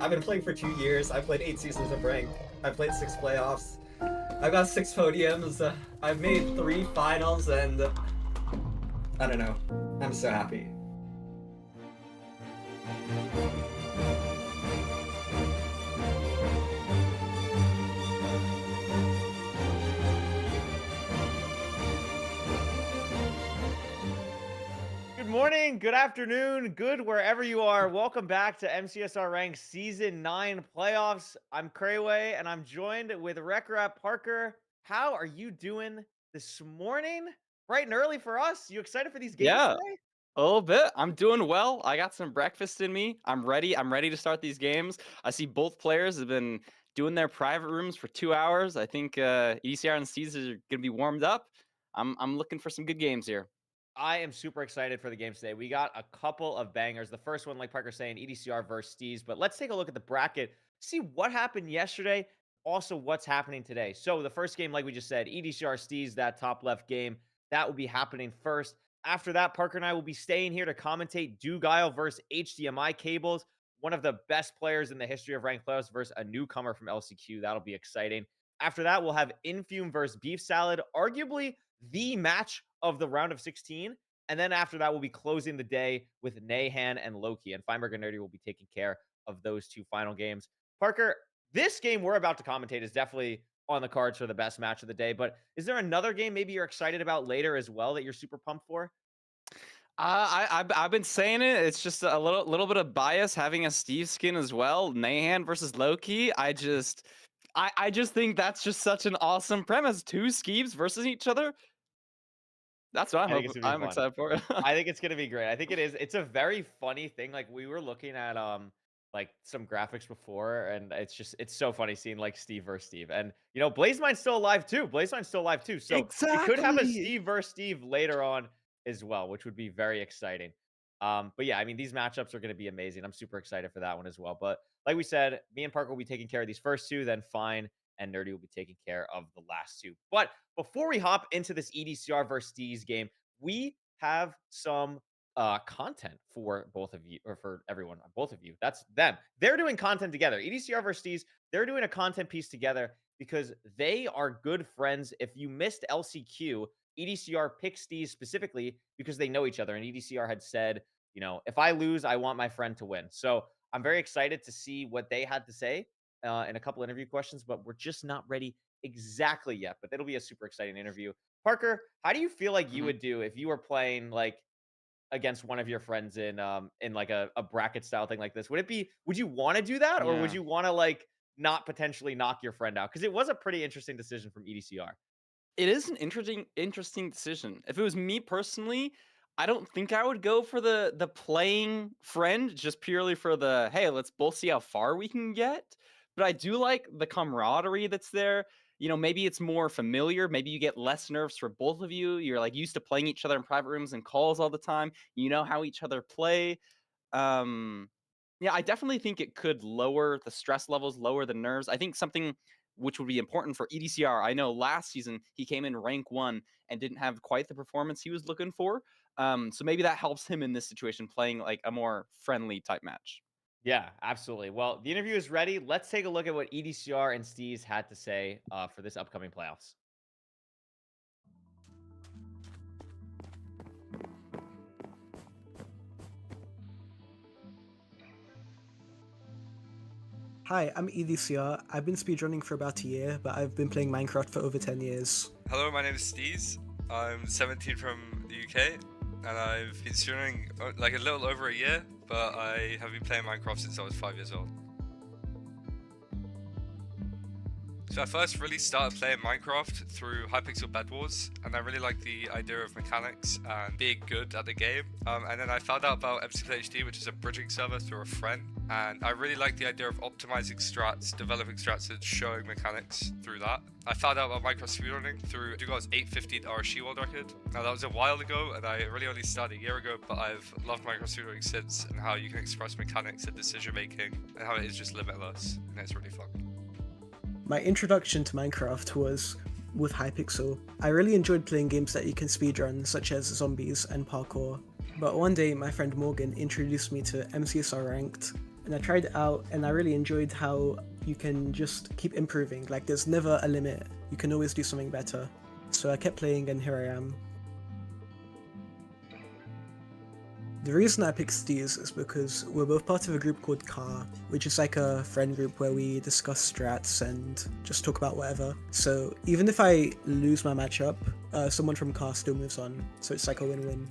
I've been playing for 2 years. I've played 8 seasons of ranked. I've played 6 playoffs. I've got 6 podiums. I've made 3 finals, and I don't know. I'm so happy. Good morning, good afternoon, good wherever you are. Welcome back to MCSR Ranked Season 9 Playoffs. I'm Crayway, and I'm joined with Wreck Rap Parker. How are you doing this morning? Bright and early for us. You excited for these games Yeah, today? a little bit. I'm doing well. I got some breakfast in me. I'm ready. I'm ready to start these games. I see both players have been doing their private rooms for 2 hours. I think EDCR and Steez are gonna be warmed up. I'm looking for some good games here. I am super excited for the games today. We got a couple of bangers. The first one, like Parker's saying, EDCR versus Steez. But let's take a look at the bracket, see what happened yesterday, also what's happening today. So the first game, like we just said, EDCR Steez, that top left game, that will be happening first. After that, Parker and I will be staying here to commentate Dugal versus HDMI Cables, one of the best players in the history of ranked playoffs versus a newcomer from LCQ. That'll be exciting. After that, we'll have Infume versus Beef Salad, arguably the match of the round of 16. And then after that, we'll be closing the day with Nahan and Loki. And Feinberg and Nerdy will be taking care of those two final games. Parker, this game we're about to commentate is definitely on the cards for the best match of the day. But is there another game maybe you're excited about later as well that you're super pumped for? I've been saying it. It's just a little bit of bias having a Steve skin as well. Nahan versus Loki. I just think that's just such an awesome premise. Two Skeeves versus each other. That's what I think it's gonna be I'm fun. excited for. I think it's gonna be great. I think it is. It's a very funny thing. Like we were looking at like some graphics before, and it's so funny seeing like Steve versus Steve. And you know, Blazemine's still alive too. Blazemine's still alive too. So we could have a Exactly. Steve versus Steve later on as well, which would be very exciting. But yeah, I mean these matchups are gonna be amazing. I'm super excited for that one as well. But like we said, me and Parker will be taking care of these first two, then Fine and Nerdy will be taking care of the last two. But before we hop into this EDCR versus Steez game, we have some content for both of you, or for everyone, both of you. That's them. They're doing content together. EDCR versus Steez, they're doing a content piece together because they are good friends. If you missed LCQ, EDCR picked Steez specifically because they know each other. And EDCR had said, you know, if I lose, I want my friend to win. So I'm very excited to see what they had to say in a couple interview questions, but we're just not ready exactly yet. But it'll be a super exciting interview. Parker, how do you feel like you Mhm. would do if you were playing like against one of your friends in like a bracket style thing like this? Would you want to do that, or would Yeah. you want to like not potentially knock your friend out? Because it was a pretty interesting decision from EDCR. It is an interesting decision. If it was me personally, I don't think I would go for the playing friend just purely for the, hey, let's both see how far we can get. But I do like the camaraderie that's there. You know, maybe it's more familiar. Maybe you get less nerves for both of you. You're like used to playing each other in private rooms and calls all the time. You know how each other play. Um, yeah, I definitely think it could lower the stress levels, lower the nerves. I think something which would be important for EDCR. I know last season he came in rank 1 and didn't have quite the performance he was looking for. So maybe that helps him in this situation, playing like a more friendly type match. Yeah, absolutely. Well, the interview is ready. Let's take a look at what EDCR and Steez had to say for this upcoming playoffs. Hi, I'm EDCR. I've been speedrunning for about a year, but I've been playing Minecraft for over 10 years. Hello, my name is Steez. I'm 17 from the UK, and I've been streaming like a little over a year, but I have been playing Minecraft since I was 5 years old. So I first really started playing Minecraft through Hypixel Bed Wars, and I really liked the idea of mechanics and being good at the game. And then I found out about MCSR, which is a bridging server, through a friend, and I really liked the idea of optimizing strats, developing strats, and showing mechanics through that. I found out about Minecraft speedrunning through Dugal's 8:15 RSG world record. Now that was a while ago, and I really only started a year ago, but I've loved Minecraft speedrunning since, and how you can express mechanics and decision making, and how it is just limitless, and it's really fun. My introduction to Minecraft was with Hypixel. I really enjoyed playing games that you can speedrun, such as zombies and parkour. But one day, my friend Morgan introduced me to MCSR Ranked, and I tried it out, and I really enjoyed how you can just keep improving. Like, there's never a limit. You can always do something better. So I kept playing, and here I am. The reason I picked Steez is because we're both part of a group called Car, which is like a friend group where we discuss strats and just talk about whatever. So even if I lose my matchup, someone from Car still moves on. So it's like a win-win.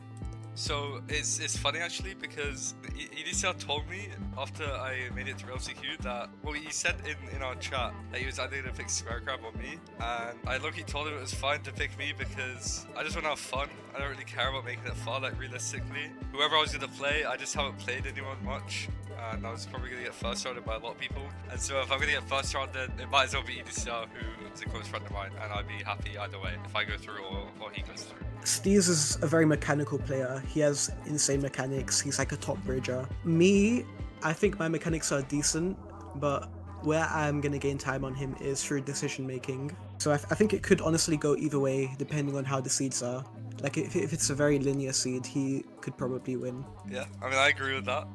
So it's funny actually because EDCR told me after I made it through LCQ that, well, he said in our chat that he was either going to pick Squarecrab or me, and I low-key told him it was fine to pick me because I just want to have fun. I don't really care about making it far, like realistically. Whoever I was going to play, I just haven't played anyone much, and I was probably going to get first rounded by a lot of people. And so if I'm going to get first rounded, it might as well be EDCR, who is a close friend of mine, and I'd be happy either way if I go through or he goes through. Steez is a very mechanical player. He has insane mechanics. He's like a top bridger. Me, I think my mechanics are decent, but where I'm going to gain time on him is through decision making. So I think it could honestly go either way depending on how the seeds are. Like if it's a very linear seed, he could probably win. Yeah, I mean, I agree with that.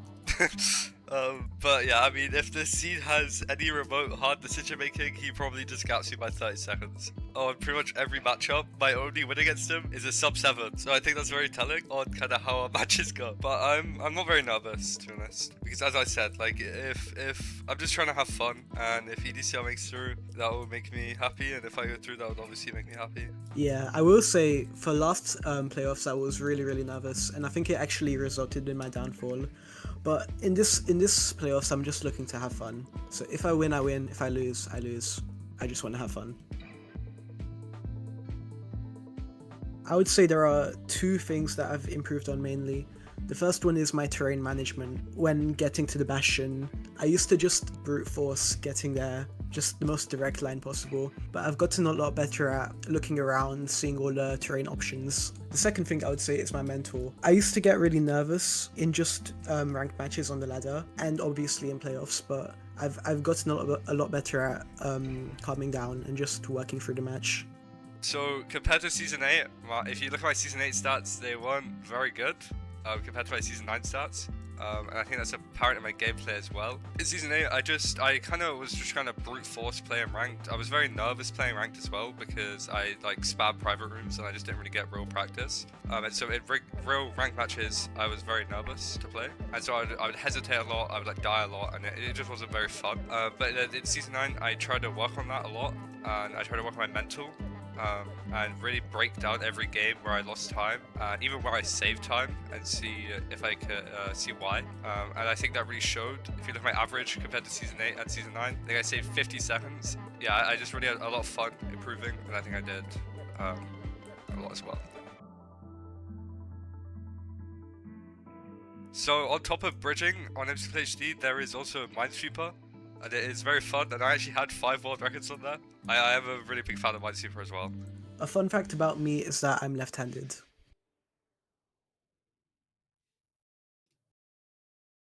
But yeah, I mean, if the seed has any remote hard decision making, he probably just gaps you by 30 seconds. On pretty much every matchup, my only win against him is a sub 7. So I think that's very telling on kind of how our matches go. But I'm not very nervous, to be honest, because as I said, like if I'm just trying to have fun, and if EDCR makes through, that will make me happy, and if I go through, that would obviously make me happy. Yeah, I will say for last playoffs, I was really nervous, and I think it actually resulted in my downfall. But in this playoffs, I'm just looking to have fun. So if I win, I win. If I lose, I lose. I just want to have fun. I would say there are two things that I've improved on mainly. The first one is my terrain management. When getting to the Bastion, I used to just brute force getting there, just the most direct line possible, but I've gotten a lot better at looking around, seeing all the terrain options. The second thing I would say is my mental. I used to get really nervous in just ranked matches on the ladder, and obviously in playoffs, but I've gotten a lot better at calming down and just working through the match. So compared to Season 8, if you look at my Season 8 stats, they weren't very good compared to my Season 9 stats. And I think that's apparent in my gameplay as well. In Season 8, I kind of was just trying to brute force playing ranked. I was very nervous playing ranked as well because I like spammed private rooms and I just didn't really get real practice. And so in real ranked matches, I was very nervous to play. And so I would hesitate a lot, I would like die a lot, and it just wasn't very fun. But in Season 9, I tried to work on that a lot, and I tried to work on my mental. And really break down every game where I lost time, and even where I saved time, and see if I could see why. And I think that really showed. If you look at my average compared to Season 8 and Season 9, I think I saved 50 seconds. Yeah, I just really had a lot of fun improving, and I think I did a lot as well. So on top of bridging on MCSR, there is also Minesweeper. And it is very fun, and I actually had 5 world records on there. I am a really big fan of Minesweeper as well. A fun fact about me is that I'm left-handed.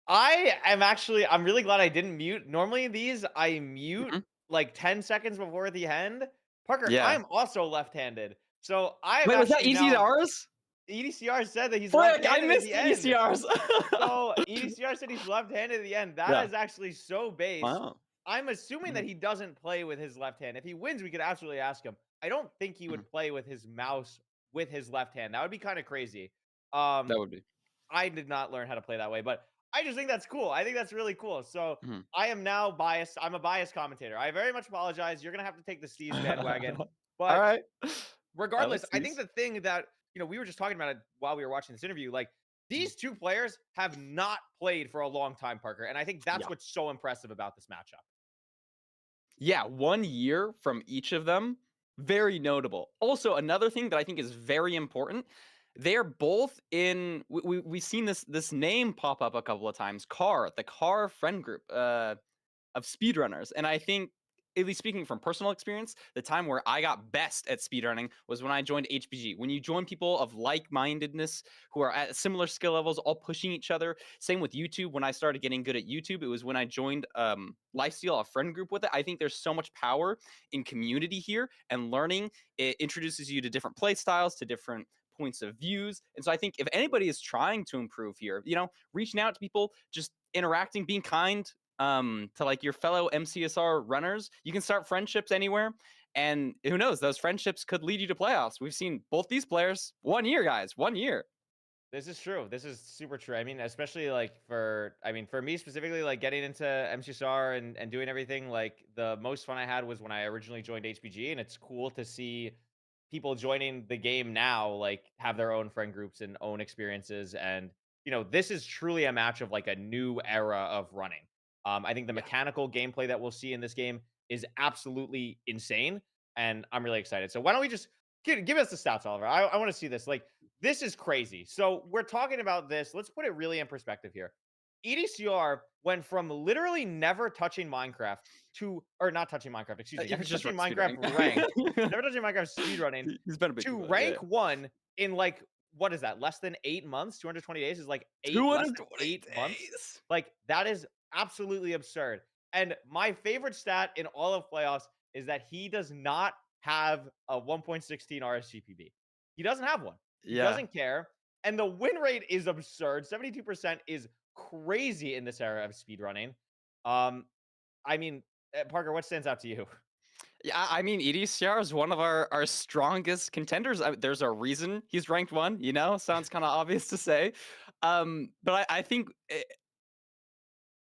I'm really glad I didn't mute. Normally these, I mute like 10 seconds before the end. Parker, Yeah. I'm also left-handed. So I'm Wait, was that actually EDCR's? EDCR said that he's Frick, I left-handed missed at the end. EDCR's. So EDCR said he's left-handed at the end. That is actually so base. Wow. I'm assuming that he doesn't play with his left hand. If he wins, we could absolutely ask him. I don't think he would play with his mouse with his left hand. That would be kind of crazy. That would be. I did not learn how to play that way, but I just think that's cool. I think that's really cool. So I am now biased. I'm a biased commentator. I very much apologize. You're gonna have to take the Steez bandwagon. But all right. Regardless, I think the thing that we were just talking about it while we were watching this interview, like these two players have not played for a long time, Parker, and I think that's what's so impressive about this matchup. Yeah, 1 year from each of them, very notable. Also, another thing that I think is very important, they're both in. We've seen this name pop up a couple of times. The Car friend group of speedrunners, and I think, at least speaking from personal experience, the time where I got best at speedrunning was when I joined HBG. When you join people of like-mindedness who are at similar skill levels, all pushing each other. Same with YouTube. When I started getting good at YouTube, it was when I joined Lifesteal, a friend group with it. I think there's so much power in community here, and learning. It introduces you to different play styles, to different points of views. And so I think if anybody is trying to improve here, reaching out to people, just interacting, being kind, to like your fellow MCSR runners. You can start friendships anywhere, and who knows, those friendships could lead you to playoffs. We've seen both these players 1 year, guys, 1 year. This is true. This is super true. I mean, especially like for me specifically, like getting into MCSR and doing everything, like the most fun I had was when I originally joined HBG, and it's cool to see people joining the game now, like have their own friend groups and own experiences. And, this is truly a match of like a new era of running. I think the mechanical gameplay that we'll see in this game is absolutely insane. And I'm really excited. So why don't we just give us the stats, Oliver? I want to see this. Like, this is crazy. So we're talking about this. Let's put it really in perspective here. EDCR went from literally never touching Minecraft to, or not touching Minecraft, excuse me, never touching Minecraft rank, never touching Minecraft speedrunning, He's been a big to deal, rank 1 in like, what is that? Less than 8 months? 220 days is like less than 8 months. Like, that is absolutely absurd. And my favorite stat in all of playoffs is that he does not have a 1.16 RSGPB. He doesn't have one. He doesn't care. And the win rate is absurd. 72% is crazy in this era of speedrunning. I mean, Parker, what stands out to you? Yeah, I mean, EDCR is one of our strongest contenders. There's a reason he's ranked 1, sounds kind of obvious to say. But I think,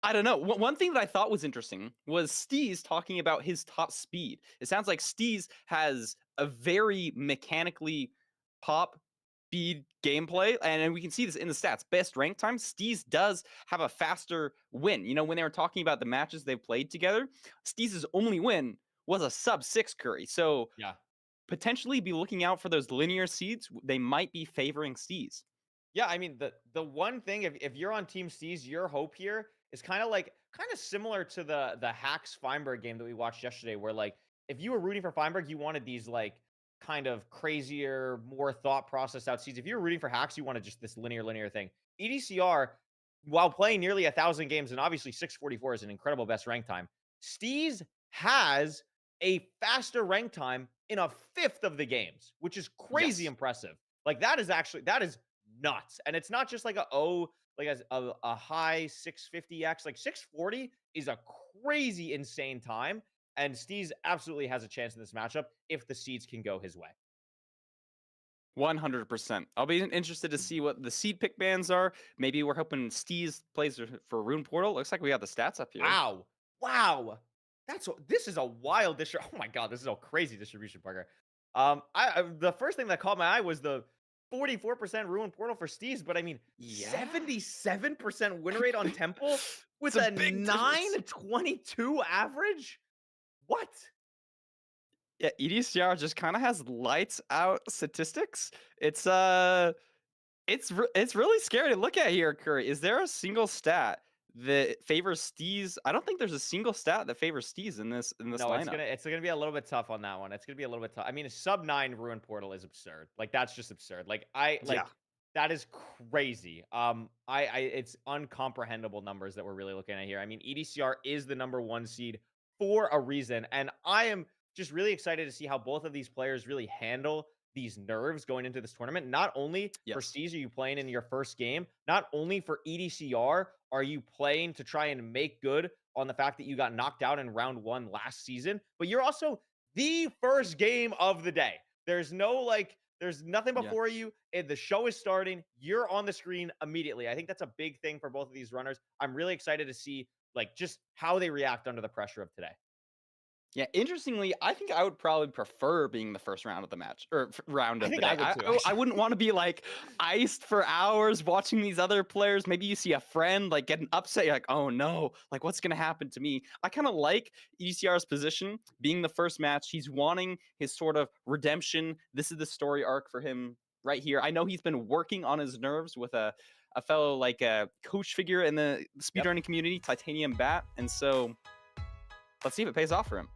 I don't know. One thing that I thought was interesting was Steez talking about his top speed. It sounds like Steez has a very mechanically pop speed gameplay, and we can see this in the stats. Best rank time, Steez does have a faster win. When they were talking about the matches they've played together, Steez's only win was a sub-6 Curry. So Yeah, potentially be looking out for those linear seeds. They might be favoring Steez. Yeah, I mean, the one thing, if you're on Team Steez, your hope here is kind of similar to the Hacks Feinberg game that we watched yesterday, where like if you were rooting for Feinberg, you wanted these like kind of crazier, more thought process out seeds. If you're rooting for Hacks, you wanted just this linear thing. EDCR, while playing nearly 1,000 games, and obviously 644 is an incredible best rank time, Steez has a faster rank time in a fifth of the games, which is crazy impressive. Like that is nuts. And it's not just like a high 650x. Like 640 is a crazy insane time. And Steez absolutely has a chance in this matchup if the seeds can go his way. 100%. I'll be interested to see what the seed pick bans are. Maybe we're hoping Steez plays for Rune Portal. Looks like we got the stats up here. Wow. This is a wild distribution. Oh my God, this is a crazy distribution, Parker. The first thing that caught my eye was the 44% Ruin Portal for Steez, but I mean, 77% win rate on Temple with a 922 average? What? Yeah, EDCR just kind of has lights out statistics. It's really scary to look at here, Curry. Is there a single stat that favors Steez? I don't think there's a single stat that favors Steez in this lineup. It's gonna be a little bit tough on that one. It's gonna be a little bit tough. I mean, a sub 9 Ruin Portal is absurd. Like that's just absurd. That is crazy. It's uncomprehendable numbers that we're really looking at here. I mean, EDCR is the #1 seed for a reason, and I am just really excited to see how both of these players really handle these nerves going into this tournament. Not only for Steez are you playing in your first game, not only for EDCR are you playing to try and make good on the fact that you got knocked out in round 1 last season, but you're also the first game of the day. There's nothing before you. The show is starting. You're on the screen immediately. I think that's a big thing for both of these runners. I'm really excited to see just how they react under the pressure of today. Yeah, interestingly, I think I would probably prefer being the first round of the match or round of the day. I wouldn't want to be iced for hours watching these other players. Maybe you see a friend get an upset. You're like, oh no, what's going to happen to me? I kind of like EDCR's position being the first match. He's wanting his sort of redemption. This is the story arc for him right here. I know he's been working on his nerves with a fellow coach figure in the speedrunning community, Titanium Bat. And so let's see if it pays off for him.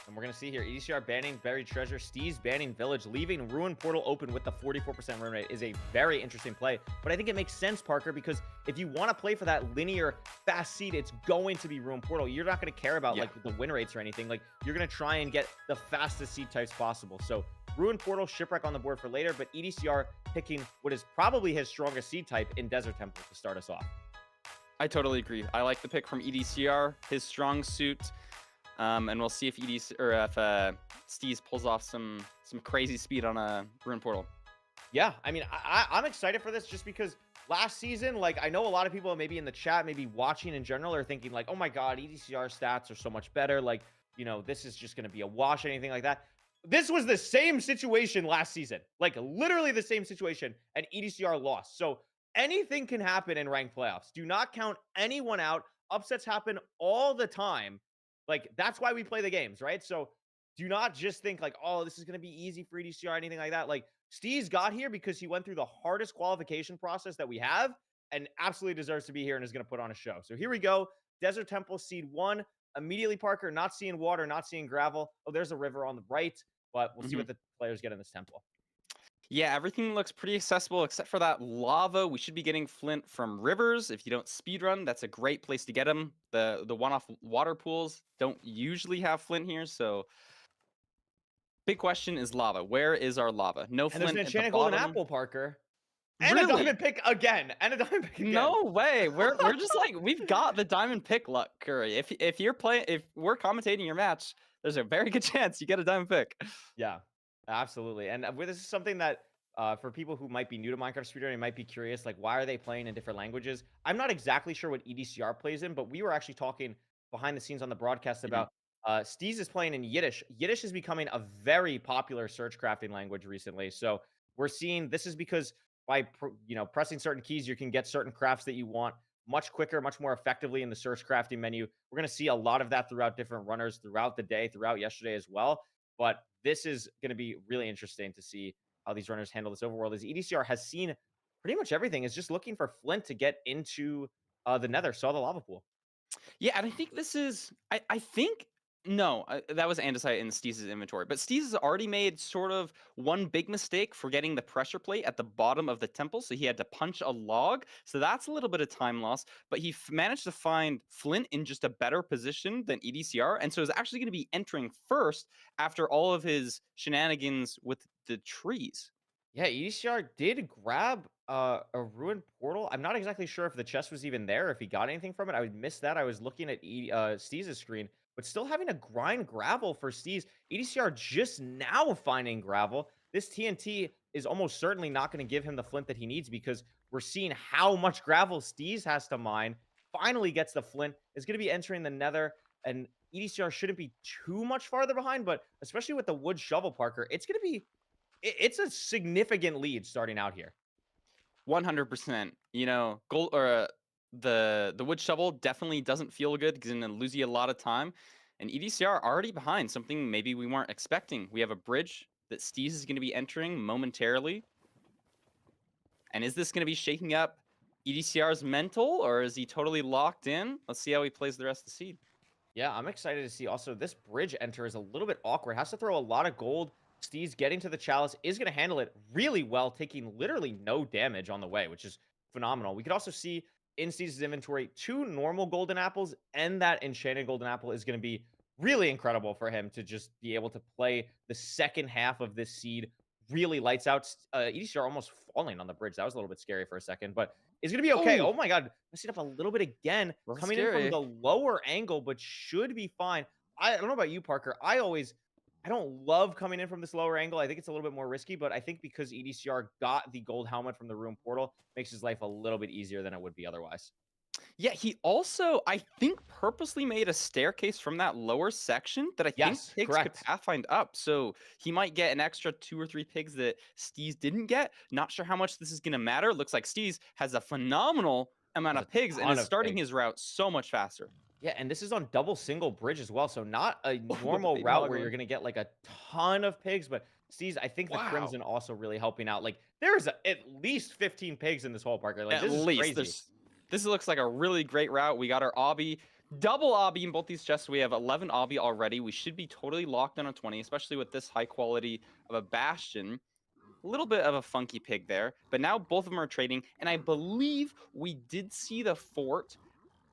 And we're going to see here, EDCR banning Buried Treasure, Steez banning Village, leaving Ruin Portal open with the 44% win rate is a very interesting play. But I think it makes sense, Parker, because if you want to play for that linear fast seed, it's going to be Ruin Portal. You're not going to care about the win rates or anything. You're going to try and get the fastest seed types possible. So Ruin Portal, Shipwreck on the board for later, but EDCR picking what is probably his strongest seed type in Desert Temple to start us off. I totally agree. I like the pick from EDCR, his strong suit. And we'll see if Steez pulls off some crazy speed on a Ruin Portal. Yeah, I mean, I'm excited for this just because last season, like, I know a lot of people maybe in the chat, maybe watching in general, are thinking like, oh my God, EDCR stats are so much better. Like, you know, this is just going to be a wash, anything like that. This was the same situation last season, like literally the same situation, and EDCR lost. So anything can happen in ranked playoffs. Do not count anyone out. Upsets happen all the time. Like, that's why we play the games, right? So do not just think like, oh, this is going to be easy for EDCR, anything like that. Like, Steez got here because he went through the hardest qualification process that we have and absolutely deserves to be here and is going to put on a show. So here we go. Desert Temple seed 1. Immediately, Parker, not seeing water, not seeing gravel. Oh, there's a river on the right, but we'll see what the players get in this temple. Yeah, everything looks pretty accessible except for that lava. We should be getting flint from rivers. If you don't speedrun, that's a great place to get them. The one-off water pools don't usually have flint here, so big question is lava. Where is our lava? No And there's flint an at the enchanted golden bottom. apple, Parker. And Really? a diamond pick again. And a diamond pick again. No way. We're just like, we've got the diamond pick luck, Curry. If we're commentating your match, there's a very good chance you get a diamond pick. Yeah, absolutely. And this is something that for people who might be new to Minecraft speedrunning, might be curious, like, why are they playing in different languages? I'm not exactly sure what EDCR plays in, but we were actually talking behind the scenes on the broadcast about Steez is playing in Yiddish. Yiddish is becoming a very popular search crafting language recently. So we're seeing this is because by pressing certain keys, you can get certain crafts that you want much quicker, much more effectively in the search crafting menu. We're going to see a lot of that throughout different runners throughout the day, throughout yesterday as well. But this is going to be really interesting to see how these runners handle this overworld, as EDCR has seen pretty much everything, is just looking for flint to get into the nether, saw the lava pool. Yeah, and I think this is, I think, no, that was andesite in Steez's inventory. But Steez has already made sort of one big mistake, forgetting the pressure plate at the bottom of the temple. So he had to punch a log. So that's a little bit of time loss. But he managed to find flint in just a better position than EDCR. And so is actually going to be entering first after all of his shenanigans with the trees. Yeah, EDCR did grab a ruined portal. I'm not exactly sure if the chest was even there, if he got anything from it. I would miss that. I was looking at Steez's screen, but still having to grind gravel for Steez. EDCR just now finding gravel. This TNT is almost certainly not going to give him the flint that he needs, because we're seeing how much gravel Steez has to mine. Finally gets the flint, is going to be entering the nether, and EDCR shouldn't be too much farther behind, but especially with the wood shovel, Parker, it's going to be it's a significant lead starting out here. 100%. You know, gold or the wood shovel definitely doesn't feel good because it's going to lose you a lot of time. And EDCR already behind, something maybe we weren't expecting. We have a bridge that Steez is going to be entering momentarily. And is this going to be shaking up EDCR's mental, or is he totally locked in? Let's see how he plays the rest of the seed. Yeah, I'm excited to see. Also, this bridge enter is a little bit awkward. Has to throw a lot of gold. Steez getting to the chalice is going to handle it really well, taking literally no damage on the way, which is phenomenal. We could also see in Steez's inventory 2 normal golden apples, and that enchanted golden apple is going to be really incredible for him to just be able to play the second half of this seed. Really lights out. EDCR almost falling on the bridge. That was a little bit scary for a second, but it's going to be okay. Oh my God. Messing up a little bit again. Coming in from the lower angle, but should be fine. I don't know about you, Parker. I don't love coming in from this lower angle. I think it's a little bit more risky, but I think because EDCR got the gold helmet from the ruin portal, makes his life a little bit easier than it would be otherwise. Yeah, he also, I think, purposely made a staircase from that lower section that I think pigs could pathfind up. So he might get an extra 2 or 3 pigs that Steez didn't get. Not sure how much this is going to matter. Looks like Steez has a phenomenal amount of pigs and is starting his route so much faster. Yeah, and this is on double single bridge as well, so not a normal route where you're going to get like a ton of pigs, but Steez, I think the Crimson also really helping out. Like, there's at least 15 pigs in this whole Parker. Like, this is crazy. This looks like a really great route. We got our obby, double obby in both these chests. We have 11 obby already. We should be totally locked on a 20, especially with this high quality of a bastion. A little bit of a funky pig there, but now both of them are trading, and I believe we did see the fort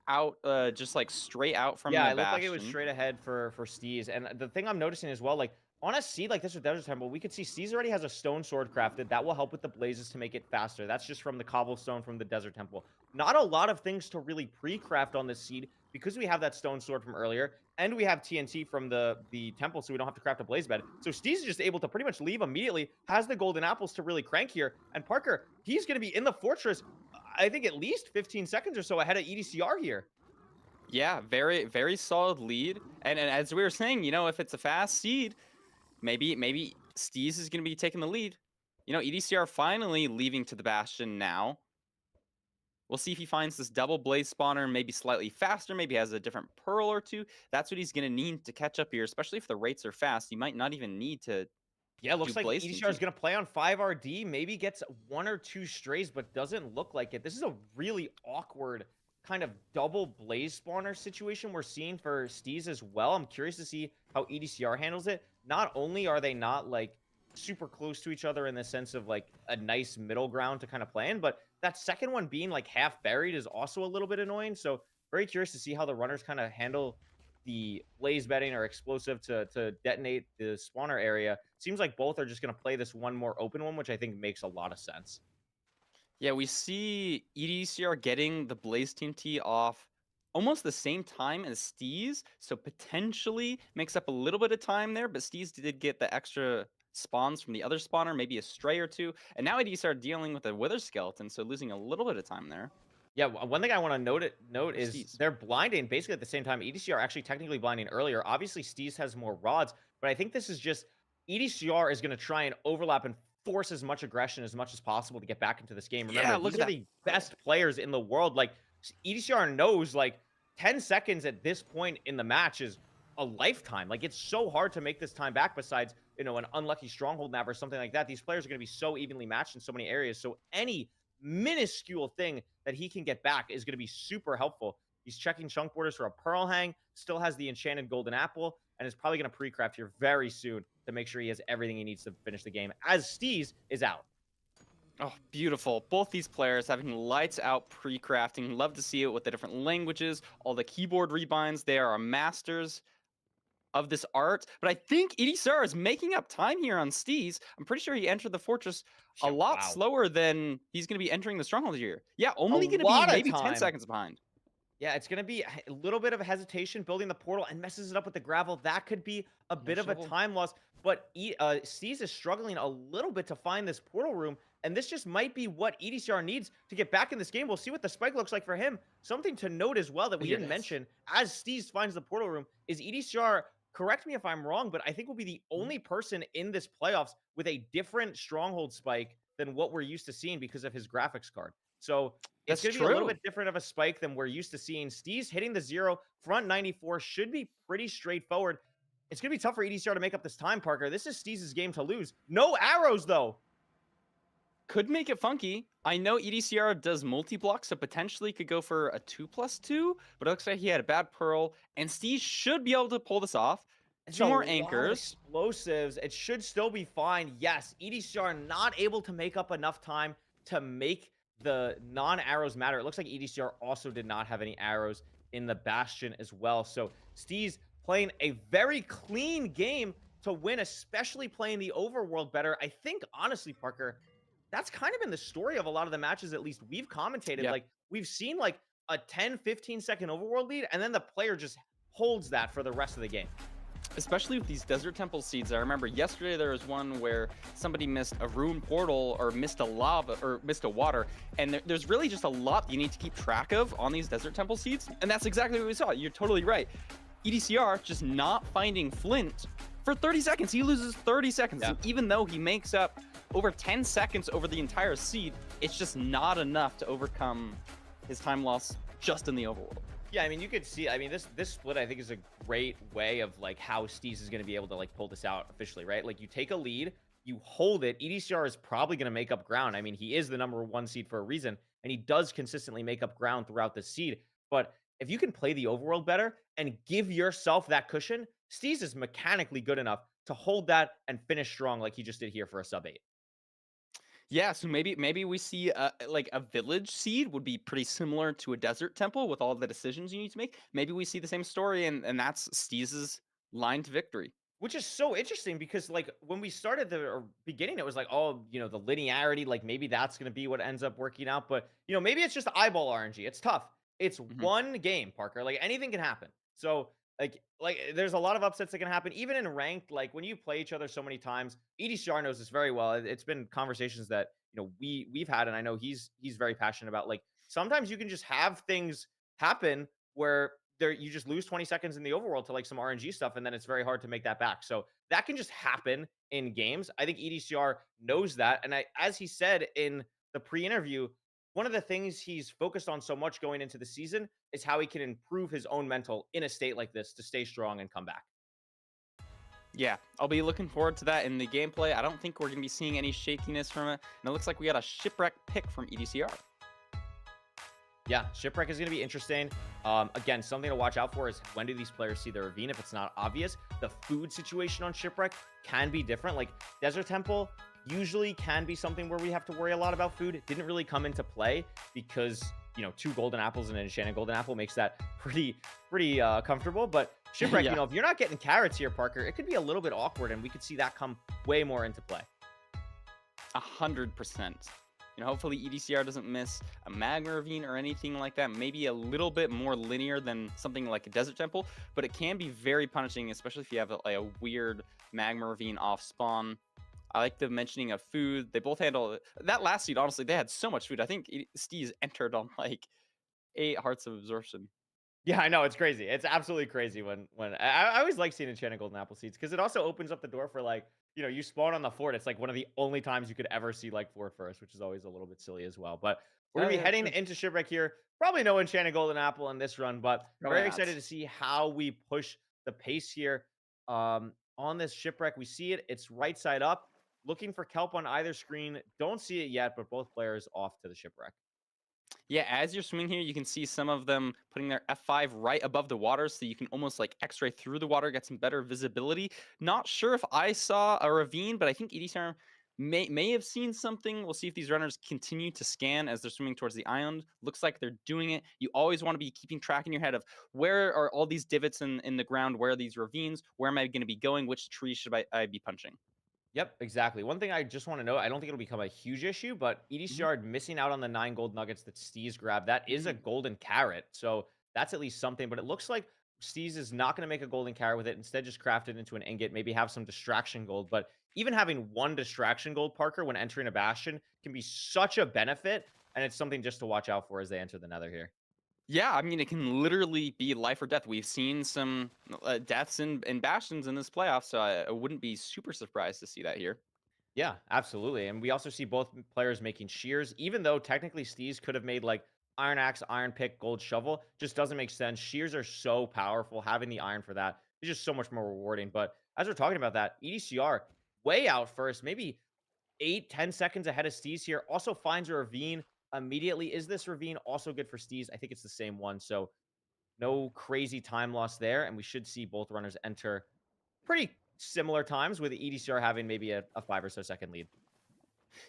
out just like straight out from the bastion. Yeah, it looked like it was straight ahead for Steez. And the thing I'm noticing as well, like, On a seed like this with Desert Temple, we could see Steez already has a stone sword crafted. That will help with the blazes to make it faster. That's just from the cobblestone from the Desert Temple. Not a lot of things to really pre-craft on this seed because we have that stone sword from earlier, and we have TNT from the temple, so we don't have to craft a blaze bed. So Steez is just able to pretty much leave immediately, has the golden apples to really crank here. And Parker, he's going to be in the fortress, I think at least 15 seconds or so ahead of EDCR here. Yeah, very, very solid lead. And as we were saying, you know, if it's a fast seed, maybe Steez is going to be taking the lead. You know, EDCR finally leaving to the Bastion now. We'll see if he finds this double blaze spawner, maybe slightly faster, maybe has a different pearl or two. That's what he's going to need to catch up here, especially if the rates are fast. He might not even need to. Yeah, looks like EDCR is going to play on 5RD, maybe gets 1 or 2 strays, but doesn't look like it. This is a really awkward kind of double blaze spawner situation we're seeing for Steez as well. I'm curious to see how EDCR handles it. Not only are they not like super close to each other in the sense of like a nice middle ground to kind of play in, but that second one being like half buried is also a little bit annoying. So very curious to see how the runners kind of handle the blaze bedding or explosive to detonate the spawner area. Seems like both are just going to play this one more open one, which I think makes a lot of sense. Yeah, we see EDCR getting the blaze TNT off almost the same time as Steez, so potentially makes up a little bit of time there, but Steez did get the extra spawns from the other spawner, maybe a stray or two, and now EDCR dealing with a wither skeleton, so losing a little bit of time there. Yeah, one thing I want to note is Steez. They're blinding basically at the same time. EDCR actually technically blinding earlier. Obviously, Steez has more rods, but I think this is just EDCR is going to try and overlap and force as much aggression as much as possible to get back into this game. Remember, these are the best players in the world. Like, EDCR knows, like, 10 seconds at this point in the match is a lifetime. Like, it's so hard to make this time back besides, you know, an unlucky stronghold nap or something like that. These players are going to be so evenly matched in so many areas. So any minuscule thing that he can get back is going to be super helpful. He's checking chunk borders for a pearl hang, still has the enchanted golden apple, and is probably going to pre-craft here very soon to make sure he has everything he needs to finish the game as Steez is out. Oh, beautiful. Both these players having lights out pre-crafting. Love to see it with the different languages, all the keyboard rebinds. They are masters of this art. But I think EDCR is making up time here on Steez. I'm pretty sure he entered the fortress a lot slower than he's going to be entering the stronghold here. Yeah, only going to be maybe 10 seconds behind. Yeah, it's going to be a little bit of a hesitation building the portal and messes it up with the gravel. That could be a bit of a time loss. But Steez is struggling a little bit to find this portal room. And this just might be what EDCR needs to get back in this game. We'll see what the spike looks like for him. Something to note as well that we didn't mention as Steez finds the portal room is EDCR, correct me if I'm wrong, but I think will be the only person in this playoffs with a different stronghold spike than what we're used to seeing because of his graphics card. So it's going to be a little bit different of a spike than we're used to seeing. Steez hitting the 0, front 94 should be pretty straightforward. It's going to be tough for EDCR to make up this time, Parker. This is Steez's game to lose. No arrows, though. Could make it funky. I know EDCR does multi-block, so potentially could go for a 2+2, but it looks like he had a bad pearl, and Steez should be able to pull this off. It's 2 more anchors. Explosives. It should still be fine. Yes, EDCR not able to make up enough time to make the non-arrows matter. It looks like EDCR also did not have any arrows in the Bastion as well. So Steez playing a very clean game to win, especially playing the overworld better. I think, honestly, Parker, that's kind of been the story of a lot of the matches, at least we've commentated. Like, we've seen like a 10, 15-second overworld lead, and then the player just holds that for the rest of the game. Especially with these Desert Temple seeds. I remember yesterday there was one where somebody missed a rune portal or missed a lava or missed a water. And there's really just a lot you need to keep track of on these Desert Temple seeds. And that's exactly what we saw. You're totally right. EDCR just not finding Flint for 30 seconds. He loses 30 seconds. And even though he makes up over 10 seconds over the entire seed, it's just not enough to overcome his time loss just in the overworld. Yeah, I mean, you could see, I mean, this split, I think, is a great way of, like, how Steez is going to be able to, like, pull this out officially, right? Like, you take a lead, you hold it. EDCR is probably going to make up ground. I mean, he is the #1 seed for a reason, and he does consistently make up ground throughout the seed. But if you can play the overworld better and give yourself that cushion, Steez is mechanically good enough to hold that and finish strong like he just did here for a sub-8. Yeah, so maybe we see like a village seed would be pretty similar to a desert temple with all the decisions you need to make. Maybe we see the same story, and that's Steez's line to victory. Which is so interesting because, like, when we started the beginning, it was like, oh, the linearity, like maybe that's going to be what ends up working out. But, maybe it's just eyeball RNG. It's tough. It's Mhm. one game, Parker. Like, anything can happen. So, like, there's a lot of upsets that can happen. Even in ranked, like, when you play each other so many times, EDCR knows this very well. It's been conversations that, we've had, and I know he's very passionate about. Like, sometimes you can just have things happen where you just lose 20 seconds in the overworld to like some RNG stuff, and then it's very hard to make that back. So that can just happen in games. I think EDCR knows that. And as he said in the pre-interview, one of the things he's focused on so much going into the season is how he can improve his own mental in a state like this to stay strong and come back. Yeah, I'll be looking forward to that in the gameplay. I don't think we're going to be seeing any shakiness from it. And it looks like we got a Shipwreck pick from EDCR. Yeah, Shipwreck is going to be interesting. Again, something to watch out for is when do these players see the ravine if it's not obvious. The food situation on Shipwreck can be different. Like Desert Temple usually can be something where we have to worry a lot about food. It didn't really come into play because, 2 golden apples and an enchanted golden apple makes that pretty comfortable. But Shipwreck, Yeah. if you're not getting carrots here, Parker, it could be a little bit awkward, and we could see that come way more into play. 100%. Hopefully EDCR doesn't miss a magma ravine or anything like that. Maybe a little bit more linear than something like a Desert Temple, but it can be very punishing, especially if you have a weird magma ravine off spawn. I like the mentioning of food. They both handle that last seed. Honestly, they had so much food. I think Steez entered on like 8 hearts of absorption. Yeah, I know, it's crazy. It's absolutely crazy when I always like seeing enchanted golden apple seeds because it also opens up the door for like, you spawn on the fort. It's like one of the only times you could ever see like fort first, which is always a little bit silly as well. But we're gonna be heading into Shipwreck here. Probably no enchanted golden apple in this run, but Probably very not. excited to see how we push the pace here. On this Shipwreck, we see it. It's right side up. Looking for kelp on either screen. Don't see it yet, but both players off to the Shipwreck. Yeah, as you're swimming here, you can see some of them putting their F5 right above the water, so you can almost like X-ray through the water, get some better visibility. Not sure if I saw a ravine, but I think EDCR may have seen something. We'll see if these runners continue to scan as they're swimming towards the island. Looks like they're doing it. You always want to be keeping track in your head of where are all these divots in the ground, where are these ravines, where am I going to be going, which tree should I be punching? Yep, exactly. One thing I just want to note, I don't think it'll become a huge issue, but EDCR missing out on the 9 gold nuggets that Steez grabbed. That is a golden carrot. So that's at least something. But it looks like Steez is not going to make a golden carrot with it. Instead, just craft it into an ingot, maybe have some distraction gold. But even having 1 distraction gold, Parker, when entering a bastion can be such a benefit. And it's something just to watch out for as they enter the nether here. Yeah, I mean, it can literally be life or death. We've seen some deaths in bastions in this playoff, so I wouldn't be super surprised to see that here. Yeah, absolutely. And we also see both players making shears, even though technically Steez could have made like iron axe, iron pick, gold shovel. Just doesn't make sense. Shears are so powerful. Having the iron for that is just so much more rewarding. But as we're talking about that, EDCR way out first, maybe 8-10 seconds ahead of Steez here. Also finds a ravine immediately. Is this ravine also good for Steez? I think it's the same one. So no crazy time loss there. And we should see both runners enter pretty similar times, with EDCR having maybe a 5 or so second lead.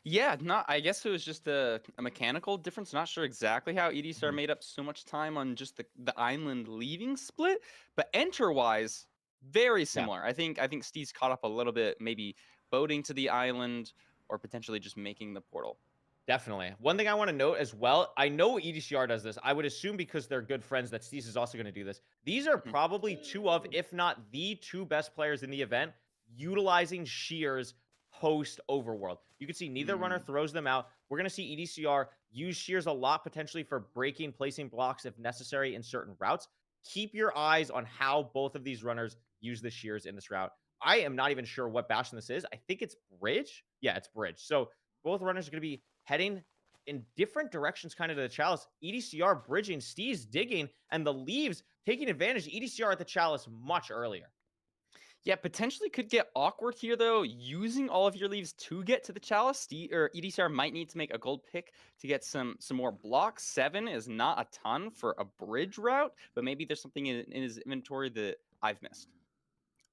Yeah, I guess it was just a mechanical difference. Not sure exactly how EDCR made up so much time on just the island leaving split, but enter-wise, very similar. I think Steve's caught up a little bit, maybe boating to the island or potentially just making the portal. Definitely. One thing I want to note as well, I know EDCR does this. I would assume because they're good friends that Steez is also going to do this. These are probably 2 of, if not the 2 best players in the event, utilizing shears post overworld. You can see neither runner throws them out. We're going to see EDCR use shears a lot, potentially for breaking, placing blocks if necessary in certain routes. Keep your eyes on how both of these runners use the shears in this route. I am not even sure what bastion this is. I think it's bridge. Yeah, it's bridge. So both runners are going to be heading in different directions kind of to the chalice. EDCR bridging, Steez digging, and the leaves taking advantage. EDCR at the chalice much earlier. Yeah, potentially could get awkward here, though. Using all of your leaves to get to the chalice, EDCR might need to make a gold pick to get some more blocks. 7 is not a ton for a bridge route, but maybe there's something in his inventory that I've missed.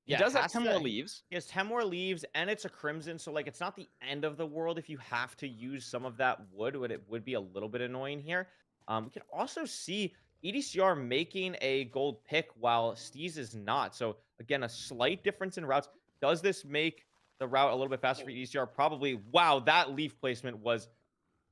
He does have 10 more leaves. He has 10 more leaves, and it's a crimson, so like it's not the end of the world if you have to use some of that wood. It would be a little bit annoying here. We can also see EDCR making a gold pick while Steez is not. So again, a slight difference in routes. Does this make the route a little bit faster for EDCR? Probably. Wow, that leaf placement was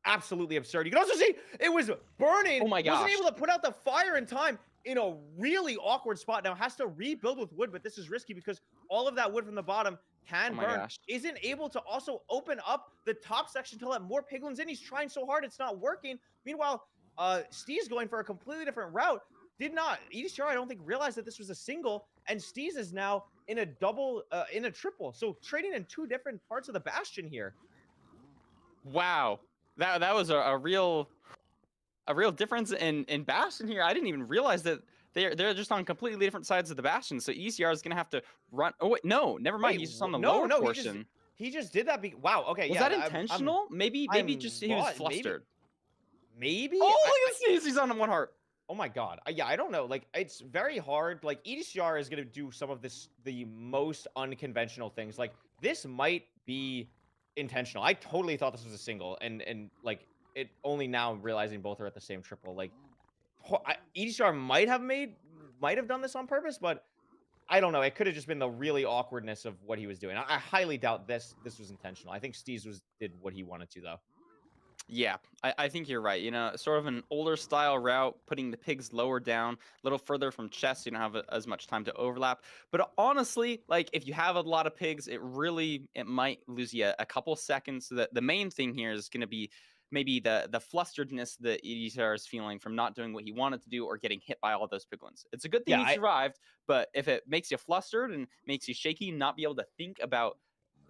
absolutely absurd. You can also see it was burning. Oh my gosh. Wasn't able to put out the fire in time in a really awkward spot. Now has to rebuild with wood, but this is risky because all of that wood from the bottom can Oh my burn. gosh. Isn't able to also open up the top section to let more piglins in. He's trying so hard, it's not working. Meanwhile, Steez going for a completely different route. Did not. EDCR, I don't think, realized that this was a single, and Steez is now in a double, in a triple. So trading in 2 different parts of the bastion here. Wow. That was a real difference in bastion here. I didn't even realize that they're just on completely different sides of the bastion. So ECR is gonna have to run. Oh wait, no, never mind. Wait, He's just on the no, lower no, portion. He just did that. Wow. Okay. Was yeah, that intentional? Maybe just he was flustered. Maybe. Oh, look at Steez. He's on 1 heart. Oh my god. Yeah, I don't know. Like, it's very hard. Like, EDCR is going to do some of the most unconventional things. Like, this might be intentional. I totally thought this was a single, and like, it only now realizing both are at the same triple. Like, EDCR might have done this on purpose, but I don't know. It could have just been the really awkwardness of what he was doing. I highly doubt this was intentional. I think Steez did what he wanted to, though. Yeah, I think you're right. You know, sort of an older style route, putting the pigs lower down, a little further from chest. You don't have as much time to overlap. But honestly, like, if you have a lot of pigs, it might lose you a couple seconds. So the main thing here is going to be maybe the flusteredness that EDCR is feeling from not doing what he wanted to do or getting hit by all those piglins. It's a good thing he survived, but if it makes you flustered and makes you shaky, not be able to think about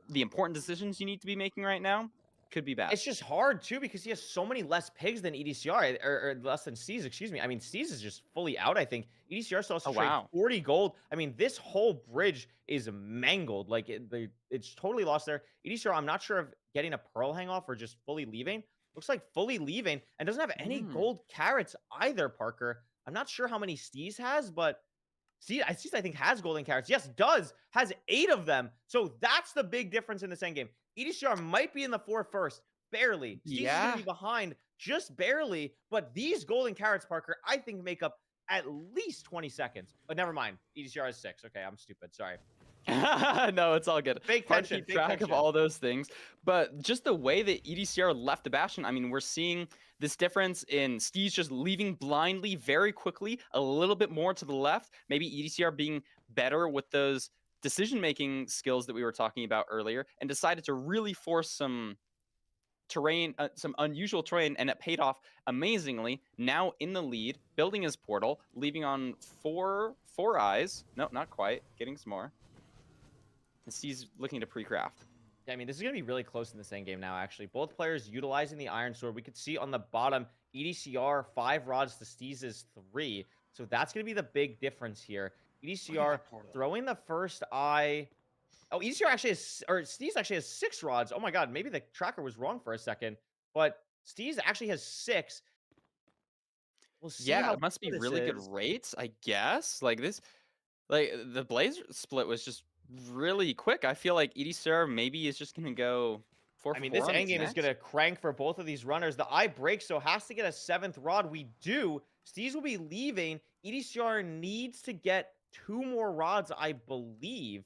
the important decisions you need to be making right now, could be bad. It's just hard too because he has so many less pigs than EDCR, or less than Steez, excuse me. I mean, Steez is just fully out, I think. EDCR still has to trade 40 gold. I mean, this whole bridge is mangled. Like, it's totally lost there. EDCR, I'm not sure if getting a pearl hang off or just fully leaving. Looks like fully leaving and doesn't have any gold carrots either, Parker. I'm not sure how many Steez has, but Steez, I think, has golden carrots. Yes, does. Has 8 of them. So that's the big difference in this endgame. EDCR might be in the 4 first, barely. Steez is going to be behind, just barely. But these golden carrots, Parker, I think make up at least 20 seconds. But never mind. EDCR is 6. Okay, I'm stupid. Sorry. No, it's all good. Fake Hard tension. to keep track of all those things. But just the way that EDCR left the bastion, I mean, we're seeing this difference in Steez just leaving blindly very quickly, a little bit more to the left. Maybe EDCR being better with those decision-making skills that we were talking about earlier, and decided to really force some terrain, some unusual terrain, and it paid off amazingly. Now in the lead, building his portal, leaving on four eyes. No, not quite. Getting some more. And Steez looking to pre-craft. Yeah, I mean, this is going to be really close in this endgame now, actually. Both players utilizing the Iron Sword. We could see on the bottom, EDCR 5 rods to Steez's 3. So that's going to be the big difference here. EDCR throwing the first eye. Oh, EDCR actually has, or Steez actually has 6 rods. Oh my god, maybe the tracker was wrong for a second. But Steez actually has 6. We'll see. Yeah, it must be really good rates, I guess. Like this, like the Blaze split was just really quick. I feel like EDCR maybe is just gonna go 4 for 4. I mean, this endgame is gonna crank for both of these runners. The eye breaks, so has to get a 7th rod. We do. Steez will be leaving. EDCR needs to get 2 more rods, I believe,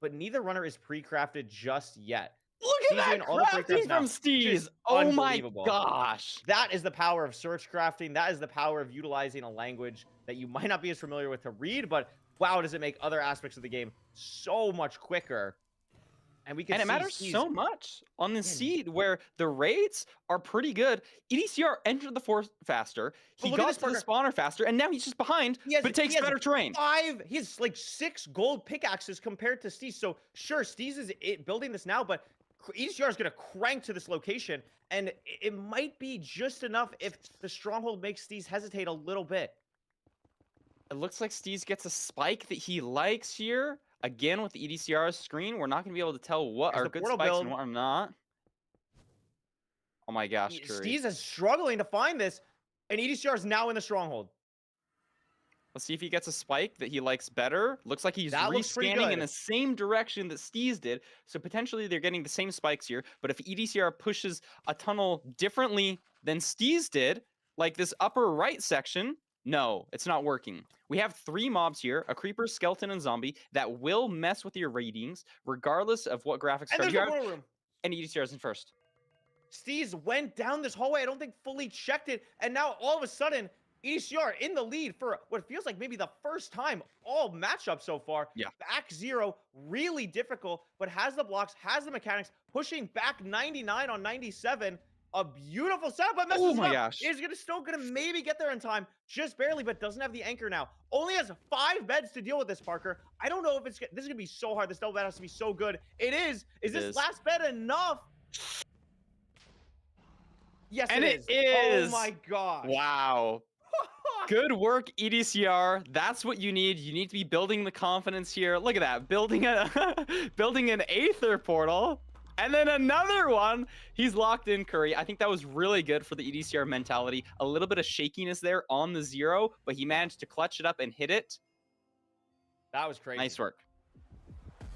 but neither runner is pre-crafted just yet. Look at that crafting from Steez! Oh my gosh! That is the power of search crafting. That is the power of utilizing a language that you might not be as familiar with to read, but wow, does it make other aspects of the game so much quicker. And we can it matters so much on the seed where the rates are pretty good. EDCR entered the 4 faster. He got to the spawner faster, and now he's just behind, but it takes better terrain. He has like 6 gold pickaxes compared to Steez. So sure, Steez is building this now, but EDCR is going to crank to this location, and it might be just enough if the stronghold makes Steez hesitate a little bit. It looks like Steez gets a spike that he likes here. Again, with the EDCR screen, we're not going to be able to tell what are good spikes and what are not. Oh my gosh, Steez is struggling to find this, and EDCR is now in the stronghold. Let's see if he gets a spike that he likes better. Looks like he's rescanning in the same direction that Steez did. So potentially they're getting the same spikes here. But if EDCR pushes a tunnel differently than Steez did, like this upper right section, No, it's not working. We have 3 mobs here, a creeper, skeleton, and zombie, that will mess with your readings, regardless of what graphics And card there's you a have. portal room. And EDCR's in first. Steez went down this hallway. I don't think fully checked it. And now all of a sudden, EDCR in the lead for what feels like maybe the first time all matchup so far. Yeah. Back 0, really difficult, but has the blocks, has the mechanics, pushing back 99 on 97. A beautiful setup, but messes Oh my it up. gosh. Is still gonna maybe get there in time, just barely, but doesn't have the anchor now. Only has 5 beds to deal with this, Parker. I don't know if this is gonna be so hard. This double bed has to be so good. It is. Is this last bed enough? Yes, And it is. is. Oh my gosh. Wow. Good work, EDCR. That's what you need. You need to be building the confidence here. Look at that. Building an Aether portal. And then another one. He's locked in Curry. I think that was really good for the EDCR mentality. A little bit of shakiness there on the 0, but he managed to clutch it up and hit it. That was crazy. Nice work.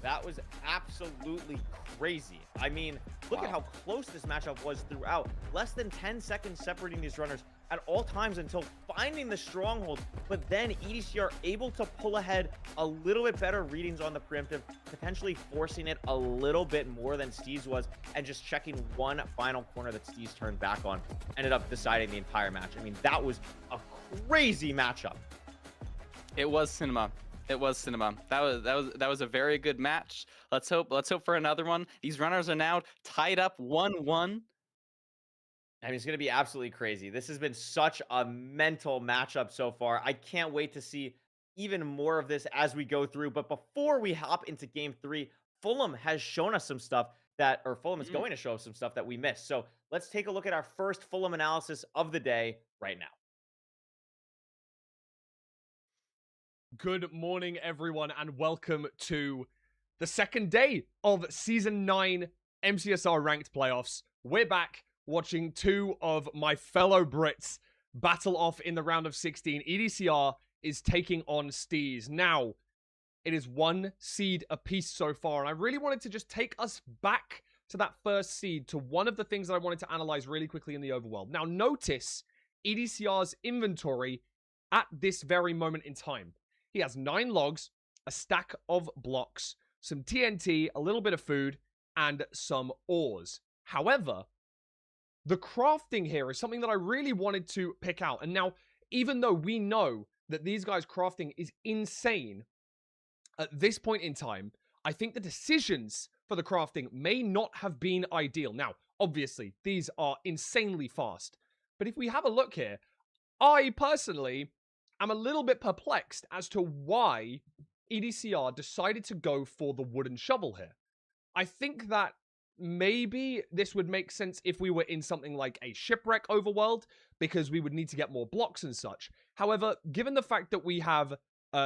That was absolutely crazy. I mean, look at how close this matchup was throughout. Less than 10 seconds separating these runners at all times until finding the stronghold. But then EDCR able to pull ahead, a little bit better readings on the preemptive, potentially forcing it a little bit more than Steez was, and just checking one final corner that Steez turned back on. Ended up deciding the entire match. I mean, that was a crazy matchup. It was cinema. It was cinema. That was a very good match. Let's hope for another one. These runners are now tied up 1-1. I mean, it's going to be absolutely crazy. This has been such a mental matchup so far. I can't wait to see even more of this as we go through. But before we hop into game 3, Fulham has shown us some stuff Fulham is going to show us some stuff that we missed. So let's take a look at our first Fulham analysis of the day right now. Good morning, everyone, and welcome to the second day of Season 9 MCSR Ranked Playoffs. We're back watching 2 of my fellow Brits battle off in the round of 16. EDCR is taking on Steez. Now, it is 1 seed apiece so far, and I really wanted to just take us back to that first seed, to one of the things that I wanted to analyze really quickly in the overworld. Now, notice EDCR's inventory at this very moment in time. He has 9 logs, a stack of blocks, some TNT, a little bit of food, and some ores. However, the crafting here is something that I really wanted to pick out. And now, even though we know that these guys' crafting is insane, at this point in time, I think the decisions for the crafting may not have been ideal. Now, obviously, these are insanely fast. But if we have a look here, I personally am a little bit perplexed as to why EDCR decided to go for the wooden shovel here. I think that maybe this would make sense if we were in something like a Shipwreck overworld, because we would need to get more blocks and such. However, given the fact that we have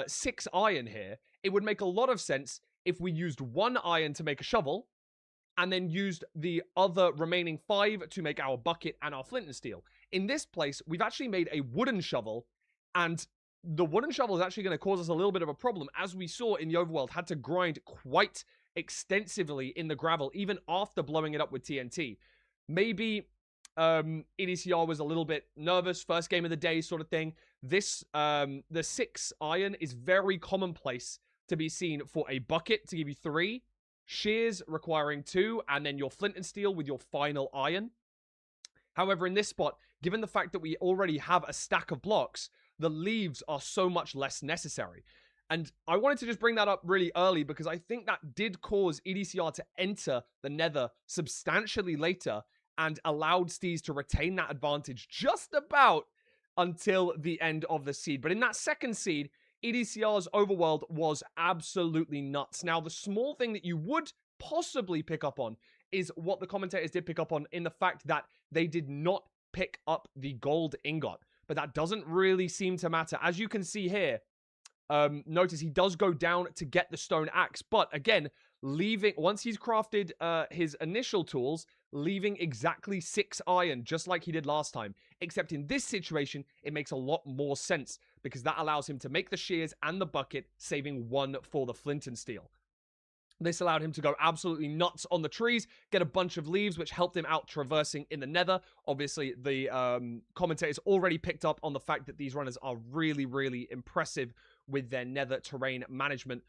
6 iron here, it would make a lot of sense if we used 1 iron to make a shovel, and then used the other remaining 5 to make our bucket and our flint and steel. In this place, we've actually made a wooden shovel, and the wooden shovel is actually going to cause us a little bit of a problem. As we saw in the overworld, had to grind quite extensively in the gravel, even after blowing it up with TNT. Maybe EDCR was a little bit nervous, first game of the day sort of thing. This, the 6 iron is very commonplace to be seen for a bucket to give you 3, shears requiring 2, and then your flint and steel with your final iron. However, in this spot, given the fact that we already have a stack of blocks, the leaves are so much less necessary. And I wanted to just bring that up really early because I think that did cause EDCR to enter the nether substantially later and allowed Steez to retain that advantage just about until the end of the seed. But in that second seed, EDCR's overworld was absolutely nuts. Now, the small thing that you would possibly pick up on is what the commentators did pick up on in the fact that they did not pick up the gold ingot. But that doesn't really seem to matter. As you can see here, notice he does go down to get the stone axe. But again, once he's crafted his initial tools, leaving exactly 6 iron, just like he did last time. Except in this situation, it makes a lot more sense because that allows him to make the shears and the bucket, saving 1 for the flint and steel. This allowed him to go absolutely nuts on the trees, get a bunch of leaves, which helped him out traversing in the nether. Obviously, the commentators already picked up on the fact that these runners are really, really impressive with their nether terrain management.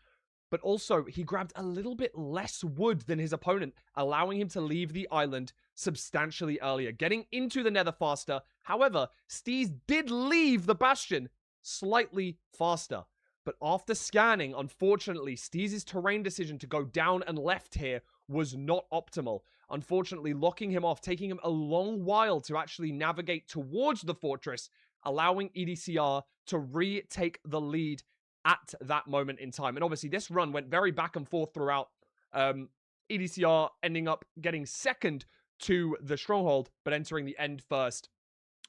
But also, he grabbed a little bit less wood than his opponent, allowing him to leave the island substantially earlier, getting into the nether faster. However, Steez did leave the bastion slightly faster. But after scanning, unfortunately, Steez's terrain decision to go down and left here was not optimal. Unfortunately, locking him off, taking him a long while to actually navigate towards the fortress, allowing EDCR to retake the lead at that moment in time. And obviously, this run went very back and forth throughout. EDCR ending up getting second to the stronghold, but entering the end first.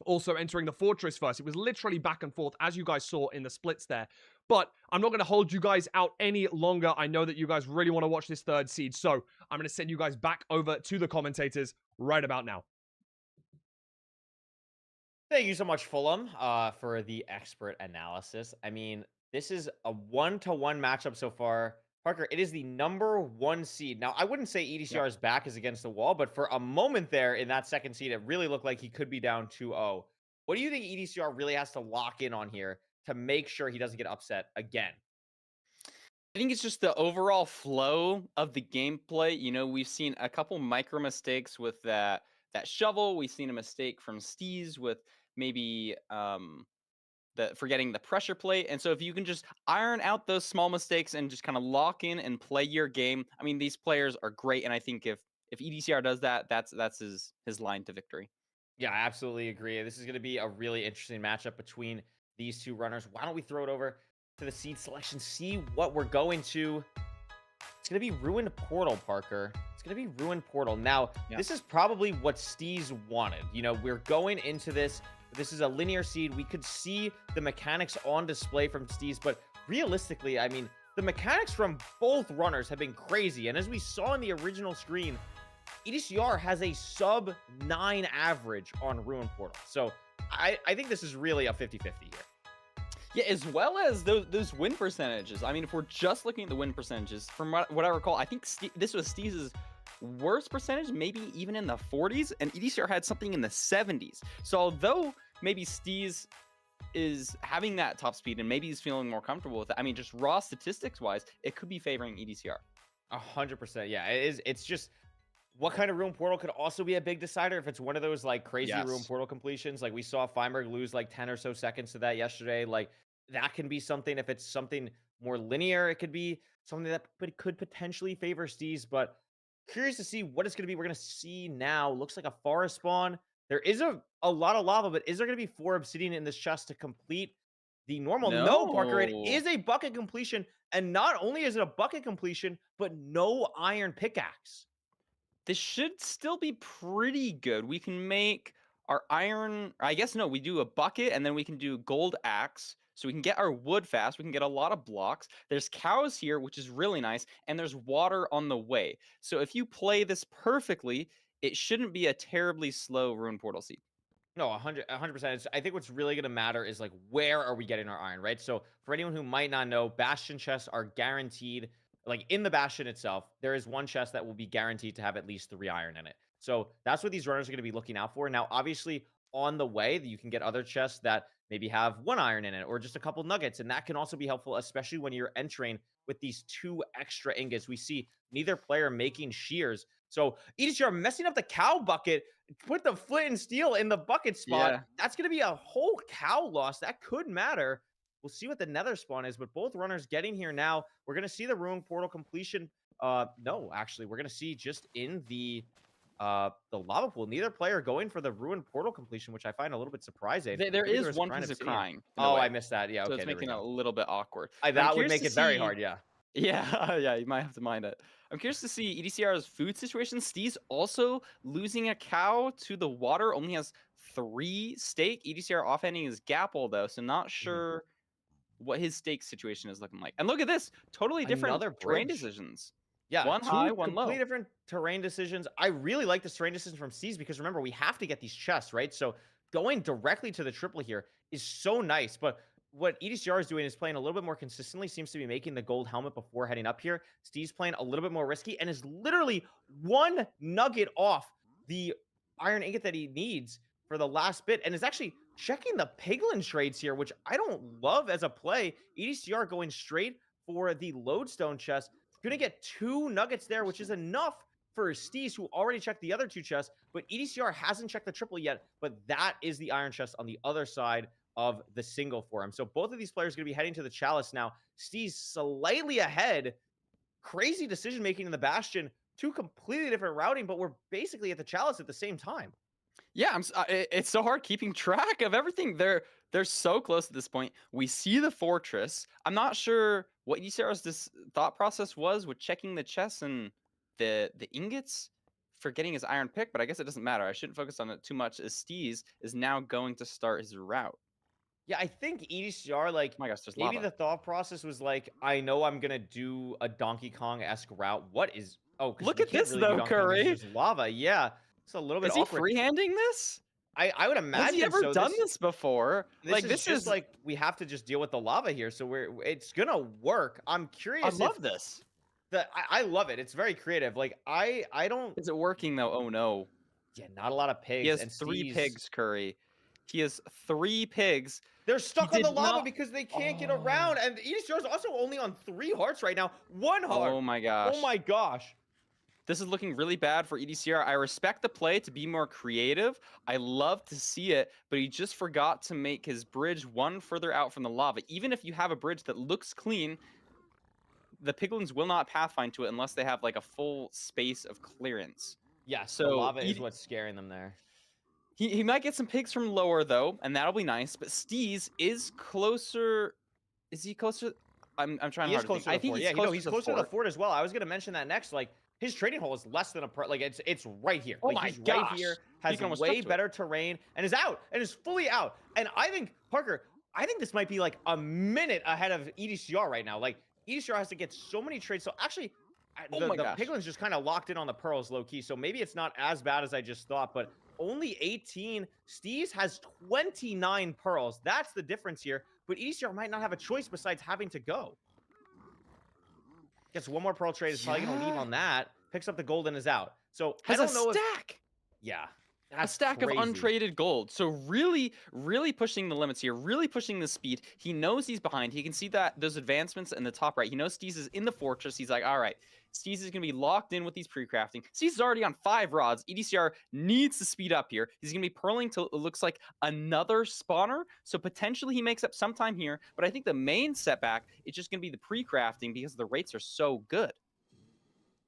Also entering the fortress first. It was literally back and forth, as you guys saw in the splits there. But I'm not going to hold you guys out any longer. I know that you guys really want to watch this third seed, so I'm going to send you guys back over to the commentators right about now. Thank you so much, Fulham, for the expert analysis. I mean, this is a 1-to-1 matchup so far. Parker, it is the #1 seed. Now, I wouldn't say EDCR's back is against the wall, but for a moment there in that second seed, it really looked like he could be down 2-0. What do you think EDCR really has to lock in on here to make sure he doesn't get upset again? I think it's just the overall flow of the gameplay. You know, we've seen a couple micro mistakes with that shovel. We've seen a mistake from Steez with maybe forgetting the pressure plate. And so if you can just iron out those small mistakes and just kind of lock in and play your game, I mean, these players are great. And I think if EDCR does that, that's his line to victory. Yeah, I absolutely agree. This is going to be a really interesting matchup between these two runners. Why don't we throw it over to the seed selection, see what we're going to. It's going to be Ruined Portal, Parker. It's going to be Ruined Portal. Now, This is probably what Steez wanted. You know, we're going into this. This is a linear seed. We could see the mechanics on display from Steez, but realistically, I mean, the mechanics from both runners have been crazy. And as we saw in the original screen, EDCR has a sub-9 average on Ruined Portal. So I think this is really a 50-50 here. Yeah, as well as those win percentages. I mean, if we're just looking at the win percentages, from what I recall, I think this was Steez's worst percentage, maybe even in the 40s, and EDCR had something in the 70s. So although maybe Steez is having that top speed and maybe he's feeling more comfortable with it, I mean, just raw statistics-wise, it could be favoring EDCR. 100%, yeah. It is. It's just what kind of Ruined Portal could also be a big decider if it's one of those like crazy Ruined Portal completions. Like we saw Feinberg lose like 10 or so seconds to that yesterday. Like that can be something. If it's something more linear, it could be something that could potentially favor Steez. But curious to see what it's going to be. We're going to see now. Looks like a forest spawn. There is a lot of lava, but is there going to be 4 obsidian in this chest to complete the normal? No, Parker. It is a bucket completion. And not only is it a bucket completion, but no iron pickaxe. This should still be pretty good. We can make our iron, I guess, no, we do a bucket and then we can do gold axe. So we can get our wood fast. We can get a lot of blocks. There's cows here, which is really nice. And there's water on the way. So if you play this perfectly, it shouldn't be a terribly slow Ruined Portal seed. No, 100%. I think what's really going to matter is like, where are we getting our iron, right? So for anyone who might not know, Bastion chests are guaranteed. Like in the Bastion itself, there is one chest that will be guaranteed to have at least 3 iron in it. So that's what these runners are going to be looking out for. Now, obviously, on the way, you can get other chests that maybe have 1 iron in it or just a couple nuggets. And that can also be helpful, especially when you're entering with these 2 extra ingots. We see neither player making shears. So EDCR messing up the cow bucket, put the flint and steel in the bucket spot. Yeah. That's going to be a whole cow loss. That could matter. We'll see what the nether spawn is, but both runners getting here now. We're going to see the Ruined Portal completion. No, actually, we're going to see just in the lava pool. Neither player going for the Ruined Portal completion, which I find a little bit surprising. There is one piece of crying. Oh, I missed that. Yeah, so okay, it's making it a little bit awkward. That would make it very hard, yeah. Yeah, yeah, you might have to mind it. I'm curious to see EDCR's food situation. Steez also losing a cow to the water, only has 3 steak. EDCR offhanding his Gapple, though, so not sure what his stake situation is looking like. And look at this, totally different terrain decisions. Yeah, one high, one low. Completely different terrain decisions. I really like this terrain decision from Steez because remember, we have to get these chests, right? So going directly to the triple here is so nice. But what EDCR is doing is playing a little bit more consistently, seems to be making the gold helmet before heading up here. Steez playing a little bit more risky and is literally 1 nugget off the iron ingot that he needs for the last bit, and is actually checking the piglin trades here, which I don't love as a play. EDCR going straight for the lodestone chest. Gonna get 2 nuggets there, which is enough for Steez, who already checked the other 2 chests, but EDCR hasn't checked the triple yet, but that is the iron chest on the other side of the single for him. So both of these players are going to be heading to the chalice now. Steez slightly ahead. Crazy decision-making in the Bastion. 2 completely different routing, but we're basically at the chalice at the same time. Yeah, it's so hard keeping track of everything. They're so close at this point. We see the fortress. I'm not sure what EDCR's thought process was with checking the chests and the ingots for getting his iron pick, but I guess it doesn't matter. I shouldn't focus on it too much, as Steez is now going to start his route. Yeah, I think EDCR, like, Oh my gosh, there's maybe lava. the thought process was like, I know I'm gonna do a Donkey Kong-esque route. What is? Oh, 'cause Look you at can't this, really do though, Donkey Kong 'cause Curry. there's lava. Yeah, it's a little bit Is he awkward. freehanding this? I would imagine. Has he ever so. done this before? This This is like, we have to just deal with the lava here, so it's gonna work. I'm curious. I love this. I love it. It's very creative. Like I don't. Is it working though? Oh no. Yeah, not a lot of pigs. He has and 3 Steez- pigs, Curry. He has 3 pigs. They're stuck on the did lava not- because they can't get around, and EDCR is also only on 3 hearts right now. 1 heart. Oh my gosh. Oh my gosh. This is looking really bad for EDCR. I respect the play to be more creative. I love to see it, but he just forgot to make his bridge 1 further out from the lava. Even if you have a bridge that looks clean, the piglins will not pathfind to it unless they have like a full space of clearance. Yeah, so So lava is what's scaring them there. He might get some pigs from lower though, and that'll be nice. But Steez is closer. Is he closer? I'm trying He is hard to closer think. to I the think fort. he's Yeah, closer, he's to, closer the to the fort. fort as well. I was gonna mention that next. Like his trading hole is less than like it's right here. Oh Like, my he's right gosh. here, He has can almost way jump to it. better terrain, and is out and is fully out. And I think Parker, I think this might be like a minute ahead of EDCR right now. Like EDCR has to get so many trades. So actually, Oh the my gosh. piglins just kind of locked in on the pearls low key. So maybe it's not as bad as I just thought, but only 18. Steez has 29 pearls. That's the difference here. But EDCR might not have a choice besides having to go. Gets 1 more pearl trade. Is probably going to leave Yeah. on that. Picks up the gold and is out. So Has I don't a know stack. Yeah. A That's stack crazy. of untraded gold. So really, really pushing the limits here, really pushing the speed. He knows he's behind. He can see that those advancements in the top right. He knows Steez is in the fortress. He's like, all right, Steez is going to be locked in with these pre-crafting. Steez is already on 5 rods. EDCR needs to speed up here. He's going to be purling till it looks like another spawner. So potentially he makes up some time here. But I think the main setback is just going to be the pre-crafting because the rates are so good.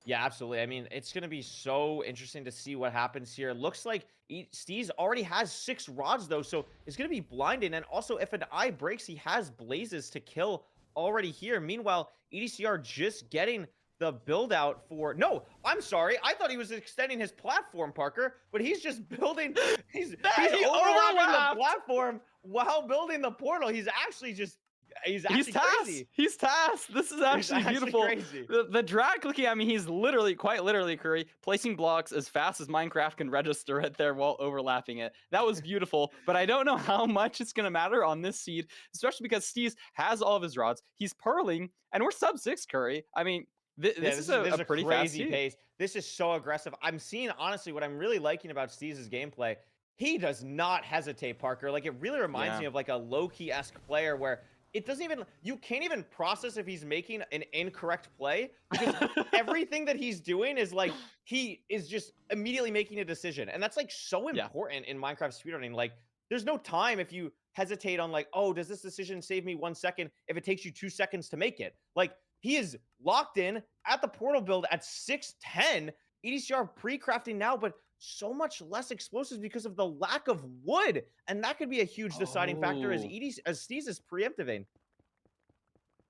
Yeah, absolutely. I mean, it's going to be so interesting to see what happens here. Looks like Steez already has 6 rods, though, so it's going to be blinding. And also, if an eye breaks, he has blazes to kill already here. Meanwhile, EDCR just getting the build out for... No, I'm sorry. I thought he was extending his platform, Parker, but he's just building... He's overlapping overlapped. the platform while building the portal. He's actually just... He's actually tasked. crazy. He's tasked. This is actually beautiful. Crazy. The drag looking at me, he's literally, quite literally, Curry, placing blocks as fast as Minecraft can register it there while overlapping it. That was beautiful, but I don't know how much it's going to matter on this seed, especially because Steez has all of his rods. He's purling, and we're sub 6, Curry. I mean, this is a pretty fast crazy seed. pace. This is so aggressive. I'm seeing, honestly, what I'm really liking about Steez's gameplay, he does not hesitate, Parker. Like, it really reminds me of like a Loki-esque player where it doesn't even, you can't even process if he's making an incorrect play because everything that he's doing is like, he is just immediately making a decision. And that's like so important in Minecraft speedrunning. Like, there's no time if you hesitate on like, oh, does this decision save me 1 second if it takes you 2 seconds to make it? Like, he is locked in at the portal build at 610. EDCR pre-crafting now, but so much less explosives because of the lack of wood. And that could be a huge deciding factor as Steez is preempting.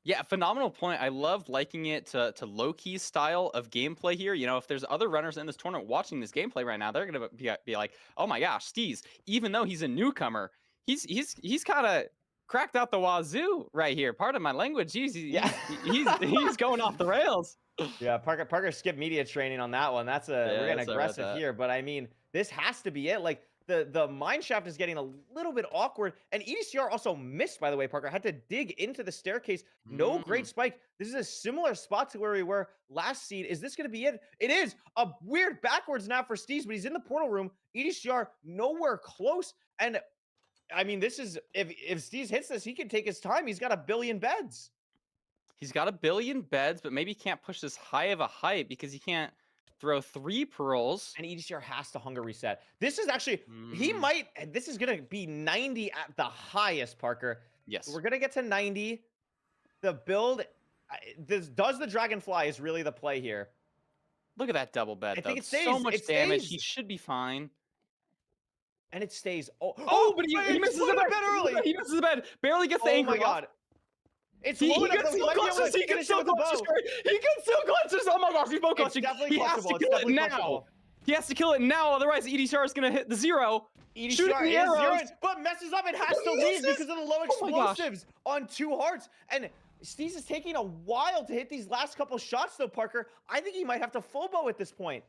Yeah, phenomenal point. I love liking it to Loki's style of gameplay here. You know, if there's other runners in this tournament watching this gameplay right now, they're going to be like, oh my gosh, Steez, even though he's a newcomer, he's kind of cracked out the wazoo right here. Pardon my language. He's going off the rails. Yeah, Parker skipped media training on that one. That's we're getting aggressive here, but I mean, this has to be it. Like, the mine shaft is getting a little bit awkward. And EDCR also missed, by the way, Parker. Had to dig into the staircase. No great spike. This is a similar spot to where we were last seed. Is this going to be it? It is. A weird backwards now for Steez, but he's in the portal room. EDCR nowhere close. And I mean, this is, if Steez hits this, he can take his time. He's got 1 billion beds. He's got 1 billion beds, but maybe he can't push this high of a height because he can't throw 3 pearls. And EDCR has to hunger reset. This is actually, he might, this is going to be 90 at the highest, Parker. Yes. We're going to get to 90. The build, does the Dragonfly is really the play here. Look at that double bed, I think it so stays, much it damage. stays. He should be fine. And it stays. But he misses the bed early. He misses the bed. Barely gets the anchor. Oh my god. It's He low enough gets that we so might be able to clutches. He finish gets it so with the bow. clutches. He gets so clutches. Oh my gosh, he's bow It's clutching. definitely He has to clutchable. It's kill it definitely now. clutchable. He has to kill it now, otherwise EDCR is gonna hit the 0. Shooting EDCR the is arrows. zeroing, but messes up and has to leave because of the low Oh my gosh. explosives on 2 hearts. And Steez is taking a while to hit these last couple shots, though, Parker. I think he might have to full bow at this point.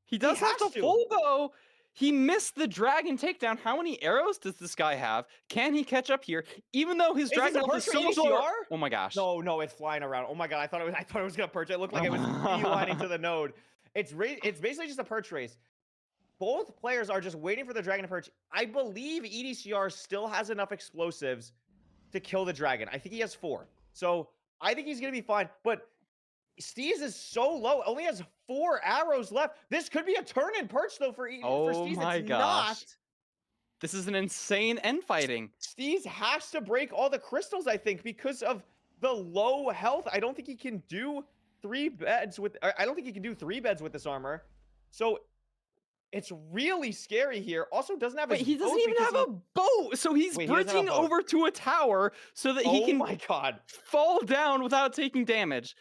He does have has to to. full bow. He missed the dragon takedown. How many arrows does this guy have? Can he catch up here? Even though his Is this dragon a health is perch so for much lower. EDCR? Oh my gosh. No, it's flying around. Oh my god, I thought it was gonna perch. It looked like it was beelining to the node. It's basically just a perch race. Both players are just waiting for the dragon to perch. I believe EDCR still has enough explosives to kill the dragon. I think he has 4. So I think he's gonna be fine. But Steez is so low, only has 4 arrows left. This could be a turn and perch though for Steez. my It's gosh. not. This is an insane end fighting. Steez has to break all the crystals, I think, because of the low health. I don't think he can do 3 beds with. I don't think he can do 3 beds with this armor. So it's really scary here. Also, doesn't have. Wait, his he doesn't boat even because have a boat, so he's Wait, he doesn't have a bridging boat. over to a tower so that he Oh can my god! fall down without taking damage.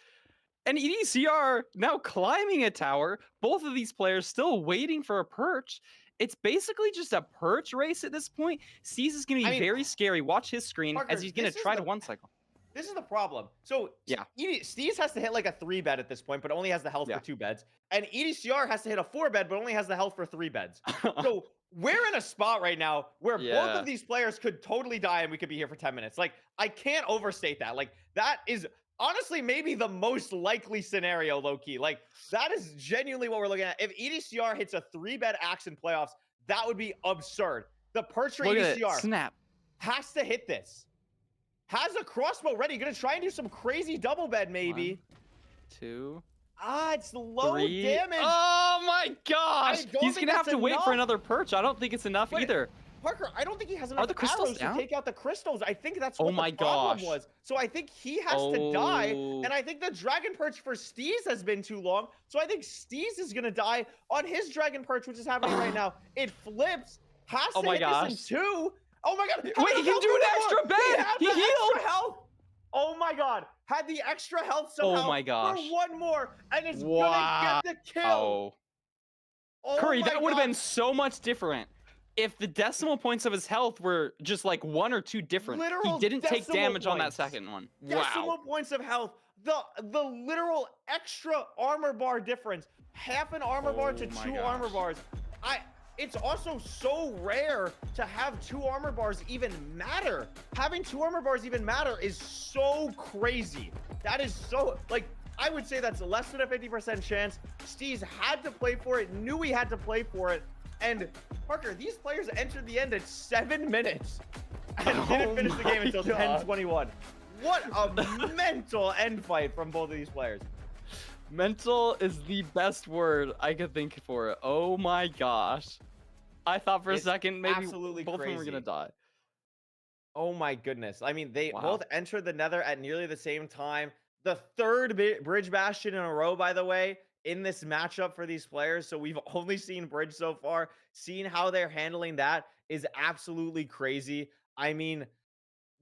And EDCR now climbing a tower. Both of these players still waiting for a perch. It's basically just a perch race at this point. Steez is going to be very scary. Watch his screen Parker, as he's going to this is try the- to one cycle. This is the problem. So Yeah. Steez has to hit like a 3 bed at this point, but only has the health Yeah. for 2 beds. And EDCR has to hit a 4 bed, but only has the health for 3 beds. So we're in a spot right now where both Yeah. of these players could totally die and we could be here for 10 minutes. Like, I can't overstate that. Like, that is honestly maybe the most likely scenario, Loki. Like, that is genuinely what we're looking at. If EDCR hits a 3-bed axe in playoffs, that would be absurd. The perch for Look at it. EDCR Snap. has to hit this. Has a crossbow ready. Gonna try and do some crazy double bed, maybe. 1, 2, It's low 3. damage. Oh my gosh! don't He's think gonna have that's to wait for enough. another perch. I don't think it's enough Wait, either. Parker, I don't think he has enough the crystals arrows down? to take out the crystals. I think that's Oh what my the problem gosh. was. So I think he has to die. Oh. And I think the dragon perch for Steez has been too long. So I think Steez is gonna die on his dragon perch, which is happening right now. It flips. Has Oh to my hit gosh. this in 2. Oh my god. Wait, he can do an extra bed. He He had the healed. extra health. Oh my god. Had the extra health somehow my gosh. for 1 more. And it's Wow. gonna get the kill. Oh Curry, my that would have God. been so much different if the decimal points of his health were just like 1 or 2 different. Literal He didn't take decimal damage on that points. second one. Decimal Wow. points of health. The literal extra armor bar difference. Half an armor bar to Oh my 2 gosh. armor bars. It's also so rare to have 2 armor bars even matter. Having 2 armor bars even matter is so crazy. That is so, like, I would say that's less than a 50% chance. Steez had to play for it, knew he had to play for it. And Parker, these players entered the end at 7 minutes and didn't finish the game until 10:21. What a mental end fight from both of these players. Mental is the best word I could think for it. Oh my gosh. I thought for a It's second maybe absolutely both of them were crazy. gonna die. Oh my goodness. I mean, they Wow. both entered the Nether at nearly the same time. The 3rd Bridge Bastion in a row, by the way, in this matchup for these players. So we've only seen Bridge so far. Seeing how they're handling that is absolutely crazy. I mean,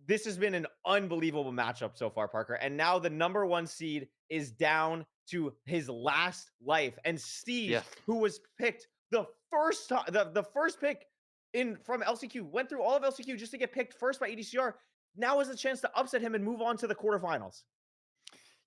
this has been an unbelievable matchup so far, Parker. And now the #1 seed is down to his last life. And Steve, Yeah. who was picked the first time, the first pick from LCQ, went through all of LCQ just to get picked first by EDCR, now has a chance to upset him and move on to the quarterfinals.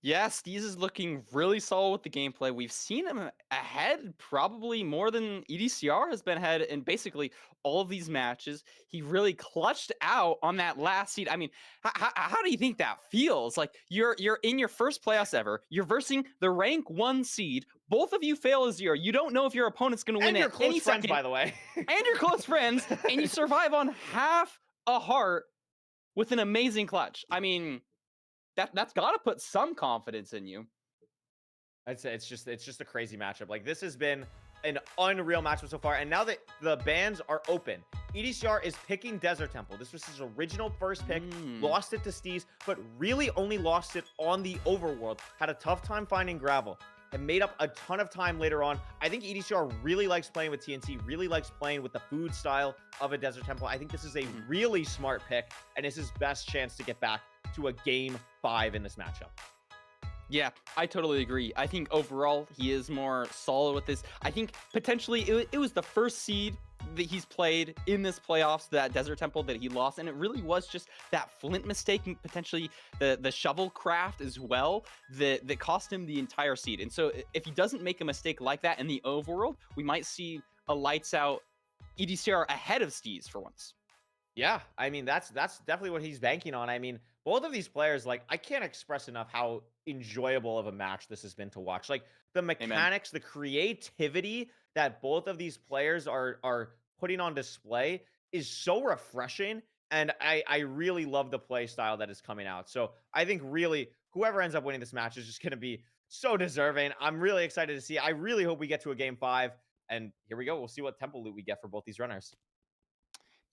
Yeah, Steez is looking really solid with the gameplay. We've seen him ahead probably more than EDCR has been ahead in basically all of these matches. He really clutched out on that last seed. I mean, how do you think that feels? Like you're in your first playoffs ever. You're versing the rank 1 seed. Both of you fail a 0. You don't know if your opponent's going to win And your at close any friends, second. by the way. And your close friends, and you survive on half a heart with an amazing clutch. I mean, that's got to put some confidence in you. I'd say it's just a crazy matchup. Like, this has been an unreal matchup so far, and now that the bans are open, EDCR is picking Desert Temple. This was his original first pick, lost it to Steez, but really only lost it on the overworld. Had a tough time finding gravel and made up a ton of time later on. I think EDCR really likes playing with TNT, really likes playing with the food style of a Desert Temple. I think this is a really smart pick, and it's his best chance to get back to a game 5 in this matchup. Yeah, I totally agree. I think overall he is more solid with this. I think potentially it was the first seed that he's played in this playoffs, that Desert Temple that he lost, and it really was just that Flint mistake and potentially the shovel craft as well that cost him the entire seed. And so if he doesn't make a mistake like that in the overworld, we might see a lights out EDCR ahead of Steez for once. Yeah, I mean, that's definitely what he's banking on. I mean, both of these players, like, I can't express enough how enjoyable of a match this has been to watch. Like, the mechanics, the creativity that both of these players are putting on display is so refreshing, and I really love the play style that is coming out. So I think really whoever ends up winning this match is just going to be so deserving. I'm really excited to see. I really hope we get to a game 5, and here we go. We'll see what temple loot we get for both these runners.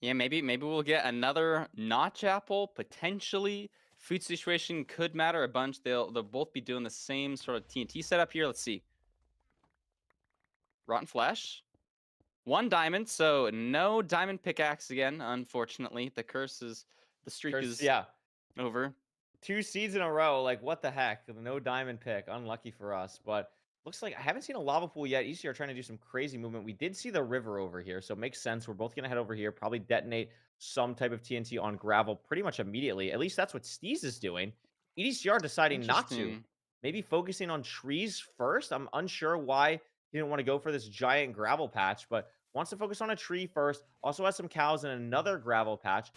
Yeah, maybe we'll get another notch apple, potentially. Food situation could matter a bunch. They'll both be doing the same sort of TNT setup here. Let's see. Rotten flesh. 1 diamond, so no diamond pickaxe again, unfortunately. The streak is over. 2 seeds in a row. Like, what the heck? No diamond pick. Unlucky for us, but looks like I haven't seen a lava pool yet. EDCR trying to do some crazy movement. We did see the river over here, so it makes sense. We're both going to head over here, probably detonate some type of TNT on gravel pretty much immediately. At least that's what Steez is doing. EDCR deciding not to. Maybe focusing on trees first. I'm unsure why he didn't want to go for this giant gravel patch, but wants to focus on a tree first. Also has some cows and another gravel patch.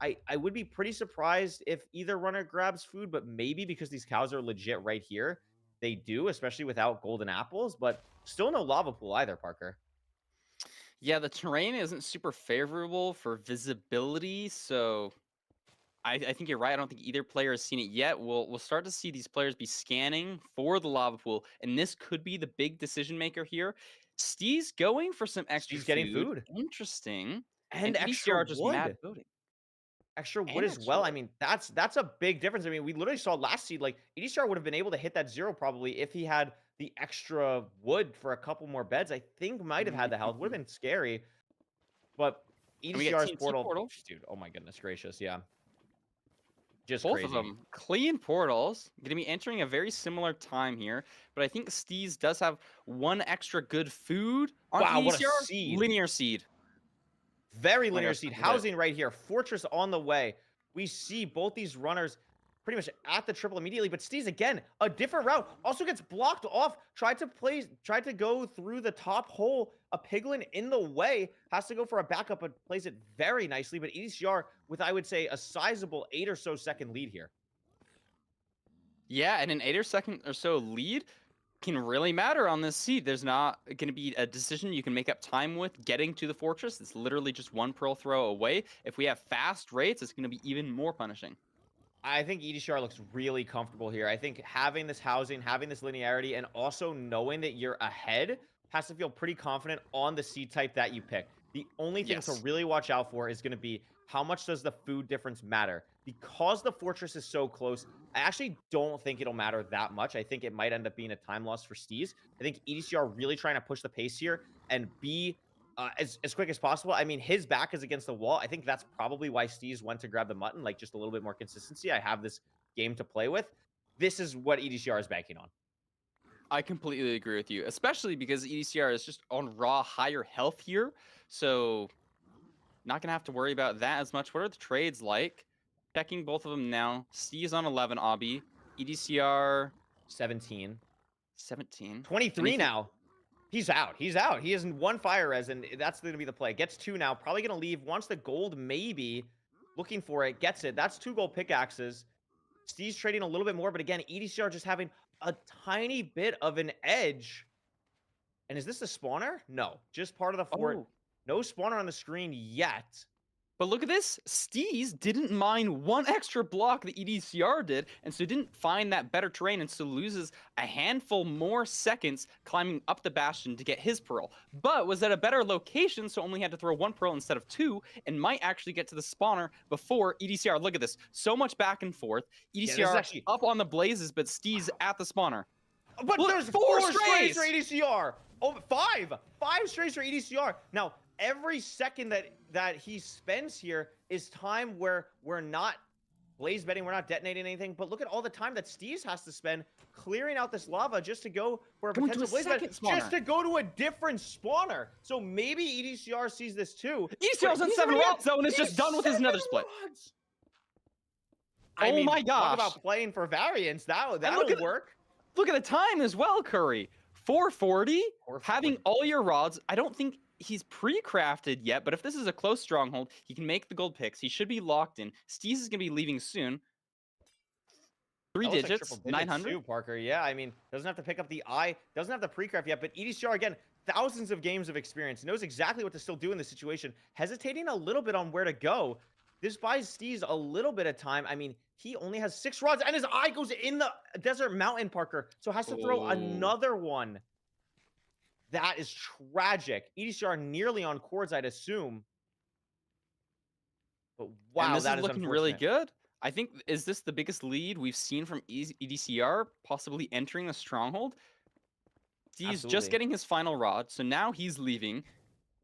I would be pretty surprised if either runner grabs food, but maybe because these cows are legit right here, they do, especially without golden apples, but still no lava pool either, Parker. Yeah, the terrain isn't super favorable for visibility, so I think you're right. I don't think either player has seen it yet. We'll start to see these players be scanning for the lava pool, and this could be the big decision maker here. Steez going for some extra He's getting food. Interesting. And extra just wood. mad voting. Extra wood as well. I mean, that's a big difference. I mean, we literally saw last seed, like, EDCR would have been able to hit that 0 probably if he had the extra wood for a couple more beds. I think might have had the health. Would have been scary. But EDCR's portal, dude, oh my goodness gracious, yeah. Just both crazy. of them clean portals. Going to be entering a very similar time here, but I think Steez does have 1 extra good food on wow, EDCR. what a seed. Linear seed. Very linear seed. Housing right here. Fortress on the way. We see both these runners pretty much at the triple immediately, but Steez again, a different route. Also gets blocked off. Tried to go through the top hole. A piglin in the way. Has to go for a backup, but plays it very nicely. But EDCR with, I would say, a sizable 8 or so second lead here. Yeah, and an 8 or second or so lead can really matter on this seed. There's not going to be a decision you can make up time with getting to the fortress. It's literally just 1 pearl throw away. If we have fast rates, it's going to be even more punishing. I think EDCR looks really comfortable here. I think having this housing, having this linearity, and also knowing that you're ahead has to feel pretty confident on the seed type that you pick. The only thing to really watch out for is going to be how much does the food difference matter? Because the fortress is so close, I actually don't think it'll matter that much. I think it might end up being a time loss for Steez. I think EDCR really trying to push the pace here and be as quick as possible. I mean, his back is against the wall. I think that's probably why Steez went to grab the mutton, like just a little bit more consistency. I have this game to play with. This is what EDCR is banking on. I completely agree with you, especially because EDCR is just on raw higher health here. So not going to have to worry about that as much. What are the trades like? Checking both of them now. Steez on 11, Obby. EDCR 17. 17. 23 Anything- now. He's out. He's out. He has 1 fire res, and that's going to be the play. Gets 2 now. Probably going to leave. Wants the gold, maybe. Looking for it. Gets it. That's 2 gold pickaxes. Steez trading a little bit more, but again, EDCR just having a tiny bit of an edge. And is this the spawner? No. Just part of the fort. Oh. No spawner on the screen yet. But look at this. Steez didn't mine 1 extra block that EDCR did, and so didn't find that better terrain, and so loses a handful more seconds climbing up the bastion to get his pearl. But was at a better location, so only had to throw 1 pearl instead of 2, and might actually get to the spawner before EDCR. Look at this. So much back and forth. EDCR actually- up on the blazes, but Steez at the spawner. But Look, there's 4 4 strays strays! for EDCR. Oh, 5. 5 strays for EDCR. Now, every second that he spends here is time where we're not blaze betting, we're not detonating anything. But look at all the time that Steez has to spend clearing out this lava just to go for a Going to potential a blaze bet, second spawner. just to go to a different spawner. So maybe EDCR sees this too. EDCR's on 7 rods though, and is just done with his nether split. I Oh mean, my talk gosh. about playing for variance. That'll look at- work. Look at the time as well, Curry. 440. 440. Having all your rods. I don't think he's pre-crafted yet, but if this is a close stronghold, he can make the gold picks. He should be locked in. Steez is going to be leaving soon. 3 That looks like digits, triple 900. too, Parker. Yeah, I mean, doesn't have to pick up the eye, doesn't have the pre-craft yet, but EDCR, again, thousands of games of experience, knows exactly what to still do in this situation, hesitating a little bit on where to go. This buys Steez a little bit of time. I mean, he only has 6 rods, and his eye goes in the desert mountain, Parker, so has to throw Oh. another one. That is tragic. EDCR nearly on cords, I'd assume. But wow, And this that is is looking really unfortunate. good. I think, is this the biggest lead we've seen from EDCR, possibly entering the stronghold? He's just Absolutely. getting his final rod, so now he's leaving.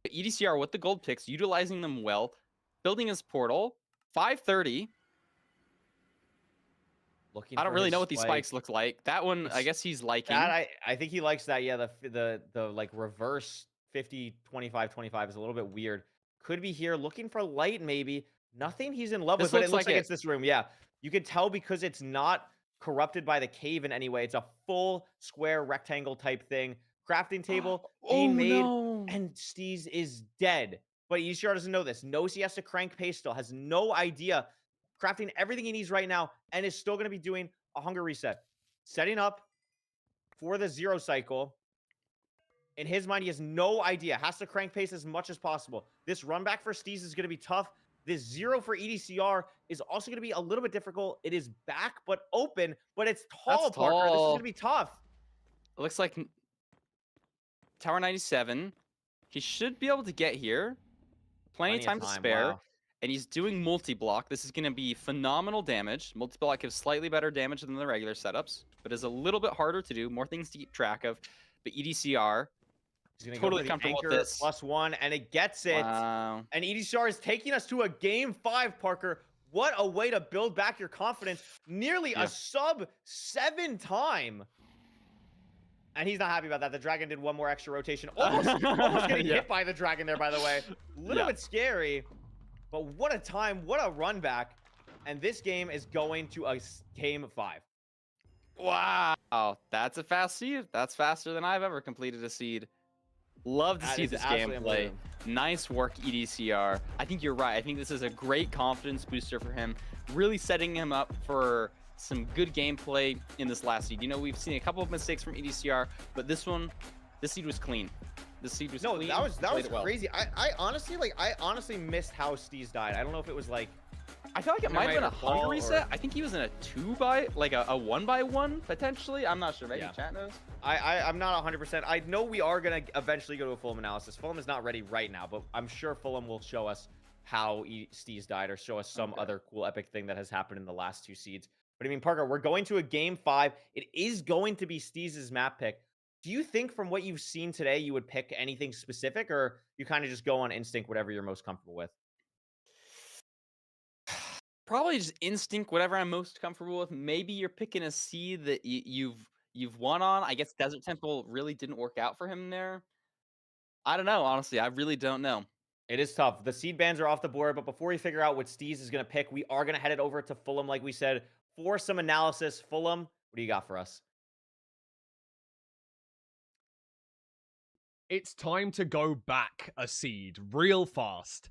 But EDCR with the gold picks, utilizing them well, building his portal. 530. Looking I don't for really his know what these spike. spikes look like. That one, I It's- guess he's liking. That I think he likes that. Yeah, the like reverse 50 25 25 is a little bit weird. Could be here looking for light maybe. Nothing he's in love This with, but it looks looks like like it. it's this room. Yeah. You can tell because it's not corrupted by the cave in any way. It's a full square rectangle type thing. Crafting table being made no. and Steez is dead. But EDCR doesn't know this. Knows he has to crank pace still. Has no idea. Crafting everything he needs right now and is still going to be doing a hunger reset. Setting up for the 0 cycle. In his mind, he has no idea. Has to crank pace as much as possible. This run back for Steez is going to be tough. This 0 for EDCR is also going to be a little bit difficult. It is back, but open, but it's tall, That's Parker. This is tall. going to be tough. It looks like Tower 97. He should be able to get here. Plenty of time to spare. Wow. And he's doing multi-block. This is going to be phenomenal damage. Multi-block gives slightly better damage than the regular setups, but is a little bit harder to do. More things to keep track of. But EDCR, He's going to Totally go for the comfortable with anchor this. +1, and it gets it. wow. And EDCR is taking us to a game 5, Parker. What a way to build back your confidence. Nearly Yeah. a sub-7 time. And he's not happy about that. The dragon did 1 more extra rotation. Almost getting Yeah. hit by the dragon there, by the way. A little Yeah. bit scary. But what a time. What a run back. And this game is going to a game 5. Wow. That's a fast seed. That's faster than I've ever completed a seed. Love to That see is this absolutely gameplay. unbelievable. Nice work, EDCR. I think you're right. I think this is a great confidence booster for him. Really setting him up for some good gameplay in this last seed. You know, we've seen a couple of mistakes from EDCR, but this seed was clean. This seed was No, clean. that was played it well. crazy. I honestly missed how Steez died. I don't know if it was like I feel like it There might have been a might have fall hunger or- reset. I think he was in a 2x, like a 1x1 potentially. I'm not sure. Maybe Yeah. chat knows. I'm not 100%. I know we are going to eventually go to a Fulham analysis. Fulham is not ready right now, but I'm sure Fulham will show us how Steez died or show us some Okay. other cool epic thing that has happened in the last 2 seeds. But I mean, Parker, we're going to a game 5. It is going to be Steez's map pick. Do you think from what you've seen today, you would pick anything specific, or you kind of just go on instinct, whatever you're most comfortable with? Probably just instinct, whatever I'm most comfortable with. Maybe you're picking a seed that you've won on. I guess Desert Temple really didn't work out for him there. I don't know, honestly. I really don't know. It is tough. The seed bans are off the board, but before we figure out what Steez is going to pick, we are going to head it over to Fulham, like we said. for some analysis. Fulham, what do you got for us? It's time to go back a seed real fast.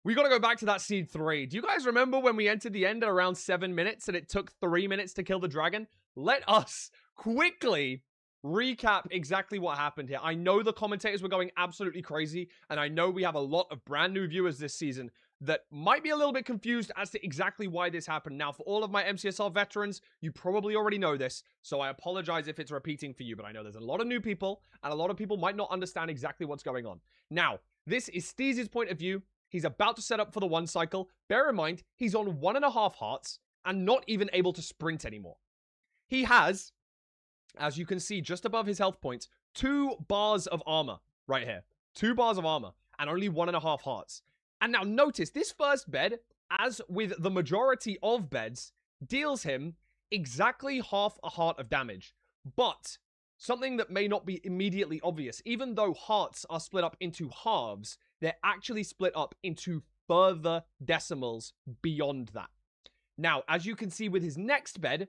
We got to go back to that seed 3. Do you guys remember when we entered the end at around 7 minutes and it took 3 minutes to kill the dragon? Let us quickly recap exactly what happened here. I know the commentators were going absolutely crazy, and I know we have a lot of brand new viewers this season that might be a little bit confused as to exactly why this happened. Now, for all of my MCSR veterans, you probably already know this, so I apologize if it's repeating for you, but I know there's a lot of new people, and a lot of people might not understand exactly what's going on. Now, this is Steez's point of view. He's about to set up for the 1 cycle. Bear in mind, he's on 1.5 hearts and not even able to sprint anymore. He has, as you can see just above his health points, 2 bars of armor right here. 2 bars of armor and only 1.5 hearts. And now notice, this first bed, as with the majority of beds, deals him exactly half a heart of damage. But something that may not be immediately obvious, even though hearts are split up into halves, they're actually split up into further decimals beyond that. Now, as you can see with his next bed,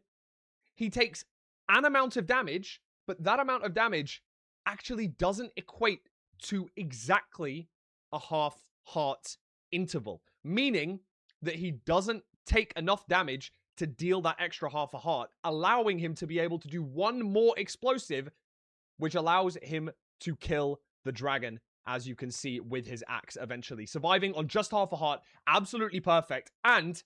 he takes an amount of damage, but that amount of damage actually doesn't equate to exactly a half heart interval, meaning that he doesn't take enough damage to deal that extra half a heart, allowing him to be able to do 1 more explosive, which allows him to kill the dragon, as you can see with his axe eventually. Surviving on just half a heart, absolutely perfect, and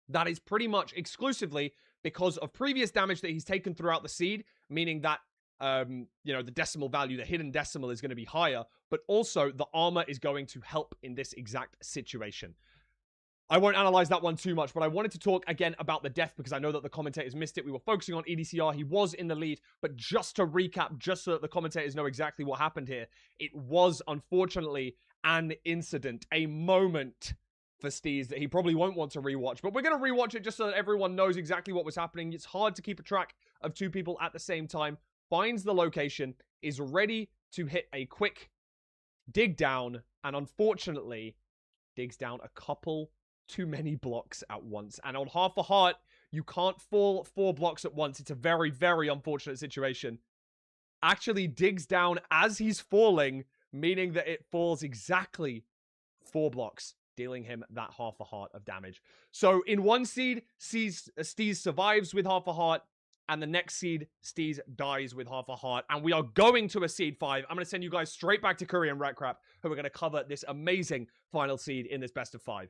that is pretty much exclusively because of previous damage that he's taken throughout the seed, meaning that, the decimal value, the hidden decimal is going to be higher, but also the armor is going to help in this exact situation. I won't analyze that one too much, but I wanted to talk again about the death because I know that the commentators missed it. We were focusing on EDCR. He was in the lead, but just to recap, just so that the commentators know exactly what happened here, it was unfortunately an incident, a moment for Steez that he probably won't want to rewatch, but we're going to rewatch it just so that everyone knows exactly what was happening. It's hard to keep a track of 2 people at the same time. Finds the location, is ready to hit a quick dig down, and unfortunately digs down a couple too many blocks at once. And on half a heart, you can't fall 4 blocks at once. It's a very, very unfortunate situation. Actually digs down as he's falling, meaning that it falls exactly 4 blocks, dealing him that half a heart of damage. So in 1 seed, Steez survives with half a heart, and the next seed, Steez dies with half a heart. And we are going to a seed 5. I'm going to send you guys straight back to Korean Rat Crap, who are going to cover this amazing final seed in this best of 5.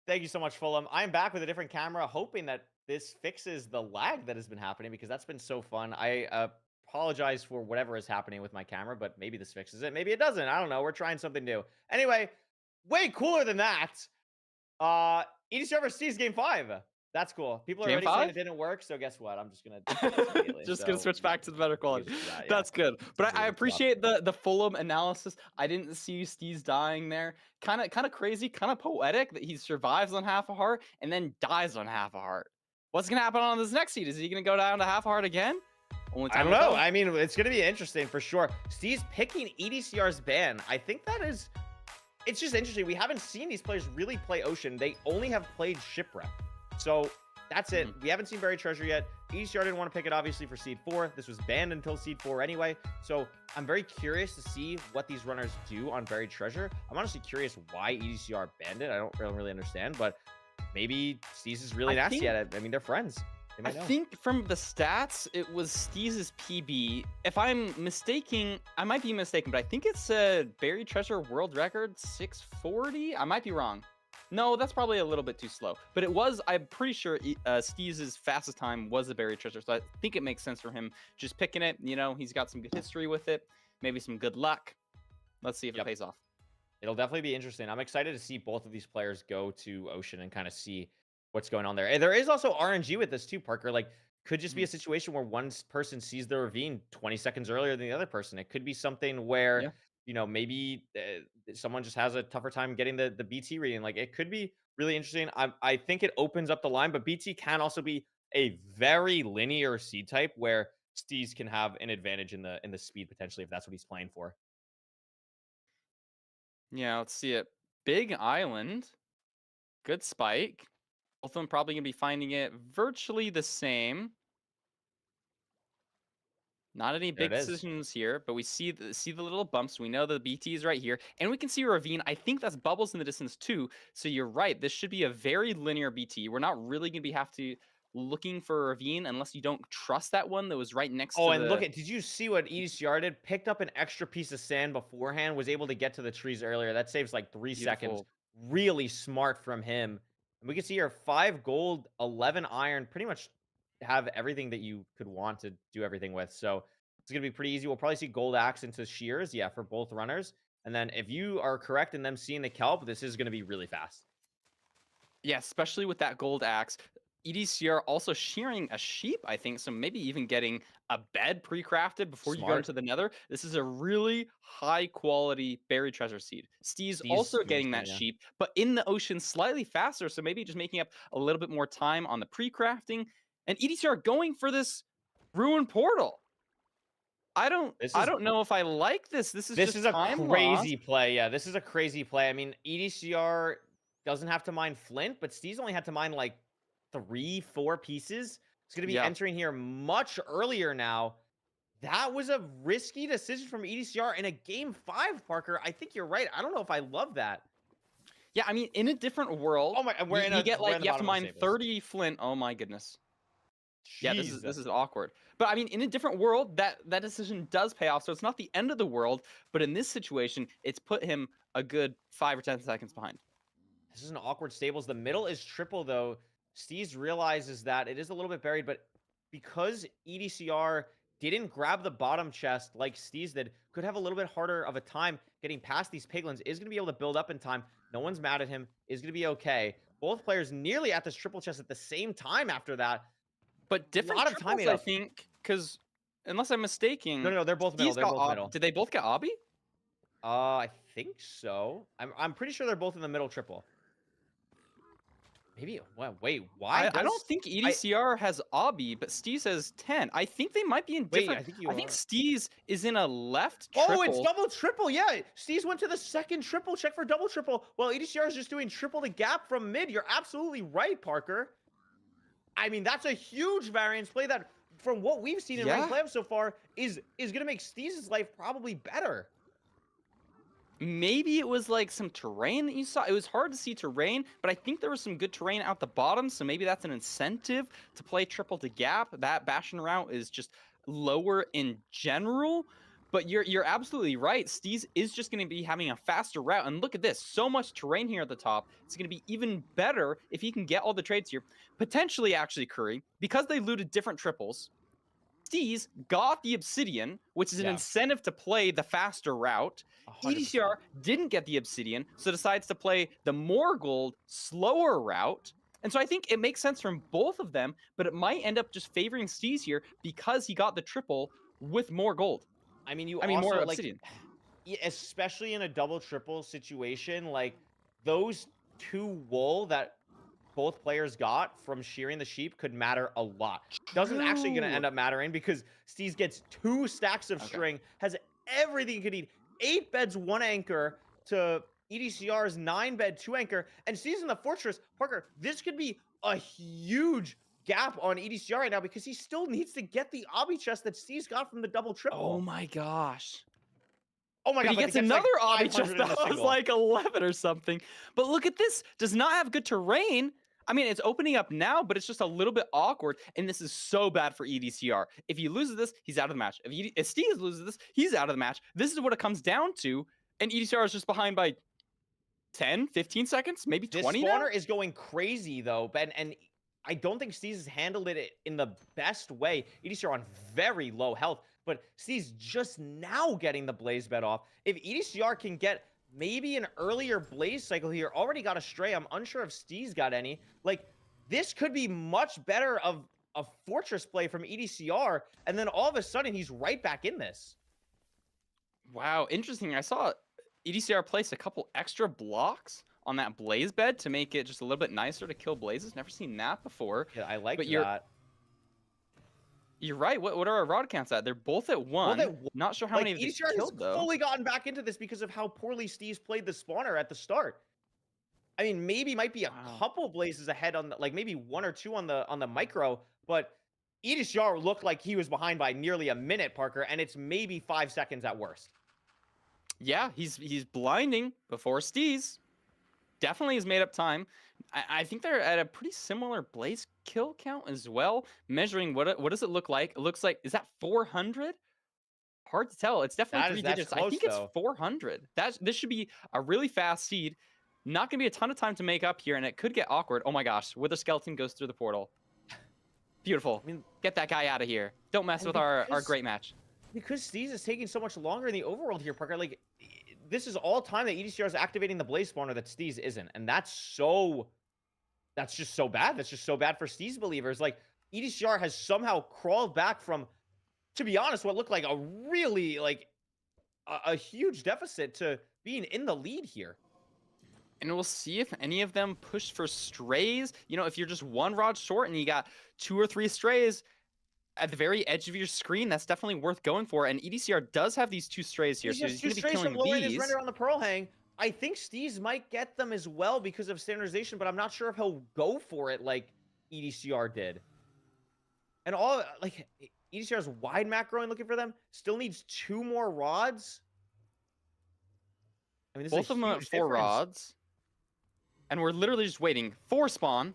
Thank you so much, Fulham. I'm back with a different camera, hoping that this fixes the lag that has been happening because that's been so fun. I apologize for whatever is happening with my camera, but maybe this fixes it. Maybe it doesn't. I don't know. We're trying something new. Anyway, way cooler than that. EDCR vs. Steez Game 5. That's cool. People are Game already saying 5? it didn't work, so guess what? I'm just going to Just gonna switch back to the better quality. Yeah. That's good. But I Really appreciate the Fulham analysis. I didn't see Steez dying there. Kind of crazy, kind of poetic that he survives on half a heart and then dies on half a heart. What's gonna happen on this next seed? Is he gonna go down to half a heart again? Only I time don't will know. tell. I mean, it's going to be interesting for sure. Steez picking EDCR's ban. I think that is... It's just interesting. We haven't seen these players really play Ocean. They only have played Shipwreck. So that's it. We haven't seen Buried Treasure yet. EDCR didn't want to pick it, obviously, for Seed 4. This was banned until Seed 4 anyway. So I'm very curious to see what these runners do on Buried Treasure. I'm honestly curious why EDCR banned it. I don't really understand, but maybe Steez is really nasty at it. I mean, they're friends. I think from the stats, it was Steez's PB. If I'm mistaken, I might be mistaken, but I think it's a Buried Treasure world record 640. I might be wrong. No, that's probably a little bit too slow. But it was, I'm pretty sure Steez's fastest time was the Buried Treasure. So I think it makes sense for him just picking it. You know, he's got some good history with it. Maybe some good luck. Let's see if it pays off. It'll definitely be interesting. I'm excited to see both of these players go to Ocean and kind of see what's going on there. And there is also RNG with this too, Parker. Like, could just be a situation where one person sees the ravine 20 seconds earlier than the other person. It could be something where, you know, maybe someone just has a tougher time getting the BT reading. Like, it could be really interesting. I think it opens up the line, but BT can also be a very linear seed type where Steez can have an advantage in the speed potentially if that's what he's playing for. Yeah, let's see it. Big Island. Good spike. of them probably going to be finding it virtually the same. Not any There big it is. decisions here, but we see the little bumps. We know the BT is right here, and we can see a ravine. I think that's bubbles in the distance too. So you're right. This should be a very linear BT. We're not really going to have to looking for a ravine unless you don't trust that one that was right next Oh, to and the... look at, did you see what EDCR did? Picked up an extra piece of sand beforehand, was able to get to the trees earlier. That saves like 3 seconds. Beautiful. Really smart from him. And we can see here 5 gold, 11 iron, pretty much have everything that you could want to do everything with. So it's going to be pretty easy. We'll probably see gold axe into shears, yeah, for both runners. And then if you are correct in them seeing the kelp, this is going to be really fast. Yeah, especially with that gold axe. EDCR also shearing a sheep, I think, so maybe even getting a bed pre-crafted before you go Smart. into the nether. This is a really high quality buried treasure seed. Steez Steez also doing getting the that same, yeah. sheep, but in the ocean slightly faster, so maybe just making up a little bit more time on the pre-crafting. And EDCR going for this ruined portal. I don't know if I like this. This is just a time crazy lost. play. Yeah, this is a crazy play. I mean, EDCR doesn't have to mine flint, but Steez only had to mine like 3-4 pieces. It's going to be entering here much earlier now. That was a risky decision from EDCR in a game 5, Parker. I think you're right. I don't know if I love that. Yeah, I mean, in a different world, Oh my, you get like you have to mine 30 flint. Oh my goodness. Yeah, this is awkward. But I mean, in a different world, that decision does pay off. So it's not the end of the world, but in this situation, it's put him a good 5 or 10 seconds behind. This is an awkward stables. The middle is triple though. Steez realizes that it is a little bit buried, but because EDCR didn't grab the bottom chest like Steez did, could have a little bit harder of a time getting past these piglins, is going to be able to build up in time. No one's mad at him, is going to be okay. Both players nearly at this triple chest at the same time after that. But different lot of time triples, I think, because unless I'm mistaken... No, they're both middle. Steez They're got both middle. Did they both get obby? I think so. I'm pretty sure they're both in the middle triple. Maybe. Well, wait, why? I don't think EDCR has obby, but Steez has 10. I think they might be in different... Wait, I think Steez is in a left triple. Oh, it's double triple. Yeah, Steez went to the second triple. Check for double triple. Well, EDCR is just doing triple the gap from mid. You're absolutely right, Parker. I mean, that's a huge variance play that, from what we've seen in ranked playoffs so far, is going to make Steez's life probably better. Maybe it was like some terrain that you saw. It was hard to see terrain, but I think there was some good terrain out the bottom, so maybe that's an incentive to play triple to gap. That Bastion route is just lower in general, but you're absolutely right. Steez is just going to be having a faster route, and look at this. So much terrain here at the top. It's going to be even better if he can get all the trades here. Potentially, actually, Curry, because they looted different triples, Steez got the obsidian, which is an incentive to play the faster route. 100%. EDCR didn't get the obsidian, so decides to play the more gold, slower route. And so I think it makes sense from both of them, but it might end up just favoring Steez here because he got the triple with more gold. I mean, more obsidian. Especially in a double triple situation, like those 2 wool that both players got from shearing the sheep could matter a lot. Doesn't actually going to end up mattering because Steez gets 2 stacks of string, has everything you could need. 8 beds, 1 anchor to EDCR's 9 bed, 2 anchor, and Steez in the fortress. Parker, this could be a huge gap on EDCR right now because he still needs to get the obby chest that Steez got from the double triple. Oh my gosh. Oh my god, he gets another obby chest that was like 11 or something. But look at this. Does not have good terrain. I mean, it's opening up now, but it's just a little bit awkward, and this is so bad for EDCR. If he loses this, he's out of the match. If Steez loses this, he's out of the match. This is what it comes down to, and EDCR is just behind by 10, 15 seconds, maybe 20 This spawner now? is going crazy, though, Ben, and I don't think Steez has handled it in the best way. EDCR on very low health, but Steez just now getting the blaze bed off. If EDCR can get maybe an earlier blaze cycle here, already got a stray. I'm unsure if Steez got any. Like, this could be much better of a fortress play from EDCR, and then all of a sudden he's right back in this. Wow, interesting. I saw EDCR place a couple extra blocks on that blaze bed to make it just a little bit nicer to kill blazes. Never seen that before. Yeah, I like that. You're right. What are our rod counts at? They're both at 1. Not sure how many of these EDCR killed, has though. fully gotten back into this because of how poorly Steez played the spawner at the start. I mean, maybe might be a Wow. couple blazes ahead on the, like maybe 1 or 2 on the micro, but EDCR looked like he was behind by nearly a minute, Parker, and it's maybe 5 seconds at worst. Yeah, he's blinding before Steez. Definitely has made up time. I think they're at a pretty similar blaze kill count as well. Measuring what does it look like? It looks like, is that 400? Hard to tell. It's definitely 3 that's digits. I close, think though. it's 400. This should be a really fast seed. Not gonna be a ton of time to make up here, and it could get awkward. Oh my gosh, Wither Skeleton goes through the portal. Beautiful. I mean, Get that guy out of here. Don't mess and with our because- great match. Because Steez is taking so much longer in the overworld here, Parker, like, this is all time that EDCR is activating the blaze spawner that Steez isn't, and that's just so bad. That's just so bad for Steez believers. Like, EDCR has somehow crawled back from, to be honest, what looked like a really, like, a huge deficit to being in the lead here. And we'll see if any of them push for strays. You know, if you're just 1 rod short and you got 2 or 3 strays at the very edge of your screen, that's definitely worth going for. And EDCR does have these 2 strays here, He's so just he's 2 going to be strays from killing lowering his these. render on the Pearl Hang. I think Steez might get them as well because of standardization, but I'm not sure if he'll go for it like EDCR did. And all, like, EDCR's wide macroing looking for them, still needs 2 more rods. I mean, this Both is a of them at huge 4 difference. rods. And we're literally just waiting for spawn.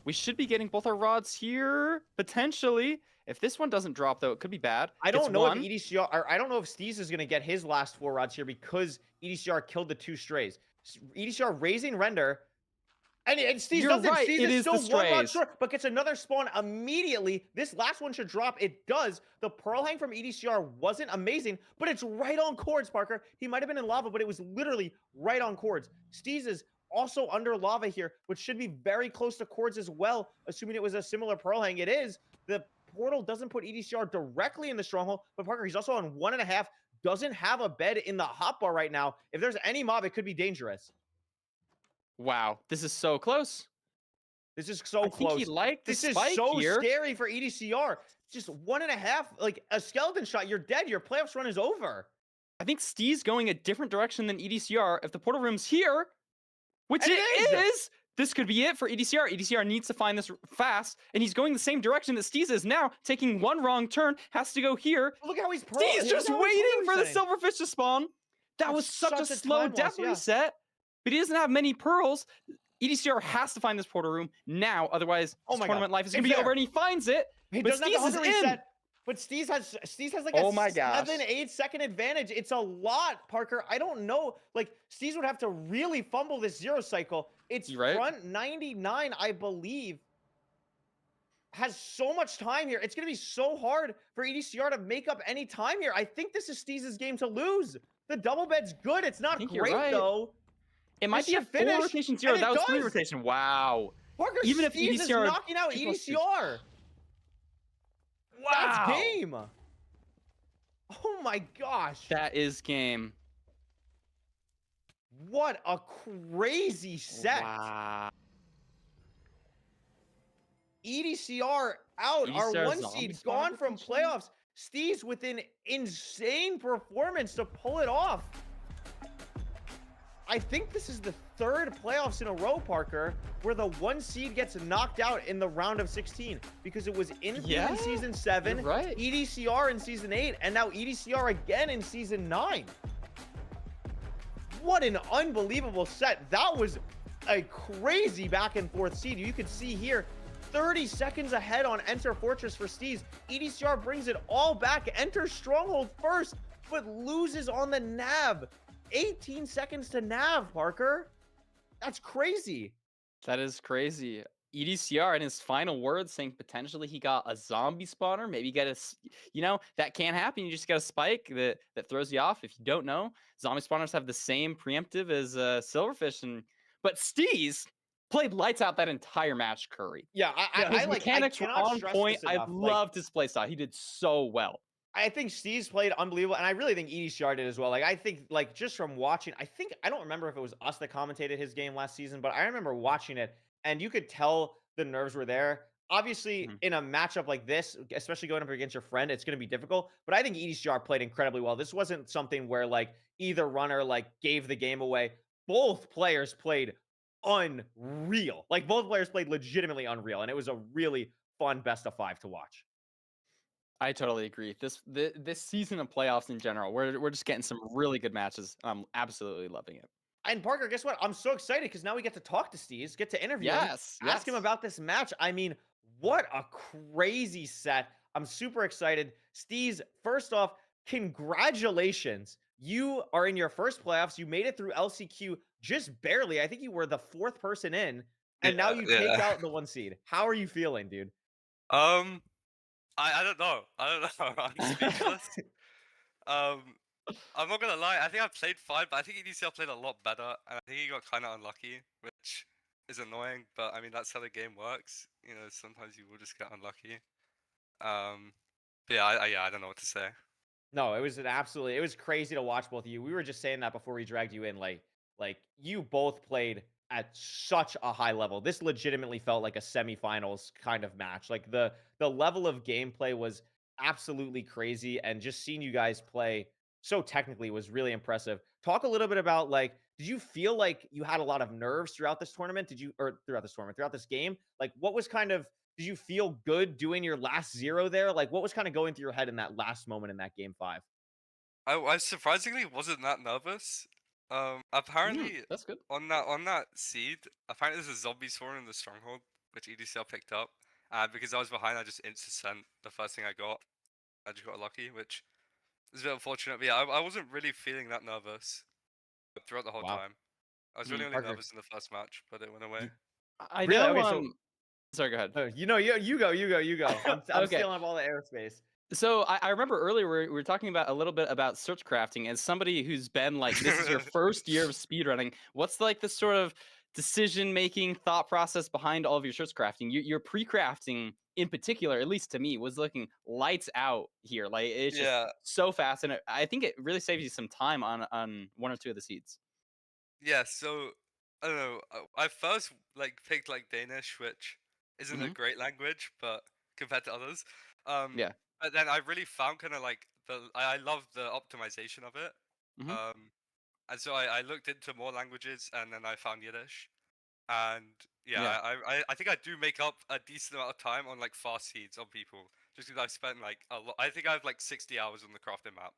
We should be getting both our rods here, potentially. If this one doesn't drop, though, it could be bad. I Gets don't know one. if EDCR, or I don't know if Steez is going to get his last 4 rods here because EDCR killed the 2 strays. EDCR raising render, and Steez You're doesn't. right, Steez it is is the still 1 rod strays. short, but gets another spawn immediately. This last one should drop. It does. The Pearl Hang from EDCR wasn't amazing, but it's right on chords, Parker. He might have been in lava, but it was literally right on chords. Steez is also under lava here, which should be very close to chords as well, assuming it was a similar Pearl Hang. It is. The portal doesn't put EDCR directly in the stronghold, but Parker, he's also on 1.5, doesn't have a bed in the hotbar right now. If there's any mob, it could be dangerous. Wow, this is so close. This is so I close. think he liked the This is spike so here. scary for EDCR. Just 1.5, like a skeleton shot, you're dead. Your playoffs run is over. I think Steez going a different direction than EDCR. If the portal room's here, which And it it is, this could be it for EDCR. EDCR needs to find this fast, and he's going the same direction that Steez is now, taking 1 wrong turn, has to go here. Look at how he's Steez just waiting for the silverfish to spawn. That That's was such a such a slow time death loss, yeah. reset, but he doesn't have many pearls. EDCR has to find this portal room now, otherwise Oh his my tournament God. life is going to It's be over, there. and he finds it. He But doesn't Steez have is the in. reset. But Steez has like a Oh my gosh. 7-8 second advantage. It's a lot, Parker. I don't know. Like, Steez would have to really fumble this 0 cycle. It's You right? front 99, I believe. Has so much time here. It's going to be so hard for EDCR to make up any time here. I think this is Steez's game to lose. The double bed's good. It's not think you're great, right. though. It might be a should 4 finish, rotation 0. and That it was 3 does. rotation. Wow. Parker, Even if Steez is EDCR knocking out 2+2. EDCR. Wow. That's game. Oh my gosh. That is game. What a crazy set. Wow. EDCR out. Our EDCR 1 zombie seed spawn gone from potentially? playoffs. Steez with an insane performance to pull it off. I think this is the 3rd playoffs in a row, Parker, where the 1 seed gets knocked out in the round of 16 because it was Infume Yeah, in season 7, you're right. EDCR in season 8, and now EDCR again in season 9. What an unbelievable set. That was a crazy back and forth seed. You could see here 30 seconds ahead on Enter Fortress for Steez. EDCR brings it all back, enters Stronghold first, but loses on the nav. 18 seconds to nav, Parker. That's crazy. That is crazy. EDCR in his final words saying potentially he got a zombie spawner. Maybe get that can't happen. You just got a spike that throws you off. If you don't know, zombie spawners have the same preemptive as silverfish. But Steez played lights out that entire match, Curry. Yeah, His mechanics were cannot on stress point. this I enough. Like, loved his playstyle. He did so well. I think Steez played unbelievable, and I really think EDCR did as well. Like, I think, like, just from watching, I don't remember if it was us that commentated his game last season, but I remember watching it, and you could tell the nerves were there. Obviously, in a matchup like this, especially going up against your friend, it's going to be difficult, but I think EDCR played incredibly well. This wasn't something where, like, either runner, like, gave the game away. Both players played unreal. Like both players played legitimately unreal, and it was a really fun best of 5 to watch. I totally agree. This season of playoffs in general, we're just getting some really good matches. I'm absolutely loving it. And Parker, guess what? I'm so excited because now we get to talk to Steez, get to interview him, ask him about this match. I mean, what a crazy set. I'm super excited. Steez, first off, congratulations. You are in your first playoffs. You made it through LCQ just barely. I think you were the 4th person in, and now you take out the 1 seed. How are you feeling, dude? I don't know. I don't know. I'm speechless. I'm not gonna lie. I think I played fine, but I think EDCR played a lot better, and I think he got kind of unlucky, which is annoying. But I mean, that's how the game works. You know, sometimes you will just get unlucky. But yeah, I don't know what to say. No, it was it was crazy to watch both of you. We were just saying that before we dragged you in. Like you both played at such a high level. This legitimately felt like a semifinals kind of match. Like the level of gameplay was absolutely crazy, and just seeing you guys play so technically was really impressive. Talk a little bit about, like, did you feel like you had a lot of nerves throughout this tournament? Throughout this game? Like, what was kind of, did you feel good doing your last 0 there? Like, what was kind of going through your head in that last moment in that game 5? I surprisingly wasn't that nervous. Apparently That's good. on that seed, apparently there's a zombie spawn in the stronghold, which EDCR picked up. And because I was behind, I just instant sent the first thing I got. I just got lucky, which is a bit unfortunate. But yeah, I wasn't really feeling that nervous throughout the whole Wow. time. I was really only Parker. nervous in the first match, but it went away. I Really? know. Okay, so- Sorry, go ahead. You go. I'm Okay. stealing up all the airspace. So I remember earlier we were talking about a little bit about search crafting. As somebody who's been like, this is your first year of speedrunning, what's like the sort of decision-making thought process behind all of your search crafting? Your pre-crafting in particular, at least to me, was looking lights out here. Like it's just so fast, and I think it really saves you some time on 1 or 2 of the seeds. Yeah, so I don't know. I first picked Danish, which isn't a great language, but compared to others, Yeah. But then I really found kind of like I love the optimization of it. And so I looked into more languages, and then I found Yiddish. And yeah, I think I do make up a decent amount of time on like fast seeds on people, just because I've spent like a lot. I think I have like 60 hours on the crafting map.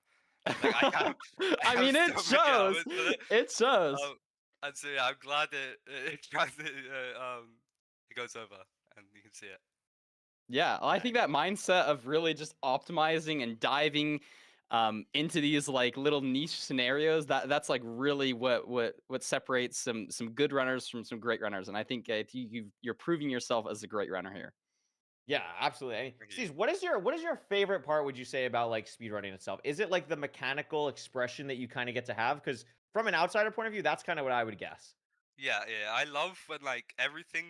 Like, I mean, it so many shows. hours with it. It shows. And so yeah, I'm glad it goes over and you can see it. Yeah, well, I think that mindset of really just optimizing and diving into these like little niche scenarios, that's like really what separates some good runners from some great runners. And I think you're proving yourself as a great runner here. Yeah, absolutely. I mean, Steve, what is your favorite part, would you say, about like speedrunning itself? Is it like the mechanical expression that you kind of get to have? Because from an outsider point of view, that's kind of what I would guess. Yeah, I love when like everything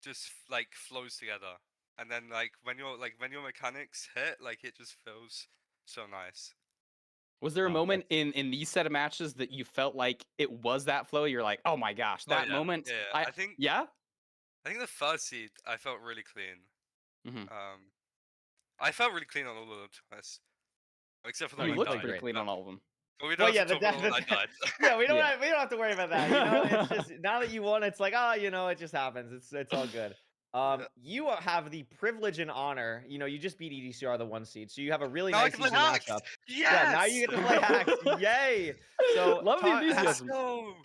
just like flows together. And then like when your mechanics hit, like it just feels so nice. Was there a moment in these set of matches that you felt like it was that flow? You're like, oh my gosh, that moment. Yeah, I think the first seed I felt really clean. I felt really clean on all of them, to be honest. Except for the You one looked died. pretty clean on all of them. But we don't have to talk about I died. Yeah, we don't have to worry about that. You know, it's just now that you won, it's like, it just happens. It's all good. You have the privilege and honor. You know, you just beat EDCR, the 1 seed, so you have a really nice easy matchup. Yes! Yeah, now you get to play hacks. Yay! So love the enthusiasm.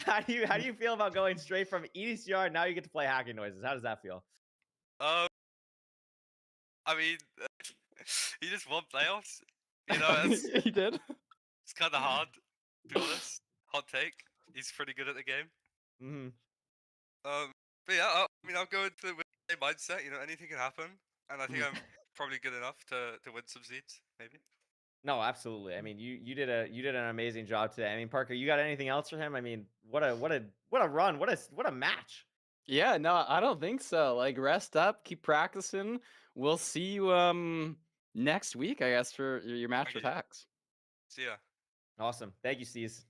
How do you feel about going straight from EDCR? Now you get to play hacking noises. How does that feel? I mean, he just won playoffs. You know, he did. It's kind of hard, to be honest. Hot take. He's pretty good at the game. But yeah, I mean, I'll go into it with the same mindset. You know, anything can happen, and I think I'm probably good enough to win some seeds, maybe. No, absolutely. I mean, you did an amazing job today. I mean, Parker, you got anything else for him? I mean, what a run, what a match. Yeah, no, I don't think so. Like, rest up, keep practicing. We'll see you next week, I guess, for your match with Hacks. See ya. Awesome. Thank you, Steez.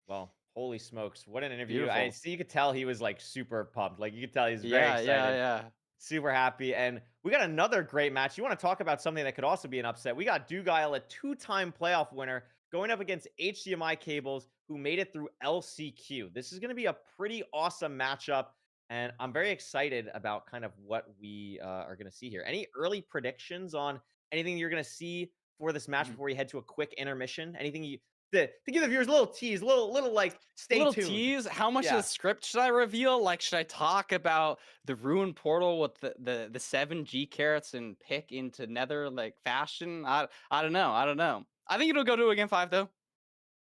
Well, holy smokes, what an interview. Beautiful. I see, you could tell he was like super pumped. Like, you could tell he's very excited. Yeah. Super happy. And we got another great match. You want to talk about something that could also be an upset? We got Dugal, a 2-time playoff winner, going up against HDMI Cables, who made it through LCQ. This is going to be a pretty awesome matchup, and I'm very excited about kind of what we are going to see here. Any early predictions on anything you're going to see for this match before we head to a quick intermission? Anything you to give the viewers a little tease, little like stay Little tuned. tease. How much Yeah. of the script should I reveal? Like, should I talk about the ruined portal with the 7 G carrots and pick into Nether like fashion? I don't know. I don't know. I think it'll go to a game 5 though.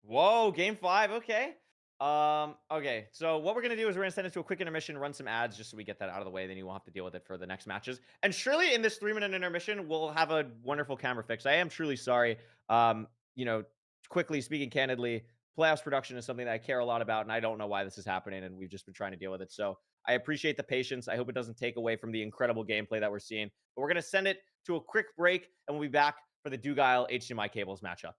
Whoa, game 5. Okay. Okay. So what we're gonna do is we're gonna send it to a quick intermission, run some ads just so we get that out of the way. Then you won't have to deal with it for the next matches. And surely in this 3-minute intermission, we'll have a wonderful camera fix. I am truly sorry. You know, quickly speaking candidly, playoffs production is something that I care a lot about, and I don't know why this is happening, and we've just been trying to deal with it. So I appreciate the patience. I hope it doesn't take away from the incredible gameplay that we're seeing. But we're gonna send it to a quick break, and we'll be back for the Dugal HDMI Cables matchup.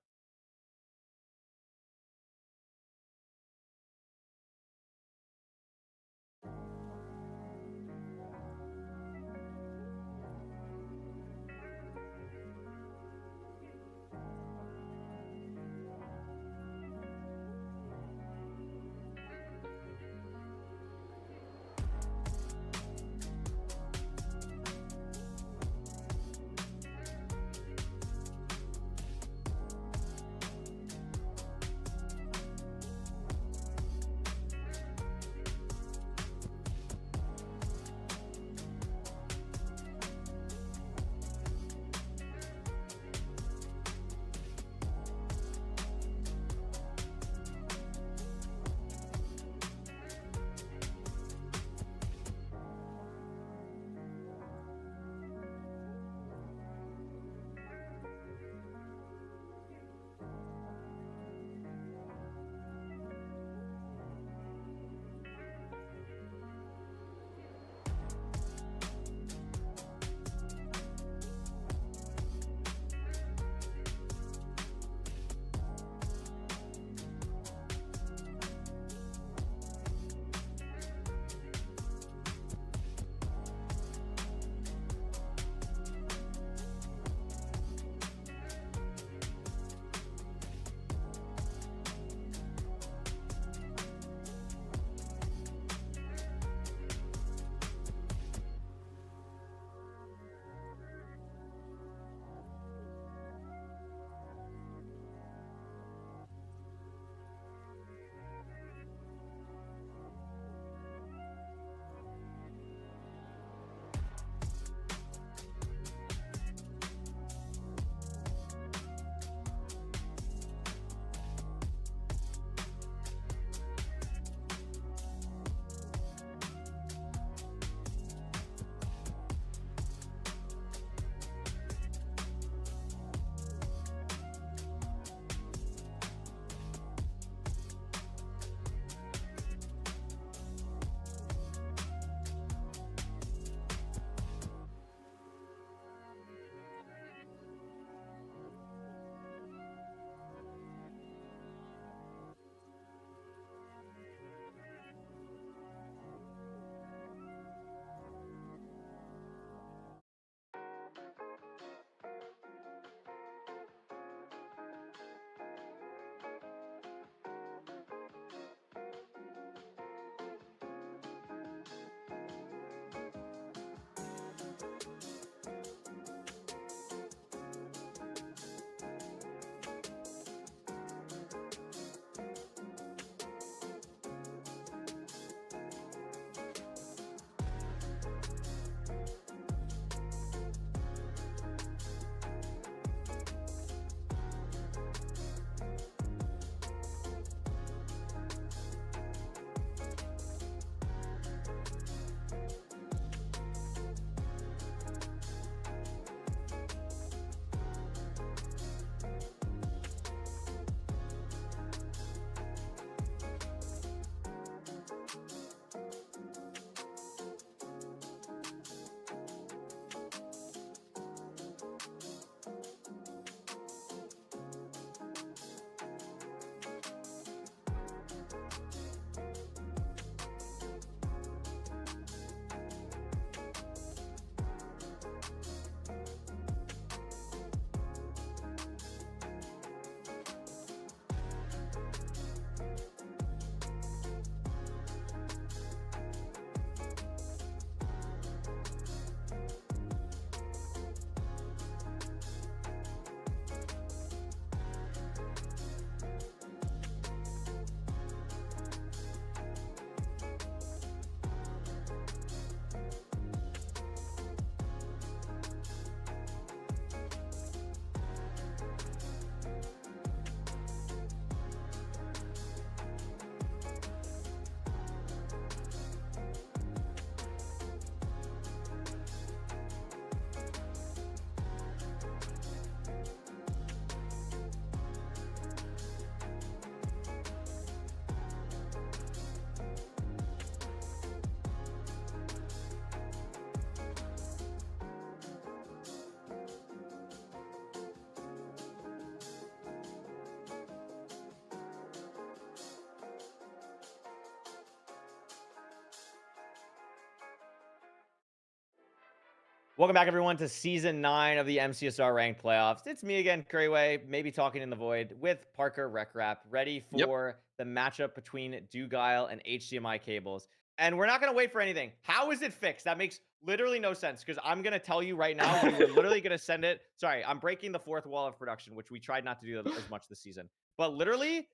Welcome back, everyone, to Season 9 of the MCSR Ranked Playoffs. It's me again, Curryway, maybe talking in the void, with Parker Recrap, ready Yep. for the matchup between Dugal and HDMI Cables. And we're not going to wait for anything. How is it fixed? That makes literally no sense, because I'm going to tell you right now, we were literally going to send it. Sorry, I'm breaking the fourth wall of production, which we tried not to do as much this season. But literally,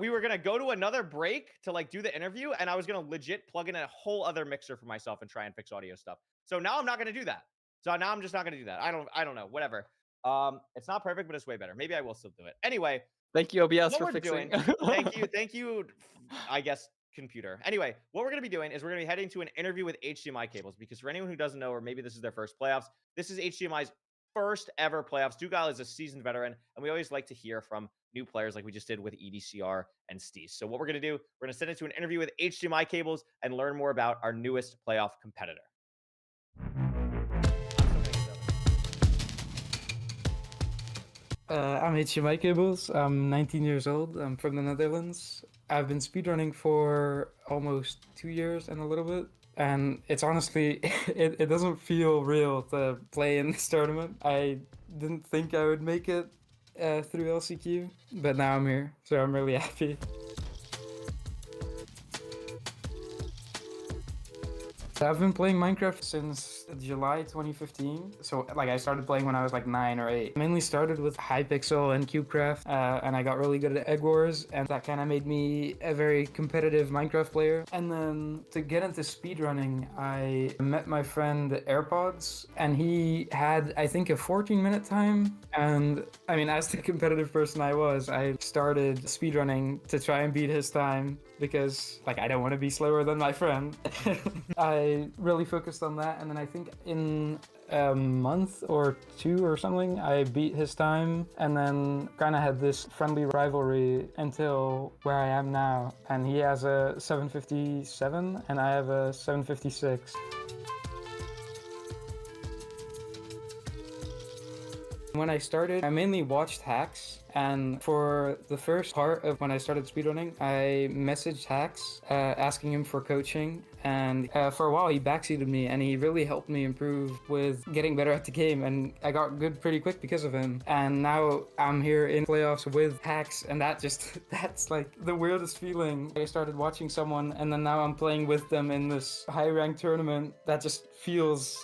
we were going to go to another break to like do the interview, and I was going to legit plug in a whole other mixer for myself and try and fix audio stuff. So now I'm not going to do that. So now I'm just not going to do that. I don't know. Whatever. It's not perfect, but it's way better. Maybe I will still do it. Anyway, Thank you, OBS, what for we're fixing. doing. Thank you. I guess computer. Anyway, what we're going to be doing is we're going to be heading to an interview with HDMI Cables, because for anyone who doesn't know, or maybe this is their first playoffs, this is HDMI's first ever playoffs. Dugal is a seasoned veteran, and we always like to hear from new players, like we just did with EDCR and Steez. So what we're going to do, we're going to send it to an interview with HDMI Cables and learn more about our newest playoff competitor. I'm HDMI Cables. I'm 19 years old. I'm from the Netherlands. I've been speedrunning for almost 2 years and a little bit. And it's honestly, it doesn't feel real to play in this tournament. I didn't think I would make it through LCQ, but now I'm here, so I'm really happy. I've been playing Minecraft since July 2015. So like I started playing when I was like 9 or 8. Mainly started with Hypixel and CubeCraft, and I got really good at Egg Wars, and that kind of made me a very competitive Minecraft player. And then to get into speedrunning, I met my friend AirPods, and he had, I think, a 14-minute time. And I mean, as the competitive person I was, I started speedrunning to try and beat his time, because like I don't want to be slower than my friend. I really focused on that, and then I think in a month or 2 or something, I beat his time, and then kind of had this friendly rivalry until where I am now. And he has a 757 and I have a 756. When I started, I mainly watched hacks, and for the first part of when I started speedrunning, I messaged hacks asking him for coaching, and for a while he backseated me, and he really helped me improve with getting better at the game, and I got good pretty quick because of him. And now I'm here in playoffs with hacks, and that's like the weirdest feeling. I started watching someone, and then now I'm playing with them in this high-ranked tournament. That just feels...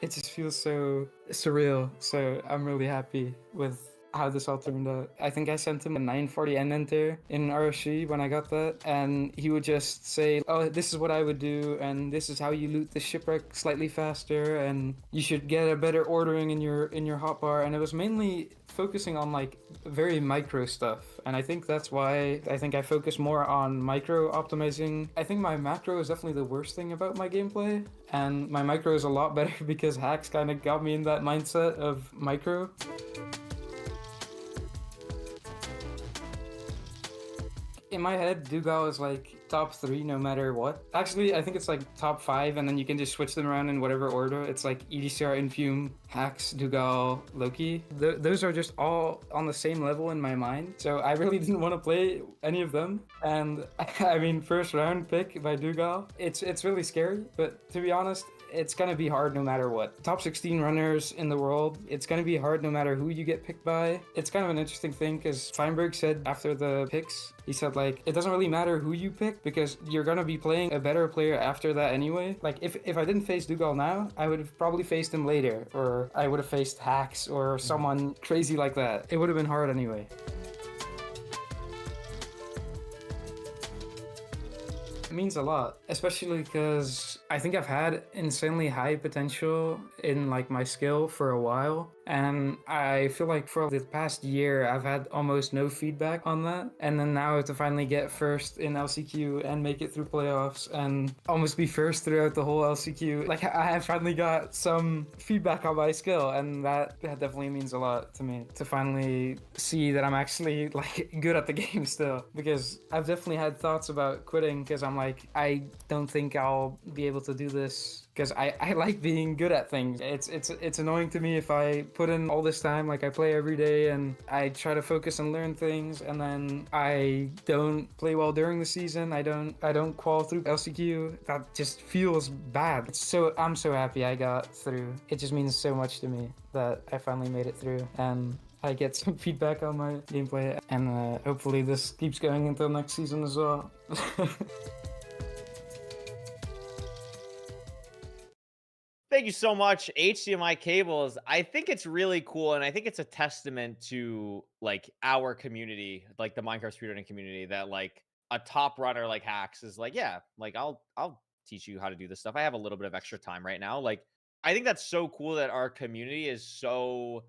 it just feels so surreal. So I'm really happy with how this all turned out. I think I sent him a 940 end enter in RSG when I got that, and he would just say, oh, this is what I would do, and this is how you loot the Shipwreck slightly faster, and you should get a better ordering in your hotbar. And it was mainly focusing on like very micro stuff, and I think that's why I think I focus more on micro optimizing. I think my macro is definitely the worst thing about my gameplay, and my micro is a lot better because hacks kind of got me in that mindset of micro. In my head, Dugal is like top 3 no matter what. Actually, I think it's like top 5, and then you can just switch them around in whatever order. It's like EDCR, Infume, Hacks, Dugal, Loki. Those are just all on the same level in my mind. So I really didn't want to play any of them. And I mean, first round pick by Dugal. It's really scary, but to be honest, it's gonna be hard no matter what. Top 16 runners in the world, it's gonna be hard no matter who you get picked by. It's kind of an interesting thing, because Feinberg said after the picks, he said like, it doesn't really matter who you pick, because you're gonna be playing a better player after that anyway. Like if I didn't face Dugal now, I would have probably faced him later, or I would have faced Hacks or someone crazy like that. It would have been hard anyway. It means a lot, especially because I think I've had insanely high potential in like my skill for a while, and I feel like for the past year I've had almost no feedback on that, and then now to finally get first in LCQ and make it through playoffs and almost be first throughout the whole LCQ, like I have finally got some feedback on my skill, and that definitely means a lot to me, to finally see that I'm actually like good at the game still, because I've definitely had thoughts about quitting, because I'm like, I don't think I'll be able to do this because I like being good at things. It's annoying to me if I put in all this time, like I play every day and I try to focus and learn things, and then I don't play well during the season. I don't qual through LCQ. That just feels bad. I'm so happy I got through. It just means so much to me that I finally made it through, and I get some feedback on my gameplay, and hopefully this keeps going until next season as well. Thank you so much, HDMI Cables. I think it's really cool, and I think it's a testament to like our community, like the Minecraft speedrunning community, that like a top runner like Hacks is like, yeah, like I'll teach you how to do this stuff. I have a little bit of extra time right now. Like, I think that's so cool that our community is so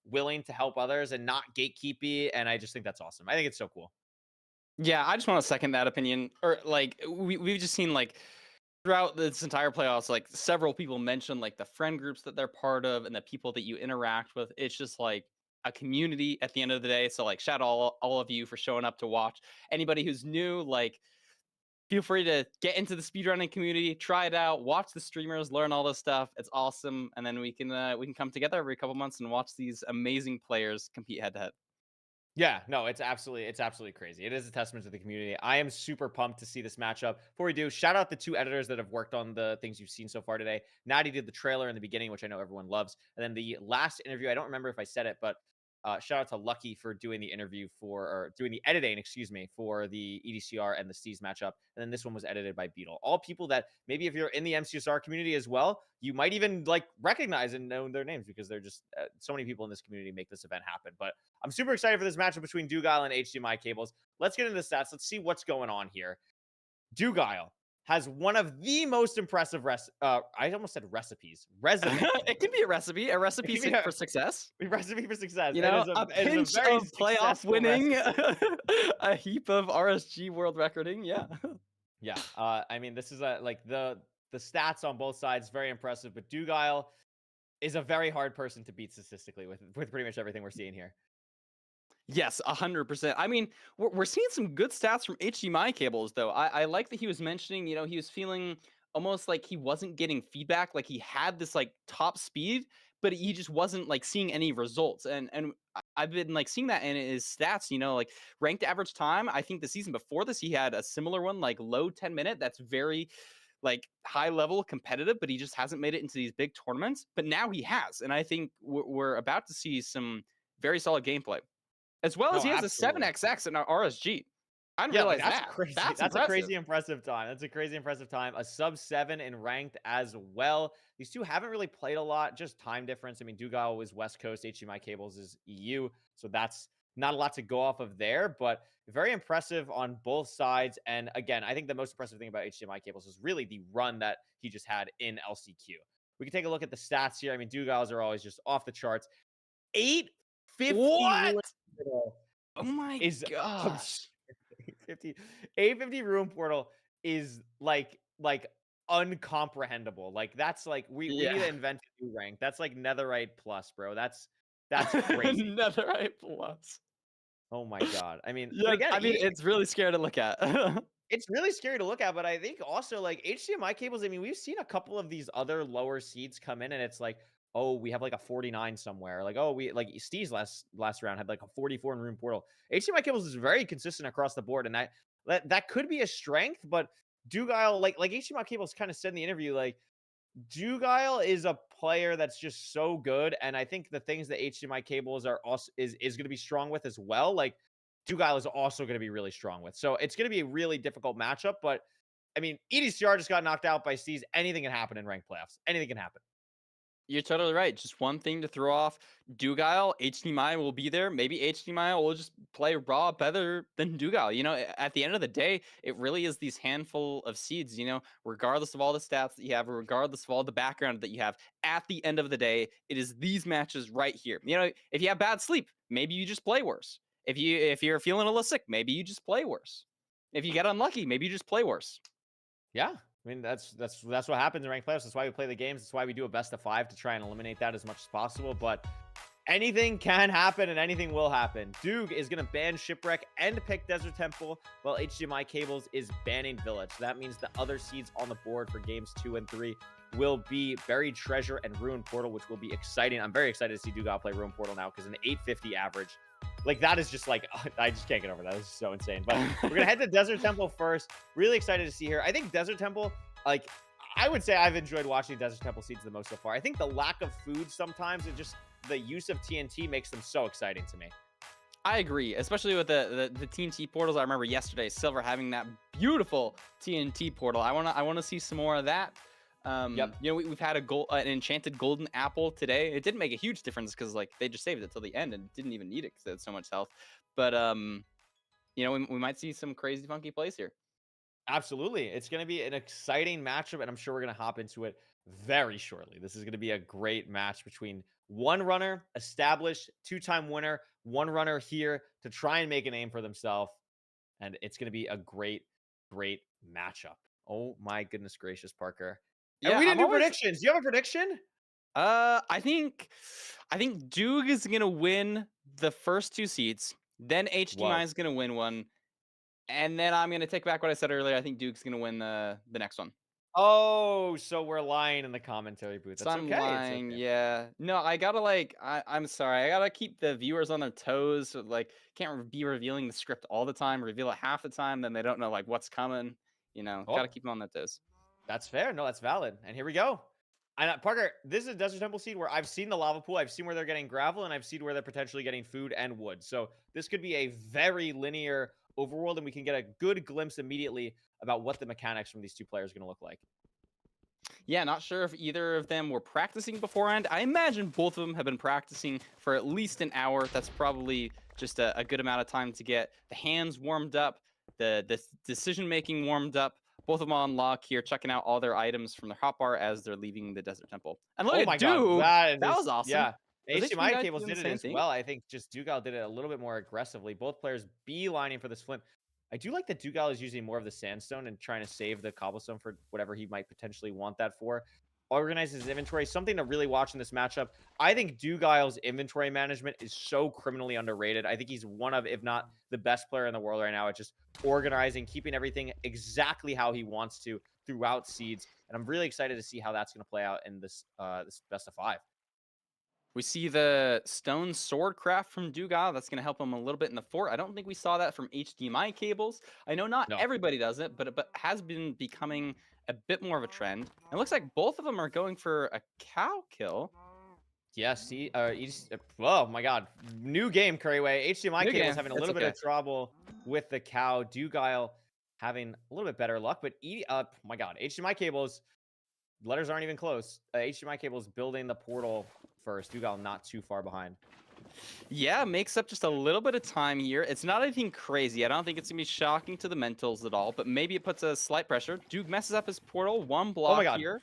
willing to help others and not gatekeepy, and I just think that's awesome. I think it's so cool. Yeah, I just want to second that opinion. Or like we've just seen like throughout this entire playoffs, like several people mention like the friend groups that they're part of and the people that you interact with. It's just like a community at the end of the day. So like shout out all of you for showing up to watch. Anybody who's new, like feel free to get into the speedrunning community, try it out, watch the streamers, learn all this stuff. It's awesome. And then we can come together every couple months and watch these amazing players compete head to head. Yeah, no, it's absolutely crazy. It is a testament to the community. I am super pumped to see this matchup. Before we do, shout out the 2 editors that have worked on the things you've seen so far today. Natty did the trailer in the beginning, which I know everyone loves. And then the last interview, I don't remember if I said it, but shout out to Loki for doing the interview or doing the editing, for the EDCR and the Steez matchup. And then this one was edited by Beetle. All people that maybe if you're in the MCSR community as well, you might even like recognize and know their names because they're just so many people in this community make this event happen. But I'm super excited for this matchup between Dugal and HDMI Cables. Let's get into the stats. Let's see what's going on here. Dugal has one of the most impressive I almost said recipes. It can be a recipe for success. Recipe for success. You know, a pinch of playoff winning, a heap of RSG world recording. Yeah. Yeah. I mean, this is like the stats on both sides, very impressive. But Dugal is a very hard person to beat statistically with pretty much everything we're seeing here. Yes, 100%. I mean, we're seeing some good stats from HDMI Cables, though. I like that he was mentioning, you know, he was feeling almost like he wasn't getting feedback, like he had this like top speed, but he just wasn't like seeing any results. And I've been like seeing that in his stats, you know, like ranked average time. I think the season before this, he had a similar one, like low 10-minute. That's very like high level competitive, but he just hasn't made it into these big tournaments. But now he has, and I think we're about to see some very solid gameplay. As well as he has absolutely. A 7XX in our RSG. I didn't realize that's that. Crazy. That's a crazy impressive time. That's a crazy impressive time. A sub 7 in ranked as well. These two haven't really played a lot, just time difference. I mean, Dugal was West Coast, HDMI Cables is EU, so that's not a lot to go off of there, but very impressive on both sides. And again, I think the most impressive thing about HDMI Cables is really the run that he just had in LCQ. We can take a look at the stats here. I mean, Dugals are always just off the charts. 850. What? Oh my gosh. 850 room portal is like uncomprehendable. Like that's like we need to invent a new rank. That's like Netherite plus, bro. That's crazy. Netherite plus. Oh my god. I mean, yeah, again, it's really scary to look at. It's really scary to look at, but I think also like HDMI Cables, I mean, we've seen a couple of these other lower seeds come in and it's like, oh, we have like a 49 somewhere. Like, oh, we like Steez last round had like a 44 in room portal. HDMI Cables is very consistent across the board, and that could be a strength. But Dugal, like HDMI Cables kind of said in the interview, like Dugal is a player that's just so good, and I think the things that HDMI Cables are also is going to be strong with as well. Like Dugal is also going to be really strong with, so it's going to be a really difficult matchup. But I mean, EDCR just got knocked out by Steez. Anything can happen in ranked playoffs. Anything can happen. You're totally right. Just one thing to throw off Dugal. HDMI will be there. Maybe HDMI will just play raw better than Dugal. You know, at the end of the day, it really is these handful of seeds, you know, regardless of all the stats that you have, regardless of all the background that you have, at the end of the day, it is these matches right here. You know, if you have bad sleep, maybe you just play worse. If you're feeling a little sick, maybe you just play worse. If you get unlucky, maybe you just play worse. Yeah. I mean, that's what happens in ranked playoffs. That's why we play the games. That's why we do a best of 5 to try and eliminate that as much as possible. But anything can happen and anything will happen. Dug is going to ban Shipwreck and pick Desert Temple, while HDMI Cables is banning Village. So that means the other seeds on the board for games 2 and 3 will be Buried Treasure and Ruin Portal, which will be exciting. I'm very excited to see Dugal play Ruin Portal now because an 850 average, like that is just like, I just can't get over that. This is so insane. But we're going to head to Desert Temple first. Really excited to see here. I think Desert Temple, like, I would say I've enjoyed watching Desert Temple seeds the most so far. I think the lack of food sometimes and just the use of TNT makes them so exciting to me. I agree, especially with the TNT portals. I remember yesterday Silver having that beautiful TNT portal. I wanna see some more of that. Yep. You know, we've had an enchanted golden apple today. It didn't make a huge difference because like they just saved it till the end and didn't even need it because it had so much health. But you know, we might see some crazy funky plays here. Absolutely. It's going to be an exciting matchup, and I'm sure we're going to hop into it very shortly. This is going to be a great match between one runner, established, two-time winner, one runner here to try and make a name for themselves, and it's going to be a great, great matchup. Oh my goodness gracious, Parker. And Yeah, we didn't I'm do predictions. Do you have a prediction? I think Dug is gonna win the first 2 seeds. Then HDMI is gonna win one. And then I'm gonna take back what I said earlier. I think Duke's gonna win the next one. Oh, so we're lying in the commentary booth. That's So I'm okay. lying, It's okay. yeah. No, I gotta like I'm sorry. I gotta keep the viewers on their toes. So, like, can't be revealing the script all the time. Reveal it half the time, then they don't know like what's coming. You know, Oh. gotta keep them on their toes. That's fair. No, that's valid. And here we go. And Parker, this is a Desert Temple seed where I've seen the lava pool, I've seen where they're getting gravel, and I've seen where they're potentially getting food and wood. So this could be a very linear overworld, and we can get a good glimpse immediately about what the mechanics from these two players are going to look like. Yeah, not sure if either of them were practicing beforehand. I imagine both of them have been practicing for at least an hour. That's probably just a good amount of time to get the hands warmed up, the decision-making warmed up. Both of them on lock here, checking out all their items from their hotbar as they're leaving the Desert Temple. And look at Duke. That was awesome. Yeah. Was HDMI HDMI Cables doing did the it same as thing? well. I think just Dugal did it a little bit more aggressively. Both players beelining for this flint. I do like that Dugal is using more of the sandstone and trying to save the cobblestone for whatever he might potentially want that for. Organizes his inventory, something to really watch in this matchup. I think Dugal's inventory management is so criminally underrated. I think he's one of, if not the best player in the world right now at just organizing, keeping everything exactly how he wants to throughout seeds. And I'm really excited to see how that's going to play out in this this best of 5. We see the stone sword craft from Dugal. That's going to help him a little bit in the fort. I don't think we saw that from HDMI Cables. I know not everybody does it, but has been becoming a bit more of a trend. It looks like both of them are going for a cow kill. Yes, oh my god. New game, Curryway. HDMI Cables having a little bit of trouble with the cow. Dugal having a little bit better luck, but oh my god, HDMI Cables, letters aren't even close. HDMI Cables building the portal first. Dugal not too far behind. Yeah, makes up just a little bit of time here. It's not anything crazy. I don't think it's going to be shocking to the mentals at all, but maybe it puts a slight pressure. Duke messes up his portal. One block here.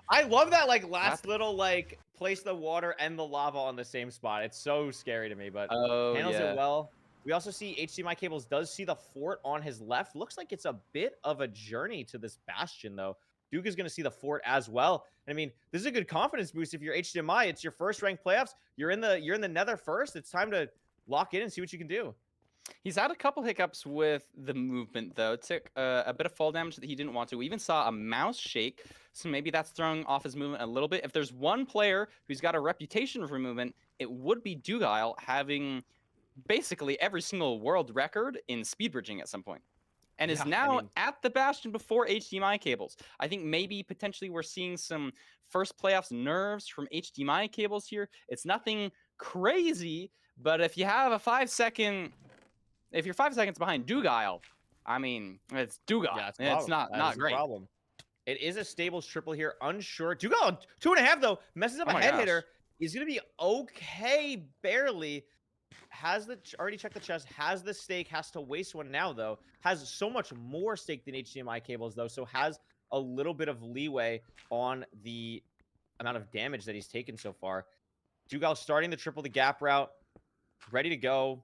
I love that, like, last little, like, place the water and the lava on the same spot. It's so scary to me, but handles it well. We also see HDMI Cables does see the fort on his left. Looks like it's a bit of a journey to this bastion, though. Duke is going to see the fort as well. I mean, this is a good confidence boost if you're HDMI. It's your first ranked playoffs. You're in the nether first. It's time to lock in and see what you can do. He's had a couple hiccups with the movement, though. Took a bit of fall damage that he didn't want to. We even saw a mouse shake, so maybe that's throwing off his movement a little bit. If there's one player who's got a reputation for movement, it would be Dugal, having basically every single world record in speed bridging at some point. And is now at the bastion before HDMI Cables. I think maybe potentially we're seeing some first playoffs nerves from HDMI Cables here. It's nothing crazy, but if you have a 5-second, if you're 5 seconds behind Dugal, I mean, it's Dugal. Yeah, it's not great. Problem. It is a stables triple here. Unsure. Dugal 2.5 though messes up a head hitter. He's gonna be okay, barely. Has already checked the chest, has the stake, has to waste one now, though. Has so much more stake than HDMI Cables, though, so has a little bit of leeway on the amount of damage that he's taken so far. Dugal starting the triple the gap route, ready to go.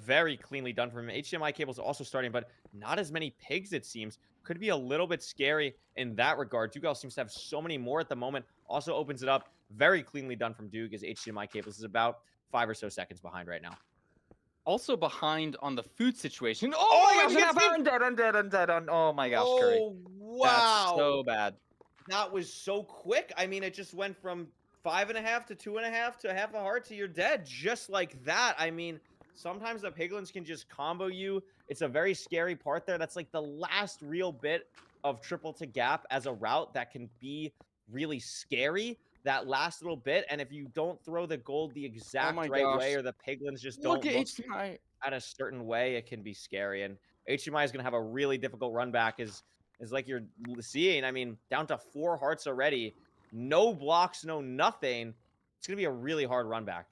Very cleanly done from him. HDMI Cables also starting, but not as many pigs, it seems. Could be a little bit scary in that regard. Dugal seems to have so many more at the moment. Also opens it up. Very cleanly done from Duke, as HDMI Cables is about 5 or so seconds behind right now. Also behind on the food situation. Oh my gosh, undead. Oh my gosh, Curry. Wow. That's so bad. That was so quick. I mean, it just went from 5.5 to 2.5 to half a heart to you're dead, just like that. I mean, sometimes the piglins can just combo you. It's a very scary part there. That's like the last real bit of triple to gap as a route that can be really scary. That last little bit, and if you don't throw the gold the exact my right way, gosh. or the piglins just Look don't at look HDMI. at a certain way, it can be scary. And HDMI is going to have a really difficult run back, is like you're seeing. I mean, down to 4 hearts already, no blocks, no nothing. It's going to be a really hard run back.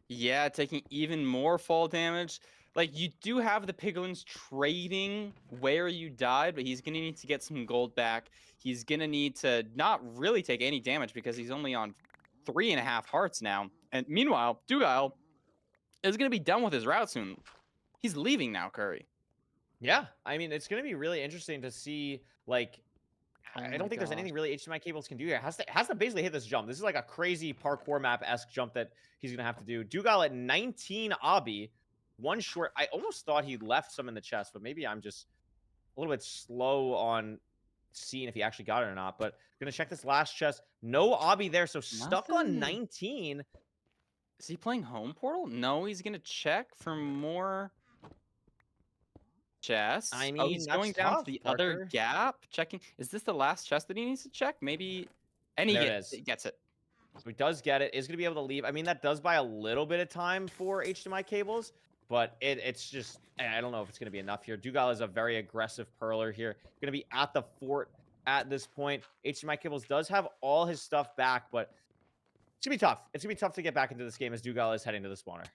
Yeah, taking even more fall damage. Like, you do have the piglins trading where you died, but he's going to need to get some gold back. He's going to need to not really take any damage because he's only on 3.5 hearts now. And meanwhile, Dugal is going to be done with his route soon. He's leaving now, Curry. Yeah, I mean, it's going to be really interesting to see, like, Oh I my don't think there's gosh. anything really HDMI Cables can do here. Has to basically hit this jump. This is like a crazy parkour map-esque jump that he's going to have to do. Dugal at 19 obby, 1 short. I almost thought he left some in the chest, but maybe I'm just a little bit slow on seeing if he actually got it or not. But going to check this last chest. No obby there, so stuck on Nothing. 19. Is he playing home portal? No, he's going to check for more chests. I Oh, mean, he's that's going down tough, to the other Parker. gap. Checking. Is this the last chest that he needs to check? Maybe. And he There it gets, is. he gets it. So he does get it. Is going to be able to leave. I mean, that does buy a little bit of time for HDMI Cables, but it's just, I don't know if it's going to be enough here. Dugal is a very aggressive purler here. Going to be at the fort at this point. HDMI Cables does have all his stuff back, but it's going to be tough. It's going to be tough to get back into this game as Dugal is heading to the spawner.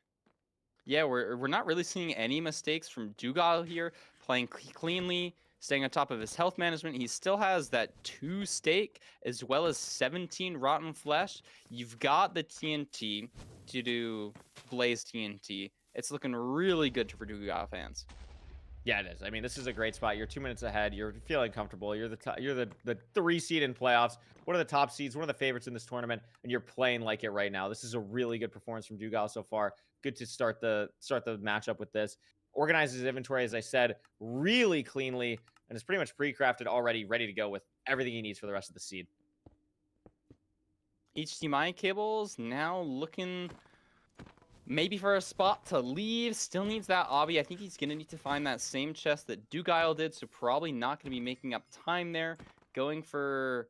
Yeah, we're not really seeing any mistakes from Dugal here, playing cleanly, staying on top of his health management. He still has that 2 stake as well as 17 rotten flesh. You've got the TNT to do Blaze TNT. It's looking really good for Dugal fans. Yeah, it is. I mean, this is a great spot. You're 2 minutes ahead. You're feeling comfortable. You're the 3 seed in playoffs. One of the top seeds, one of the favorites in this tournament, and you're playing like it right now. This is a really good performance from Dugal so far. Good to start the matchup with this. Organizes his inventory, as I said, really cleanly, and is pretty much pre-crafted already, ready to go with everything he needs for the rest of the seed. HDMI Cables now looking maybe for a spot to leave. Still needs that obby. I think he's going to need to find that same chest that Dugal did, so probably not going to be making up time there. Going for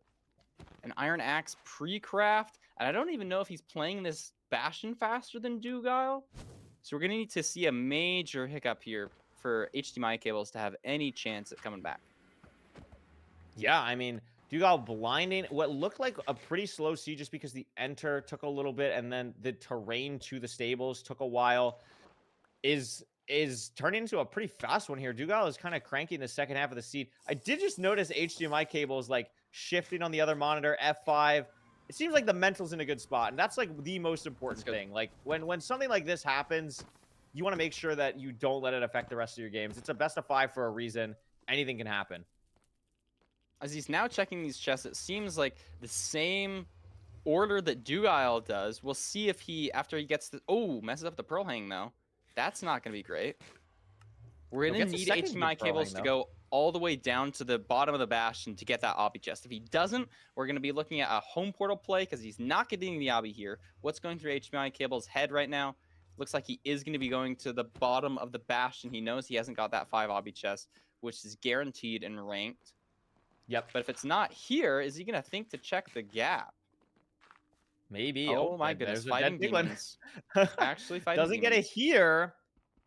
an Iron Axe pre-craft. And I don't even know if he's playing this Bastion faster than Dugal. So we're going to need to see a major hiccup here for HDMI Cables to have any chance at coming back. Yeah, I mean, Dugal blinding what looked like a pretty slow siege just because the enter took a little bit and then the terrain to the stables took a while is turning into a pretty fast one here. Dugal is kind of cranking the second half of the seed. I did just notice HDMI Cables like shifting on the other monitor, F5. It seems like the mental's in a good spot, and that's like the most important thing. Like when something like this happens, you want to make sure that you don't let it affect the rest of your games. It's a best of 5 for a reason. Anything can happen. As he's now checking these chests, it seems like the same order that Dugal does. We'll see if he, after he gets the... Oh, messes up the Pearl Hang, though. That's not going to be great. We're going to need HDMI Cables to go all the way down to the bottom of the Bastion to get that obby chest. If he doesn't, we're going to be looking at a home portal play because he's not getting the obby here. What's going through HDMI Cables' head right now? Looks like he is going to be going to the bottom of the Bastion. He knows he hasn't got that 5 obby chest, which is guaranteed and ranked. Yep. But if it's not here, is he going to think to check the gap? Maybe. Oh my goodness, fighting demons. Actually fighting Doesn't demons. get it here.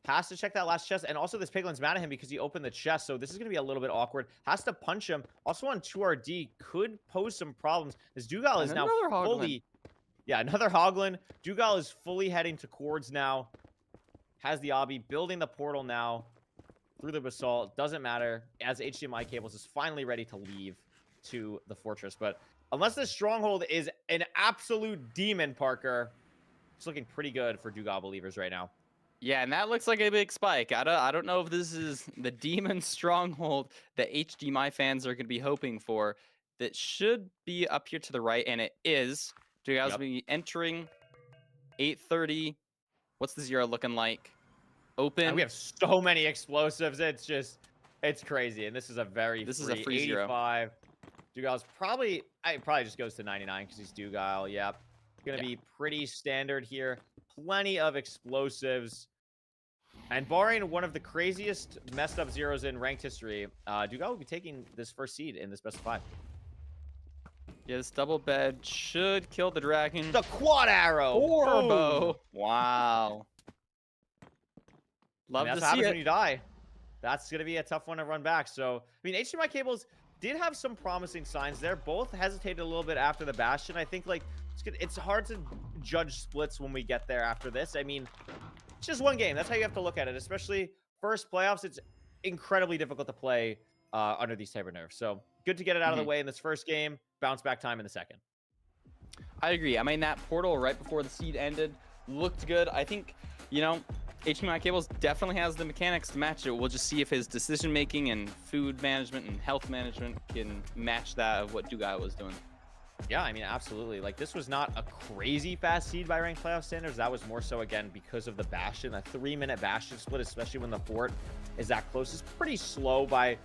Has to check that last chest. And also this piglin's mad at him because he opened the chest. So this is going to be a little bit awkward. Has to punch him. Also on 2RD could pose some problems. This Dugal is now fully... Yeah, another Hoglin. Dugal is fully heading to Cords now. Has the obby. Building the portal now. Through the basalt. Doesn't matter. As HDMI Cables is finally ready to leave to the fortress. But unless this stronghold is an absolute demon, Parker, it's looking pretty good for Dugal believers right now. Yeah, and that looks like a big spike. I don't know if this is the demon stronghold that HDMI fans are going to be hoping for. That should be up here to the right, and it is. Dugal's going to be entering 8:30. What's the 0 looking like? Open. And we have so many explosives. It's crazy. And this is a very This is a free 85. Dugal's probably just goes to 99 because he's Dugal. Yep. Gonna be pretty standard here. Plenty of explosives. And barring one of the craziest messed up zeros in ranked history, Dugal will be taking this first seed in this best of 5. Yeah, this double bed should kill the dragon. The quad arrow! Turbo. Boom. Wow. Love That's to what see happens it. when you die. That's going to be a tough one to run back. So, I mean, HDMI Cables did have some promising signs there. Both hesitated a little bit after the Bastion. I think, like, it's hard to judge splits when we get there after this. I mean, it's just one game. That's how you have to look at it. Especially first playoffs, it's incredibly difficult to play under these type of nerfs. So, good to get it out of the way in this first game. Bounce back time in the second. I agree. I mean, that portal right before the seed ended looked good. I think, you know, HDMI Cables definitely has the mechanics to match it. We'll just see if his decision making and food management and health management can match that of what Dugal was doing. Yeah, I mean, absolutely. Like, this was not a crazy fast seed by ranked playoff standards. That was more so, again, because of the Bastion. A 3-minute Bastion split, especially when the fort is that close, is pretty slow by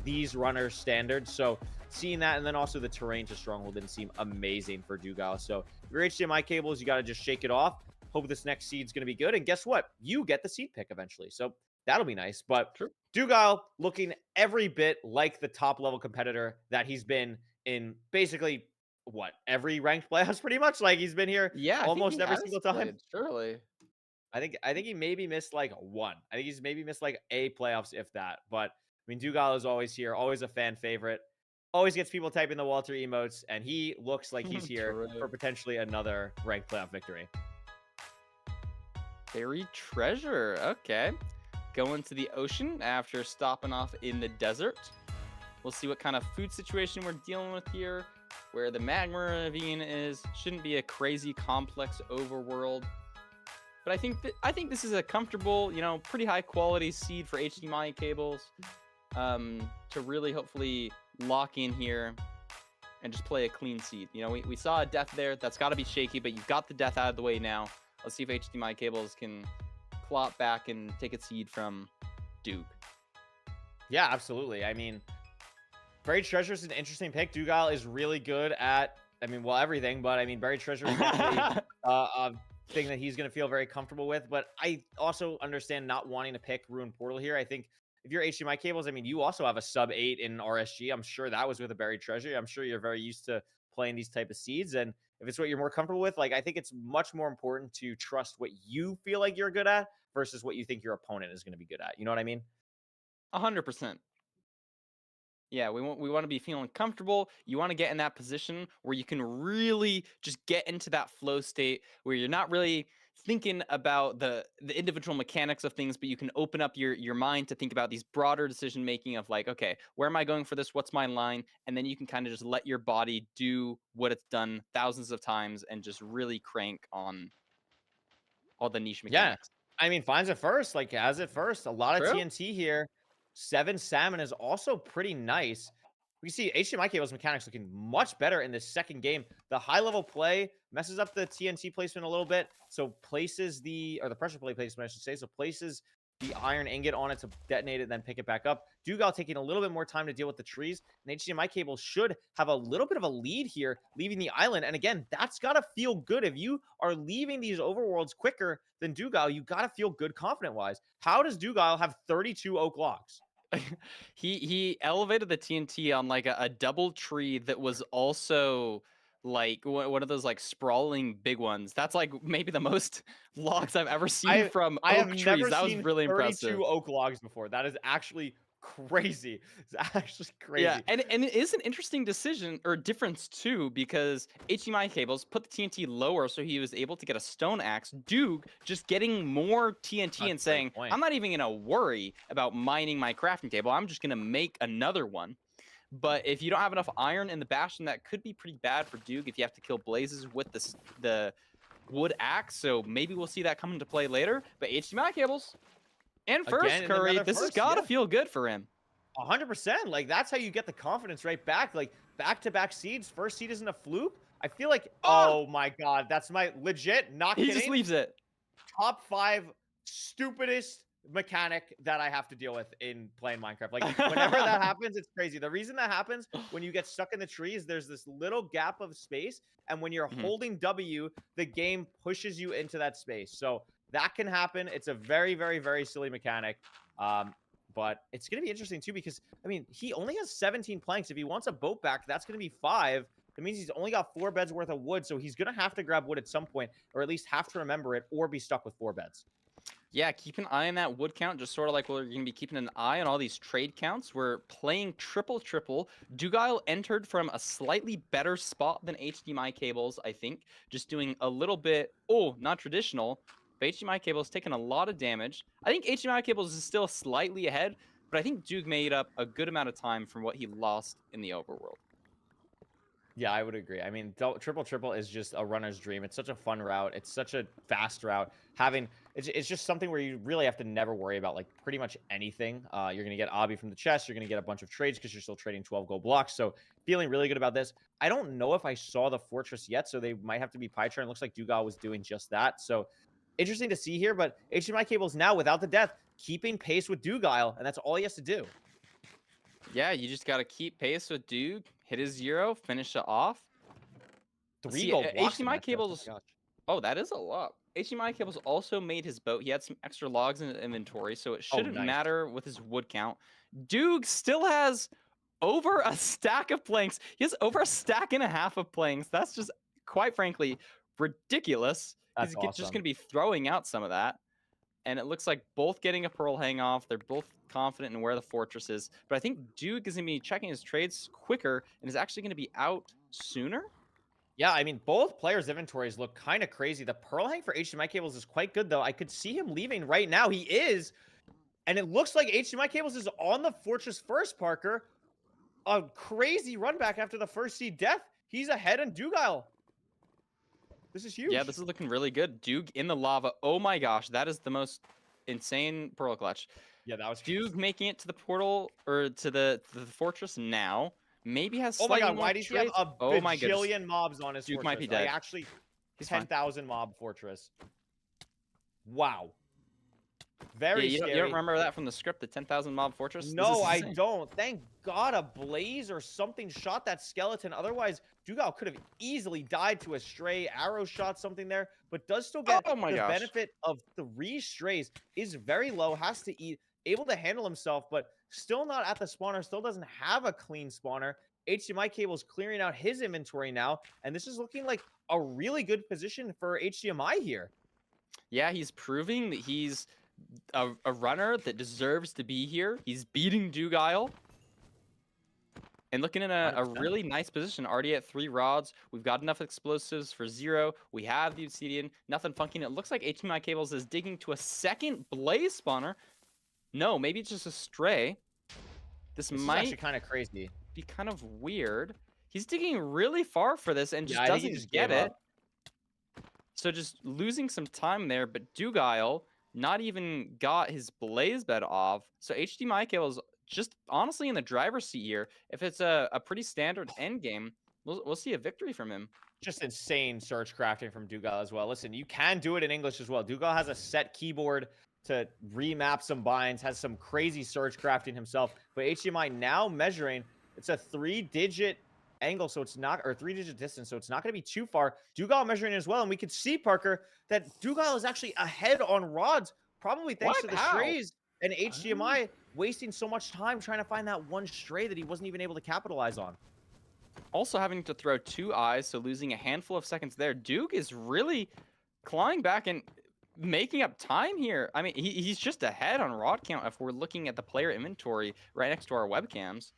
these runners' standards. So, seeing that, and then also the terrain to Stronghold didn't seem amazing for Dugal. So, if you're HDMI Cables, you got to just shake it off. Hope this next seed's going to be good. And guess what? You get the seed pick eventually. So, that'll be nice. But Dugal looking every bit like the top-level competitor that he's been in basically every ranked playoffs pretty much. Like, he's been here almost every single time. Surely. I think he maybe missed like one. I think he's maybe missed like a playoffs, if that. But I mean, Dugal is always here, always a fan favorite, always gets people typing the Walter emotes, and he looks like he's here for potentially another ranked playoff victory. Buried treasure. Okay. Going to the ocean after stopping off in the desert. We'll see what kind of food situation we're dealing with here. Where the magma ravine is shouldn't be a crazy complex overworld, but I think this is a comfortable, you know, pretty high quality seed for HDMI Cables to really hopefully lock in here and just play a clean seed. You know, we saw a death there. That's got to be shaky, but you've got the death out of the way now. Let's see if HDMI Cables can plot back and take a seed from Duke. Yeah, absolutely. I mean, Buried Treasure is an interesting pick. Dugal is really good at, I mean, well, everything, but I mean, Buried Treasure is definitely a thing that he's going to feel very comfortable with. But I also understand not wanting to pick Ruined Portal here. I think if you're HDMI Cables, I mean, you also have a sub 8 in RSG. I'm sure that was with a Buried Treasure. I'm sure you're very used to playing these type of seeds. And if it's what you're more comfortable with, like, I think it's much more important to trust what you feel like you're good at versus what you think your opponent is going to be good at. You know what I mean? 100%. Yeah, we want to be feeling comfortable. You want to get in that position where you can really just get into that flow state where you're not really thinking about the individual mechanics of things, but you can open up your mind to think about these broader decision making of like, okay, where am I going for this? What's my line? And then you can kind of just let your body do what it's done thousands of times and just really crank on all the niche mechanics. Yeah, I mean, finds it first, like has it first. A lot of True. TNT here. 7 salmon is also pretty nice. We see HDMI Cables mechanics looking much better in this second game. The high-level play messes up the TNT placement a little bit, so places the pressure play placement, I should say, so places the iron ingot on it to detonate it, then pick it back up. Dugal taking a little bit more time to deal with the trees, and HDMI Cables should have a little bit of a lead here, leaving the island. And again, that's got to feel good. If you are leaving these overworlds quicker than Dugal, you got to feel good confident-wise. How does Dugal have 32 oak logs? He elevated the TNT on like a double tree that was also like one of those like sprawling big ones. That's like maybe the most logs I've ever seen from oak trees. That was really impressive. 32 oak logs before. That is actually crazy. It's actually crazy. Yeah, and it is an interesting decision or difference too, because HDMI Cables put the TNT lower so he was able to get a stone axe. Duke just getting more TNT and saying, I'm not even gonna worry about mining my crafting table. I'm just gonna make another one. But if you don't have enough iron in the Bastion, that could be pretty bad for Duke if you have to kill blazes with the wood axe. So maybe we'll see that come into play later. But HDMI Cables. And first, Curry, this has got to feel good for him. 100%. Like, that's how you get the confidence right back. Like, back-to-back seeds. First seed isn't a fluke. I feel like, oh my God, that's my legit, not kidding. He just leaves it. Top 5 stupidest mechanic that I have to deal with in playing Minecraft. Like whenever that happens, it's crazy. The reason that happens when you get stuck in the trees, there's this little gap of space, and when you're holding W, the game pushes you into that space. So that can happen. It's a very, very, very silly mechanic. But it's going to be interesting too, because I mean, he only has 17 planks. If he wants a boat back, that's going to be 5. That means he's only got 4 beds worth of wood. So he's going to have to grab wood at some point, or at least have to remember it, or be stuck with 4 beds. Yeah, keep an eye on that wood count, just sort of like we're going to be keeping an eye on all these trade counts. We're playing triple. Dugal entered from a slightly better spot than HDMI Cables, I think. Just doing a little bit, not traditional. But HDMI Cables taking a lot of damage. I think HDMI Cables is still slightly ahead, but I think Duke made up a good amount of time from what he lost in the overworld. Yeah, I would agree. I mean, triple is just a runner's dream. It's such a fun route. It's such a fast route. It's just something where you really have to never worry about like pretty much anything. You're gonna get Obby from the chest. You're gonna get a bunch of trades because you're still trading 12 gold blocks. So feeling really good about this. I don't know if I saw the fortress yet, so they might have to be pie chart. It looks like Dugal was doing just that. So interesting to see here. But HDMI Cables now without the death, keeping pace with Dugal, and that's all he has to do. Yeah, you just got to keep pace with Duke, hit his 0, finish it off. 3 gold blocks. HDMI Cables. Oh, that is a lot. HDMI Cables also made his boat. He had some extra logs in his inventory, so it shouldn't matter with his wood count. Duke still has over a stack of planks. He has over a stack and a half of planks. That's just, quite frankly, ridiculous. He's just going to be throwing out some of that. And it looks like both getting a pearl hang off. They're both confident in where the fortress is. But I think Duke is going to be checking his trades quicker and is actually going to be out sooner. Yeah, I mean, both players' inventories look kind of crazy. The pearl hang for HDMI Cables is quite good, though. I could see him leaving right now. He is. And it looks like HDMI Cables is on the fortress first, Parker. A crazy run back after the first seed death. He's ahead in Dugal. This is huge. Yeah, this is looking really good. Duke in the lava. Oh my gosh, that is the most insane pearl clutch. Yeah, that was Duke making it to the portal or to the fortress now. Maybe has. Oh my god, why does he have a bajillion mobs on his Duke fortress? might be dead. Like, actually, 10,000 mob fortress. Wow. Very scary. You don't remember that from the script, the 10,000 mob fortress? No, I don't. Thank God a blaze or something shot that skeleton. Otherwise, Dugal could have easily died to a stray arrow shot, something there, but does still get the benefit of 3 strays. Is very low, has to eat, able to handle himself, but still not at the spawner, still doesn't have a clean spawner. HDMI Cables clearing out his inventory now, and this is looking like a really good position for HDMI here. Yeah, he's proving that he's a runner that deserves to be here. He's beating Dugal and looking in a really nice position. Already at 3 rods. We've got enough explosives for 0. We have the obsidian. Nothing funky. And it looks like HDMI Cables is digging to a second blaze spawner. No, maybe it's just a stray. This might actually kind of crazy. Be kind of weird. He's digging really far for this and just doesn't get it. So just losing some time there, but Dugal not even got his blaze bed off. So HDMI Cables just honestly in the driver's seat here. If it's a pretty standard end game, we'll see a victory from him. Just insane search crafting from Dugal as well. Listen, you can do it in English as well. Dugal has a set keyboard to remap some binds, has some crazy search crafting himself. But HDMI now measuring, it's a 3-digit angle, so it's not, or 3-digit distance, so it's not going to be too far. Dugal measuring as well, and we could see, Parker, that Dugal is actually ahead on rods, probably thanks to the strays, and HDMI wasting so much time trying to find that one stray that he wasn't even able to capitalize on. Also having to throw 2 eyes, so losing a handful of seconds there. Duke is really clawing back and making up time here. I mean, he's just ahead on rod count if we're looking at the player inventory right next to our webcams.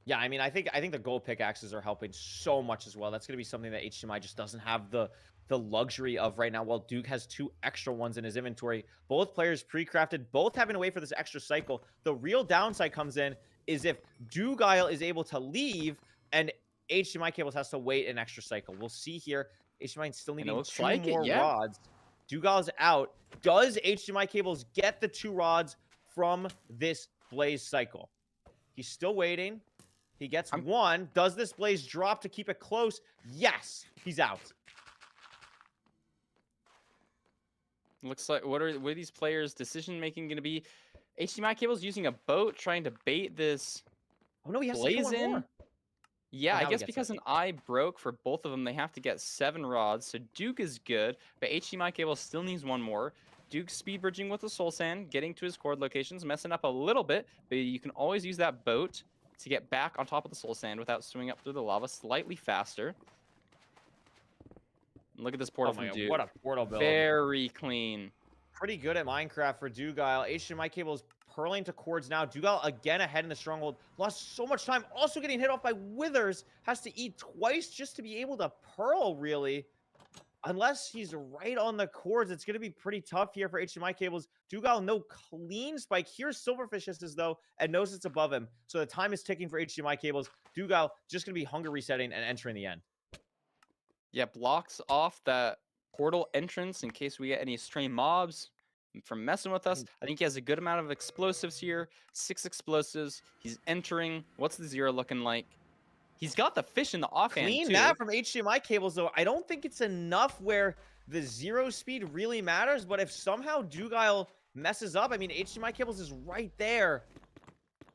Yeah, I mean, I think the gold pickaxes are helping so much as well. That's going to be something that HDMI just doesn't have the luxury of right now, while Duke has 2 extra ones in his inventory. Both players pre-crafted, both having to wait for this extra cycle. The real downside comes in is if Dugal is able to leave and HDMI Cables has to wait an extra cycle. We'll see here. HDMI still needing 2 more rods. Dugal's out. Does HDMI Cables get the 2 rods from this blaze cycle? He's still waiting. He gets 1. Does this blaze drop to keep it close? Yes. He's out. Looks like what are these players' decision making going to be? HDMI Cables using a boat trying to bait this Oh no, he has to blaze kill one in. more. Yeah, Oh, I now he guess gets because it. an eye broke for both of them, they have to get 7 rods. So Duke is good, but HDMI Cable still needs one more. Duke speed bridging with the soul sand, getting to his cord locations, messing up a little bit, but you can always use that boat to get back on top of the soul sand without swimming up through the lava slightly faster. And look at this portal Oh my from god, Duke. what a portal build. Very clean. Pretty good at Minecraft for Dugal. HDMI Cables purling to cords now. Dugal again ahead in the stronghold. Lost so much time. Also getting hit off by withers. Has to eat twice just to be able to pearl, really. Unless he's right on the cords, it's going to be pretty tough here for HDMI Cables. Dugal, no clean spike. Here's Silverfish as though, and knows it's above him. So the time is ticking for HDMI Cables. Dugal just going to be hunger resetting and entering the end. Yeah, blocks off that portal entrance in case we get any stray mobs from messing with us. I think he has a good amount of explosives here. 6 explosives. He's entering. What's the 0 looking like? He's got the fish in the offhand, Clean too. that from HDMI Cables, though. I don't think it's enough where the 0 speed really matters, but if somehow Dugal messes up, I mean, HDMI Cables is right there.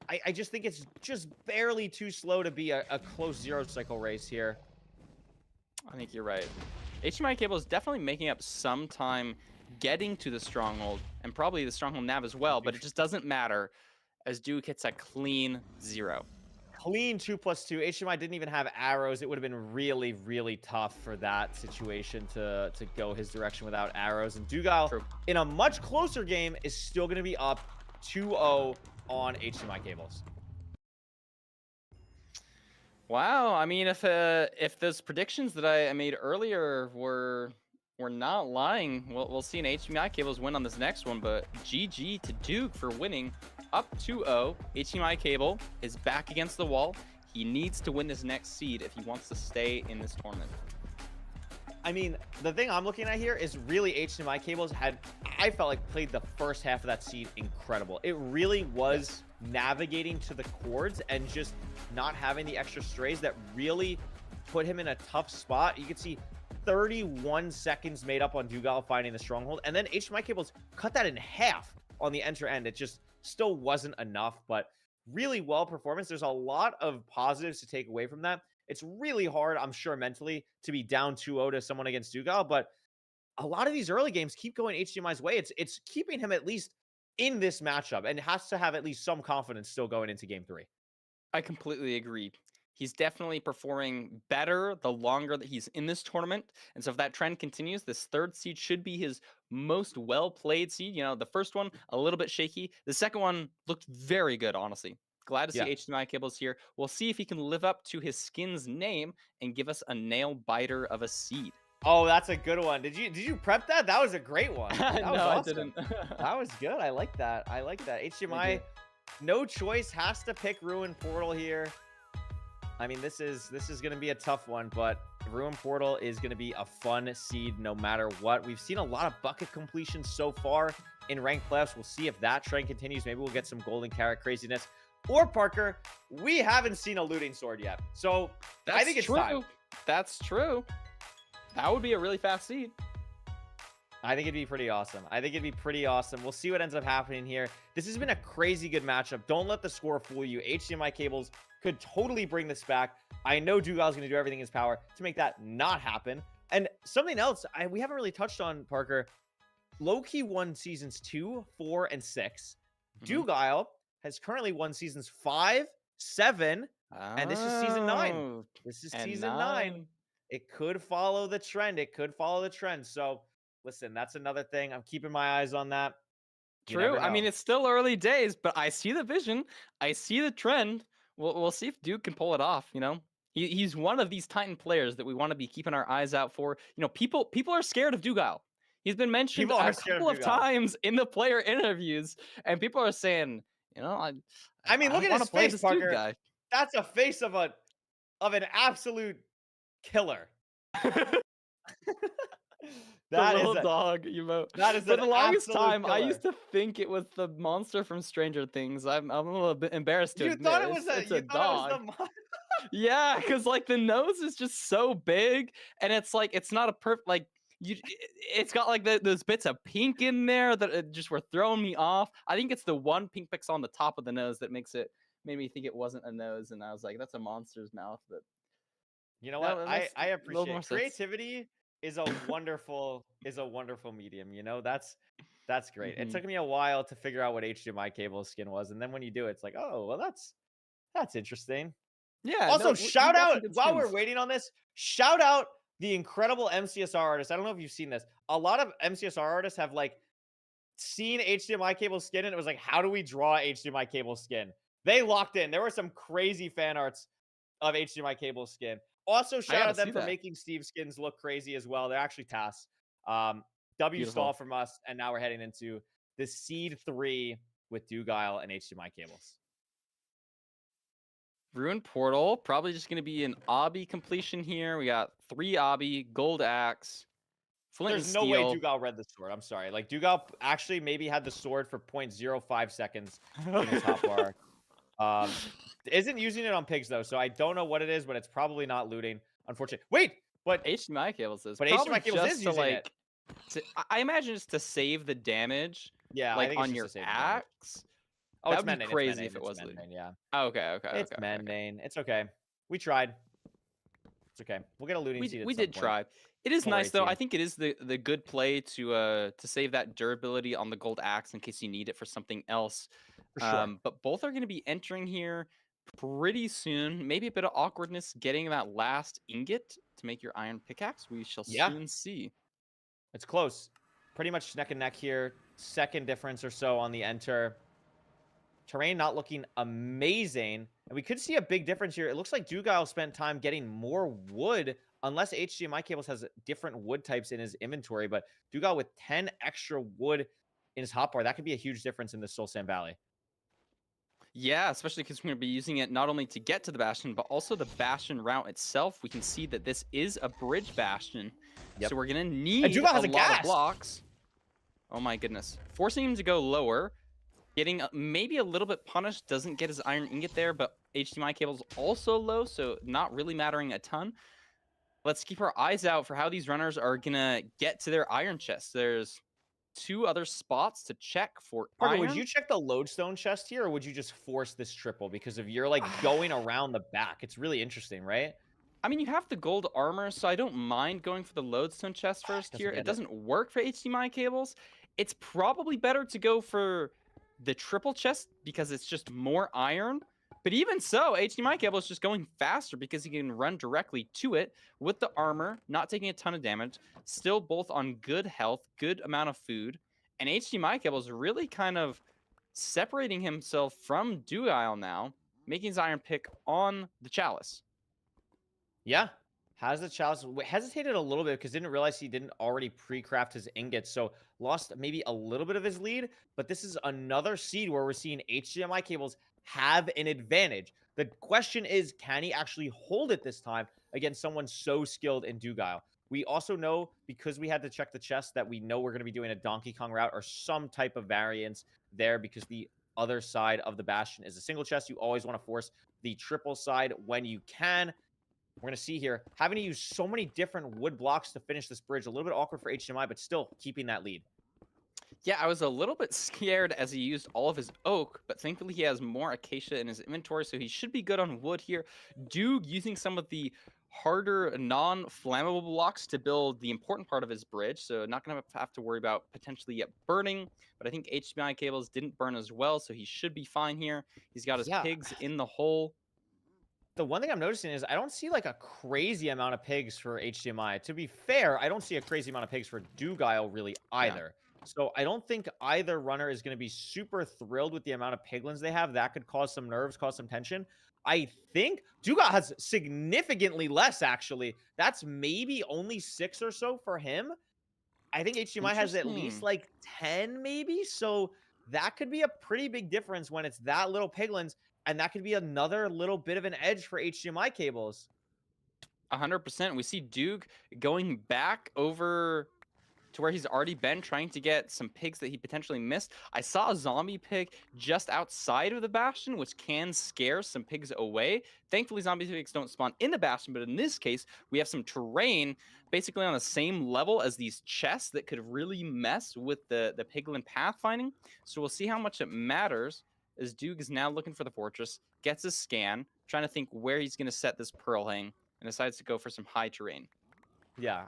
I just think it's just barely too slow to be a close 0 cycle race here. I think you're right. HDMI Cable is definitely making up some time getting to the stronghold, and probably the stronghold nav as well, but it just doesn't matter as Duke hits a clean 0. Clean 2+2. HDMI didn't even have arrows. It would have been really, really tough for that situation to go his direction without arrows. And Dugal, in a much closer game, is still going to be up 2-0 on HDMI Cables. Wow, I mean, if those predictions that I made earlier were not lying, we'll see an HDMI Cables win on this next one, but GG to Duke for winning. Up 2-0. HDMI Cable is back against the wall. He needs to win this next seed if he wants to stay in this tournament. I mean, the thing I'm looking at here is really HDMI Cables I felt like, played the first half of that seed incredible. It really was navigating to the cords and just not having the extra strays that really put him in a tough spot. You can see 31 seconds made up on Dugal finding the stronghold, and then HDMI Cables cut that in half on the enter end. It just still wasn't enough, but really well performance. There's a lot of positives to take away from that. It's really hard, I'm sure, mentally to be down 2-0 to someone against Dugal, but a lot of these early games keep going HDMI's way. It's keeping him at least in this matchup and has to have at least some confidence still going into game 3. I completely agree. He's definitely performing better the longer that he's in this tournament. And so if that trend continues, this 3rd seed should be his most well-played seed. You know, the first one, a little bit shaky. The second one looked very good, honestly. Glad to see HDMI Cables here. We'll see if he can live up to his skin's name and give us a nail biter of a seed. Oh, that's a good one. Did you prep that? That was a great one. That was No, awesome. I didn't. That was good. I like that. I like that. HDMI, no choice, has to pick Ruin Portal here. I mean, this is going to be a tough one, but Ruin Portal is going to be a fun seed no matter what. We've seen a lot of bucket completions so far in ranked playoffs. We'll see if that trend continues. Maybe we'll get some golden carrot craziness. Or, Parker, we haven't seen a looting sword yet. So I think it's time. That's true. That would be a really fast seed. I think it'd be pretty awesome. We'll see what ends up happening here. This has been a crazy good matchup. Don't let the score fool you. HDMI Cables could totally bring this back. I know Dugal's going to do everything in his power to make that not happen. And something else we haven't really touched on, Parker. Loki won seasons 2, 4, and 6. Dugal has currently won seasons 5, 7, and this is season 9. This is season 9. It could follow the trend. So, listen, that's another thing. I'm keeping my eyes on that. True. I mean, it's still early days, but I see the vision. I see the trend. We'll see if Duke can pull it off, you know? He's one of these Titan players that we want to be keeping our eyes out for. You know, people are scared of Dugal. He's been mentioned a couple of times in the player interviews, and people are saying, you know, I mean, look at his face, Parker. Guy. That's a face of an absolute killer. That is a dog emote. That is for the longest time. Killer. I used to think it was the monster from Stranger Things. I'm a little bit embarrassed to admit. Thought it was a dog. Yeah, because like the nose is just so big, and it's like it's not a perfect like. It's got like those bits of pink in there that just were throwing me off. I think it's the one pink pixel on the top of the nose that made me think it wasn't a nose, and I was like, that's a monster's mouth. But You know no, what? it I makes a little more appreciate sense. creativity is a wonderful medium. You know, that's great. It Mhm. took me a while to figure out what HDMI cable skin was, and then when you do it, it's like, oh well, that's interesting. Yeah. Also, no, we shout got some out good while we're skins. waiting on this, shout out the incredible MCSR artists. I don't know if you've seen this. A lot of MCSR artists have like seen HDMI cable skin, and it was like, how do we draw HDMI cable skin? They locked in. There were some crazy fan arts of HDMI cable skin. Also, shout gotta out them see for that. making Steve skins look crazy as well. They're actually tasks. W Beautiful. stall from us, and now we're heading into the Seed 3 with Dugal and HDMI cables. Ruined Portal, probably just going to be an obby completion here. We got 3 obby, gold axe, flint There's and no way steel. Dugal read the sword. I'm sorry. Like, Dugal actually maybe had the sword for 0.05 seconds in his top bar. Isn't using it on pigs, though, so I don't know what it is, but it's probably not looting, unfortunately. Wait, but HDMI cables is But probably HDMI cables just is to, using like, I imagine it's to save the damage, yeah, I like think it's on just your to save the damage. axe. Oh, That it's would be mending. crazy if it was looting. mending, yeah. Oh, okay. It's mending. It's okay. We tried. It's okay. We'll get a looting seed. We did try. It is Over nice though. 18. I think it is the good play to save that durability on the gold axe in case you need it for something else. For sure. But both are going to be entering here pretty soon. Maybe a bit of awkwardness getting that last ingot to make your iron pickaxe. We shall soon see. It's close. Pretty much neck and neck here. Second difference or so on the enter. Terrain not looking amazing. And we could see a big difference here. It looks like Dugal spent time getting more wood, unless HDMI Cables has different wood types in his inventory. But Dugal with 10 extra wood in his hotbar, that could be a huge difference in the Soul Sand Valley. Yeah, especially because we're going to be using it not only to get to the Bastion, but also the Bastion route itself. We can see that this is a bridge Bastion. Yep. So we're going to need Dugal has a a lot gas. of blocks. Oh my goodness. Forcing him to go lower. Getting maybe a little bit punished. Doesn't get his iron ingot there, but HDMI Cable's also low, so not really mattering a ton. Let's keep our eyes out for how these runners are going to get to their iron chest. There's 2 other spots to check for Parker, iron. would you check the lodestone chest here, or would you just force this triple because of you're like going around the back? It's really interesting, right? I mean, you have the gold armor, so I don't mind going for the lodestone chest first here. It doesn't work for HDMI Cables. It's probably better to go for the triple chest because it's just more iron. But even so, HDMI Cable is just going faster because he can run directly to it with the armor, not taking a ton of damage, still both on good health, good amount of food. And HDMI Cable is really kind of separating himself from Dugal now, making his iron pick on the chalice. Yeah. Has the chalice hesitated a little bit because didn't realize he didn't already pre-craft his ingots, so lost maybe a little bit of his lead. But this is another seed where we're seeing HDMI Cables have an advantage. The question is, can he actually hold it this time against someone so skilled in Dugal? We also know, because we had to check the chest, that we know we're going to be doing a Donkey Kong route or some type of variance there because the other side of the Bastion is a single chest. You always want to force the triple side when you can. We're going to see here, having to use so many different wood blocks to finish this bridge. A little bit awkward for HDMI, but still keeping that lead. Yeah, I was a little bit scared as he used all of his oak, but thankfully he has more acacia in his inventory, so he should be good on wood here. Duke using some of the harder, non-flammable blocks to build the important part of his bridge, so not going to have to worry about potentially burning, but I think HDMI Cables didn't burn as well, so he should be fine here. He's got his pigs in the hole. The one thing I'm noticing is I don't see like a crazy amount of pigs for HDMI. To be fair, I don't see a crazy amount of pigs for Dugal really either. Yeah. So I don't think either runner is going to be super thrilled with the amount of piglins they have. That could cause some nerves, cause some tension. I think Dugal has significantly less, actually. That's maybe only 6 or so for him. I think HDMI has at least like 10 maybe. So that could be a pretty big difference when it's that little piglins. And that could be another little bit of an edge for HDMI Cables. 100%. We see Duke going back over to where he's already been trying to get some pigs that he potentially missed. I saw a zombie pig just outside of the bastion, which can scare some pigs away. Thankfully, zombie pigs don't spawn in the bastion, but in this case, we have some terrain basically on the same level as these chests that could really mess with the piglin pathfinding. So we'll see how much it matters as Duke is now looking for the fortress, gets a scan, trying to think where he's going to set this pearl hang, and decides to go for some high terrain. Yeah,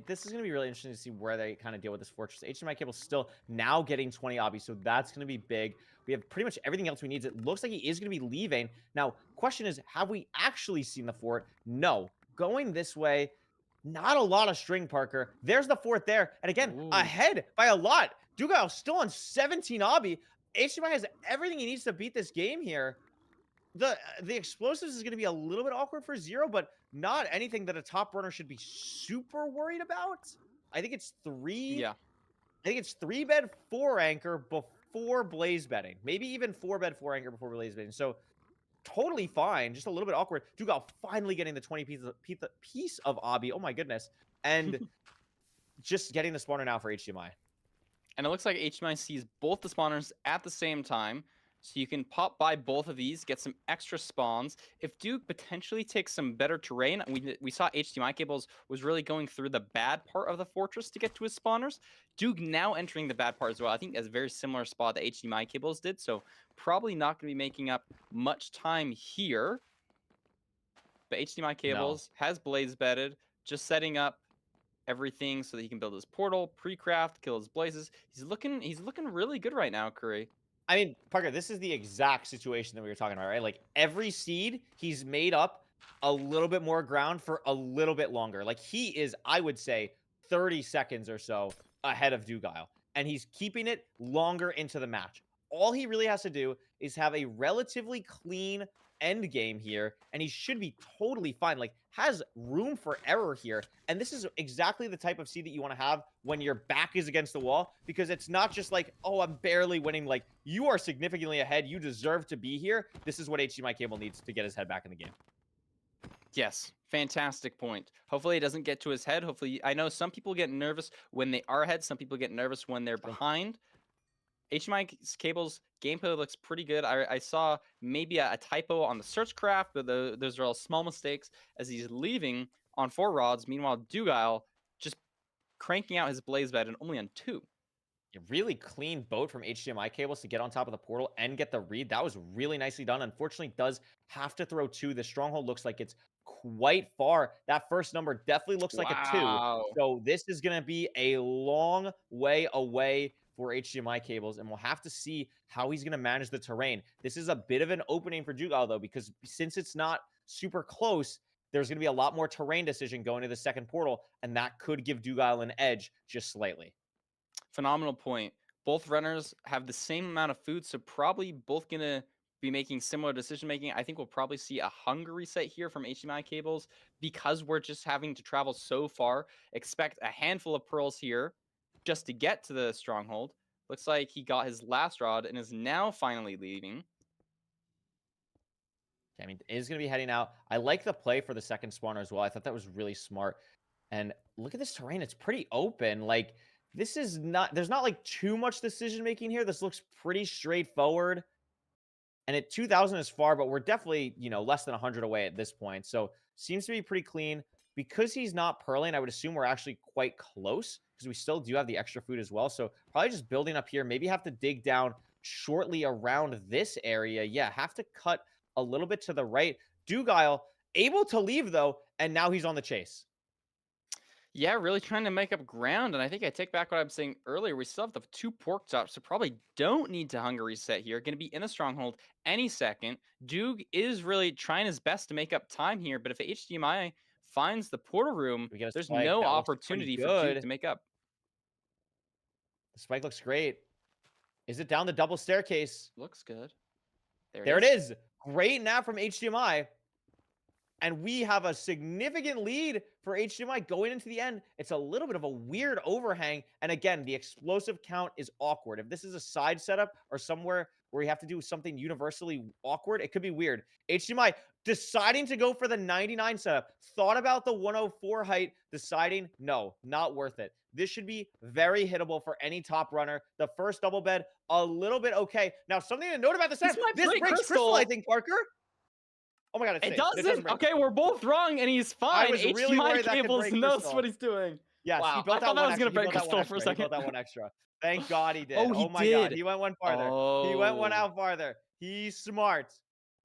this is going to be really interesting to see where they kind of deal with this fortress. HDMI Cable's still now getting 20 obbies, so that's going to be big. We have pretty much everything else we need. It looks like he is going to be leaving. Now, question is, have we actually seen the fort? No. Going this way, not a lot of string, Parker. There's the fort there. And again, ahead by a lot. Dugal still on 17 obby. HDMI has everything he needs to beat this game here. The explosives is going to be a little bit awkward for Zero, but not anything that a top runner should be super worried about. I think it's 3. Yeah. I think it's 3-bed 4 anchor before blaze bedding. Maybe even 4-bed 4 anchor before blaze bedding. So totally fine. Just a little bit awkward. Dugal finally getting the 20 piece of obby. Oh my goodness. And just getting the spawner now for HDMI. And it looks like HDMI sees both the spawners at the same time. So you can pop by both of these, get some extra spawns. If Duke potentially takes some better terrain, we saw HDMI Cables was really going through the bad part of the fortress to get to his spawners. Duke now entering the bad part as well. I think as a very similar spot that HDMI Cables did. So probably not going to be making up much time here. But HDMI Cables has blaze bedded, just setting up everything so that he can build his portal, pre-craft, kill his blazes. He's looking really good right now, Curry. I mean, Parker, this is the exact situation that we were talking about, right? Like, every seed, he's made up a little bit more ground for a little bit longer. Like, he is, I would say, 30 seconds or so ahead of Dugal. And he's keeping it longer into the match. All he really has to do is have a relatively clean end game here, and he should be totally fine. Like, has room for error here. And this is exactly the type of seed that you want to have when your back is against the wall, because it's not just like, oh, I'm barely winning. Like, you are significantly ahead. You deserve to be here. This is what HDMI Cable needs to get his head back in the game. Yes, fantastic point. Hopefully it doesn't get to his head. Hopefully, I know some people get nervous when they are ahead. Some people get nervous when they're behind. HDMI Cable's gameplay looks pretty good. I saw maybe a typo on the search craft, but those are all small mistakes as he's leaving on 4 rods. Meanwhile, Dugal just cranking out his blaze bed and only on 2. A really clean boat from HDMI Cables to get on top of the portal and get the read. That was really nicely done. Unfortunately, does have to throw 2. The stronghold looks like it's quite far. That first number definitely looks like a 2. So this is going to be a long way away for HDMI Cables, and we'll have to see how he's going to manage the terrain. This is a bit of an opening for Dugal, though, because since it's not super close, there's going to be a lot more terrain decision going to the second portal, and that could give Dugal an edge just slightly. Phenomenal point. Both runners have the same amount of food, so probably both going to be making similar decision making. I think we'll probably see a hunger reset here from HDMI Cables because we're just having to travel so far. Expect a handful of pearls here just to get to the stronghold. Looks like he got his last rod and is now finally leaving. I mean, is going to be heading out. I like the play for the second spawner as well. I thought that was really smart. And look at this terrain. It's pretty open. Like, this is not, there's not like too much decision making here. This looks pretty straightforward. And at 2,000 is far, but we're definitely, you know, less than 100 away at this point. So seems to be pretty clean. Because he's not pearling, I would assume we're actually quite close because we still do have the extra food as well. So probably just building up here. Maybe have to dig down shortly around this area. Yeah, have to cut a little bit to the right. Dugal able to leave, though, and now he's on the chase. Yeah, really trying to make up ground. And I think I take back what I was saying earlier. We still have the 2 pork chops, so probably don't need to hunger reset here. Going to be in a stronghold any second. Dug is really trying his best to make up time here, but if HDMI finds the portal room, there's no opportunity for Duke to make up. The spike looks great. Is it down the double staircase? Looks good. There it is. Great nap from HDMI. And we have a significant lead for HDMI going into the end. It's a little bit of a weird overhang. And again, the explosive count is awkward. If this is a side setup or somewhere where you have to do something universally awkward, it could be weird. HDMI deciding to go for the 99 setup, thought about the 104 height, deciding, no, not worth it. This should be very hittable for any top runner. The first double bed, a little bit okay. Now, something to note about the setup. This breaks crystal, I think, Parker. Oh my God, it doesn't. Okay, we're both wrong, and he's fine. HDMI Cables knows what he's doing. Yes, wow, he built I thought that was going to break crystal for a second. He built that one extra. Thank God he did. Oh, my God, he went one farther. He went one Oh. out farther. He's smart.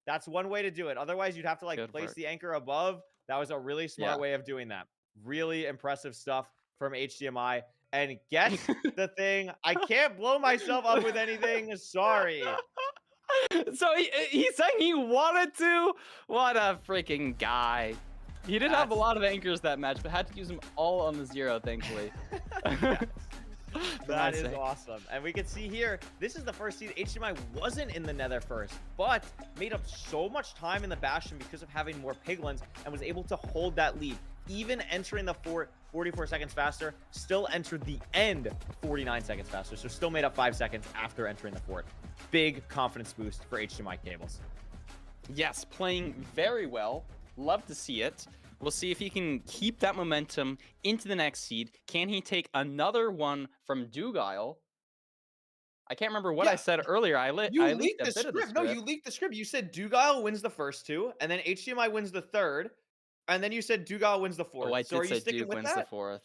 That's one way to do it. Otherwise, you'd have to like Good place work. the anchor above. That was a really smart way of doing that. Really impressive stuff from HDMI. And guess the thing, I can't blow myself up with anything. Sorry. So he's saying he wanted to. What a freaking guy. He did have a lot of anchors that match, but had to use them all on the 0, thankfully. That is awesome. And we can see here, this is the first seed. HDMI wasn't in the nether first, but made up so much time in the Bastion because of having more piglins and was able to hold that lead. Even entering the fort 44 seconds faster, still entered the end 49 seconds faster. So still made up 5 seconds after entering the fort. Big confidence boost for HDMI Cables. Yes, playing very well. Love to see it. We'll see if he can keep that momentum into the next seed. Can he take another one from Dugal? I can't remember what I said earlier. I leaked the script. No, you leaked the script. You said Dugal wins the first 2, and then HDMI wins the 3rd, and then you said Dugal wins the 4th. Oh, I so did say Duke wins the 4th.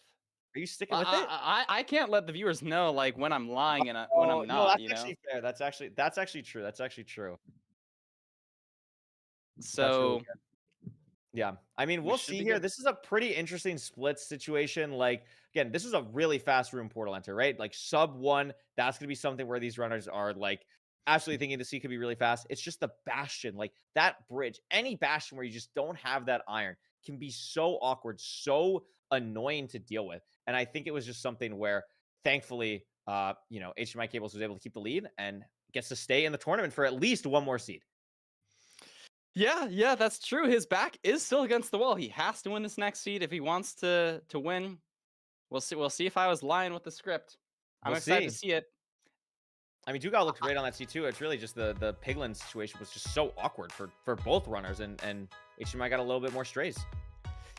Are you sticking with it? I can't let the viewers know like when I'm lying and when I'm not. No, that's actually fair. That's actually true. That's actually true. So. Yeah, I mean, we'll see here. This is a pretty interesting split situation. Like, again, this is a really fast room portal enter, right? Like sub 1, that's going to be something where these runners are like absolutely thinking the C could be really fast. It's just the Bastion, like that bridge, any Bastion where you just don't have that iron can be so awkward, so annoying to deal with. And I think it was just something where thankfully, HDMI Cables was able to keep the lead and gets to stay in the tournament for at least one more seed. Yeah, that's true. His back is still against the wall. He has to win this next seed if he wants to win. We'll see if I was lying with the script. I'm excited to see it. I mean, Dugal looked great on that seed too. It's really just the piglin situation was just so awkward for both runners, and HDMI got a little bit more strays.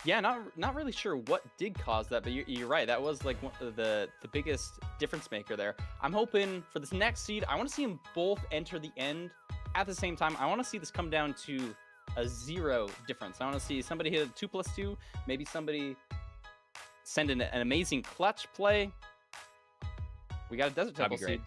Yeah, not really sure what did cause that, but you're right. That was like the biggest difference maker there. I'm hoping for this next seed, I want to see them both enter the end at the same time. I want to see this come down to a 0 difference. I want to see somebody hit a 2+2, maybe somebody send an amazing clutch play. We got a Desert Temple seed.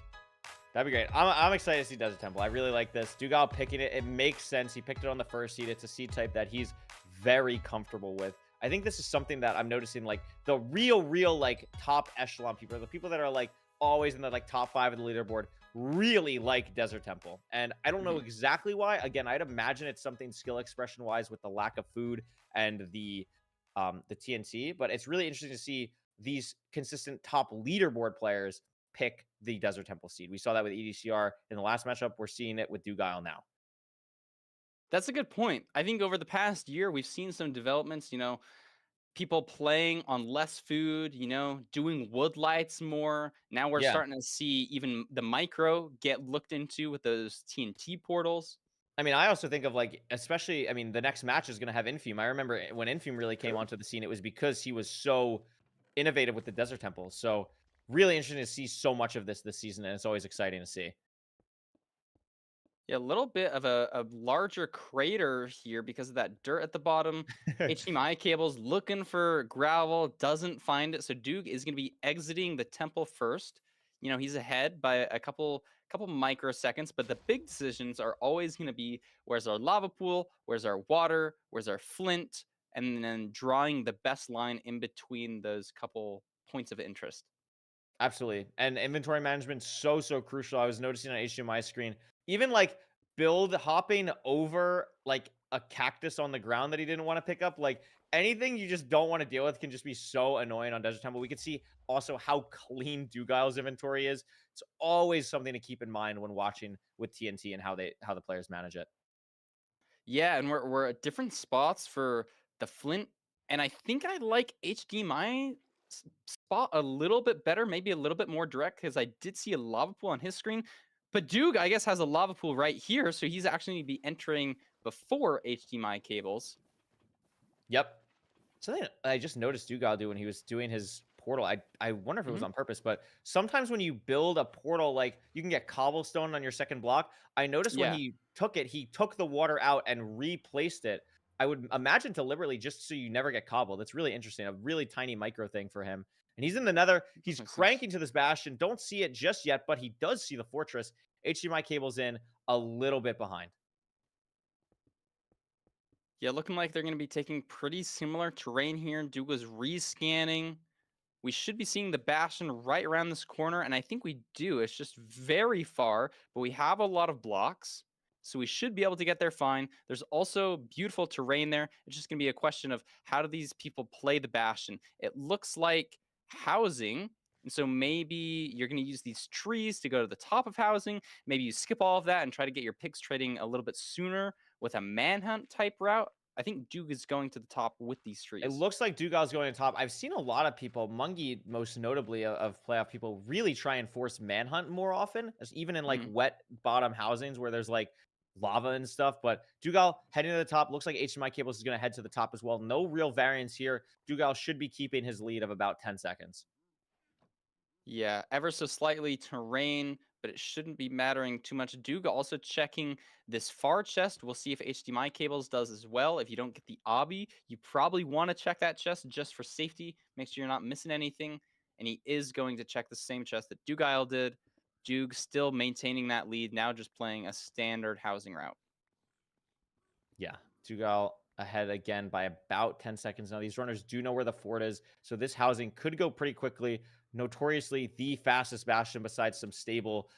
That'd be great. I'm excited to see Desert Temple. I really like this. Dugal picking it. It makes sense. He picked it on the first seed. It's a seed type that he's very comfortable with. I think this is something that I'm noticing, like the real like top echelon people, the people that are like always in the like top 5 of the leaderboard, really like Desert Temple. And I don't know exactly why. Again, I'd imagine it's something skill expression wise with the lack of food and the TNT, but it's really interesting to see these consistent top leaderboard players pick the Desert Temple seed. We saw that with EDCR in the last matchup. We're seeing it with Dugal now. That's a good point. I think over the past year, we've seen some developments, people playing on less food, doing wood lights more. Now we're starting to see even the micro get looked into with those TNT portals. I mean, I also think of like, especially, I mean, the next match is going to have Infume. I remember when Infume really came onto the scene, it was because he was so innovative with the Desert Temple. So really interesting to see so much of this season, and it's always exciting to see. Yeah, a little bit of a larger crater here because of that dirt at the bottom. HDMI Cables looking for gravel, doesn't find it. So Duke is going to be exiting the temple first. He's ahead by a couple microseconds, but the big decisions are always going to be where's our lava pool, where's our water, where's our flint, and then drawing the best line in between those couple points of interest. Absolutely. And inventory management so crucial. I was noticing on HDMI screen, even like build hopping over like a cactus on the ground that he didn't want to pick up, like anything you just don't want to deal with can just be so annoying on Desert Temple. We could see also how clean Dugal's inventory is. It's always something to keep in mind when watching with TNT and how the players manage it. Yeah, and we're at different spots for the flint, and I think I like HDMI spot a little bit better, maybe a little bit more direct, because I did see a lava pool on his screen. But Duke, I guess, has a lava pool right here, so he's actually going to be entering before HDMI cables. Yep. Something I just noticed Dugal do when he was doing his portal. I wonder if it was on purpose, but sometimes when you build a portal, like you can get cobblestone on your second block. I noticed when Yeah. he took the water out and replaced it. I would imagine deliberately just so you never get cobbled. That's really interesting. A really tiny micro thing for him. And he's in the nether. He's Makes sense. cranking to this bastion. Don't see it just yet, but he does see the fortress. HDMI cables in a little bit behind. Yeah, looking like they're going to be taking pretty similar terrain here. Duga's rescanning. We should be seeing the bastion right around this corner, and I think we do. It's just very far, but we have a lot of blocks, so we should be able to get there fine. There's also beautiful terrain there. It's just going to be a question of how do these people play the bastion. It looks like housing, and so maybe you're going to use these trees to go to the top of housing. Maybe you skip all of that and try to get your pigs trading a little bit sooner with a manhunt type route. I think Duke is going to the top with these trees. It looks like Dugal's going to top. I've seen a lot of people, Mungie most notably of playoff people, really try and force manhunt more often, even in like wet bottom housings where there's like lava and stuff. But Dugal heading to the top. Looks like HDMI Cables is going to head to the top as well. No real variance here. Dugal should be keeping his lead of about 10 seconds. Yeah, ever so slightly terrain, but it shouldn't be mattering too much. Duga also checking this far chest. We'll see if HDMI cables does as well. If you don't get the obby, you probably want to check that chest just for safety. Make sure you're not missing anything. And he is going to check the same chest that Dugal did. Dug still maintaining that lead, now just playing a standard housing route. Yeah, Dugal ahead again by about 10 seconds. Now, these runners do know where the fort is, so this housing could go pretty quickly. Notoriously the fastest bastion besides some stable,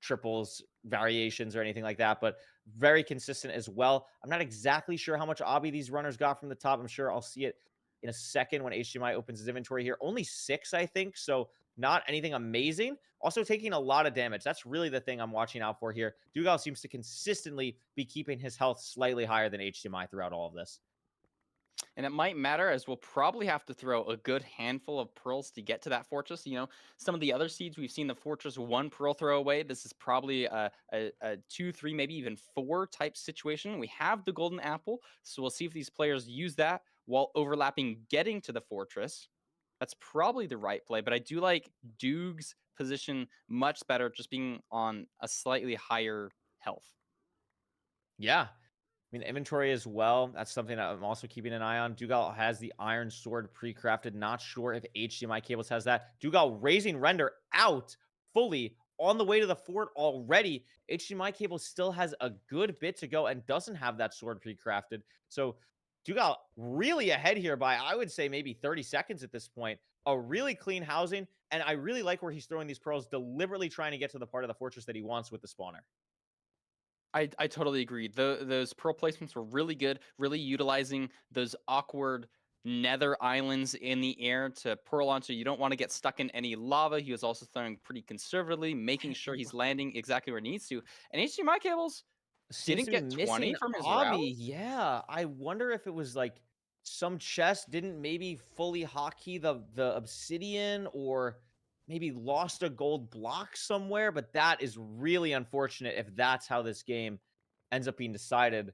triples, variations, or anything like that, but very consistent as well. I'm not exactly sure how much obby these runners got from the top. I'm sure I'll see it in a second when HDMI opens his inventory here. Only 6, I think, so not anything amazing. Also taking a lot of damage. That's really the thing I'm watching out for here. Dugal seems to consistently be keeping his health slightly higher than HDMI throughout all of this. And it might matter as we'll probably have to throw a good handful of pearls to get to that fortress. Some of the other seeds, we've seen the fortress 1 pearl throw away. This is probably a 2, 3, maybe even 4 type situation. We have the golden apple, so we'll see if these players use that while overlapping getting to the fortress. That's probably the right play, but I do like Dug's position much better, just being on a slightly higher health. Yeah. I mean, inventory as well. That's something that I'm also keeping an eye on. Dugal has the iron sword pre-crafted. Not sure if HDMI Cables has that. Dugal raising render out fully on the way to the fort already. HDMI Cables still has a good bit to go and doesn't have that sword pre-crafted. So Dugal really ahead here by, I would say, maybe 30 seconds at this point. A really clean housing, and I really like where he's throwing these pearls, deliberately trying to get to the part of the fortress that he wants with the spawner. I totally agree. Those pearl placements were really good, really utilizing those awkward nether islands in the air to pearl onto. You don't want to get stuck in any lava. He was also throwing pretty conservatively, making sure he's landing exactly where he needs to. And HDMI Cables didn't get 20 from his route. Yeah, I wonder if it was like some chest didn't maybe fully hotkey the obsidian, or maybe lost a gold block somewhere, but that is really unfortunate if that's how this game ends up being decided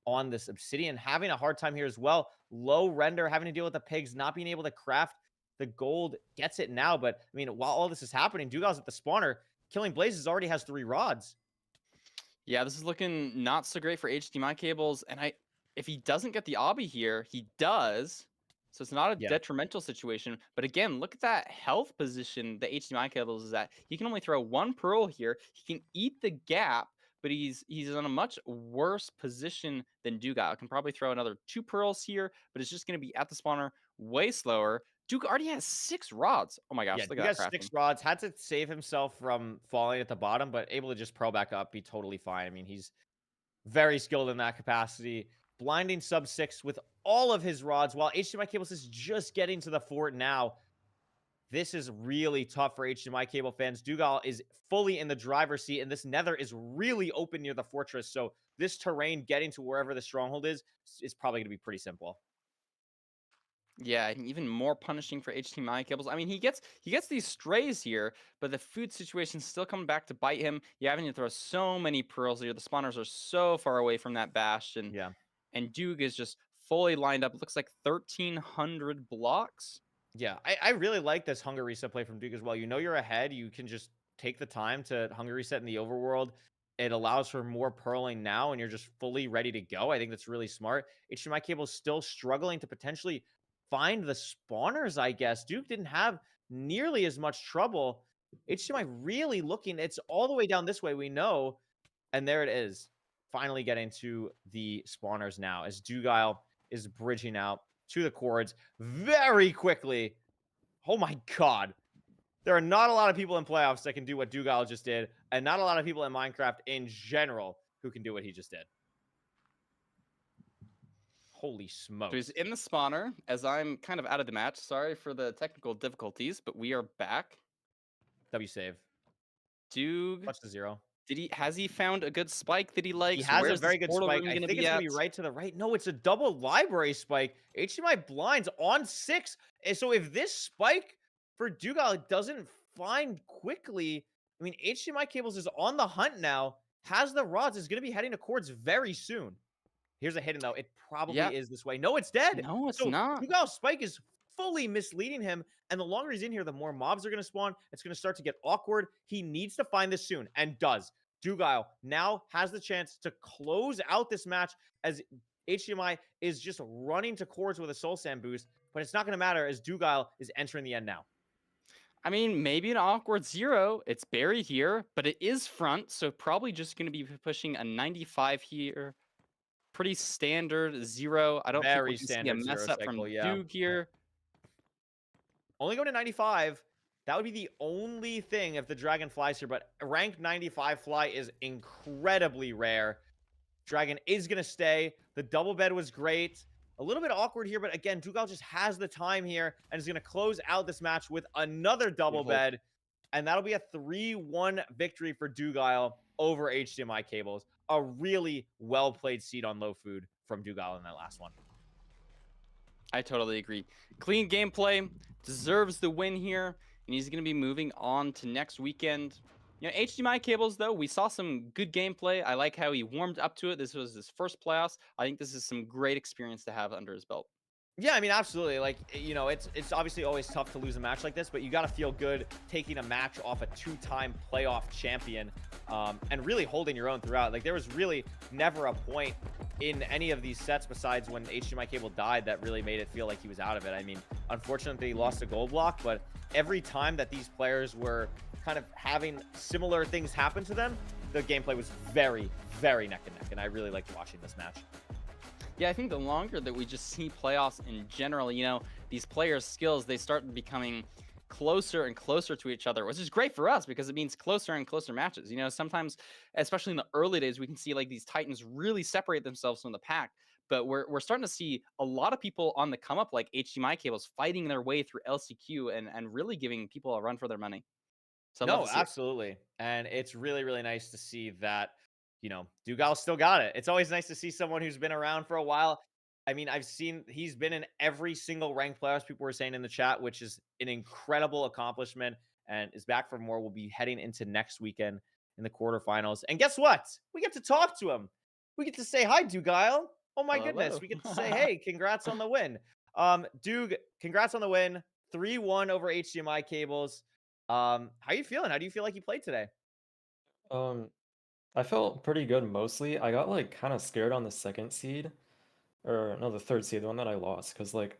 on this obsidian. Having a hard time here as well. Low render, having to deal with the pigs, not being able to craft the gold. Gets it now, but I mean, while all this is happening, Dugal's at the spawner. Killing Blazes already has 3 rods. Yeah, this is looking not so great for HDMI Cables, and if he doesn't get the obby here, he does. So it's not a detrimental situation. But again, look at that health position that HDMI Cables is at. He can only throw 1 pearl here. He can eat the gap, but he's in a much worse position than Dugal. Can probably throw another 2 pearls here, but it's just going to be at the spawner way slower. Duke already has 6 rods. Oh my gosh, Yeah, look he at has that 6 rods. Had to save himself from falling at the bottom, but able to just pearl back up, be totally fine. I mean, he's very skilled in that capacity. Blinding sub 6 with all of his rods, while HDMI Cables is just getting to the fort now. This is really tough for HDMI Cable fans. Dugal is fully in the driver's seat, and this nether is really open near the fortress. So this terrain getting to wherever the stronghold is probably going to be pretty simple. Yeah, and even more punishing for HDMI Cables. I mean, he gets these strays here, but the food situation's still coming back to bite him. You're having to throw so many pearls here. The spawners are so far away from that bastion. Yeah. And Duke is just fully lined up. It looks like 1,300 blocks. Yeah, I really like this hunger reset play from Duke as well. You know you're ahead. You can just take the time to hunger reset in the overworld. It allows for more pearling now, and you're just fully ready to go. I think that's really smart. HDMI Cable's still struggling to potentially find the spawners, I guess. Duke didn't have nearly as much trouble. HDMI really looking. It's all the way down this way, we know. And there it is. Finally getting to the spawners now as Dugal is bridging out to the cords very quickly. Oh my god. There are not a lot of people in playoffs that can do what Dugal just did, and not a lot of people in Minecraft in general who can do what he just did. Holy smokes. So he's in the spawner as I'm kind of out of the match. Sorry for the technical difficulties, but we are back. W save. Duke, Touch to 0. has he found a good spike that he likes? He has Where's a very this good portal spike. room I gonna think be it's going at? to be right to the right. No, it's a double library spike. HDMI blinds on 6. And so if this spike for Dugal doesn't find quickly, I mean, HDMI Cables is on the hunt now, has the rods, is going to be heading to cords very soon. Here's a hidden, though. It probably is this way. No, it's dead. No, it's So not. Dugal's spike is fully misleading him, and the longer he's in here, the more mobs are going to spawn. It's going to start to get awkward. He needs to find this soon, and does. Dugal now has the chance to close out this match as HDMI is just running to cords with a Soul Sand boost, but it's not going to matter as Dugal is entering the end now. I mean, maybe an awkward 0. It's buried here, but it is front, so probably just going to be pushing a 95 here. Pretty standard 0. I don't Very think we're going to see a standard mess 0 up from cycle, yeah. Duke here. Only going to 95. That would be the only thing if the Dragon flies here, but rank 95 fly is incredibly rare. Dragon is going to stay. The double bed was great. A little bit awkward here, but again, Dugal just has the time here and is going to close out this match with another double bed. And that'll be a 3-1 victory for Dugal over HDMI Cables. A really well-played seed on low food from Dugal in that last one. I totally agree. Clean gameplay, deserves the win here, and he's going to be moving on to next weekend. You know, HDMI Cables, though, we saw some good gameplay. I like how he warmed up to it. This was his first playoffs. I think this is some great experience to have under his belt. Yeah, I mean, absolutely. Like, you know, it's obviously always tough to lose a match like this, but you got to feel good taking a match off a 2-time playoff champion and really holding your own throughout. Like, there was really never a point in any of these sets besides when HDMI Cable died that really made it feel like he was out of it. I mean, unfortunately, he lost a gold block, but every time that these players were kind of having similar things happen to them, the gameplay was very, very neck and neck, and I really liked watching this match. Yeah, I think the longer that we just see playoffs in general, you know, these players' skills, they start becoming closer and closer to each other, which is great for us because it means closer and closer matches. You know, sometimes, especially in the early days, we can see like these Titans really separate themselves from the pack. But we're starting to see a lot of people on the come up, like HDMI Cables, fighting their way through LCQ and really giving people a run for their money. So no, absolutely. And it's really, really nice to see that, you know, Dugal still got it. It's always nice to see someone who's been around for a while. I mean, he's been in every single ranked playoffs, people were saying in the chat, which is an incredible accomplishment and is back for more. We'll be heading into next weekend in the quarterfinals. And guess what? We get to talk to him. We get to say hi, Dugal. Oh my goodness. We get to say, hey, congrats on the win. Dug, congrats on the win. 3-1 over HDMI Cables. How are you feeling? How do you feel like you played today? I felt pretty good mostly. I got like kind of scared on the second seed, or no, the third seed, the one that I lost, because like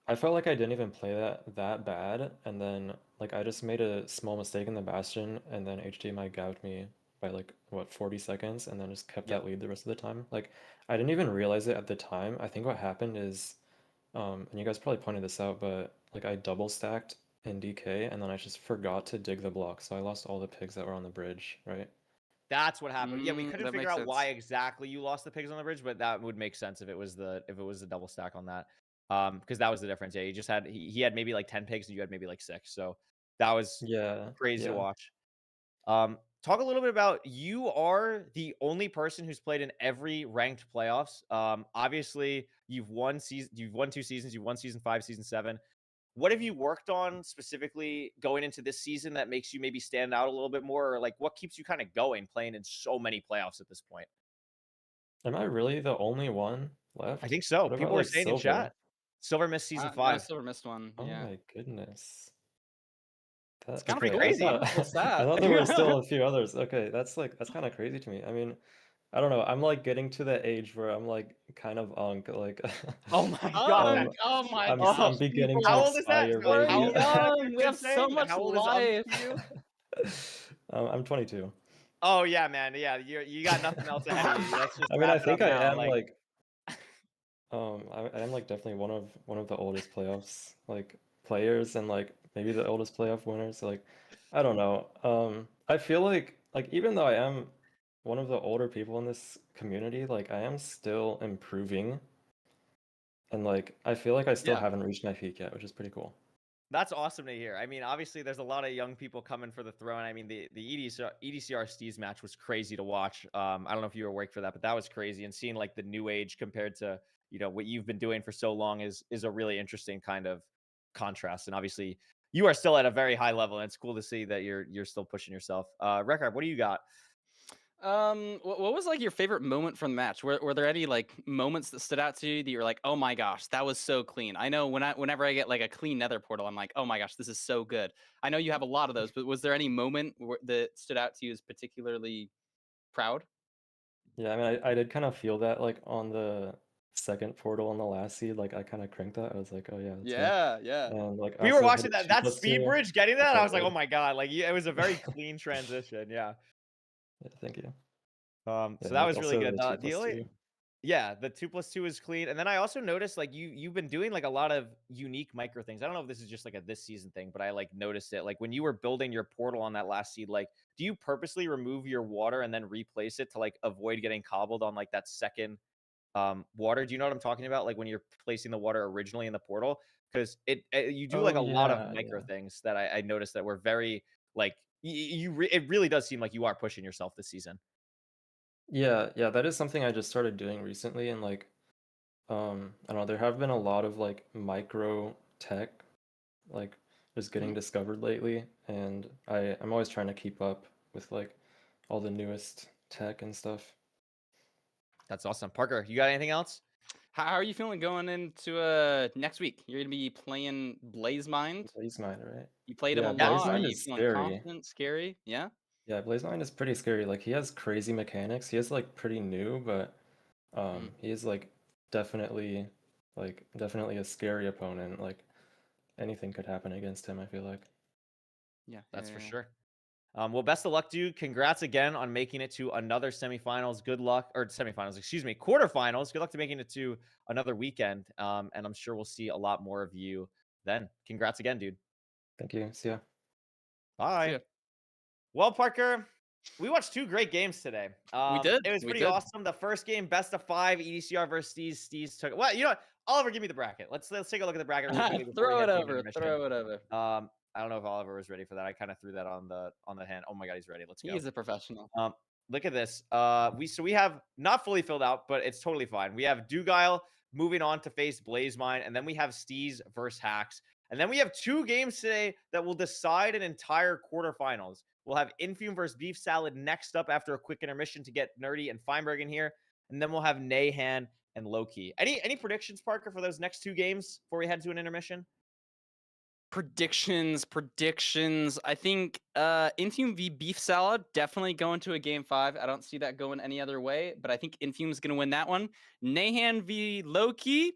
I felt like I didn't even play that bad, and then like I just made a small mistake in the bastion, and then HDMI gapped me by like what 40 seconds, and then just kept that lead the rest of the time. Like I didn't even realize it at the time. I think what happened is, and you guys probably pointed this out, but like I double stacked in DK, and then I just forgot to dig the block, so I lost all the pigs that were on the bridge, right? That's what happened. Yeah, we couldn't that figure makes out why sense. exactly you lost the pigs on the bridge, but that would make sense if it was the double stack on that. Because that was the difference. Yeah, he just had he had maybe like 10 pigs and you had maybe like 6. So that was crazy to watch. Talk a little bit about, you are the only person who's played in every ranked playoffs. Obviously, You've won 2 seasons. You've won season 5, season 7. What have you worked on specifically going into this season that makes you maybe stand out a little bit more, or like what keeps you kind of going playing in so many playoffs at this point? Am I really the only one left? I think so. What about, People were like, saying in Silver? chat. Silver missed season I 5. still missed one. Oh Yeah. my goodness. It's That, kinda okay, crazy. I It's sad. thought there were still a few others. Okay, that's kind of crazy to me. I mean, I don't know. I'm like getting to the age where I'm like kind of like Oh my god. Oh my I'm gosh. beginning to How old is that? expire, We're baby. young. We have so saying? much How old life. is you? I'm 22. Oh yeah, man. Yeah, you got nothing else ahead of you. Let's just I mean, I wrap it think up I now, am like I am like definitely one of the oldest playoffs like players and like maybe the oldest playoff winners. Like, I don't know. I feel like even though I am one of the older people in this community, like I am still improving, and like I feel like I still Yeah. haven't reached my peak yet, which is pretty cool. That's awesome to hear. I mean, obviously, there's a lot of young people coming for the throne. I mean, the EDCR Steez match was crazy to watch. I don't know if you were awake for that, but that was crazy. And seeing like the new age compared to what you've been doing for so long is a really interesting kind of contrast. And obviously, you are still at a very high level, and it's cool to see that you're still pushing yourself. Record, what do you got? What was like your favorite moment from the match? Were there any like moments that stood out to you that you were like, oh my gosh, that was so clean? I know whenever I get like a clean nether portal, I'm like, oh my gosh, this is so good. I know you have a lot of those, but was there any moment that stood out to you as particularly proud? Yeah, I mean, I did kind of feel that like on the second portal on the last seed, like I kind of cranked that. I was like, oh yeah, that's it. Yeah. And like I We were also watching hit that 2+2. speed bridge, getting I that. I felt was like, oh good. my god, like it was a very clean transition. Yeah. Yeah, thank you. So Yeah, that like was really also good. the 2+2. Yeah, the 2+2 is clean. And then I also noticed like you've been doing like a lot of unique micro things. I don't know if this is just like a this season thing, but I like noticed it. Like when you were building your portal on that last seed, like do you purposely remove your water and then replace it to like avoid getting cobbled on like that second water? Do you know what I'm talking about? Like when you're placing the water originally in the portal, because you do like Oh a lot of yeah, micro yeah. things that I noticed that were very like it really does seem like you are pushing yourself this season. Yeah, that is something I just started doing recently, and like I don't know, there have been a lot of like micro tech like just getting discovered lately, and I'm always trying to keep up with like all the newest tech and stuff. That's awesome. Parker, you got anything else? How are you feeling going into next week? You're gonna be playing Blaze Mind. Blaze Mind, right? You played him Yeah, a Blaze lot. Are Mind you is feeling scary. confident, scary? Yeah. Yeah, Blaze Mind is pretty scary. Like he has crazy mechanics. He is like pretty new, but he is like definitely definitely a scary opponent. Like anything could happen against him, I feel like. Yeah, That's for yeah. sure. Well, best of luck, dude. Congrats again on making it to another semifinals. Good luck, or semifinals, excuse me, quarterfinals. Good luck to making it to another weekend. And I'm sure we'll see a lot more of you then. Congrats again, dude. Thank you. See ya. Bye. See ya. Well, Parker, we watched 2 great games today. We did. It was We pretty did. awesome. The first game, best of 5, EDCR versus Steez. Steez took. Well, you know what? Oliver, give me the bracket. Let's take a look at the bracket really quickly before we Throw head it to over. intermission. Throw it over. I don't know if Oliver was ready for that. I kind of threw that on the hand. Oh my god, he's ready. Let's go. He's a professional. Look at this. We have not fully filled out, but it's totally fine. We have Dugal moving on to face Blaze Mine, and then we have Steez versus Hacks. And then we have 2 games today that will decide an entire quarterfinals. We'll have Infume versus Beef Salad next up after a quick intermission to get Nerdy and Feinberg in here. And then we'll have Nahan and Loki. Any predictions, Parker, for those next 2 games before we head to an intermission? Predictions. I think Infume v Beef Salad definitely going to a game 5. I don't see that going any other way, but I think Infume's going to win that one. Nahan v Loki.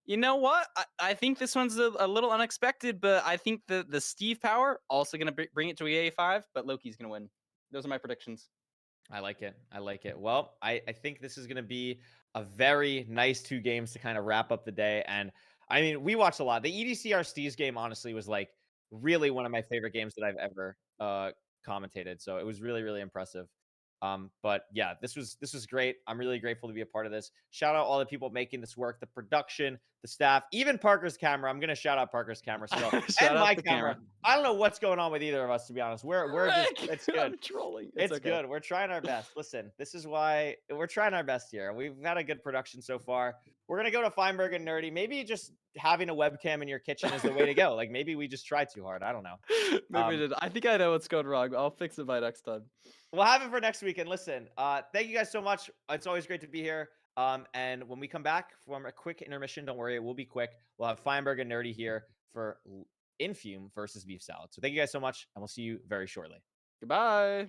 You know what? I think this one's a little unexpected, but I think the Steve power also going to bring it to a 5, but Loki's going to win. Those are my predictions. I like it. Well, I think this is going to be a very nice 2 games to kind of wrap up the day. And I mean, we watched a lot. The EDCR Steez game, honestly, was like really one of my favorite games that I've ever commentated. So it was really, really impressive. But yeah, this was great. I'm really grateful to be a part of this. Shout out all the people making this work, the production, the staff, even Parker's camera. I'm gonna shout out Parker's camera still, Shout and out my the camera. camera. I don't know what's going on with either of us, to be honest. We're just Rick, it's good. I'm trolling. It's okay. good. We're trying our best. Listen, this is why we're trying our best here. We've had a good production so far. We're gonna go to Feinberg and Nerdy. Maybe just having a webcam in your kitchen is the way to go. Like maybe we just try too hard. I don't know. Maybe we did. I think I know what's going wrong, but I'll fix it by next time. We'll have it for next week. And listen, thank you guys so much. It's always great to be here. And when we come back from a quick intermission, don't worry, it will be quick. We'll have Feinberg and Nerdy here for Infume versus Beef Salad. So thank you guys so much, and we'll see you very shortly. Goodbye.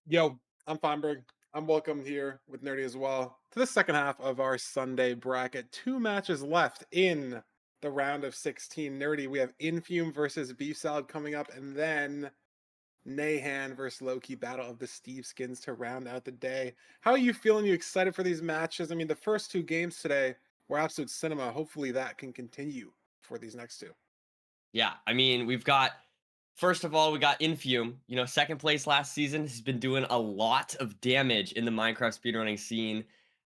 Yo, I'm Feinberg. I'm welcome here with Nerdy as well to the second half of our Sunday bracket. 2 matches left in the round of 16. Nerdy, we have Infume versus Beef Salad coming up, and then Nahan versus Loki, Battle of the Steve Skins to round out the day. How are you feeling? You excited for these matches? I mean, the first 2 games today were absolute cinema. Hopefully that can continue for these next 2. Yeah, I mean, first of all, we got Infume. You know, second place last season, has been doing a lot of damage in the Minecraft speedrunning scene.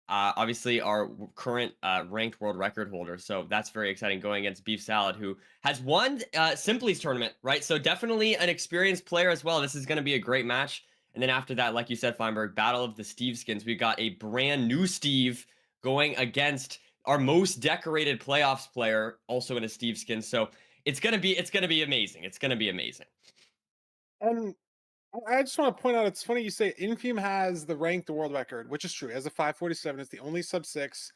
Obviously, our current ranked world record holder. So that's very exciting going against Beef Salad, who has won Simply's tournament, right? So definitely an experienced player as well. This is going to be a great match. And then after that, like you said, Feinberg, Battle of the Steve Skins. We got a brand new Steve going against our most decorated playoffs player, also in a Steve skin. So it's gonna be amazing. It's gonna be amazing. And I just want to point out, it's funny you say Infume has the ranked world record, which is true. It has a 547. It's the only sub 6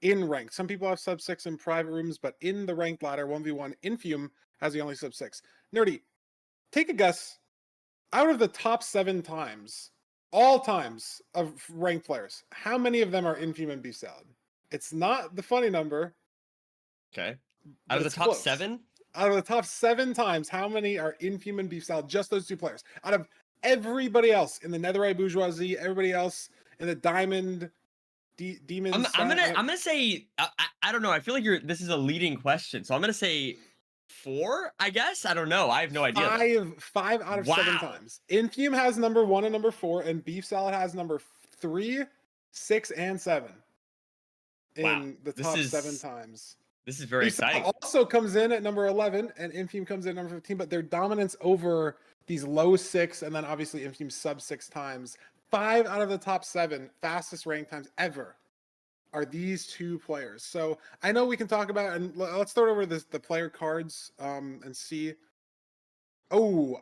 in ranked. Some people have sub 6 in private rooms, but in the ranked ladder 1v1, Infume has the only sub 6. Nerdy, take a guess. Out of the top 7 times, all times of ranked players, how many of them are Infume and Beef Salad? It's not the funny number. Okay. but Out of the it's top close. 7? Out of the top 7 times, how many are Infume and Beef Salad? Just those 2 players. Out of everybody else in the Netherite Bourgeoisie, everybody else in the Diamond, Demon. I'm gonna say I don't know. I feel like this is a leading question, so I'm gonna say 4. I guess I don't know. I have no idea. 5 out of 7 times. Infume has number 1 and number 4, and Beef Salad has number 3, 6, and 7 in the top 7 times. This is very exciting. Also comes in at number 11, and Infume comes in at number 15, but their dominance over these low 6, and then obviously Infume sub 6 times. 5 out of the top 7 fastest rank times ever are these 2 players. So I know we can talk about, and let's throw it over the player cards and see. Oh,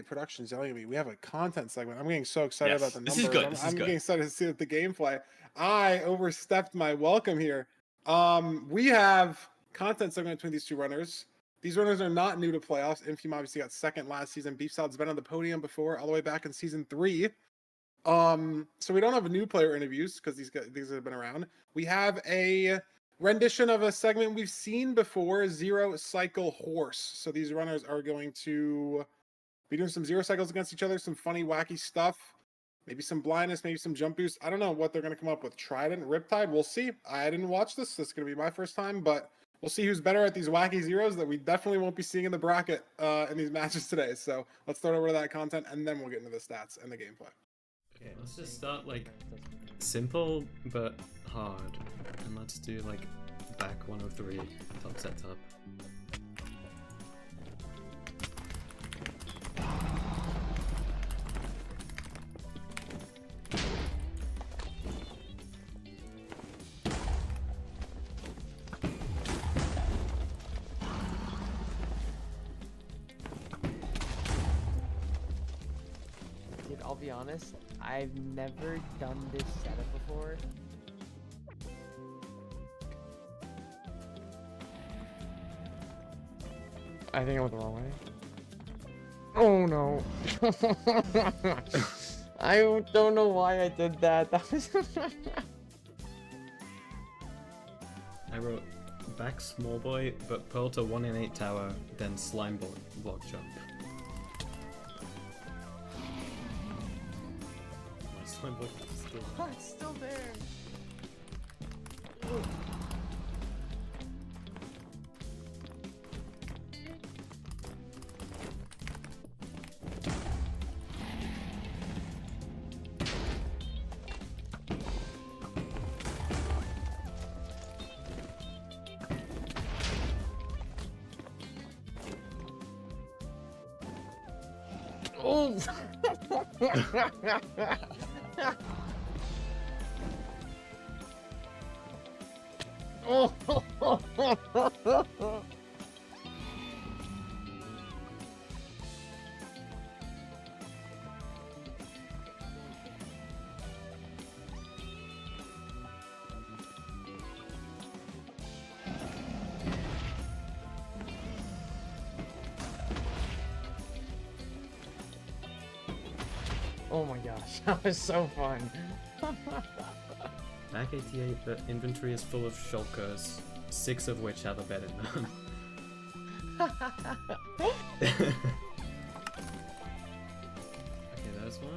production's yelling at me. We have a content segment. I'm getting so excited about the numbers. This is good. I'm getting excited to see the gameplay. I overstepped my welcome here. We have content segment between these 2 runners. These runners are not new to playoffs. Infume obviously got second last season. Beef Salad's been on the podium before, all the way back in season 3. So we don't have new player interviews because these have been around. We have a rendition of a segment we've seen before, Zero Cycle Horse. So these runners are going to be doing some 0 cycles against each other, some funny, wacky stuff. Maybe some blindness, maybe some jump boost. I don't know what they're going to come up with. Trident, Riptide, we'll see. I didn't watch this. This is going to be my first time, but we'll see who's better at these wacky zeros that we definitely won't be seeing in the bracket in these matches today. So let's throw it over to that content, and then we'll get into the stats and the gameplay. Okay, let's just start like simple but hard, and let's do like back 103 top setup. I'll be honest, I've never done this setup before. I think I went the wrong way. Oh no. I don't know why I did that. That was I wrote back small boy, but pearl to 1 in 8 tower, then slime block jump. My slime block is still there. it's still there. Oh! Oh! Oh my gosh, that was so fun. Back 88, the inventory is full of shulkers, 6 of which have a bed in them. Okay, there's one.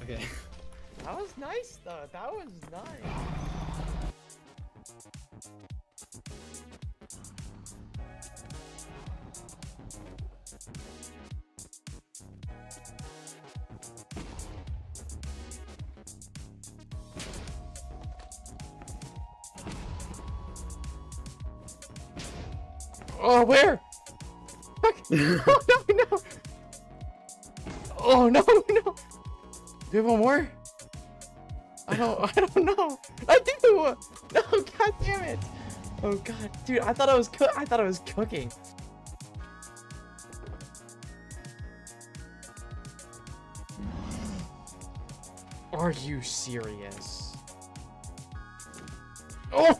Okay. That was nice though. That was nice. Oh, where? Fuck. Oh no, no. Oh no, no. Do you have one more? I don't know. I do. No, god damn it. Oh god, dude, I thought I was cooking. Are you serious? Oh!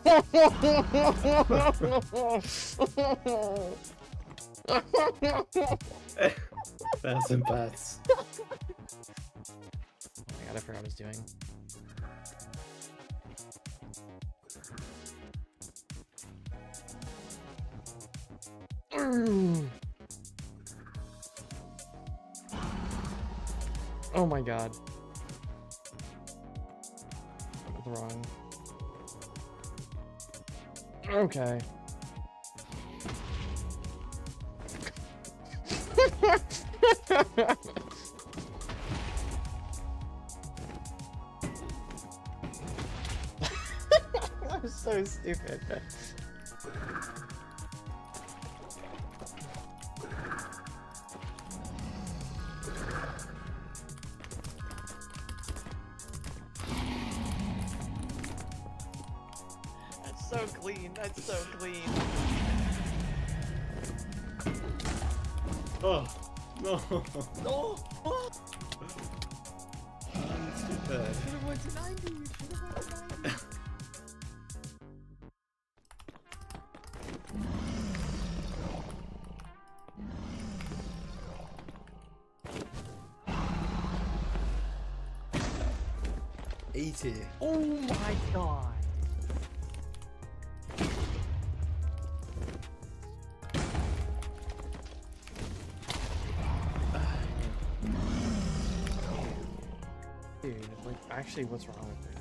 Bats and bats. Oh my god, I forgot what I was doing. Oh my god. Wrong. Okay. That was so stupid. That's so clean. That's so clean. Oh, no. No! Oh! I'm stupid. You should've went to 90. You should've went to 90. Oh my god. Dude, like, actually, what's wrong with me?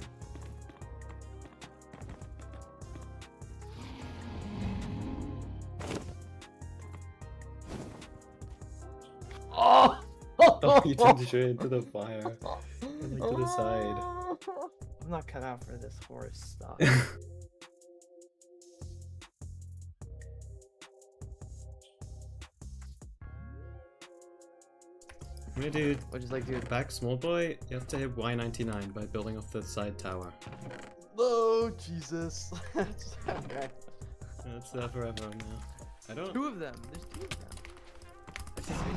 Oh! Oh, you turned straight into the fire. And, like, to the side. I'm not cut out for this horse stuff. I'm gonna do What'd you like, dude? back small boy. You have to hit Y99 by building off the side tower. Oh, Jesus. Okay. That's there forever now. I don't. Two of them. There's two of them. That's fine.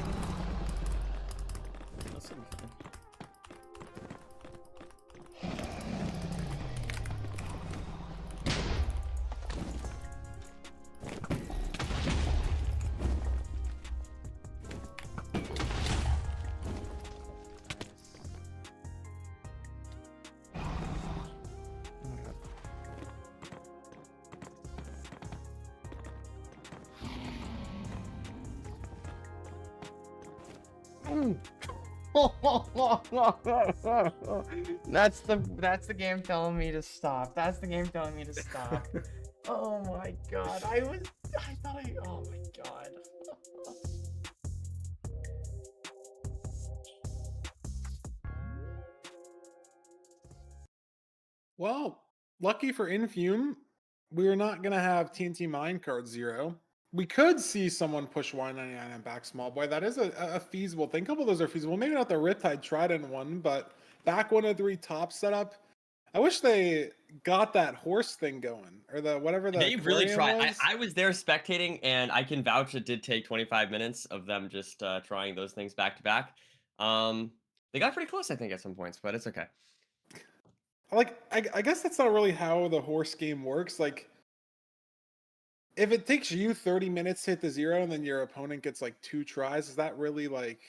That's the game telling me to stop. That's the game telling me to stop. Oh my god. I thought oh my god. Well, lucky for Infume, we're not gonna have TNT Minecart 0. we could see someone push 199 and back small boy. That is a feasible thing. A couple of those are feasible. Maybe not the Riptide Trident one, but back 103 top setup. I wish they got that horse thing going, or the whatever the. They really aquarium tried. was. I was there spectating, and I can vouch it did take 25 minutes of them just trying those things back to back. They got pretty close, I think, at some points, but it's okay. Like, I guess that's not really how the horse game works. Like, if it takes you 30 minutes to hit the 0 and then your opponent gets like 2 tries, is that really like?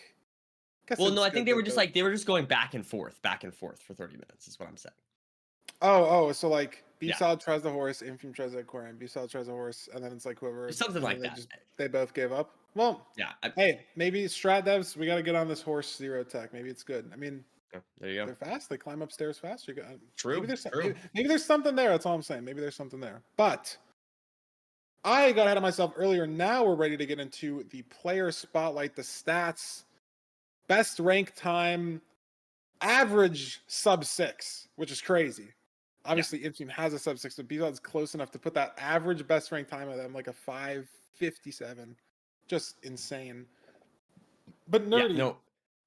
Well, no, I think they were just going back and forth for 30 minutes. Is what I'm saying. Oh, so like Beef Yeah. Salad tries the horse, Infume tries the aquarium, Beef Salad tries the horse, and then it's like whoever. Something like they that. They both gave up. Well, Yeah. hey, maybe strat devs, we got to get on this horse 0 tech. Maybe it's good. I mean, there you go. they're fast. They climb upstairs fast. You got True. Maybe there's true. maybe there's something there. That's all I'm saying. Maybe there's something there. But I got ahead of myself earlier. Now we're ready to get into the player spotlight, the stats, best rank time, average sub 6, which is crazy. Obviously, Infume has a sub 6, but B-Dot's close enough to put that average best rank time of them like a 5:57. Just insane. But nerdy. Yeah, no.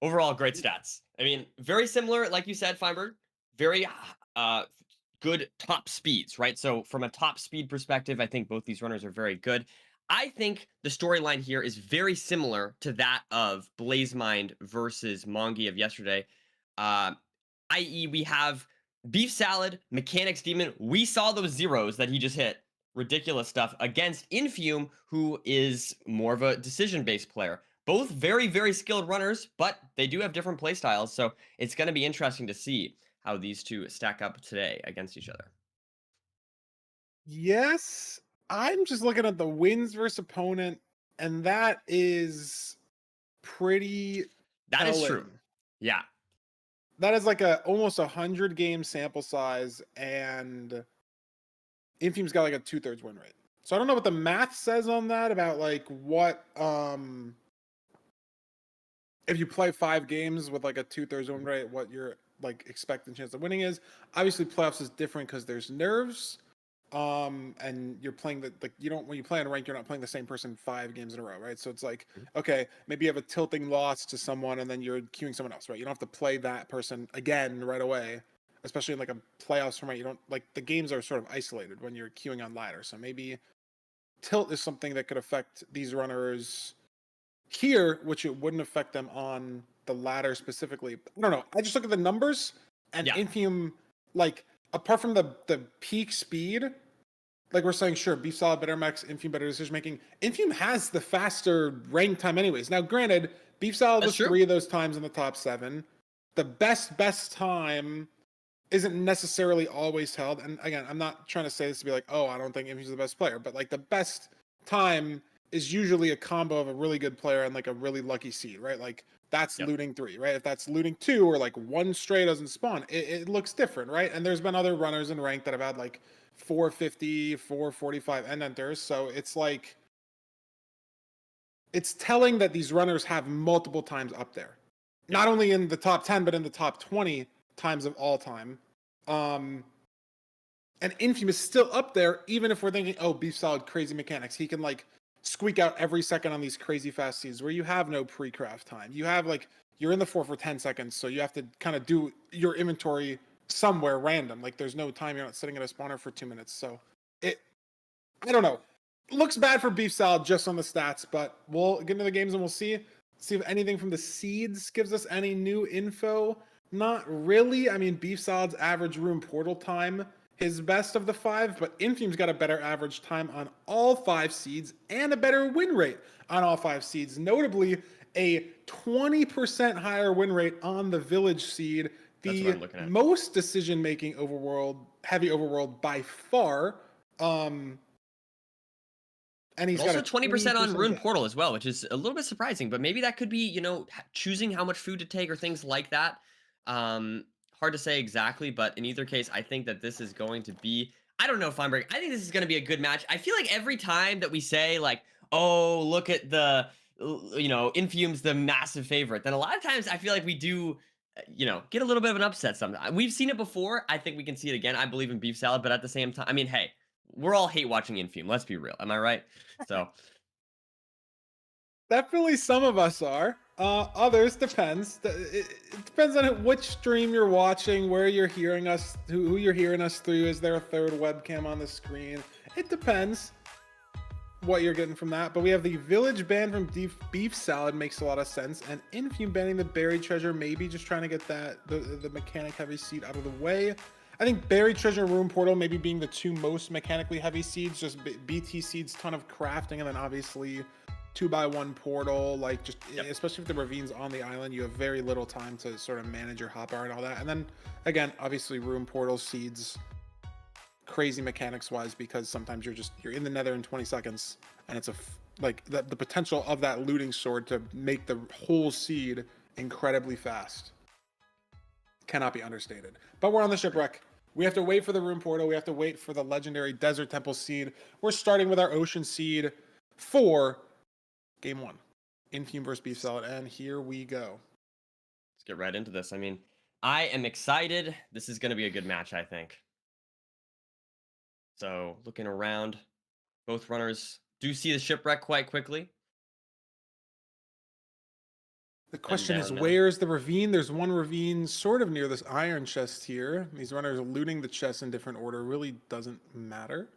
Overall, great stats. I mean, very similar, like you said, Feinberg. Very good top speeds, right? So from a top speed perspective, I think both these runners are very good. I think the storyline here is very similar to that of Blazemind versus Mongi of yesterday. I.e., we have Beef Salad, Mechanics Demon. We saw those zeros that he just hit. Ridiculous stuff against Infume, who is more of a decision-based player. Both very, very skilled runners, but they do have different playstyles, so it's going to be interesting to see how these two stack up today against each other. Yes, I'm just looking at the wins versus opponent, and that is pretty. That is telling. true. Yeah. That is like almost 100 game sample size, and Infume's got like a 2/3 win rate. So I don't know what the math says on that about like what if you play 5 games with like a 2/3 win rate, what your like expected chance of winning is. Obviously, playoffs is different because there's nerves, and you're playing when you play on rank, you're not playing the same person 5 games in a row, right? So it's like, okay, maybe you have a tilting loss to someone, and then you're queuing someone else, right? You don't have to play that person again right away, especially in like a playoffs format. You don't like the games are sort of isolated when you're queuing on ladder. So maybe tilt is something that could affect these runners here, which it wouldn't affect them on the ladder specifically. I don't know. I just look at the numbers, and Infume, like, apart from the peak speed, like we're saying, sure, Beef Salad better mechs, Infume better decision making. Infume has the faster rank time anyways. Now, granted, Beef Salad was 3 of those times in the top 7. The best time isn't necessarily always held. And again, I'm not trying to say this to be like, oh, I don't think Infume's the best player, but like the best time is usually a combo of a really good player and like a really lucky seed, right? Like that's looting 3, right? If that's looting 2 or like 1 stray doesn't spawn, it looks different, right? And there's been other runners in rank that have had like 450, 445 end enters. So it's like, it's telling that these runners have multiple times up there. Not only in the top 10, but in the top 20 times of all time. And Infume is still up there, even if we're thinking, oh, Beef Salad, crazy mechanics. He can like squeak out every second on these crazy fast seeds where you have no pre-craft time. You have like, you're in the 4 for 10 seconds, so you have to kind of do your inventory somewhere random. Like there's no time, you're not sitting at a spawner for 2 minutes. So I don't know. Looks bad for Beef Salad just on the stats, but we'll get into the games and we'll see if anything from the seeds gives us any new info. Not really. I mean, Beef Salad's average room portal time, his best of the 5, but Infume's got a better average time on all 5 seeds and a better win rate on all 5 seeds. Notably, a 20% higher win rate on the village seed, the most decision-making heavy overworld by far. And he's also got 20% on Rune Portal as well, which is a little bit surprising, but maybe that could be, choosing how much food to take or things like that. Hard to say exactly, but in either case, I think that this is going to be, I don't know, Feinberg, I think this is going to be a good match. I feel like every time that we say like, oh, look at the, Infume's the massive favorite, then a lot of times I feel like we do, get a little bit of an upset sometimes. We've seen it before. I think we can see it again. I believe in Beef Salad, but at the same time, I mean, hey, we're all hate watching Infume. Let's be real. Am I right? So Definitely some of us are. Others depends. It depends on which stream you're watching, where you're hearing us, who you're hearing us through. Is there a third webcam on the screen? It depends what you're getting from that. But we have the Village ban from Beef Salad, makes a lot of sense. And Infume banning the Buried Treasure, maybe just trying to get that the mechanic heavy seed out of the way. I think Buried Treasure, Room Portal maybe being the two most mechanically heavy seeds, just BT seeds, ton of crafting, and then obviously 2x1 portal, like just especially if the ravines on the island, you have very little time to sort of manage your hotbar and all that. And then again, obviously Room Portal seeds, crazy mechanics wise, because sometimes you're in the nether in 20 seconds and it's the potential of that looting sword to make the whole seed incredibly fast cannot be understated. But we're on the Shipwreck. We have to wait for the Room Portal. We have to wait for the legendary Desert Temple seed. We're starting with our Ocean seed for Game 1. Infume versus Beef Salad, and here we go. Let's get right into this. I mean, I am excited. This is going to be a good match, I think. So, looking around, both runners do see the Shipwreck quite quickly. The question is, where's the ravine? There's one ravine sort of near this iron chest here. These runners are looting the chest in different order. Really doesn't matter.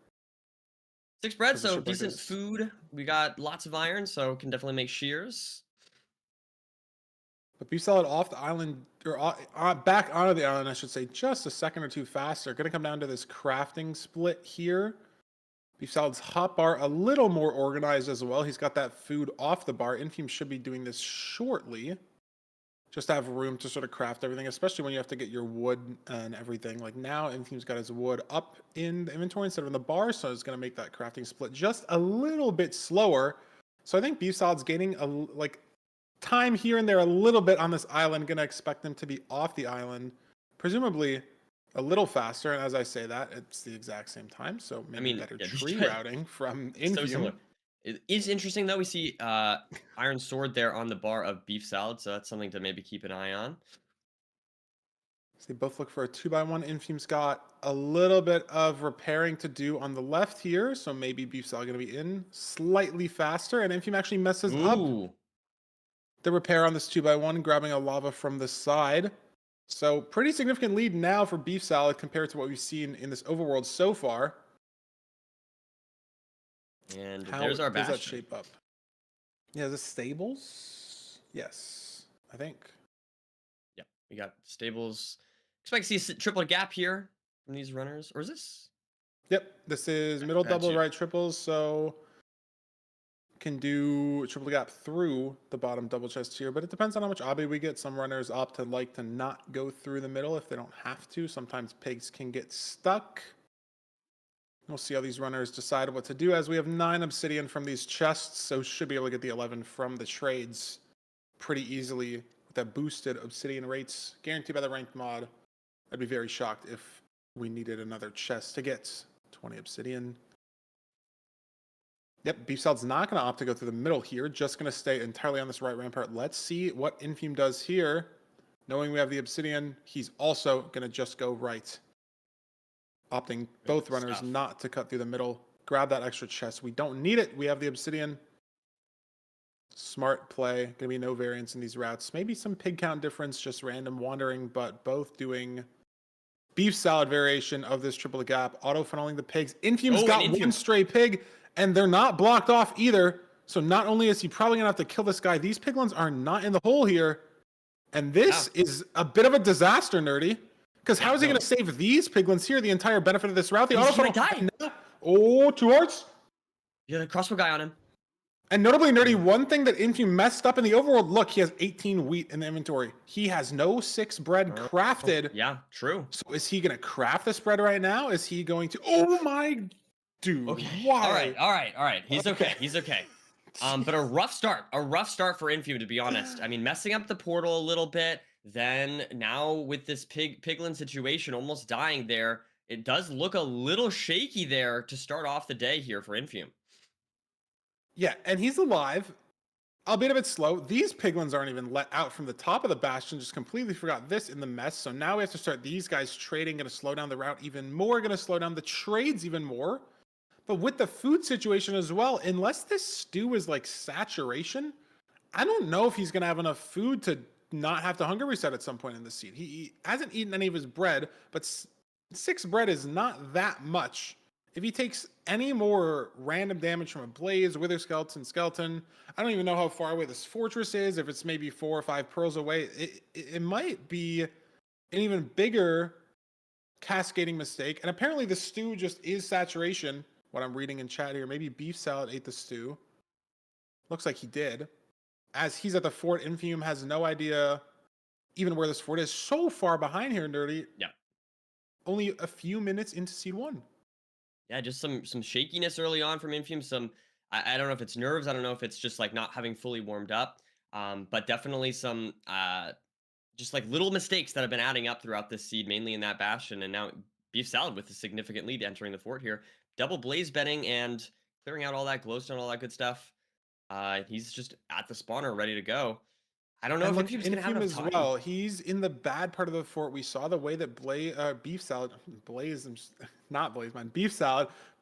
6 bread, so decent food. We got lots of iron, so can definitely make shears. But Beef Salad off the island, or back onto the island, I should say, just a second or two faster. Going to come down to this crafting split here. Beef Salad's hotbar a little more organized as well. He's got that food off the bar. Infume should be doing this shortly, just to have room to sort of craft everything, especially when you have to get your wood and everything. Like now, Infume's got his wood up in the inventory instead of in the bar, so it's going to make that crafting split just a little bit slower. So I think Beef Salad's gaining time here and there a little bit on this island. Going to expect them to be off the island, presumably a little faster. And as I say that, it's the exact same time. So maybe better tree routing from Infume. It is interesting, though. We see Iron Sword there on the bar of Beef Salad, so that's something to maybe keep an eye on. So they both look for a 2x1. Infume's got a little bit of repairing to do on the left here, so maybe Beef Salad going to be in slightly faster, and Infume actually messes up the repair on this 2x1, grabbing a lava from the side. So pretty significant lead now for Beef Salad compared to what we've seen in this overworld so far. And there's our bastion. How does that shape up? Yeah, is this stables? Yes, I think. Yep, we got stables. Expect to see a triple gap here from these runners. Or is this? Yep, this is middle double, right triples, so can do triple gap through the bottom double chest here, but it depends on how much obby we get. Some runners opt to like to not go through the middle if they don't have to. Sometimes pigs can get stuck. We'll see how these runners decide what to do, as we have 9 obsidian from these chests, so should be able to get the 11 from the trades pretty easily with that boosted obsidian rates guaranteed by the ranked mod. I'd be very shocked if we needed another chest to get 20 obsidian. Yep, Beef Salad's not going to opt to go through the middle here, just going to stay entirely on this right rampart. Let's see what Infume does here. Knowing we have the obsidian, he's also going to just go right. Opting both runners not to cut through the middle. Grab that extra chest. We don't need it. We have the obsidian. Smart play. Going to be no variance in these routes. Maybe some pig count difference, just random wandering, but both doing Beef Salad variation of this triple gap. Auto funneling the pigs. Infume's got one stray pig, and they're not blocked off either. So not only is he probably going to have to kill this guy, these piglins are not in the hole here. And this is a bit of a disaster, Nerdy. Because how is he going to save these piglins here? The entire benefit of this route. The auto funnel. Oh, 2 hearts. Yeah, the crossbow guy on him. And notably, Nerdy, one thing that Infume messed up in the overworld, look, he has 18 wheat in the inventory. He has no 6 bread crafted. Yeah, true. So is he going to craft this bread right now? Is he going to... Oh, my... Dude, okay. Why? All right. He's okay. He's okay. But a rough start for Infume, to be honest. I mean, messing up the portal a little bit. Then now with this piglin situation almost dying there, it does look a little shaky there to start off the day here for Infume. Yeah, and he's alive, albeit a bit slow. These piglins aren't even let out from the top of the bastion, just completely forgot this in the mess. So now we have to start these guys trading, going to slow down the route even more, going to slow down the trades even more. But with the food situation as well, unless this stew is like saturation, I don't know if he's going to have enough food to not have to hunger reset at some point in the seed. He hasn't eaten any of his bread, but 6 bread is not that much. If he takes any more random damage from a Blaze, Wither Skeleton, I don't even know how far away this fortress is, if it's maybe 4 or 5 pearls away, it might be an even bigger cascading mistake. And apparently the stew just is saturation, what I'm reading in chat here. Maybe Beef Salad ate the stew. Looks like he did. As he's at the fort, Infume has no idea even where this fort is. So far behind here, Nerdy. Yeah. Only a few minutes into Seed 1. Yeah, just some shakiness early on from Infume. I don't know if it's nerves. I don't know if it's just like not having fully warmed up. But definitely some just like little mistakes that have been adding up throughout this seed, mainly in that Bastion. And now Beef Salad with a significant lead entering the fort here. Double Blaze betting and clearing out all that glowstone, all that good stuff. He's just at the spawner ready to go. I don't know if Infume's going to have enough time. as well. He's in the bad part of the fort. We saw the way that Beef Salad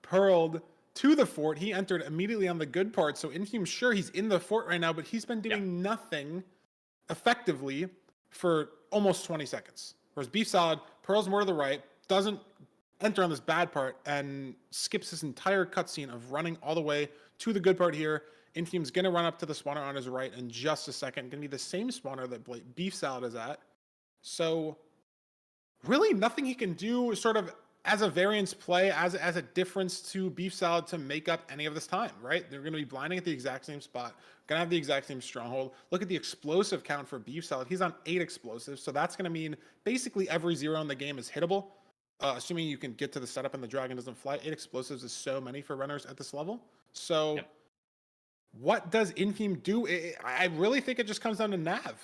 pearled to the fort. He entered immediately on the good part. So Infume's sure he's in the fort right now, but he's been doing nothing effectively for almost 20 seconds. Whereas Beef Salad pearls more to the right, doesn't enter on this bad part, and skips this entire cutscene of running all the way to the good part here. Infume's going to run up to the spawner on his right in just a second. Going to be the same spawner that Beef Salad is at. So really nothing he can do sort of as a variance play, as a difference to Beef Salad to make up any of this time, right? They're going to be blinding at the exact same spot. Going to have the exact same stronghold. Look at the explosive count for Beef Salad. He's on 8 explosives. So that's going to mean basically every 0 in the game is hittable. Assuming you can get to the setup and the dragon doesn't fly. 8 explosives is so many for runners at this level. So what does Infume do? I really think it just comes down to nav.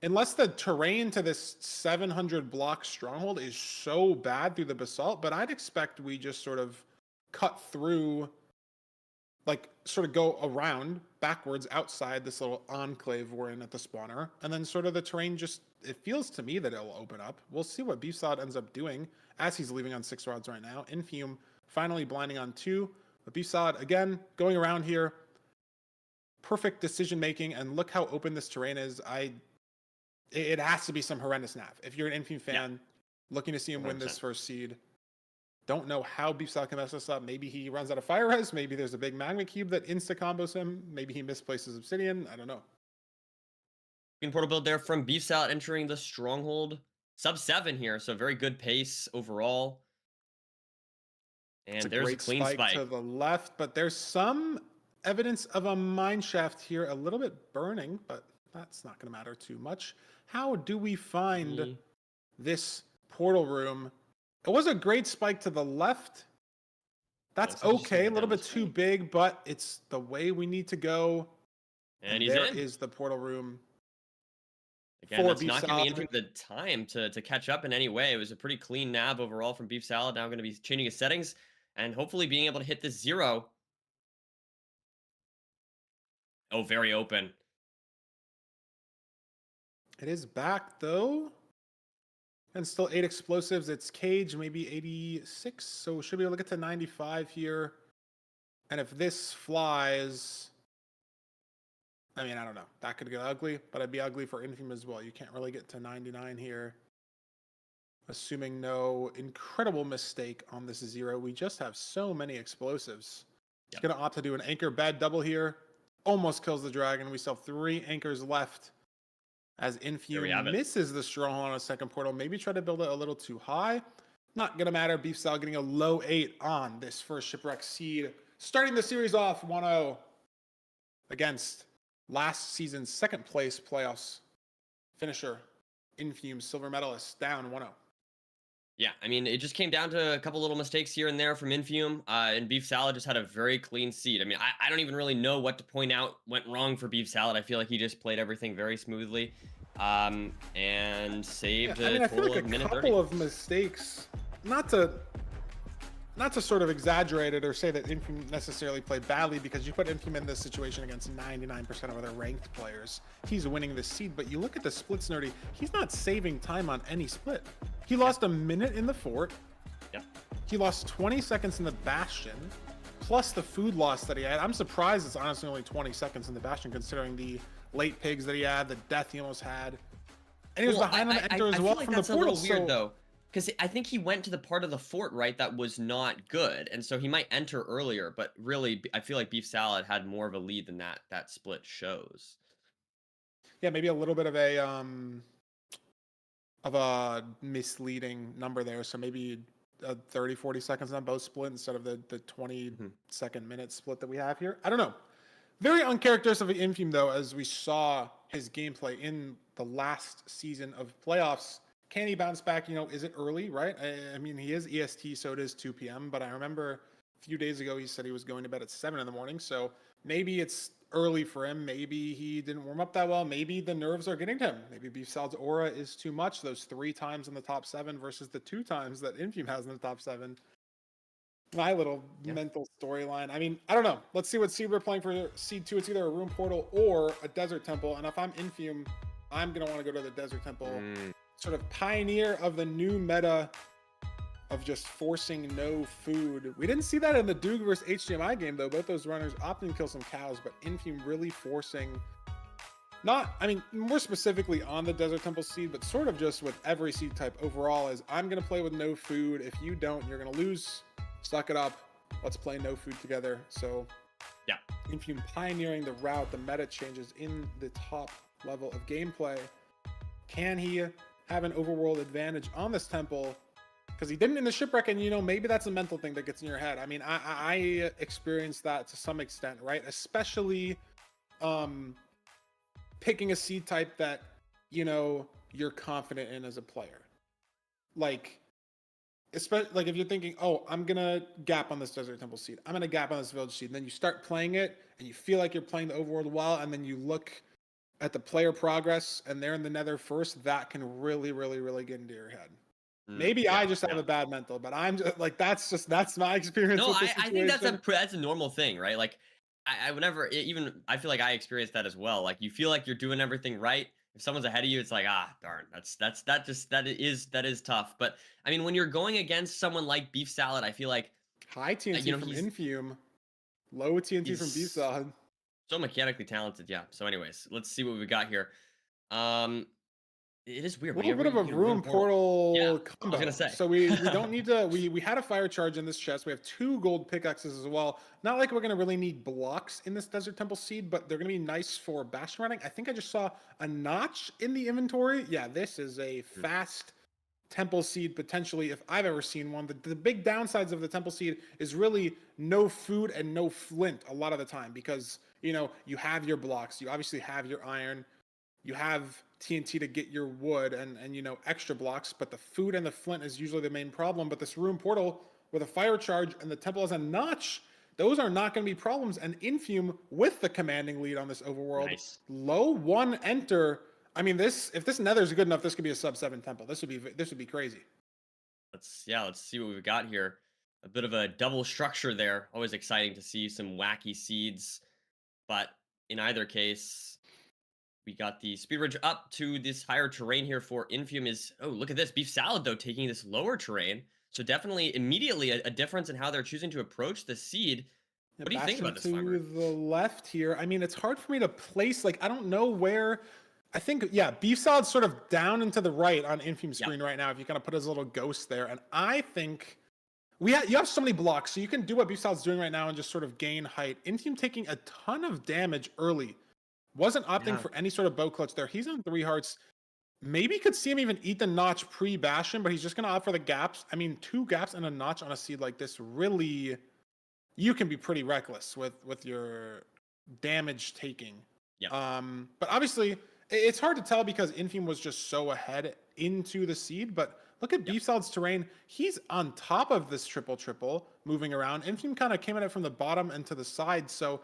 Unless the terrain to this 700 block stronghold is so bad through the basalt, but I'd expect we just sort of cut through, like sort of go around backwards outside this little enclave we're in at the spawner. And then sort of the terrain just, it feels to me that it'll open up. We'll see what Beef Salad ends up doing as he's leaving on 6 rods right now. Infume finally blinding on 2. But Beef Salad, again, going around here. Perfect decision making, and look how open this terrain is. It has to be some horrendous nav. If you're an Infume fan, looking to see him 100%. Win this first seed. Don't know how Beef Salad can mess this up. Maybe he runs out of fire res. Maybe there's a big magma cube that insta combos him. Maybe he misplaces obsidian. I don't know. Portal build there from Beef Salad entering the stronghold. Sub 7 here, so very good pace overall. And there's a clean spike to the left, but there's some evidence of a mine shaft here, a little bit burning, but that's not going to matter too much. How do we find this portal room? It was a great spike to the left. That's okay, a little bit too big, but it's the way we need to go. And he's there in. Is the portal room. Again, that's not giving Infume the time to catch up in any way. It was a pretty clean nab overall from Beef Salad. Now going to be changing his settings and hopefully being able to hit this 0. Oh, very open. It is back, though. And still 8 explosives. It's cage, maybe 86. So should be able to get to 95 here. And if this flies, I mean, I don't know. That could get ugly, but it'd be ugly for Infume as well. You can't really get to 99 here. Assuming no incredible mistake on this 0. We just have so many explosives. He's going to opt to do an anchor bad double here. Almost kills the dragon. We still have 3 anchors left. As Infume misses the stronghold on a second portal. Maybe try to build it a little too high. Not going to matter. Beef Salad getting a low 8 on this first Shipwreck seed. Starting the series off 1-0 against last season's second place playoffs finisher, Infume, silver medalist, down 1-0. Yeah, I mean, it just came down to a couple little mistakes here and there from Infume, and Beef Salad just had a very clean seed. I mean, I don't even really know what to point out went wrong for Beef Salad. I feel like he just played everything very smoothly, and saved a total of minute 30. A couple of mistakes, not to sort of exaggerate it or say that Infume necessarily played badly, because you put Infume in this situation against 99% of other ranked players. He's winning this seed, but you look at the splits, Nerdy, he's not saving time on any split. He lost a minute in the fort. Yep. He lost 20 seconds in the Bastion, plus the food loss that he had. I'm surprised it's honestly only 20 seconds in the Bastion, considering the late pigs that he had, the death he almost had. And he was Well, behind on the enter I as feel well like from that's the a portal. little weird so though, because I think he went to the part of the fort, right, that was not good, and so he might enter earlier. But really, I feel like Beef Salad had more of a lead than that split shows. yeah, maybe a little bit of a misleading number there. So maybe 30-40 seconds on both split instead of the 20-second minute split that we have here. I don't know. Very uncharacteristic of Infume, though, as we saw his gameplay in the last season of playoffs. Can he bounce back? You know, is it early, right? I mean, he is EST, so it is 2 p.m. But I remember a few days ago he said he was going to bed at 7 in the morning. So maybe it's early for him. Maybe he didn't warm up that well. Maybe the nerves are getting to him. Maybe Beef Salad's aura is too much. Those 3 times in the top 7 versus the 2 times that Infume has in the top 7. My little mental storyline. I mean, I don't know. Let's see what seed we're playing for seed 2. It's either a room portal or a desert temple. And if I'm Infume, I'm going to want to go to the desert temple. Sort of pioneer of the new meta of just forcing no food. We didn't see that in the Dugal versus HDMI game, though. Both those runners opting to kill some cows, but Infume really forcing, not, I mean, more specifically on the Desert Temple seed, but sort of just with every seed type overall is I'm going to play with no food. If you don't, you're going to lose. Suck it up. Let's play no food together. So, yeah, Infume pioneering the route, the meta changes in the top level of gameplay. Can he have an overworld advantage on this temple? Because he didn't in the Shipwreck, and you know, maybe that's a mental thing that gets in your head. I mean, I experienced that to some extent, right? Especially picking a seed type that, you know, you're confident in as a player. Like, especially like if you're thinking, oh, I'm gonna gap on this Desert Temple seed, I'm gonna gap on this Village seed, and then you start playing it and you feel like you're playing the overworld well, and then you look at the player progress and they're in the Nether first, that can really get into your head. Maybe I just have a bad mental, but I'm just like, that's my experience. No, with this I think situation. that's a normal thing, right? Like I would never, even I feel like I experienced that as well. Like you feel like you're doing everything right. If someone's ahead of you, it's like, darn, that is tough. But I mean, when you're going against someone like Beef Salad, I feel like high TNT from Infume, low TNT from Beef Salad. So mechanically talented, yeah. So anyways, let's see what we got here. It is weird. A little bit of a room portal combo. I was gonna say. So we don't need to. We had a fire charge in this chest. We have 2 gold pickaxes as well. Not like we're gonna really need blocks in this Desert Temple seed, but they're gonna be nice for bastion running. I think I just saw a notch in the inventory. Yeah, this is a fast temple seed potentially if I've ever seen one. The big downsides of the temple seed is really no food and no flint a lot of the time, because you know you have your blocks, you obviously have your iron, you have TNT to get your wood and you know extra blocks, but the food and the flint is usually the main problem. But this room portal with a fire charge and the temple has a notch, those are not going to be problems. And Infume with the commanding lead on this overworld, low 1 enter. I mean, if this Nether is good enough, this could be a sub 7 temple. This would be crazy. Let's see what we've got here. A bit of a double structure there. Always exciting to see some wacky seeds, but in either case, we got the speed bridge up to this higher terrain here for Infume. Oh, look at this. Beef Salad, though, taking this lower terrain. So definitely immediately a difference in how they're choosing to approach the seed. What do you think about this, Fiber? To the left here. I mean, it's hard for me to place. Like, I don't know where. I think, yeah, Beef Salad's sort of down and to the right on Infume's screen right now if you kind of put his little ghost there. And I think you have so many blocks, so you can do what Beef Salad's doing right now and just sort of gain height. Infume taking a ton of damage early. Wasn't opting for any sort of bow clutch there. He's on 3 hearts. Maybe could see him even eat the notch pre-Bastion, but he's just going to opt for the gaps. I mean, 2 gaps and a notch on a seed like this, really, you can be pretty reckless with your damage taking. Yeah. But obviously, it's hard to tell because Infume was just so ahead into the seed. But look at Beef Salad's terrain. He's on top of this triple, moving around. Infume kind of came at it from the bottom and to the side, so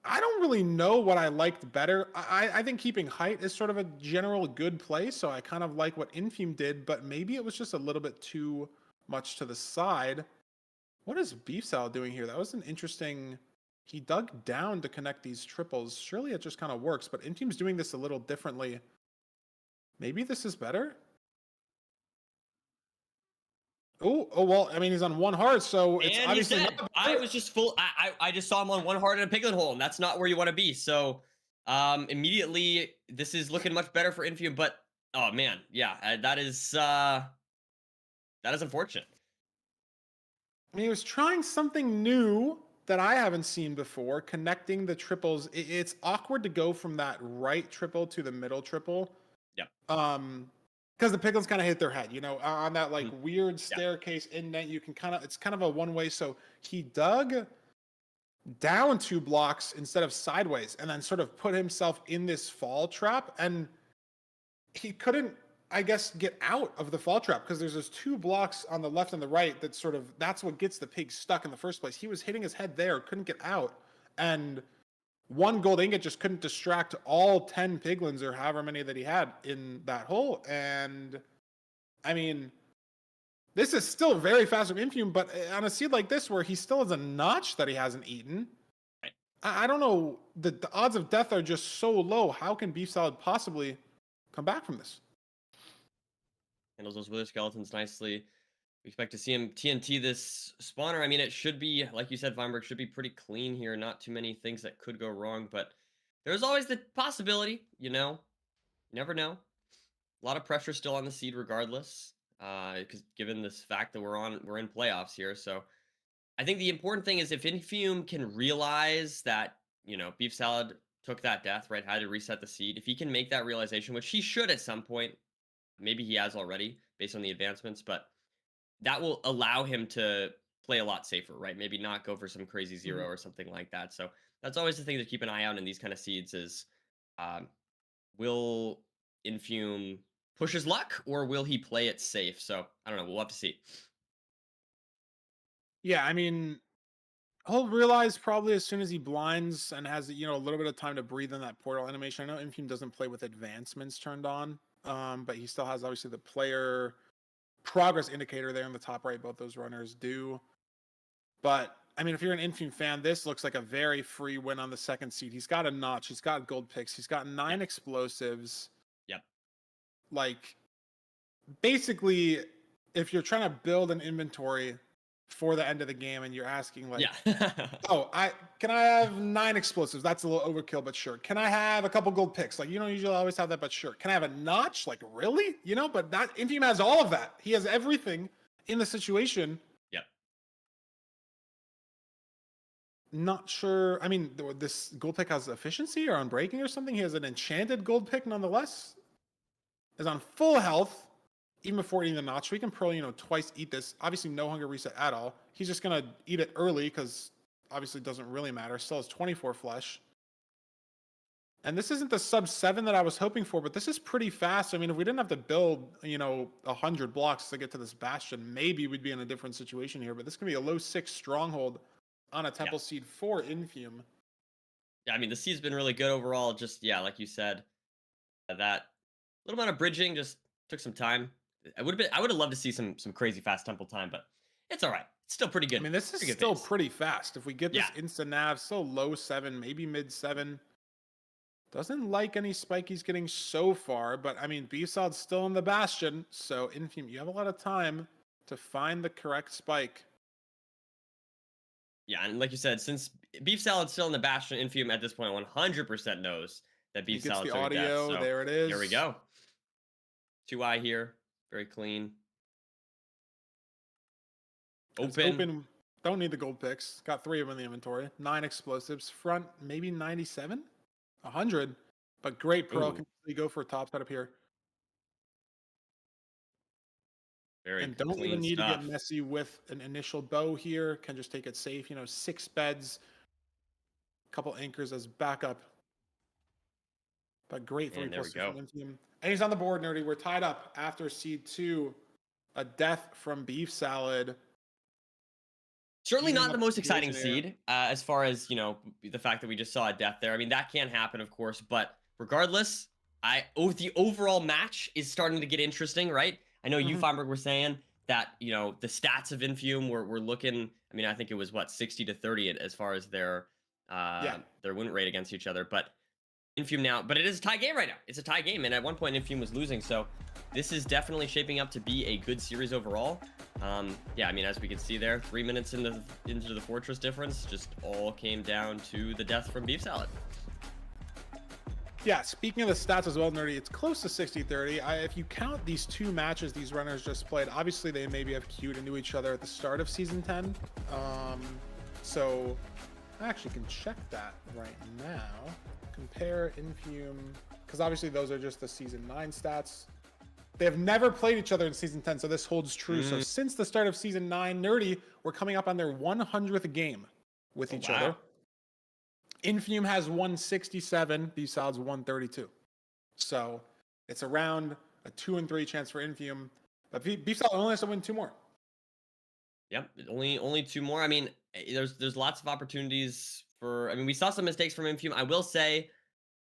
I don't really know what I liked better. I think keeping height is sort of a general good play, so I kind of like what Infume did, but maybe it was just a little bit too much to the side. What is Beef Salad doing here? That was an interesting... He dug down to connect these triples. Surely it just kind of works, but Infume's doing this a little differently. Maybe this is better? Oh, well, I mean, he's on 1 heart, so it's and obviously not. I was just full. I just saw him on 1 heart in a piglet hole, and that's not where you want to be. So Immediately, this is looking much better for Infume, but oh man, yeah, that is unfortunate. I mean, he was trying something new that I haven't seen before, connecting the triples. It's awkward to go from that right triple to the middle triple. Yep. Because the piglins kind of hit their head, you know, on that like weird staircase indent. You can it's kind of a one way. So he dug down 2 blocks instead of sideways, and then sort of put himself in this fall trap, and he couldn't, I guess, get out of the fall trap because there's those 2 blocks on the left and the right that sort of, that's what gets the pig stuck in the first place. He was hitting his head there, couldn't get out, and 1 gold ingot just couldn't distract all 10 piglins or however many that he had in that hole. And I mean, this is still very fast from Infume, but on a seed like this where he still has a notch that he hasn't eaten, I don't know, the odds of death are just so low. How can Beef Salad possibly come back from this? Handles those wither skeletons nicely. We expect to see him TNT this spawner. I mean, it should be, like you said, Feinberg, should be pretty clean here. Not too many things that could go wrong, but there's always the possibility, you know? You never know. A lot of pressure still on the seed regardless, because given this fact that we're in playoffs here. So I think the important thing is if Infume can realize that, you know, Beef Salad took that death, right? Had to reset the seed. If he can make that realization, which he should at some point, maybe he has already based on the advancements, but that will allow him to play a lot safer, right? Maybe not go for some crazy zero or something like that. So that's always the thing to keep an eye out in these kind of seeds is, will Infume push his luck or will he play it safe? So I don't know. We'll have to see. Yeah, I mean, he'll realize probably as soon as he blinds and has, you know, a little bit of time to breathe in that portal animation. I know Infume doesn't play with advancements turned on, but he still has obviously the player progress indicator there in the top right. Both those runners do. But I mean, if you're an Infume fan, this looks like a very free win on the second seed. He's got a notch. He's got gold picks. He's got 9 explosives. Yep. Like, basically, if you're trying to build an inventory for the end of the game and you're asking like, oh, can I have 9 explosives? That's a little overkill, but sure. Can I have a couple gold picks? Like, you don't usually always have that, but sure. Can I have a notch? Like, really? You know, but that Infume has all of that. He has everything in the situation. Yep. Not sure. I mean, this gold pick has efficiency or unbreaking or something. He has an enchanted gold pick nonetheless. Is on full health. Even before eating the notch, we can probably, you know, twice eat this. Obviously, no hunger reset at all. He's just going to eat it early because obviously it doesn't really matter. Still has 24 flesh. And this isn't the sub 7 that I was hoping for, but this is pretty fast. I mean, if we didn't have to build, you know, 100 blocks to get to this bastion, maybe we'd be in a different situation here. But this can be a low 6 stronghold on a temple seed for Infume. Yeah, I mean, the seed's been really good overall. Just, yeah, like you said, that little amount of bridging just took some time. I would have loved to see some crazy fast temple time, but it's all right. It's still pretty good. I mean, this is still pretty fast. If we get this instant nav, still low 7, maybe mid 7. Doesn't like any spike he's getting so far, but I mean, Beef Salad's still in the bastion, so Infume, you have a lot of time to find the correct spike. Yeah, and like you said, since Beef Salad's still in the bastion, Infume at this point 100% knows that Beef Salad took the audio. Death, so there it is. Here we go. 2i here. Very clean. Open. Don't need the gold picks. Got 3 of them in the inventory. 9 explosives. Front, maybe 97? 100. But great pearl. Can you go for a top setup here? Very and don't even need to get messy with an initial bow here. Can just take it safe. You know, 6 beds. Couple anchors as backup. But great 3+ from Infume. And he's on the board, Nerdy. We're tied up after seed 2. A death from Beef Salad. Certainly not the most exciting seed, as far as, you know, the fact that we just saw a death there. I mean, that can happen, of course, but regardless, the overall match is starting to get interesting, right? I know you, Feinberg, were saying that, you know, the stats of Infume were looking, I mean, I think it was, 60-30 as far as their win rate against each other, but Infume now, but it is a tie game right now. It's a tie game, and at one point Infume was losing, so this is definitely shaping up to be a good series overall. Yeah, I mean, as we can see there, 3 minutes into the fortress difference, just all came down to the death from Beef Salad. Yeah, speaking of the stats as well, Nerdy, it's close to 60-30. If you count these two matches these runners just played, obviously they maybe have queued into each other at the start of Season 10. So I actually can check that right now. Compare Infume, because obviously those are just the Season 9 stats. They have never played each other in Season 10, so this holds true. So since the start of Season 9, Nerdy, we're coming up on their 100th game with each other. Infume has 167, Beefsalad's 132. So it's around a 2-3 chance for Infume. But Beefsalad only has to win 2 more. Yep, only 2 more. I mean, there's lots of opportunities for. I mean, we saw some mistakes from Infume. I will say,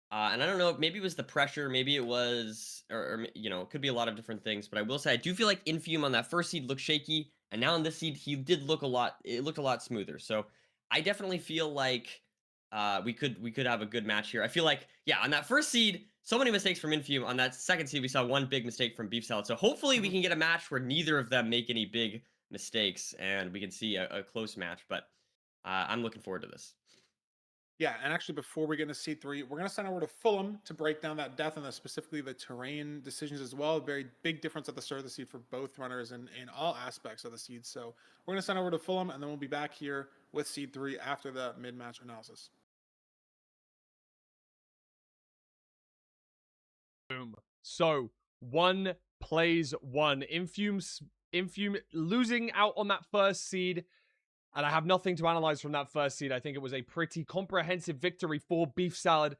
and I don't know, maybe it was the pressure, maybe it was, or you know, it could be a lot of different things. But I will say, I do feel like Infume on that first seed looked shaky, and now on this seed, he did look a lot. It looked a lot smoother. So I definitely feel like we could have a good match here. I feel like, yeah, on that first seed, so many mistakes from Infume. On that second seed, we saw one big mistake from Beefsalad. So hopefully we can get a match where neither of them make any big mistakes and we can see a close match. But I'm looking forward to this. Yeah, and actually before we get into Seed 3, we're going to send over to Fulham to break down that death and specifically the terrain decisions as well. A very big difference at the start of the seed for both runners in all aspects of the seed. So we're going to send over to Fulham, and then we'll be back here with Seed 3 after the mid-match analysis. Boom. So 1 plays 1. Infume losing out on that first seed. And I have nothing to analyze from that first seed. I think it was a pretty comprehensive victory for Beefsalad,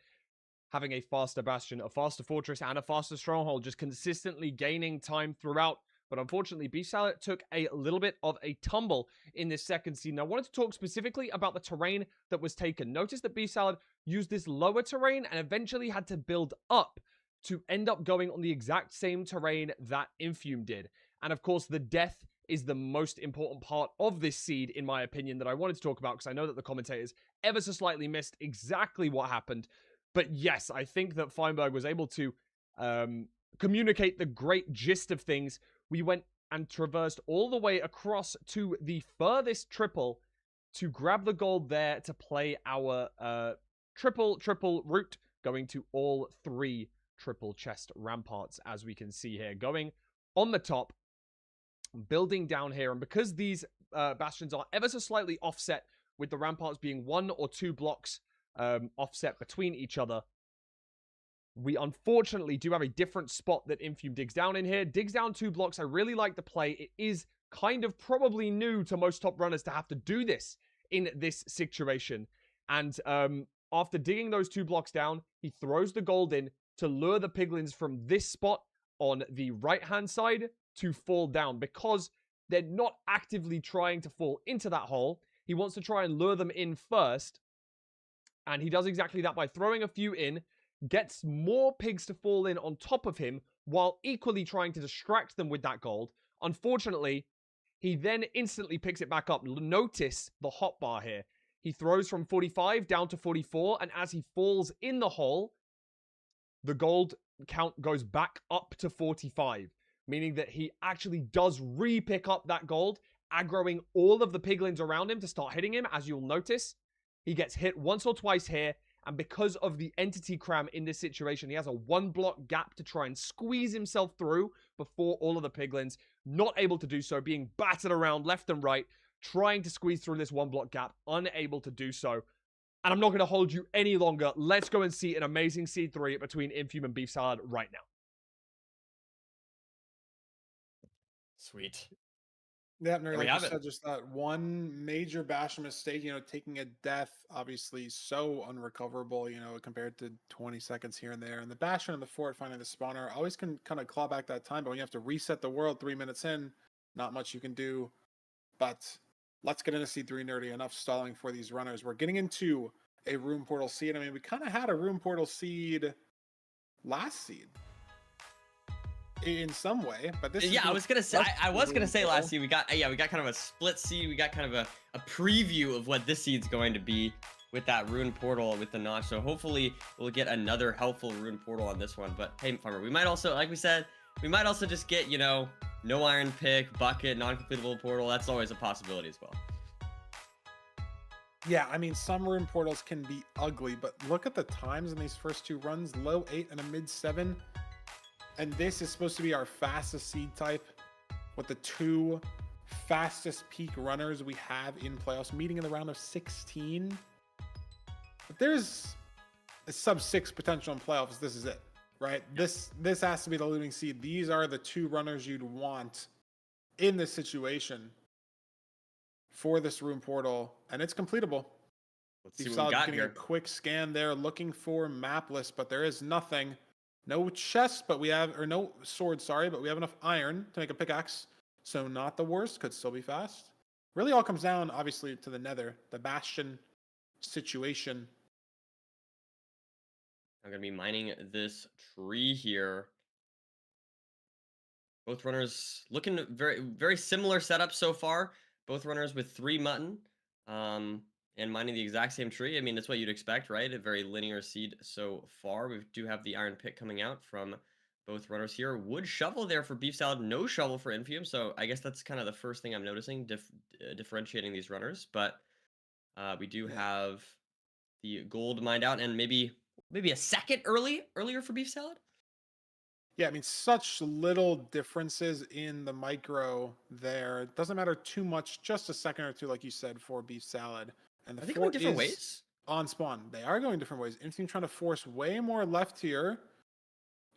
having a faster bastion, a faster fortress, and a faster stronghold, just consistently gaining time throughout. But unfortunately, Beefsalad took a little bit of a tumble in this second seed. And I wanted to talk specifically about the terrain that was taken. Notice that Beefsalad used this lower terrain and eventually had to build up to end up going on the exact same terrain that Infume did. And of course, the death is the most important part of this seed, in my opinion, that I wanted to talk about, because I know that the commentators ever so slightly missed exactly what happened. But yes, I think that Feinberg was able to communicate the great gist of things. We went and traversed all the way across to the furthest triple to grab the gold there to play our triple route, going to all 3 triple chest ramparts, as we can see here, going on the top, building down here. And because these bastions are ever so slightly offset, with the ramparts being 1 or 2 blocks offset between each other, we unfortunately do have a different spot that Infume digs down in here. Digs down 2 blocks. I really like the play. It is kind of probably new to most top runners to have to do this in this situation. And after digging those 2 blocks down, he throws the gold in to lure the piglins from this spot on the right-hand side to fall down, because they're not actively trying to fall into that hole. He wants to try and lure them in first, and he does exactly that by throwing a few in, gets more pigs to fall in on top of him, while equally trying to distract them with that gold. Unfortunately, he then instantly picks it back up. Notice the hotbar here. He throws from 45 down to 44, and as he falls in the hole, the gold count goes back up to 45, meaning that he actually does re-pick up that gold, aggroing all of the piglins around him to start hitting him. As you'll notice, he gets hit once or twice here, and because of the entity cram in this situation, he has a 1-block gap to try and squeeze himself through before all of the piglins, not able to do so, being battered around left and right, trying to squeeze through this 1-block gap, unable to do so. And I'm not going to hold you any longer. Let's go and see an amazing Seed 3 between Infume and Beefsalad right now. Sweet. Yeah, no, like have you it. said, just that one major bastion mistake, taking a death, obviously so unrecoverable, compared to 20 seconds here and there. And the bastion and the fort finding the spawner always can kind of claw back that time, but when you have to reset the world 3 minutes in, not much you can do. But let's get into Seed 3, Nerdy. Enough stalling for these runners. We're getting into a room portal seed. I mean, we kind of had a room portal seed last seed in some way, but this I was gonna say last seed we got kind of a split seed. We got kind of a preview of what this seed's going to be with that rune portal with the notch. So hopefully we'll get another helpful rune portal on this one. But hey, Farmer, we might also, like we said, just get no iron pick, bucket, non-completable portal. That's always a possibility as well. Yeah, I mean, some rune portals can be ugly, but look at the times in these first 2 runs, low 8 and a mid 7. And this is supposed to be our fastest seed type with the 2 fastest peak runners we have in playoffs, meeting in the round of 16. If there's a sub 6 potential in playoffs, this is it, right? This has to be the looting seed. These are the 2 runners you'd want in this situation for this rune portal, and it's completable. Let's see what we got getting here. a quick scan there, looking for map list, but there is nothing. No chest, but we have, or no sword, sorry, but we have enough iron to make a pickaxe. So not the worst, could still be fast. Really all comes down, obviously, to the nether, the bastion situation. I'm going to be mining this tree here. Both runners looking very, very similar setup so far. Both runners with 3 mutton and mining the exact same tree. I mean, that's what you'd expect, right? A very linear seed so far. We do have the iron pick coming out from both runners here. Wood shovel there for Beef Salad, no shovel for Infume. So I guess that's kind of the first thing I'm noticing, differentiating these runners. But we do have the gold mined out, and maybe a second earlier for Beef Salad. Yeah, I mean, such little differences in the micro there. It doesn't matter too much, just a second or 2, like you said, for Beef Salad. And the Are they going fort different is ways? on spawn. They are going different ways. Infume trying to force way more left here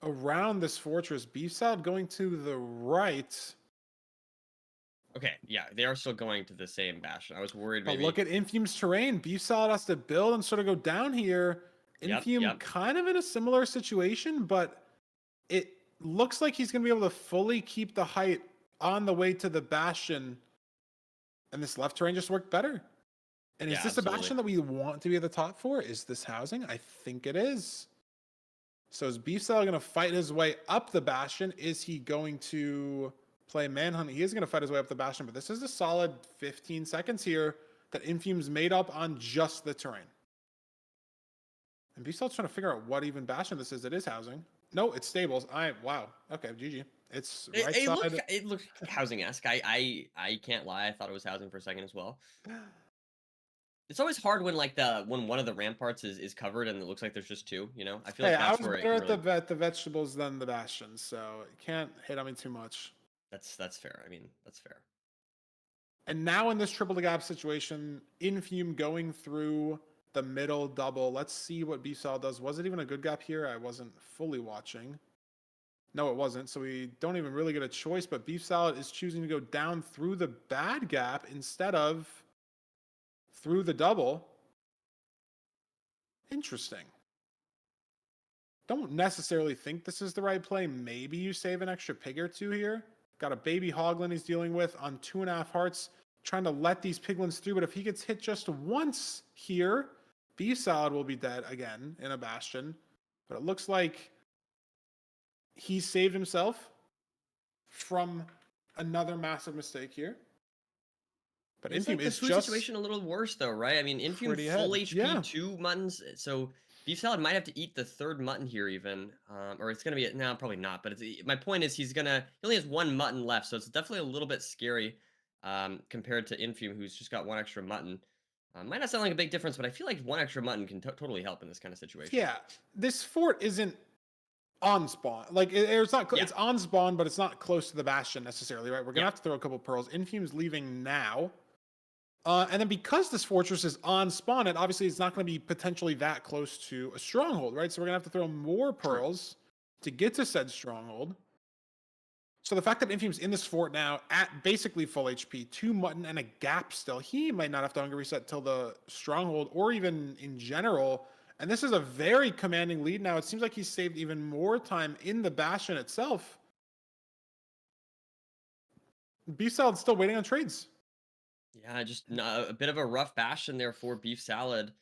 around this fortress. Beef Salad going to the right. Okay, yeah, they are still going to the same bastion. I was worried But maybe. look at Infume's terrain. Beef Salad has to build and sort of go down here. Yep, Infume yep. kind of in a similar situation, but it looks like he's going to be able to fully keep the height on the way to the bastion. And this left terrain just worked better. And is Yeah, this a absolutely. bastion that we want to be at the top for? Is this housing? I think it is. So is Beef Salad going to fight his way up the bastion? Is he going to play manhunt? He is going to fight his way up the bastion, but this is a solid 15 seconds here that Infume's made up on just the terrain. And Beef Salad's trying to figure out what even bastion this is. It is housing. No, it's stables. Wow. Okay, GG. It's right side. It looks housing-esque. I can't lie. I thought it was housing for a second as well. It's always hard when when one of the ramparts is covered and it looks like there's just 2. You know, I feel Hey, like I that's was where it better can at the vegetables than the bastions, so it can't hit on me too much. That's fair. I mean, that's fair. And now in this triple the gap situation, Infume going through the middle double. Let's see what Beef Salad does. Was it even a good gap here? I wasn't fully watching. No, it wasn't. So we don't even really get a choice, but Beef Salad is choosing to go down through the bad gap instead of through the double. Interesting. Don't necessarily think this is the right play. Maybe you save an extra pig or 2 here. Got a baby hoglin he's dealing with on 2.5 hearts, trying to let these piglins through. But if he gets hit just once here, Beef Salad will be dead again in a bastion. But it looks like he saved himself from another massive mistake here. But It's Infume like the is food just situation a little worse though, right? I mean, Infume pretty full ahead. HP, Yeah. 2 muttons, so Beef Salad might have to eat the 3rd mutton here even, or it's gonna be no, probably not. But my point is he only has 1 mutton left, so it's definitely a little bit scary compared to Infume, who's just got 1 extra mutton. Might not sound like a big difference, but I feel like 1 extra mutton can totally help in this kind of situation. Yeah, this fort isn't on spawn. Like it's not. It's on spawn, but it's not close to the bastion necessarily, right? We're gonna have to throw a couple pearls. Infume's leaving now, and then because this fortress is on spawn, and obviously it's not going to be potentially that close to a stronghold, right? So we're gonna have to throw more pearls to get to said stronghold. So the fact that Infume's in this fort now at basically full HP, 2 mutton and a gap still, he might not have to hunger reset till the stronghold or even in general. And this is a very commanding lead now. It seems like he's saved even more time in the bastion itself. Beef Salad's still waiting on trades. Yeah, just a bit of a rough bastion there for Beef Salad.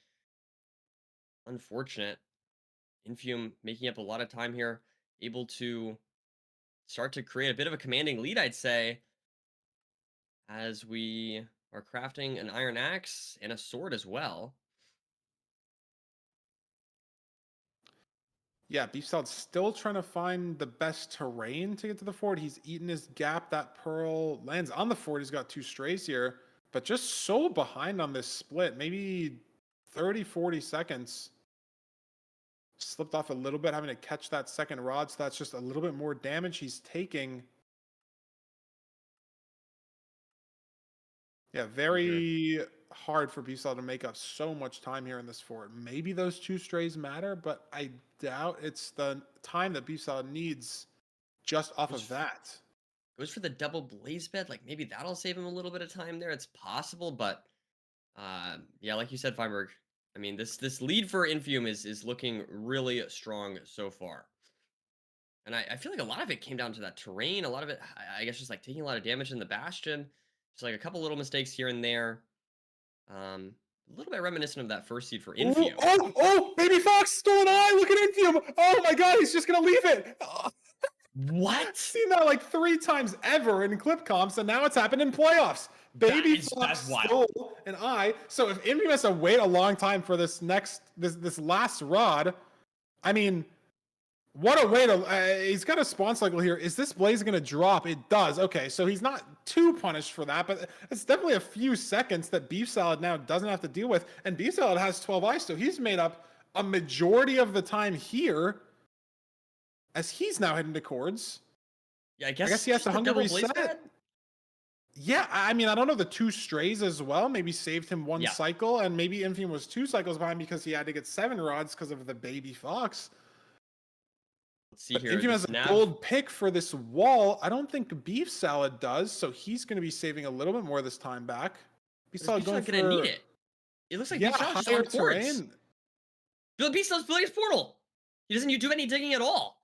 Unfortunate. Infume making up a lot of time here, able to start to create a bit of a commanding lead, I'd say, as we are crafting an iron axe and a sword as well. Yeah, Beef Salad's still trying to find the best terrain to get to the fort. He's eaten his gap. That pearl lands on the fort. He's got 2 strays here. but just so behind on this split. Maybe 30, 40 seconds. Slipped off a little bit, having to catch that second rod, so that's just a little bit more damage he's taking. Yeah, very hard for B-Cell to make up so much time here in this fort. Maybe those 2 strays matter, but I doubt it's the time that B-Cell needs just off of that. Goes for the double blaze bed. Like maybe that'll save him a little bit of time there. It's possible, but yeah, like you said, Feinberg. I mean, this lead for Infume is looking really strong so far. And I feel like a lot of it came down to that terrain. A lot of it, I guess, just like taking a lot of damage in the Bastion. Just like a couple little mistakes here and there. A little bit reminiscent of that first seed for Infume. Oh, Baby Fox stole an eye. Look at Infume. Oh my God, he's just going to leave it. What? I've seen that like 3 times ever in clip comps, and now it's happened in playoffs. Baby Fox stole an eye. So if Infume has to wait a long time for this last rod, I mean, what a way to... he's got a spawn cycle here. Is this blaze going to drop? It does. Okay, so he's not too punished for that, but it's definitely a few seconds that Beef Salad now doesn't have to deal with. And Beef Salad has 12 eyes, so he's made up a majority of the time here as he's now heading to Cords. Yeah, I guess he has to hunger reset. Yeah, I mean, I don't know, the 2 strays as well maybe saved him 1 cycle, and maybe Infume was 2 cycles behind because he had to get 7 rods because of the Baby Fox. Let's see but here. Infume has a gold pick for this wall. I don't think Beef Salad does, so he's going to be saving a little bit more this time back. Beef Salad going gonna need it. It looks like Beef Salad's higher on terrain. Beef Salad's building his portal. He doesn't do any digging at all.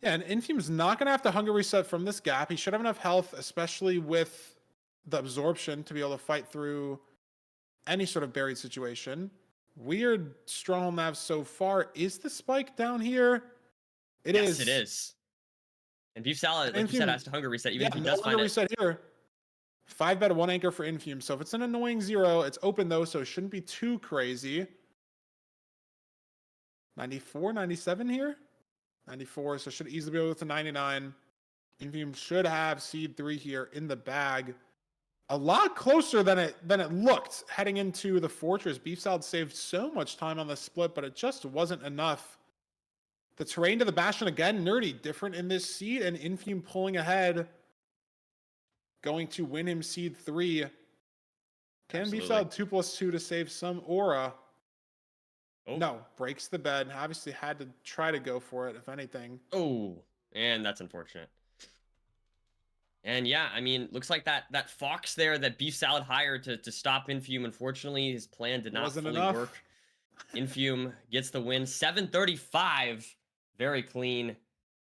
Yeah, and Infume's not going to have to hunger reset from this gap. He should have enough health, especially with the absorption, to be able to fight through any sort of buried situation. Weird stronghold nav so far. Is the spike down here? It is. Yes, it is. And Beef Salad, like you said, has to hunger reset, even if he does find hunger reset here. 5 bet, 1 anchor for Infume. So if it's an annoying 0, it's open though, so it shouldn't be too crazy. 94, 97 here? 94, so should easily be able to 99. Infume should have seed 3 here in the bag. A lot closer than it looked heading into the fortress. Beef Salad saved so much time on the split, but it just wasn't enough. The terrain to the Bastion again, Nerdy, different in this seed, and Infume pulling ahead. Going to win him seed 3. Can Beef Salad 2+2 to save some aura? Oh. No, breaks the bed. Obviously had to try to go for it, if anything. Oh, and that's unfortunate. And yeah, I mean, looks like that Fox there that Beef Salad hired to stop Infume. Unfortunately, his plan did not fully work. Infume gets the win. 735. Very clean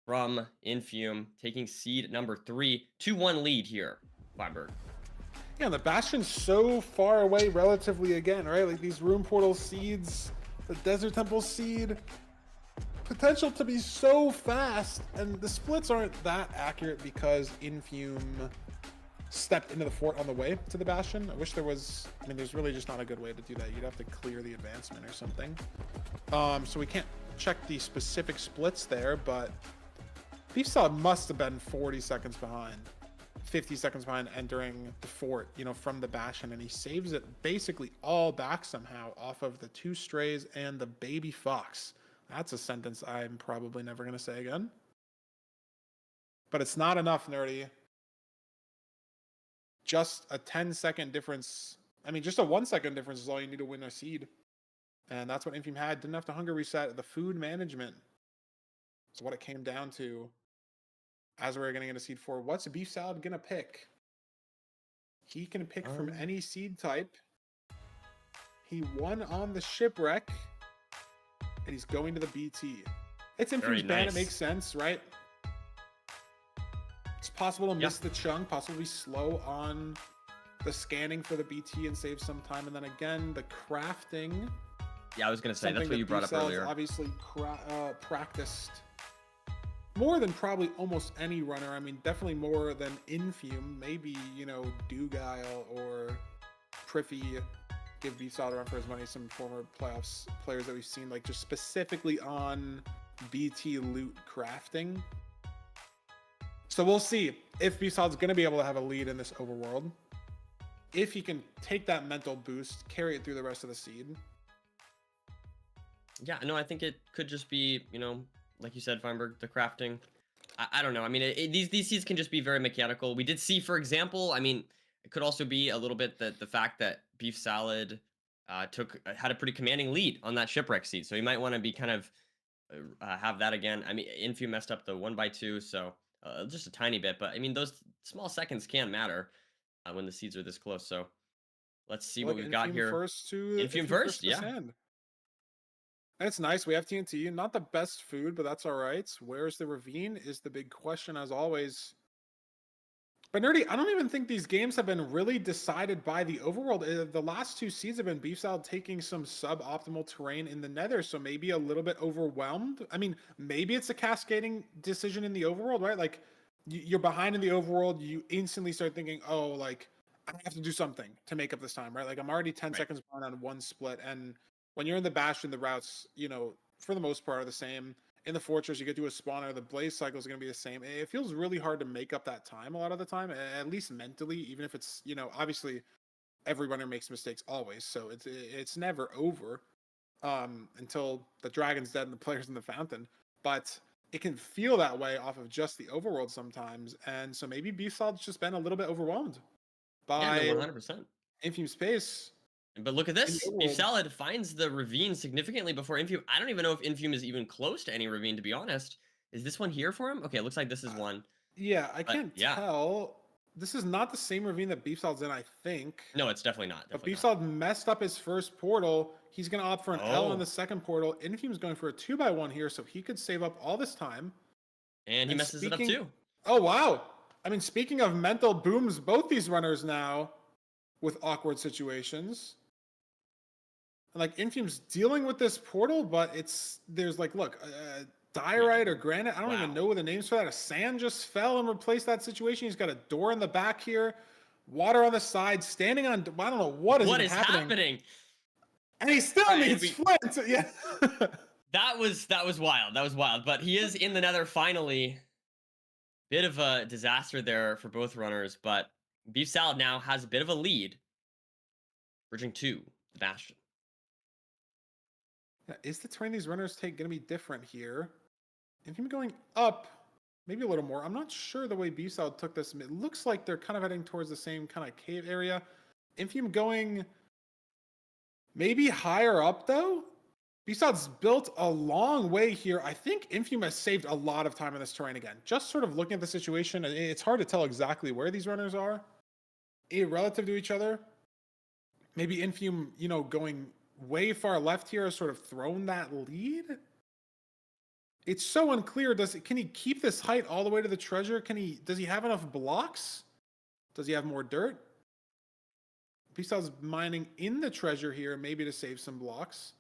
from Infume, taking seed number 3. 2-1 lead here, Feinberg. Yeah, the Bastion's so far away relatively again, right? Like these room portal seeds, the Desert Temple seed, potential to be so fast, and the splits aren't that accurate because Infume stepped into the fort on the way to the Bastion. I wish there was, I mean, there's really just not a good way to do that. You'd have to clear the advancement or something. So we can't check the specific splits there, but Beef Salad must have been 40 seconds behind, 50 seconds behind entering the fort, you know, from the Bastion, and he saves it basically all back somehow off of the 2 strays and the Baby Fox. That's a sentence I'm probably never going to say again. But it's not enough, Nerdy. Just a 10-second difference. I mean, just a 1-second difference is all you need to win a seed. And that's what Infume had. Didn't have to hunger reset. The food management is what it came down to as we're getting into seed 4. What's Beef Salad going to pick? He can pick from any seed type. He won on the Shipwreck. And he's going to the BT. It's Infume's ban. It makes sense, right? It's possible to miss the chunk, possibly slow on the scanning for the BT and save some time. And then again, the crafting. Yeah, I was going to say, that's what you brought up earlier. Obviously practiced more than probably almost any runner. I mean, definitely more than Infume. Maybe, you know, Dugal or Priffy. Give Beef Salad a run for his money. Some former playoffs players that we've seen, like just specifically on BT loot crafting. So we'll see if Beef Salad's going to be able to have a lead in this overworld. if he can take that mental boost, carry it through the rest of the seed. Yeah, no, I think it could just be, you know, like you said, Feinberg, the crafting. I don't know. I mean, these seeds can just be very mechanical. We did see, for example, I mean, it could also be a little bit the fact that Beef Salad had a pretty commanding lead on that Shipwreck seed. So you might want to be kind of have that again. I mean, Infume messed up the 1x2, so just a tiny bit. But I mean, those small seconds can matter when the seeds are this close. So let's see what we've got here. Infume first, yeah. And it's nice. We have TNT. Not the best food, but that's all right. Where's the ravine is the big question, as always. But Nerdy, I don't even think these games have been really decided by the overworld. The last 2 seeds have been Beef Salad taking some suboptimal terrain in the Nether, so maybe a little bit overwhelmed. I mean, maybe it's a cascading decision in the overworld, right? Like, you're behind in the overworld, you instantly start thinking, oh, like, I have to do something to make up this time, right? Like, I'm already 10 seconds behind on one split, and when you're in the Bastion, the routes, you know, for the most part are the same. In the Fortress, you get to a spawner, the blaze cycle is going to be the same. It feels really hard to make up that time a lot of the time, at least mentally, even if it's, you know, obviously every runner makes mistakes always, so it's never over until the dragon's dead and the player's in the fountain. But it can feel that way off of just the overworld sometimes, and so maybe Beef Salad's just been a little bit overwhelmed by 100%. Infume's pace. But look at this. Beef Salad finds the ravine significantly before Infume. I don't even know if Infume is even close to any ravine, to be honest. Is this one here for him? Okay, it looks like this is one. Yeah, I can't tell. This is not the same ravine that Beef Salad's in, I think. No, it's definitely not. But Beef Salad messed up his first portal. He's going to opt for an L on the second portal. Infume's going for a 2x1 here, so he could save up all this time. And he messes it up too. Oh, wow. I mean, speaking of mental booms, both these runners now with awkward situations. Like, Infume's dealing with this portal, but there's like, look, diorite or granite. I don't even know what the names for that. A sand just fell and replaced that situation. He's got a door in the back here, water on the side, standing on, I don't know what is happening. And he still needs flint. Yeah. That was wild. That was wild. But he is in the Nether finally. Bit of a disaster there for both runners, but Beef Salad now has a bit of a lead. Bridging to the Bastion. Yeah, is the terrain these runners take going to be different here? Infume going up, maybe a little more. I'm not sure the way Beef Salad took this. It looks like they're kind of heading towards the same kind of cave area. Infume going maybe higher up, though. Beef Salad's built a long way here. I think Infume has saved a lot of time in this terrain again. Just sort of looking at the situation, it's hard to tell exactly where these runners are relative to each other. Maybe Infume, you know, going way far left here has sort of thrown that lead. It's so unclear. Can he keep this height all the way to the treasure? Does he have enough blocks? Does he have more dirt? Beef Salad's mining in the treasure here, maybe to save some blocks.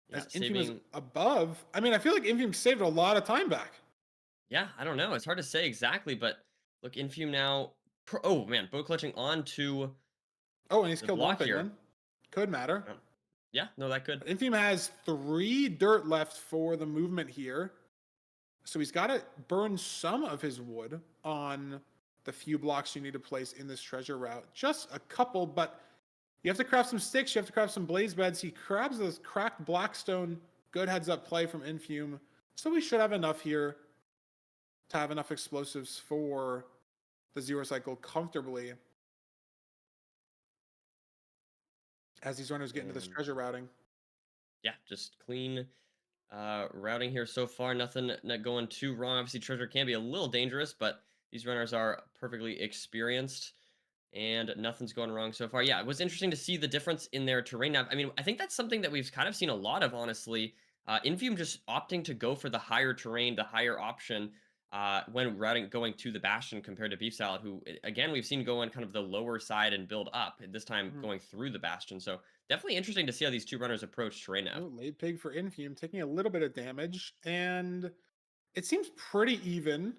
Yeah, as Infume is above. I mean, I feel like Infume saved a lot of time back. Yeah, I don't know. It's hard to say exactly, but look, Infume now. Oh man, bow clutching onto. Oh, and he's killed one here. Could matter. Yeah, no, that could. Infume has 3 dirt left for the movement here. So he's got to burn some of his wood on the few blocks you need to place in this treasure route. Just a couple, but you have to craft some sticks. You have to craft some blaze beds. He grabs this cracked blackstone. Good heads up play from Infume. So we should have enough here to have enough explosives for the zero cycle comfortably. As these runners get into this treasure routing. Yeah, just clean routing here so far. Nothing not going too wrong. Obviously, treasure can be a little dangerous, but these runners are perfectly experienced, and nothing's going wrong so far. Yeah, it was interesting to see the difference in their terrain. Now, I mean, I think that's something that we've kind of seen a lot of, honestly. Infume just opting to go for the higher terrain, the higher option, when going to the Bastion compared to Beef Salad, who, again, we've seen go on kind of the lower side and build up, and this time going through the Bastion. So definitely interesting to see how these two runners approach terrain now. Late pig for Infume, taking a little bit of damage, and it seems pretty even,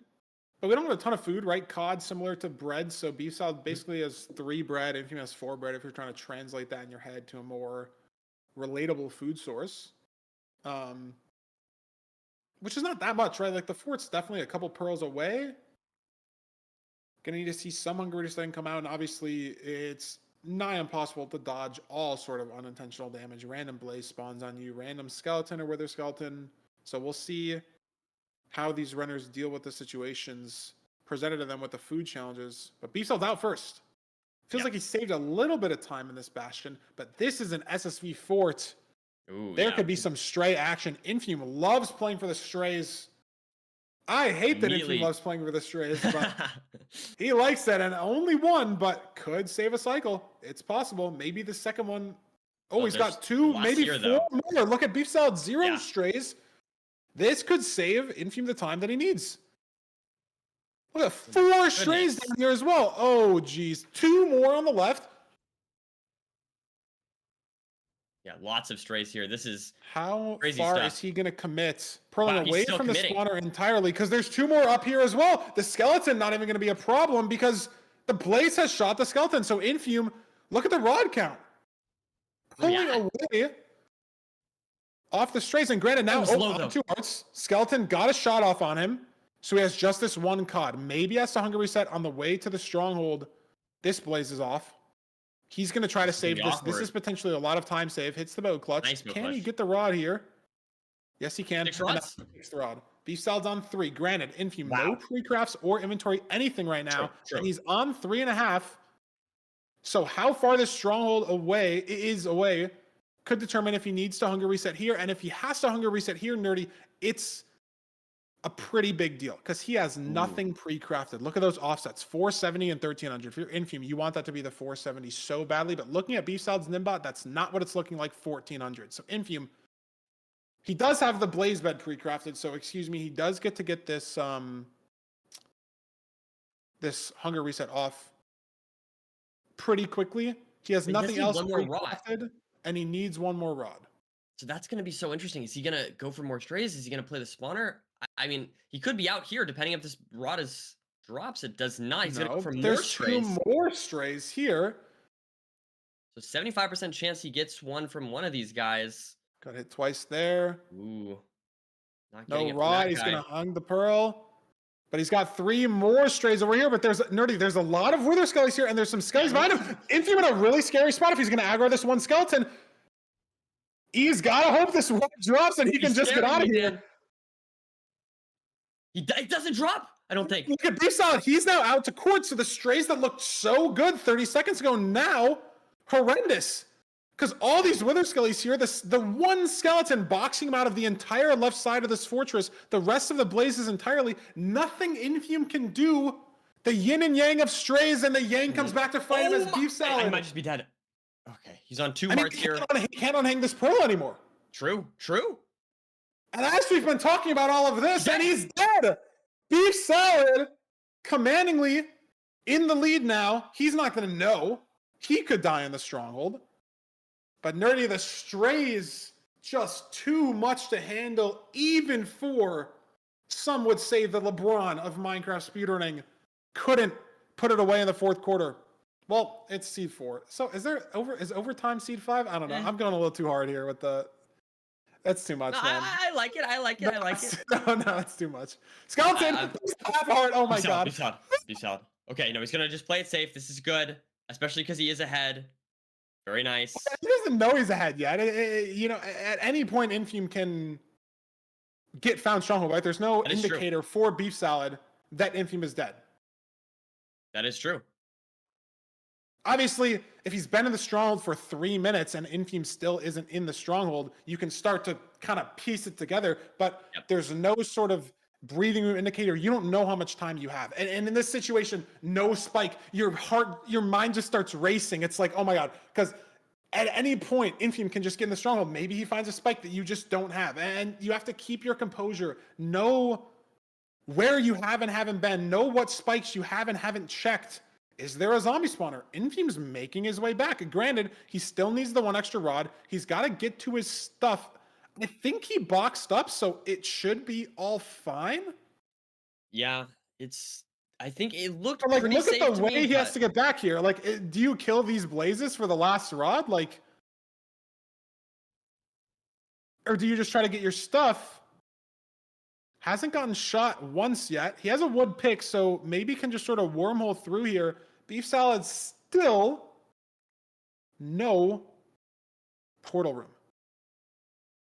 but we don't have a ton of food, right? Cod similar to bread, so Beef Salad basically has 3 bread, Infume has 4 bread, if you're trying to translate that in your head to a more relatable food source. Which is not that much, right? Like, the fort's definitely a couple pearls away. Gonna need to see some Hungry Reset come out, and obviously it's nigh impossible to dodge all sort of unintentional damage. Random blaze spawns on you, random skeleton or wither skeleton. So we'll see how these runners deal with the situations presented to them with the food challenges. But Beefsal's out first. Feels like he saved a little bit of time in this bastion, but this is an SSV fort. Ooh, There could be some stray action. Infume loves playing for the strays. I hate that Infume loves playing for the strays, but he likes that, and only one, but could save a cycle. It's possible. Maybe the second one. Oh, he's got two, maybe four more. Look at Beef Salad, 0 strays. This could save Infume the time that he needs. Look at 4 strays down here as well. Oh, geez. 2 more on the left. Yeah, lots of strays here. This is how crazy far stuff. is he going to commit? Purling Wow, he's away still from committing. the spawner entirely, because there's 2 more up here as well. The skeleton not even going to be a problem because the blaze has shot the skeleton. So Infume, look at the rod count. Pulling away off the strays. And granted, now on 2 hearts. Skeleton got a shot off on him. So he has just this 1 COD. Maybe has to Hungry Reset on the way to the stronghold. This blaze is off. He's going to try to save this. This is potentially a lot of time save. Hits the boat clutch. Nice boat Can he clutch. get the rod here? Yes, he can. 6 rods. Takes the rod. Beef Salad's on 3. Granted, Infume, no pre-crafts or inventory, anything right now. True. And he's on 3.5. So how far this stronghold away could determine if he needs to Hunger Reset here. And if he has to Hunger Reset here, Nerdy, it's a pretty big deal because he has nothing pre-crafted. Look at those offsets, 470 and 1300. If you're Infume, you want that to be the 470 so badly, but looking at Beef Salad's Nimbot, that's not what it's looking like, 1400. So Infume, he does have the Blaze Bed pre-crafted, so excuse me, he does get to get this this Hunger Reset off pretty quickly. He has nothing else pre-crafted, and he needs 1 more rod. So that's going to be so interesting. Is he going to go for more strays? Is he going to play the spawner? I mean, he could be out here depending if this rod drops. It does not. He's going to go for more strays. There's 2 more strays here. So 75% chance he gets one from one of these guys. Got hit twice there. Ooh. Not No getting it from rod. that He's guy. going to hung the pearl. But he's got 3 more strays over here. But there's a lot of wither skellies here, and there's some skellies behind him. Infume in a really scary spot if he's going to aggro this one skeleton. He's got to hope this one drops and he can just get out of here. It doesn't drop, I don't think. Look at Beef Salad. He's now out to court. So the strays that looked so good 30 seconds ago now horrendous. Because all these wither skellies here, the one skeleton boxing him out of the entire left side of this fortress, the rest of the blazes entirely, nothing Infume can do. The yin and yang of strays, and the yang comes back to fight him as Beef Salad. I might just be dead. Okay, he's on 2 hearts here. He can't unhang this pearl anymore. True. And as we've been talking about all of this, and he's dead. Beef Salad, commandingly in the lead now. He's not going to know. He could die in the stronghold. But Nerdy, the strays, just too much to handle, even for, some would say, the LeBron of Minecraft speedrunning. Couldn't put it away in the 4th quarter. Well, it's seed 4. So is overtime seed 5? I don't know. I'm going a little too hard here with the. That's too much, No, man. I like it. I like it. No, that's too much. Skeleton, half heart. Oh my god. Beef Salad. Okay, no, he's gonna just play it safe. This is good, especially because he is ahead. Very nice. He doesn't know he's ahead yet. At any point, Infume can get found stronghold, right? There's no indicator for Beef Salad that Infume is dead. That is true. Obviously, if he's been in the stronghold for 3 minutes and Infume still isn't in the stronghold, you can start to kind of piece it together, but there's no sort of breathing room indicator. You don't know how much time you have. And in this situation, no spike. Your mind just starts racing. It's like, oh my God. Because at any point, Infume can just get in the stronghold. Maybe he finds a spike that you just don't have. And you have to keep your composure. Know where you have and haven't been. Know what spikes you have and haven't checked. Is there a zombie spawner? Infume's making his way back. Granted, he still needs the 1 extra rod. He's got to get to his stuff. I think he boxed up, so it should be all fine. Yeah, I think it looked But pretty look safe at the to way me, he has to get back here. Do you kill these blazes for the last rod? Or do you just try to get your stuff? Hasn't gotten shot once yet. He has a wood pick, so maybe can just sort of wormhole through here. Beef Salad still no portal room.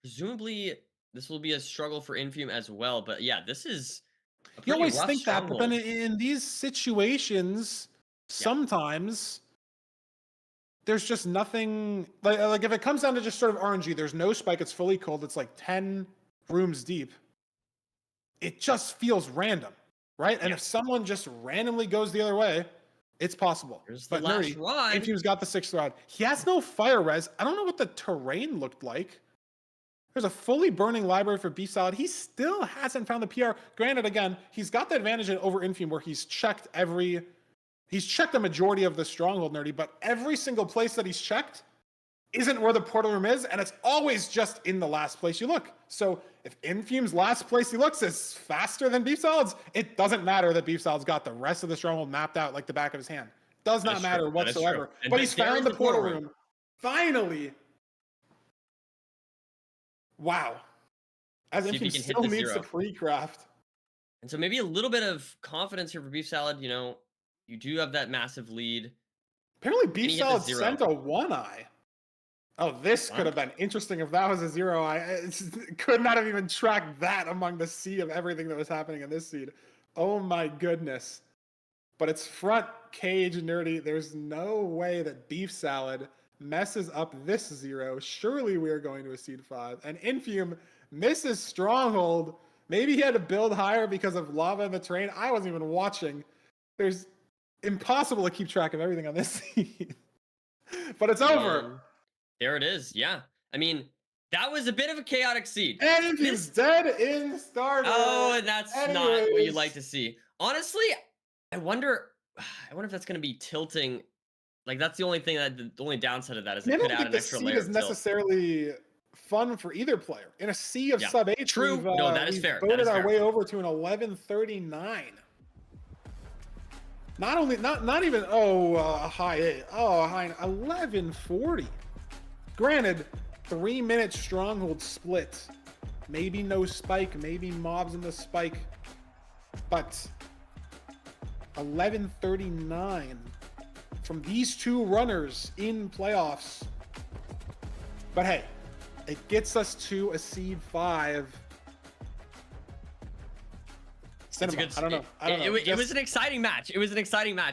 Presumably, this will be a struggle for Infume as well. But yeah, this is a You pretty always rough think that, but then stronghold. in these situations, sometimes there's just nothing. Like if it comes down to just sort of RNG, there's no spike. It's fully cold. It's like 10 rooms deep. It just feels random, right? And if someone just randomly goes the other way, it's possible. Here's the But last Nerdy, rod. Infume's got the 6th rod. He has no fire res. I don't know what the terrain looked like. There's a fully burning library for Beef Salad. He still hasn't found the PR. Granted, again, he's got the advantage over Infume where he's checked a majority of the stronghold, Nerdy, but every single place that he's checked isn't where the portal room is, and it's always just in the last place you look. So if Infume's last place he looks is faster than Beef Salad's, it doesn't matter that Beef Salad's got the rest of the stronghold mapped out like the back of his hand. Does not matter whatsoever. But he's found the portal room. Finally. Wow. As Infume still needs to pre-craft. And so maybe a little bit of confidence here for Beef Salad. You know, you do have that massive lead. Apparently Beef Salad sent a 1-eye. Oh, this could have been interesting if that was a 0-eye. Could not have even tracked that among the sea of everything that was happening in this seed. Oh my goodness. But it's front cage, Nerdy. There's no way that Beef Salad messes up this 0. Surely we are going to a seed 5. And Infume misses Stronghold. Maybe he had to build higher because of lava in the terrain. I wasn't even watching. There's impossible to keep track of everything on this seed. But it's over. There it is. Yeah. I mean, that was a bit of a chaotic seed. And Infume's dead in starter. Oh, and that's not what you'd like to see. Honestly, I wonder if that's going to be tilting. Like, that's the only thing the only downside of that is it could add an extra layer of tilt. Is necessarily fun for either plaher. In a sea of sub 8, true. No, that is fair. Voted our way over to an 1139. Not even a high 8. Oh, a high 1140. Granted, 3-minute stronghold split. Maybe no spike, maybe mobs in the spike. But 1139 from these two runners in playoffs. But hey, it gets us to a seed 5. Cinema. I don't know. It was an exciting match.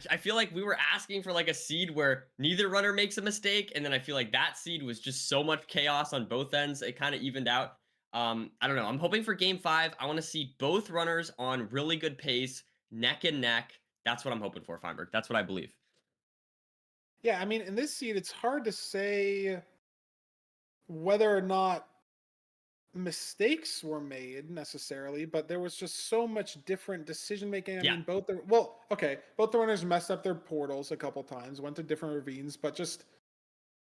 I feel like we were asking for like a seed where neither runner makes a mistake, and then I feel like that seed was just so much chaos on both ends. It kind of evened out. I don't know. I'm hoping for game 5. I want to see both runners on really good pace, neck and neck. That's what I'm hoping for, Feinberg. That's what I believe. Yeah, I mean, in this seed, it's hard to say whether or not mistakes were made necessarily, but there was just so much different decision making. I mean, both the runners messed up their portals a couple times, went to different ravines, but just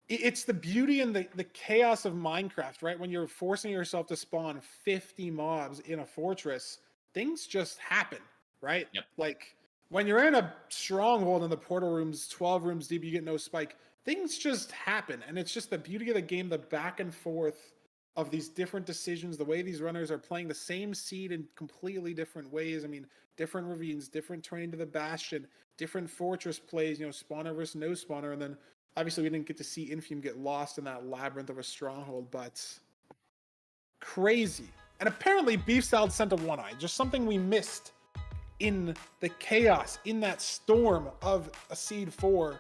it's the beauty and the chaos of Minecraft, right? When you're forcing yourself to spawn 50 mobs in a fortress, things just happen, right? Yep. Like when you're in a stronghold and the portal room's 12 rooms deep, you get no spike. Things just happen, and it's just the beauty of the game, the back and forth of these different decisions, the way these runners are playing the same seed in completely different ways. I mean, different ravines, different terrain to the bastion, different fortress plays, spawner versus no spawner. And then obviously we didn't get to see Infume get lost in that labyrinth of a stronghold, but crazy. And apparently Beef Salad sent a 1-eye, just something we missed in the chaos, in that storm of a seed 4.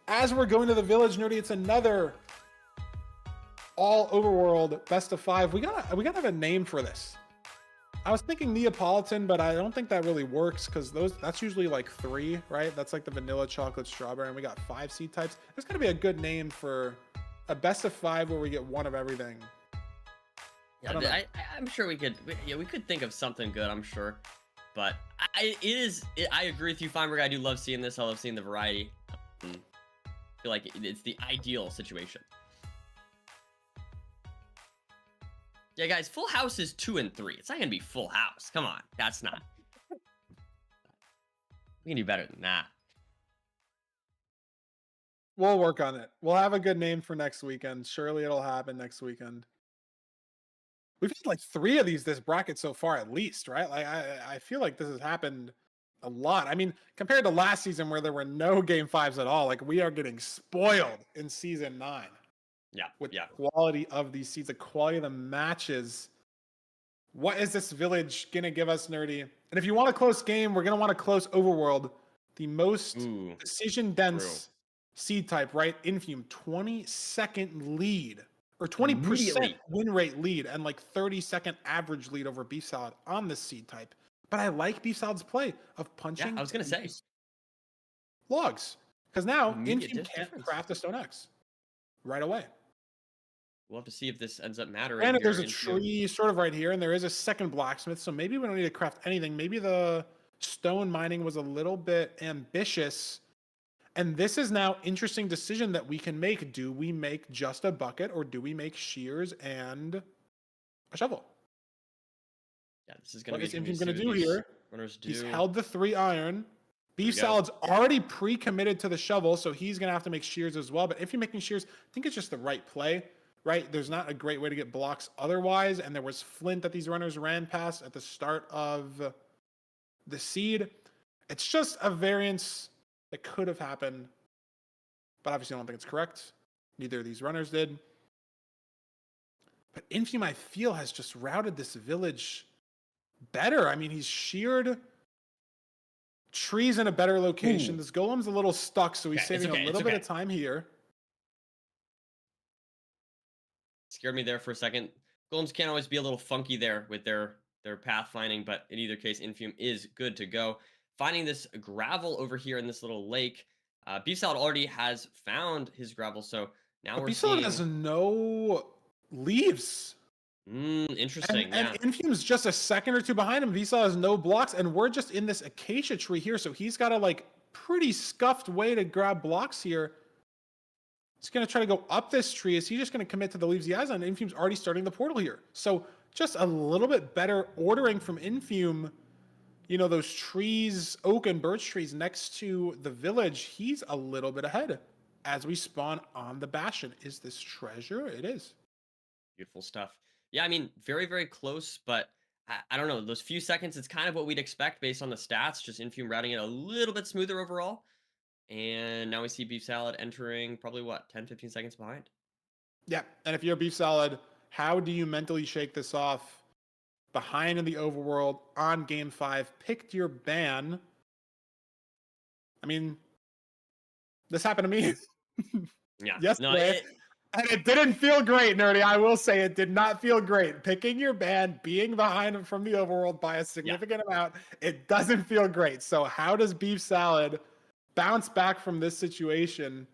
As we're going to the village, Nerdy, it's another all overworld best of 5. We gotta have a name for this. I was thinking Neapolitan, but I don't think that really works because that's usually like 3, right? That's like the vanilla, chocolate, strawberry, and we got 5 seed types. There's gotta be a good name for a best of 5 where we get one of everything. Yeah, I'm sure we could think of something good, I'm sure. But I agree with you, Feinberg. I do love seeing this. I love seeing the variety. I feel like it's the ideal situation. Yeah, guys, full house is 2 and 3. It's not gonna be full house. Come on, that's not. We can do better than that. We'll work on it. We'll have a good name for next weekend. Surely it'll happen next weekend. We've had like 3 of these this bracket so far, at least, right? Like I feel like this has happened a lot. I mean, compared to last season where there were no game 5s at all, like we are getting spoiled in season 9. Yeah, With yeah. the quality of these seeds, the quality of the matches. What is this village gonna give us, Nerdy? And if you want a close game, we're gonna want a close overworld. The most decision dense seed type, right? Infume, 20-second lead. Or 20% win rate lead and like 30-second average lead over Beef Salad on this seed type. But I like Beef Salad's play of punching. Yeah, I was gonna say logs. Because now Immediate Infume can't difference. craft a Stone X right away. We'll have to see if this ends up mattering. And here there's a in tree sort of right here, and there is a second blacksmith, so maybe we don't need to craft anything. Maybe the stone mining was a little bit ambitious. And this is now interesting decision that we can make. Do we make just a bucket, or do we make shears and a shovel? Yeah, this is gonna What be is Infume gonna do here? Runners do. He's held the 3 iron. Beef Salad's already pre-committed to the shovel, so he's gonna have to make shears as well. But if you're making shears, I think it's just the right play, right? There's not a great way to get blocks otherwise, and there was flint that these runners ran past at the start of the seed. It's just a variance that could have happened, but obviously I don't think it's correct. Neither of these runners did. But Infume, I feel, has just routed this village better. I mean, he's sheared trees in a better location. This golem's a little stuck, so he's saving a little bit of time here. Scared me there for a second. Golems can always be a little funky there with their path finding, but in either case, Infume is good to go. Finding this gravel over here in this little lake. Beef Salad already has found his gravel, so now we're Beef seeing... Salad has no leaves. Interesting, and Infume's just a second or 2 behind him. Beef Salad has no blocks, and we're just in this acacia tree here, so he's got a like pretty scuffed way to grab blocks here. He's going to try to go up this tree. Is he just going to commit to the leaves he has on? Infume's already starting the portal here. So just a little bit better ordering from Infume. You know, those trees, oak and birch trees next to the village, he's a little bit ahead as we spawn on the Bastion. Is this treasure? It is. Beautiful stuff. Yeah, I mean, very, very close, but I don't know. Those few seconds, it's kind of what we'd expect based on the stats. Just Infume routing it a little bit smoother overall. And now we see Beef Salad entering probably, what, 10, 15 seconds behind? Yeah, and if you're Beef Salad, how do you mentally shake this off? Behind in the overworld on game 5, picked your ban. I mean, this happened to me. Yeah. Yesterday. And it didn't feel great, Nerdy. I will say it did not feel great. Picking your ban, being behind from the overworld by a significant amount, it doesn't feel great. So how does Beef Salad bounce back from this situation?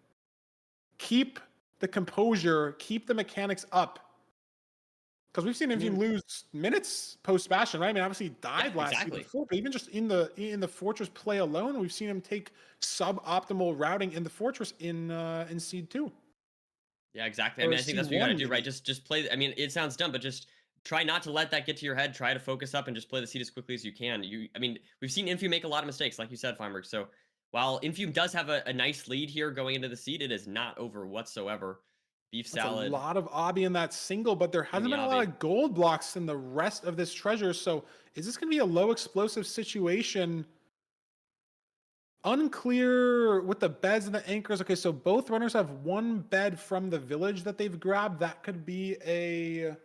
Keep the composure, keep the mechanics up. Because we've seen Infume lose minutes post-Bastion, right? I mean, obviously he died last season before, but even just in the Fortress play alone, we've seen him take suboptimal routing in the Fortress in Seed 2. Yeah, exactly. I mean, I think that's what you gotta do, right? Just play. I mean, it sounds dumb, but just try not to let that get to your head. Try to focus up and just play the seed as quickly as you can. I mean, we've seen Infume make a lot of mistakes, like you said, Feinberg. So while Infume does have a nice lead here going into the seed, it is not over whatsoever. Beef Salad. A lot of obby in that single, but there hasn't been a lot of gold blocks in the rest of this treasure. So is this going to be a low explosive situation? Unclear with the beds and the anchors. Okay, so both runners have 1 bed from the village that they've grabbed. That could be a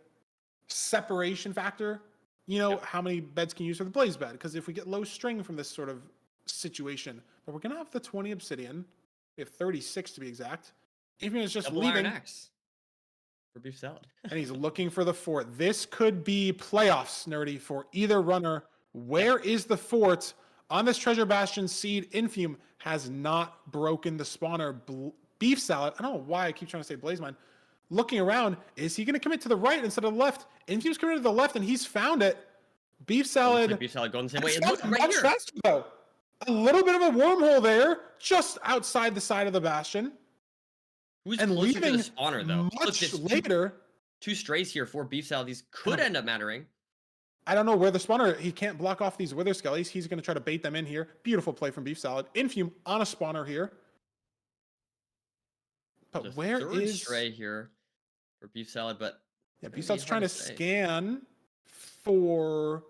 separation factor. You know, how many beds can you use for the blaze bed? Because if we get low string from this sort of situation, but we're going to have the 20 obsidian. We have 36 to be exact. Even it's just Double leaving. Iron Axe for Beef Salad. And he's looking for the fort. This could be playoffs, Nerdy, for either runner. Where is the fort? On this Treasure Bastion seed, Infume has not broken the spawner. Beef Salad, I don't know why I keep trying to say Blaze Mine. Looking around, is he going to commit to the right instead of the left? Infume's committed to the left, and he's found it. Beef Salad. Beef Salad going the same way. It looks right here. Faster, though. A little bit of a wormhole there, just outside the side of the Bastion. Who's and closer leaving to the spawner, though? Much later. 2 strays here for Beef Salad. These could end up mattering. I don't know where the spawner. He can't block off these Wither Skellies. He's going to try to bait them in here. Beautiful play from Beef Salad. Infume on a spawner here. But Just where third is stray here for Beef Salad? But Yeah, gonna Beef be Salad's trying to hard to say. scan for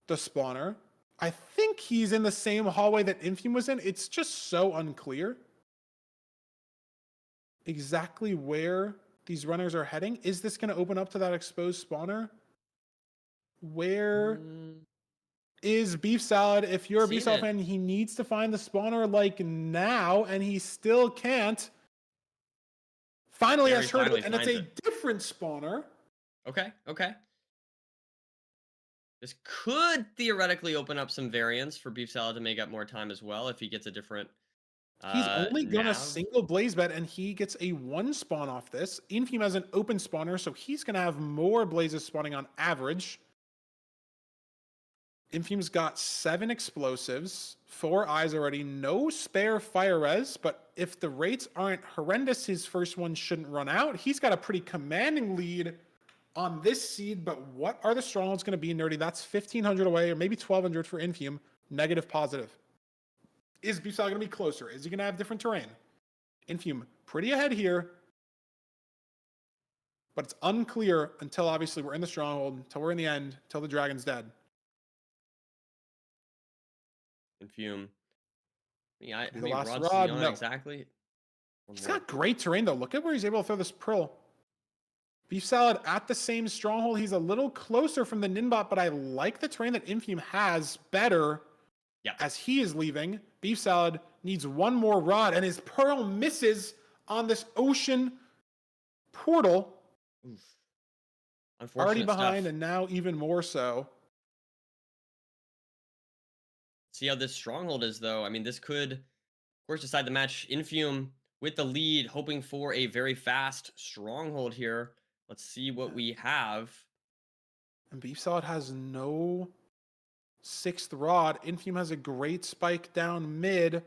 the spawner. I think he's in the same hallway that Infume was in. It's just so unclear exactly where these runners are heading. Is this going to open up to that exposed spawner? Where is Beef Salad? If you're a Beef Seen Salad it. fan, he needs to find the spawner like now, and he still can't. Finally Very has heard finally it, and it's finds a it. different spawner. Okay, okay. This could theoretically open up some variants for Beef Salad to make up more time as well if he gets a different He's only gonna nav. single blaze bed, and he gets a 1 spawn off this. Infume has an open spawner, so he's gonna have more blazes spawning on average. Infume's got 7 explosives, 4 eyes already, no spare fire res, but if the rates aren't horrendous, his first one shouldn't run out. He's got a pretty commanding lead on this seed, but what are the strongholds going to be, Nerdy? That's 1,500 away, or maybe 1,200 for Infume. Negative, positive. Is Beef Salad going to be closer? Is he going to have different terrain? Infume, pretty ahead here, but it's unclear until obviously we're in the stronghold, until we're in the end, until the dragon's dead. Infume. Yeah, how Could be the many last rods does rod? he own No. exactly? One He's more. got great terrain, though. Look at where he's able to throw this Pearl. Beef Salad at the same stronghold. He's a little closer from the Ninbot, but I like the terrain that Infume has better as he is leaving. Beef Salad needs 1 more rod, and his Pearl misses on this ocean portal. Oof. Already Unfortunate behind, stuff. and now even more so. See how this stronghold is, though. I mean, this could, of course, decide the match. Infume with the lead, hoping for a very fast stronghold here. Let's see what we have. And Beef Salad has no 6th rod. Infume has a great spike down mid.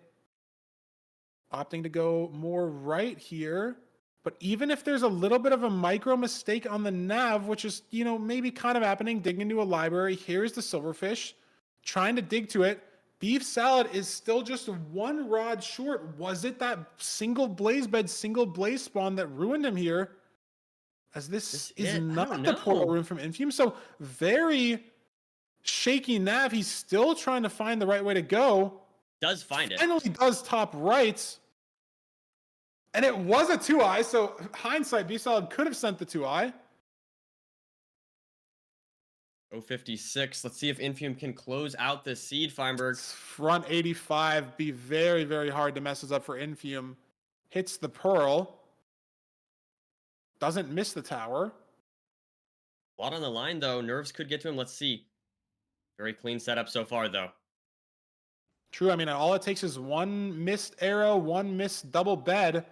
Opting to go more right here. But even if there's a little bit of a micro mistake on the nav, which is, you know, maybe kind of happening, digging into a library, here's the silverfish, trying to dig to it. Beef Salad is still just 1 rod short. Was it that single blaze bed, single blaze spawn that ruined him here? As this is not the portal room from Infume. So very shaky nav. He's still trying to find the right way to go. Does find it. Finally does top right. And it was a 2-eye, so hindsight, Beef Salad could have sent the 2-eye. 056. Let's see if Infume can close out this seed, Feinberg. Front 85 be very, very hard to mess this up for Infume. Hits the Pearl. Doesn't miss the tower. A lot on the line, though. Nerves could get to him. Let's see. Very clean setup so far, though. True. I mean, all it takes is 1 missed arrow, 1 missed double bed.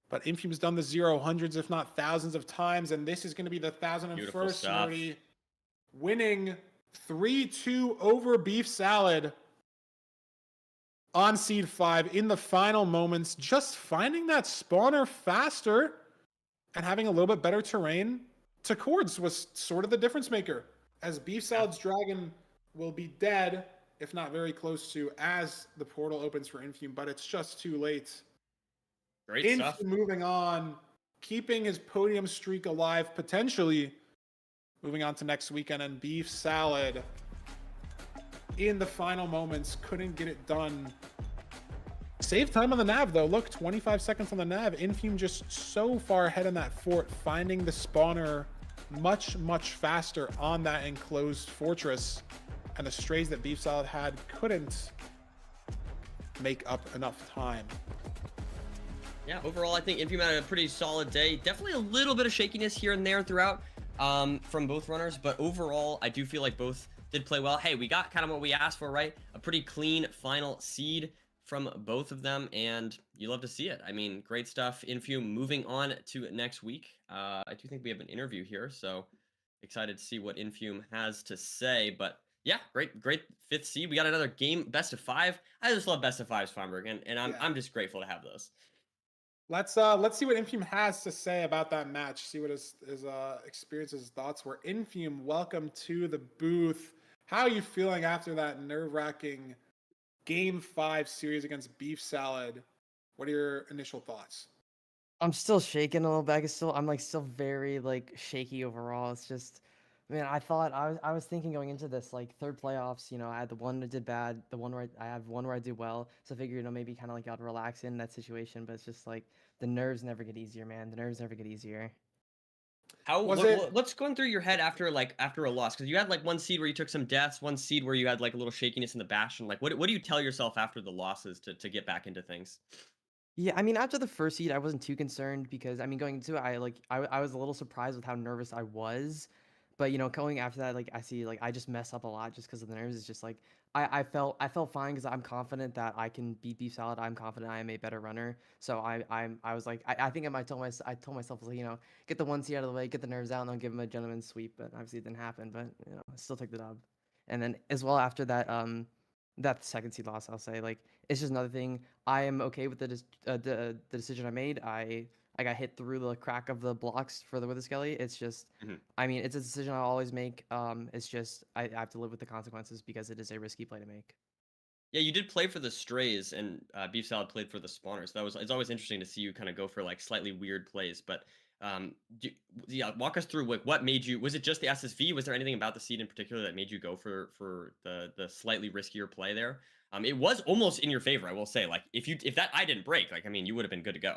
But Infume's done the 0 hundreds, if not thousands of times. And this is going to be the 1,001st Nerdy. Winning 3-2 over Beef Salad on Seed 5 in the final moments. Just finding that spawner faster and having a little bit better terrain to Cords was sort of the difference maker. As Beef Salad's dragon will be dead, if not very close to, as the portal opens for Infume, but it's just too late. Great Infume stuff. moving on, keeping his podium streak alive, potentially moving on to next weekend, and Beef Salad in the final moments couldn't get it done. Save time on the nav, though. Look, 25 seconds on the nav. Infume just so far ahead in that fort, finding the spawner much, much faster on that enclosed fortress. And the strays that Beef Salad had couldn't make up enough time. Yeah, overall, I think Infume had a pretty solid day. Definitely a little bit of shakiness here and there throughout from both runners, but overall, I do feel like both did play well. Hey, we got kind of what we asked for, right? A pretty clean final seed from both of them, and you love to see it. I mean, great stuff. Infume moving on to next week. I do think we have an interview here, so excited to see what Infume has to say. But yeah, great 5th seed. We got another game, best of 5. I just love best of 5s, Feinberg, and I'm just grateful to have those. Let's see what Infume has to say about that match. See what his experiences, his thoughts were. Infume, welcome to the booth. How are you feeling after that nerve-wracking Game 5 series against Beef Salad? What are your initial thoughts? I'm still shaking a little bit. I'm like still very like shaky overall. It's just, man, I was thinking going into this like third playoffs. I had the one that did bad, the one where I have one where I did well. So I figured maybe kind of like I'd relax in that situation. But it's just like the nerves never get easier, man. The nerves never get easier. What's going through your head after a loss? Because you had like one seed where you took some deaths, one seed where you had like a little shakiness in the bastion. Like what do you tell yourself after the losses to get back into things? Yeah, I mean, after the first seed, I wasn't too concerned because I mean, going into it, I was a little surprised with how nervous I was, but going after that, like I see, like I just mess up a lot just because of the nerves. It's just like I felt fine because I'm confident that I can beat Beef Salad. I'm confident I am a better runner. So I was like I think I told myself like get the one seed out of the way, get the nerves out, and I'll give him a gentleman's sweep. But obviously it didn't happen. But I still took the dub, and then as well after that that second seed loss, I'll say like it's just another thing. I am okay with the decision I made. I got hit through the crack of the blocks for the Wither Skelly. It's just, I mean, it's a decision I always make. It's just I have to live with the consequences because it is a risky play to make. Yeah, you did play for the Strays, and Beef Salad played for the Spawners. It's always interesting to see you kind of go for like slightly weird plays. But yeah, walk us through what made you. Was it just the SSV? Was there anything about the seed in particular that made you go for the slightly riskier play there? It was almost in your favor, I will say. Like if that eye didn't break, like I mean, you would have been good to go.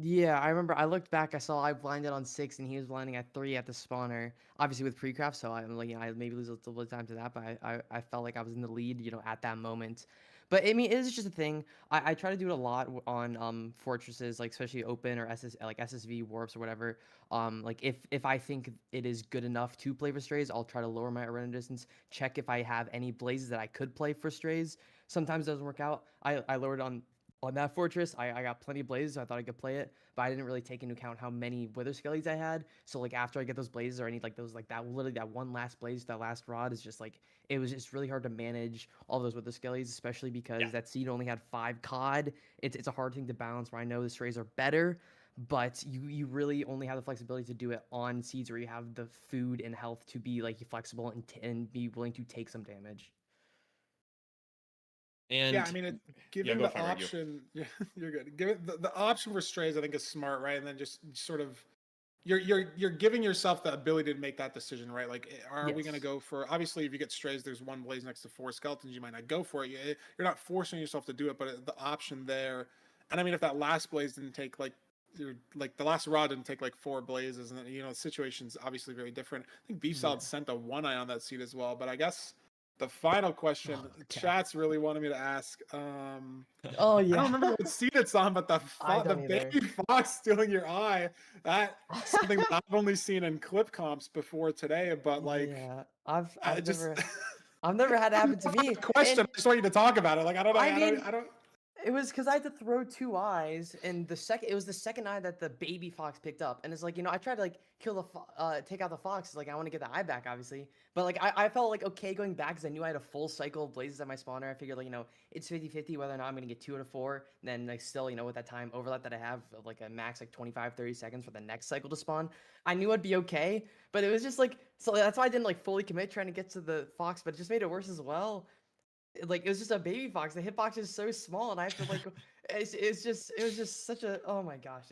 Yeah, I remember I looked back, I saw I blinded on 6 and he was blinding at 3 at the spawner, obviously with pre-craft, so I'm like, I maybe lose a little bit of time to that, but I felt like I was in the lead, at that moment. But I mean, it is just a thing. I try to do it a lot on fortresses, like especially open or SSV warps or whatever. Like if I think it is good enough to play for strays, I'll try to lower my render distance, check if I have any blazes that I could play for strays. Sometimes it doesn't work out. I lowered on that fortress. I got plenty of blazes, so I thought I could play it, but I didn't really take into account how many Wither Skellies I had. So like after I get those blazes or any like those like that literally that one last blaze, that last rod is just like it was just really hard to manage all those Wither Skellies, especially because that seed only had 5 COD. It's a hard thing to balance where I know the strays are better, but you really only have the flexibility to do it on seeds where you have the food and health to be like flexible and be willing to take some damage. And yeah, I mean, giving the option, you're good. Give it the option for strays, I think, is smart, right? And then just sort of, you're giving yourself the ability to make that decision, right? Like, are we going to go for? Obviously, if you get strays, there's one blaze next to 4 skeletons, you might not go for it. You're not forcing yourself to do it, but the option there. And I mean, if that last blaze didn't take the last rod didn't take like 4 blazes, and the situation's obviously very different. I think Beef Salad sent a 1-eye on that seed as well, but I guess. The final question, chat's really wanted me to ask. Oh yeah, I don't remember what seed it's on, but the baby fox stealing your eye. That's something that I've only seen in clip comps before today. But like, yeah, I've never had it happen to me. Question. I just want you to talk about it. Like I don't know. I don't. It was because I had to throw 2 eyes, and it was the second eye that the baby fox picked up, and it's like I tried to like take out the fox, like I want to get the eye back, obviously, but like I felt like okay going back because I knew I had a full cycle of blazes at my spawner. I figured like it's 50-50 whether or not I'm gonna get 2 out of 4. And then like still with that time overlap that I have of like a max like 25-30 seconds for the next cycle to spawn, I knew I'd be okay. But it was just like so that's why I didn't like fully commit trying to get to the fox, but it just made it worse as well. Like it was just a baby fox. The hitbox is so small, and I have to like, it was just such a, oh my gosh,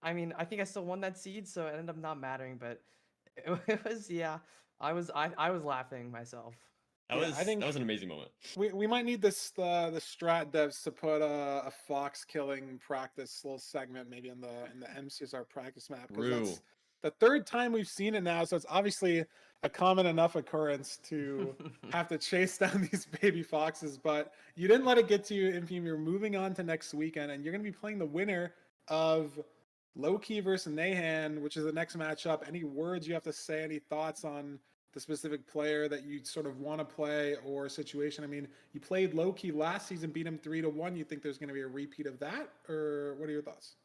I mean, I think I still won that seed, so it ended up not mattering, but it was, yeah, I was laughing myself. That was an amazing moment. We might need this the strat devs to put a fox killing practice little segment maybe in the MCSR practice map. That's the 3rd time we've seen it now, so it's obviously a common enough occurrence to have to chase down these baby foxes. But you didn't let it get to you, Infume. You're moving on to next weekend, and you're going to be playing the winner of Loki versus Nahan, which is the next matchup. Any words you have to say? Any thoughts on the specific player that you sort of want to play or situation? I mean, you played Loki last season, beat him 3-1. You think there's going to be a repeat of that, or what are your thoughts?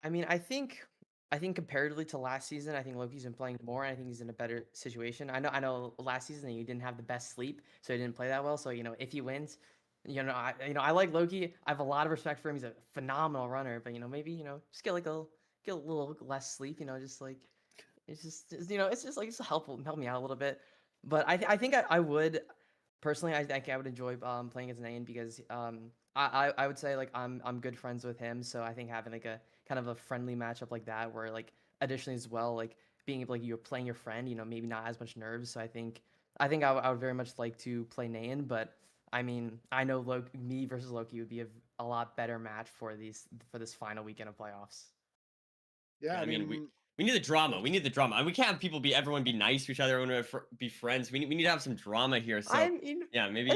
I mean, I think comparatively to last season, I think Loki's been playing more, and I think he's in a better situation. I know last season you didn't have the best sleep, so he didn't play that well. So if he wins, I like Loki. I have a lot of respect for him. He's a phenomenal runner, but maybe just get a little less sleep. Just like it's just like it's help me out a little bit. But I think I would personally. I think I would enjoy playing against Nahan because I would say like I'm good friends with him, so I think having like a kind of a friendly matchup like that, where like additionally as well, like being able like you're playing your friend, you know, maybe not as much nerves. So I think I would very much like to play Nahan, but I mean I know me versus Loki would be a lot better match for this final weekend of playoffs. Yeah, I I mean, mean, we need the drama. We need the drama, and we can't have everyone be nice to each other. Everyone be friends. We need to have some drama here. So I mean, yeah, maybe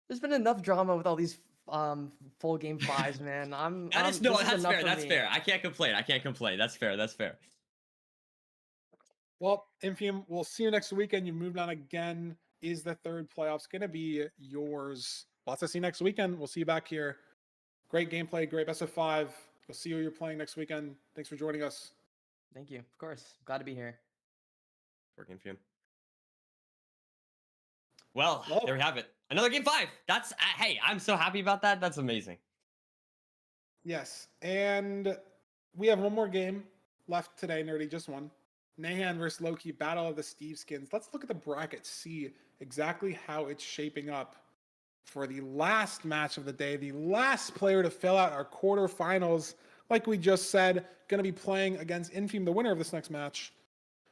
there's been enough drama with all these full game 5s, man. that is this that's enough fair. for That's me. fair. I can't complain. I can't complain. That's fair. That's fair. well, Infume, we'll see you next weekend. You moved on again. Is the third playoffs going to be yours? Lots to see next weekend. We'll see you back here. Great gameplay, great best of 5. We'll see who you're playing next weekend. Thanks for joining us. Thank you. Of course. Glad to be here. Working for you. Well, Well- there we have it. Another game 5. That's hey, I'm so happy about that. That's amazing. Yes, and we have one more game left today, Nerdy, just one. Nahan versus Loki, Battle of the Steve Skins. Let's look at the bracket, see exactly how it's shaping up for the last match of the day, the last player to fill out our quarterfinals. Like we just said, going to be playing against Infume, the winner of this next match.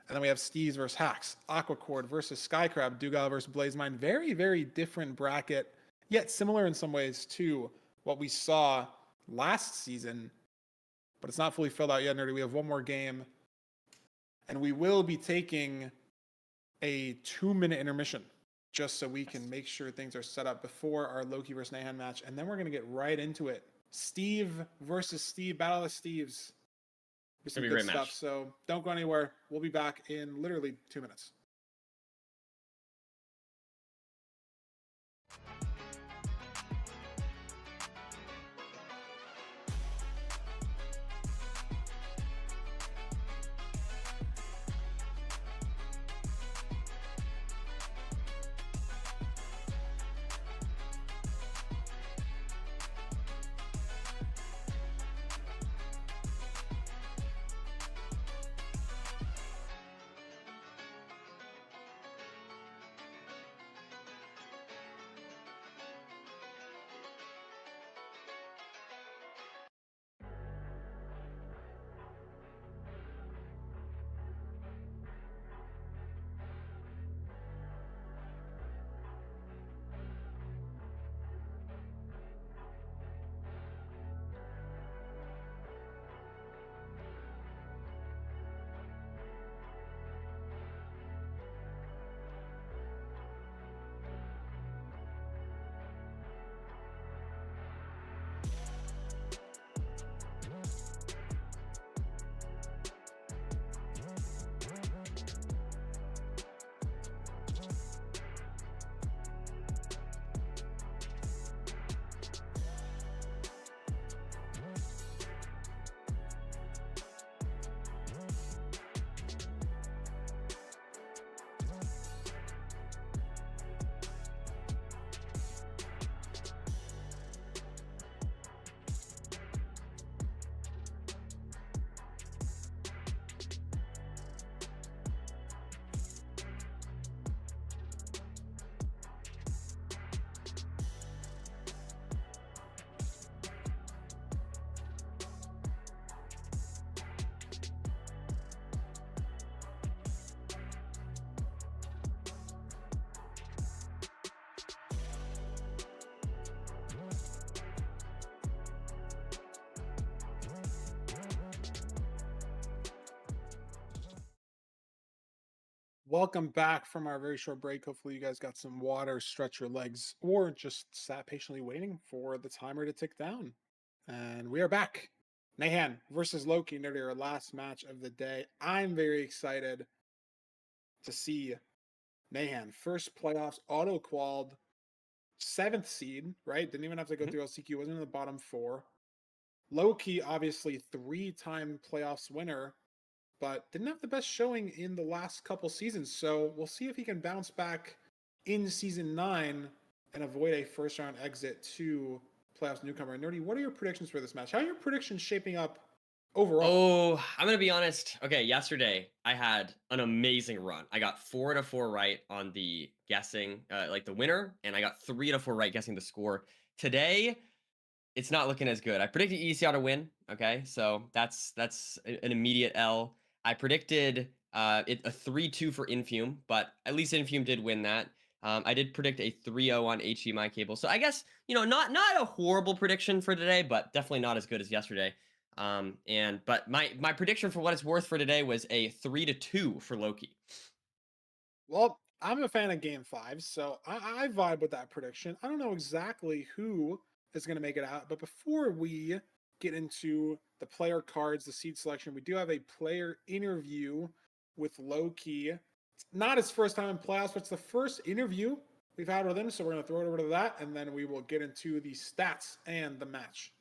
And then we have Steez versus Hacks, Aquacord versus Skycrab, Dugal versus Blazemine. Very, very different bracket, yet similar in some ways to what we saw last season. But it's not fully filled out yet, Nerdy. We have one more game. And we will be taking a 2-minute intermission just so we can make sure things are set up before our Loki versus Nahan match. And then we're going to get right into it. Steve versus Steve, Battle of Steves. It's going to be a great match. So don't go anywhere. We'll be back in literally 2 minutes. Welcome back from our very short break. Hopefully you guys got some water, stretch your legs, or just sat patiently waiting for the timer to tick down. And we are back. Nahan versus Loki, nearly our last match of the day. I'm very excited to see Nahan. First playoffs, auto-qualled, 7th seed, right? Didn't even have to go through LCQ, wasn't in the bottom 4. Loki, obviously 3-time playoffs winner, but didn't have the best showing in the last couple seasons. So we'll see if he can bounce back in season 9 and avoid a first round exit to playoffs newcomer. Nerdy, what are your predictions for this match? How are your predictions shaping up overall? Oh, I'm gonna be honest. Okay, yesterday I had an amazing run. I got 4 out of 4 right on the guessing, like the winner, and I got 3 out of 4 right guessing the score. Today, it's not looking as good. I predicted EDCR to win. Okay, so that's an immediate L. I predicted it a 3-2 for Infume, but at least Infume did win that. I did predict a 3-0 on HDMI Cables. So I guess, not a horrible prediction for today, but definitely not as good as yesterday. But my prediction for what it's worth for today was a 3-2 for Loki. Well, I'm a fan of Game 5, so I vibe with that prediction. I don't know exactly who is going to make it out, but before we get into the player cards, the seed selection, we do have a player interview with Loki. It's not his first time in playoffs, but it's the first interview we've had with him, so we're going to throw it over to that, and then we will get into the stats and the match.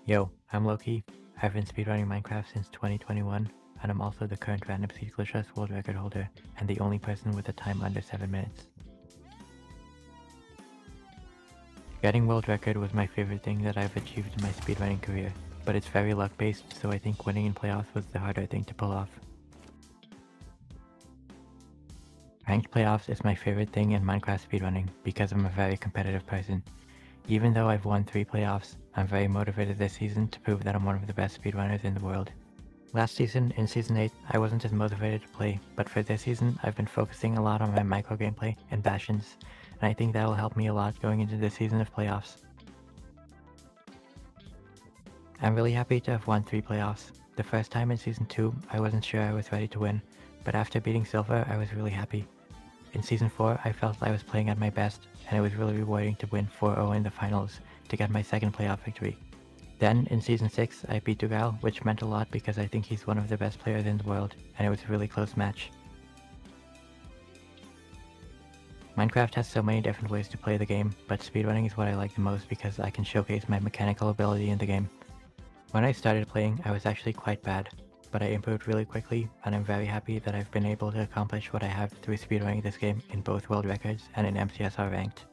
Yo, I'm Loki. I've been speedrunning Minecraft since 2021, and I'm also the current random seed glitchless world record holder, and the only person with a time under 7 minutes. Getting world record was my favorite thing that I've achieved in my speedrunning career, but it's very luck based, so I think winning in playoffs was the harder thing to pull off. Ranked playoffs is my favorite thing in Minecraft speedrunning because I'm a very competitive person. Even though I've won 3 playoffs, I'm very motivated this season to prove that I'm one of the best speedrunners in the world. Last season, in Season 8, I wasn't as motivated to play, but for this season, I've been focusing a lot on my micro gameplay and bastions, and I think that will help me a lot going into this season of playoffs. I'm really happy to have won 3 playoffs. The first time in Season 2, I wasn't sure I was ready to win, but after beating Silver, I was really happy. In Season 4, I felt I was playing at my best, and it was really rewarding to win 4-0 in the finals to get my second playoff victory. Then, in Season 6, I beat Dugal, which meant a lot because I think he's one of the best players in the world, and it was a really close match. Minecraft has so many different ways to play the game, but speedrunning is what I like the most because I can showcase my mechanical ability in the game. When I started playing, I was actually quite bad, but I improved really quickly, and I'm very happy that I've been able to accomplish what I have through speedrunning this game in both world records and in MCSR ranked.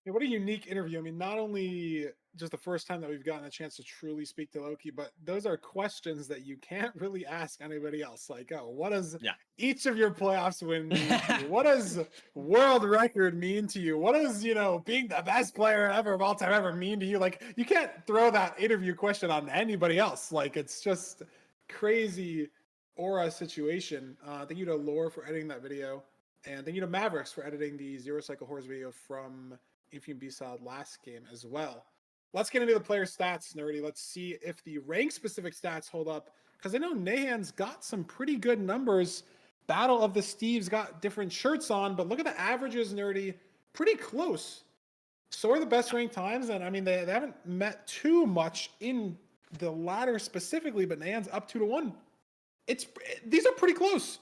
Yeah, what a unique interview. I mean, not only just the first time that we've gotten a chance to truly speak to Loki, but those are questions that you can't really ask anybody else. Like, oh, what does each of your playoffs win mean to you? What does world record mean to you? What does, being the best player ever of all time ever mean to you? Like, you can't throw that interview question on anybody else. Like, it's just crazy aura situation. Thank you to Lore for editing that video. And thank you to Mavericks for editing the Zero Cycle Horrors video from Infume B-Side last game as well. Let's get into the player stats, Nerdy. Let's see if the rank-specific stats hold up, because I know Nahan's got some pretty good numbers. Battle of the Steves got different shirts on, but look at the averages, Nerdy. Pretty close. So are the best ranked times, and I mean, they haven't met too much in the ladder specifically, but Nahan's up 2-1. These are pretty close.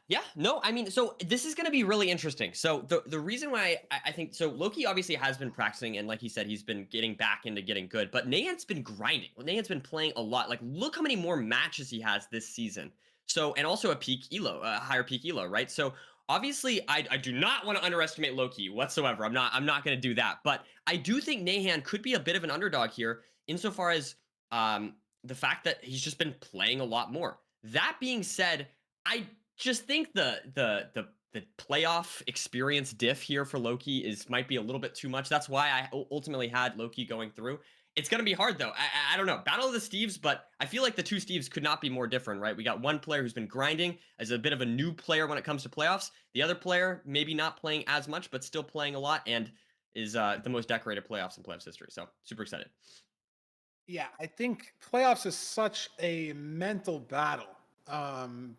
Yeah. No, I mean, so this is going to be really interesting. So the reason why I think, so Loki obviously has been practicing, and like he said, he's been getting back into getting good, but Nahan's been grinding. Nahan's been playing a lot. Like, look how many more matches he has this season. So, and also a peak elo, a higher peak elo, right? So obviously I do not want to underestimate Loki whatsoever. I'm not going to do that, but I do think Nahan could be a bit of an underdog here insofar as the fact that he's just been playing a lot more. That being said, I just think the playoff experience diff here for Loki might be a little bit too much. That's why I ultimately had Loki going through. It's going to be hard, though. I don't know. Battle of the Steves, but I feel like the two Steves could not be more different, right? We got one player who's been grinding as a bit of a new player when it comes to playoffs. The other player, maybe not playing as much, but still playing a lot, and is the most decorated playoffs in playoffs history. So, super excited. Yeah, I think playoffs is such a mental battle.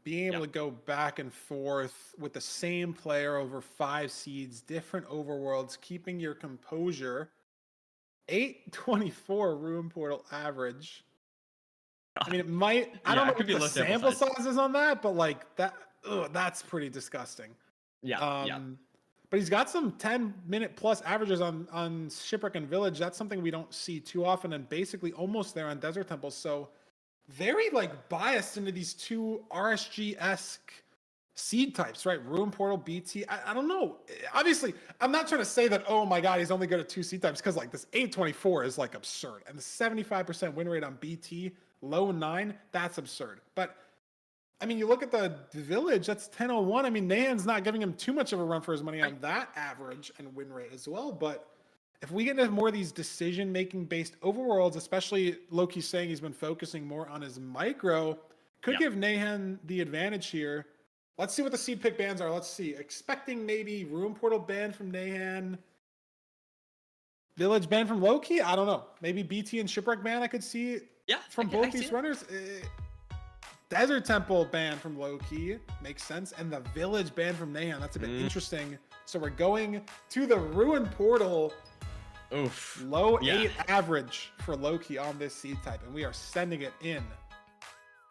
Being able to go back and forth with the same player over 5 seeds, different overworlds, keeping your composure. 824 room portal average. I mean, it might. I don't know what the sample size is on that, but like that. That's pretty disgusting. Yeah. But he's got some 10-minute plus averages on Shipwreck and Village. That's something we don't see too often, and basically almost there on Desert Temple. So very like biased into these two RSG-esque seed types, right? Room portal, BT. I don't know. Obviously, I'm not trying to say that, oh my God, he's only good at 2 seed types, because like this 824 is like absurd. And the 75% win rate on BT, low 9, that's absurd. But I mean, you look at the village, that's 10-01. I mean, Nahan's not giving him too much of a run for his money on that average and win rate as well. But if we get into more of these decision-making based overworlds, especially Loki's saying he's been focusing more on his micro, could give Nahan the advantage here. Let's see what the seed pick bans are. Let's see. Expecting maybe Ruin Portal ban from Nahan. Village ban from Loki? I don't know. Maybe BT and Shipwreck ban I could see from both these runners. Desert Temple ban from Loki. Makes sense. And the Village ban from Nahan. That's a bit interesting. So we're going to the Ruin Portal. Oof. Low 8 average for Loki on this seed type. And we are sending it in.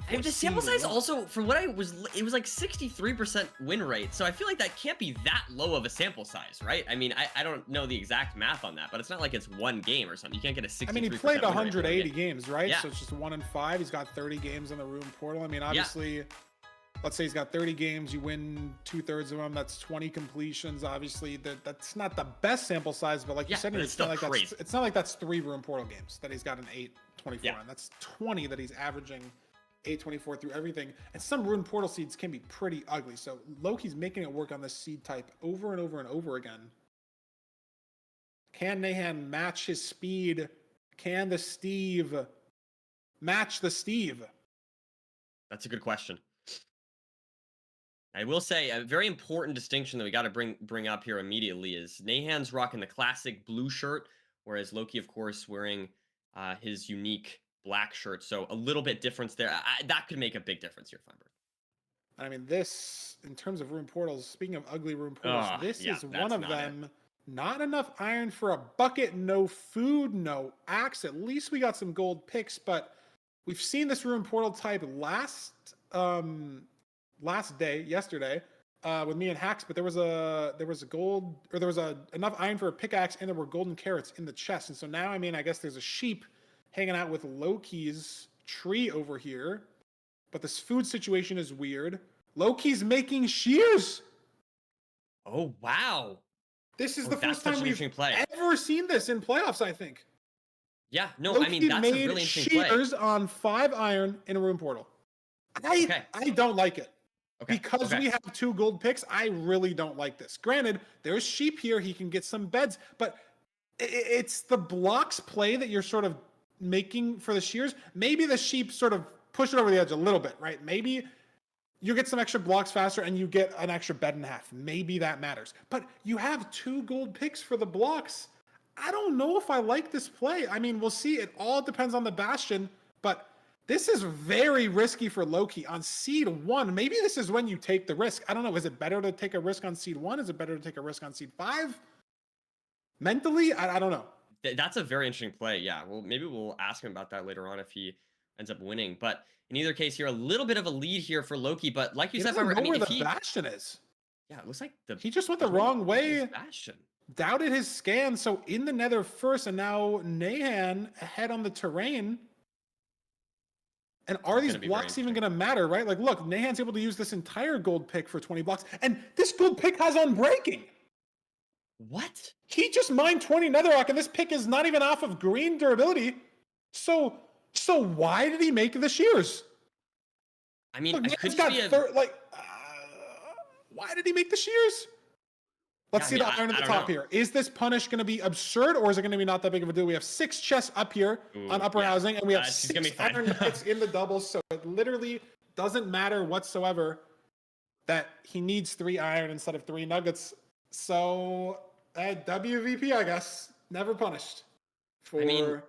And the sample size also, from what it was like 63% win rate. So I feel like that can't be that low of a sample size, right? I mean, I don't know the exact math on that, but it's not like it's one game or something. You can't get a 63%. I mean, he played 180 games, right? Yeah. So it's just 1 in 5. He's got 30 games on the Ruin Portal. I mean, obviously, let's say he's got 30 games. You win 2/3 of them. That's 20 completions. Obviously, that's not the best sample size, but like you said, it's not like that's 3 Ruin Portal games that he's got an 8/24 on. That's 20 that he's averaging 8/24 through everything. And some Ruin Portal seeds can be pretty ugly. So Loki's making it work on this seed type over and over and over again. Can Nahan match his speed? Can the Steve match the Steve? That's a good question. I will say a very important distinction that we got to bring up here immediately is Nahan's rocking the classic blue shirt, whereas Loki, of course, wearing his unique black shirt. So a little bit difference there. That could make a big difference here, Feinberg. I mean, this, in terms of Ruin Portals, speaking of ugly Ruin Portals, this is one of them. Not enough iron for a bucket, no food, no axe. At least we got some gold picks, but we've seen this Ruin Portal type yesterday, with me and Hacks, but there was enough iron for a pickaxe, and there were golden carrots in the chest. And so now, I mean, I guess there's a sheep hanging out with Loki's tree over here, but this food situation is weird. Loki's making shears. Oh, wow. This is the first time we've ever seen this in playoffs, I think. Yeah, no, Loki I mean, that's a really interesting play. shears on 5 iron in a Ruin Portal. I don't like it. Because we have 2 gold picks, I really don't like this. Granted, there's sheep here. He can get some beds, but it's the blocks play that you're sort of making for the shears. Maybe the sheep sort of push it over the edge a little bit, right? Maybe you get some extra blocks faster and you get an extra bed and a half. Maybe that matters. But you have 2 gold picks for the blocks. I don't know if I like this play. I mean, we'll see. It all depends on the Bastion, but this is very risky for Loki on seed 1. Maybe this is when you take the risk. I don't know. Is it better to take a risk on seed 1? Is it better to take a risk on seed 5? Mentally, I don't know. That's a very interesting play. Yeah, well, maybe we'll ask him about that later on if he ends up winning. But in either case, here a little bit of a lead here for Loki. But like you said, I mean, where the Bastion is. Yeah, it looks like he just went the wrong way. Bastion doubted his scan. So in the Nether first, and now Nahan ahead on the terrain. And are these blocks even going to matter, right? Like, look, Nahan's able to use this entire gold pick for 20 blocks, and this gold pick has Unbreaking. What? He just mined 20 Netherrock, and this pick is not even off of green durability. So why did he make the shears? I mean, look, why did he make the shears? Let's see the iron at the top here. Is this punish going to be absurd, or is it going to be not that big of a deal? We have 6 chests up here on upper housing, and we have 6 iron nuggets in the doubles, so it literally doesn't matter whatsoever that he needs 3 iron instead of 3 nuggets. So, WVP, I guess. Never punished. I mean,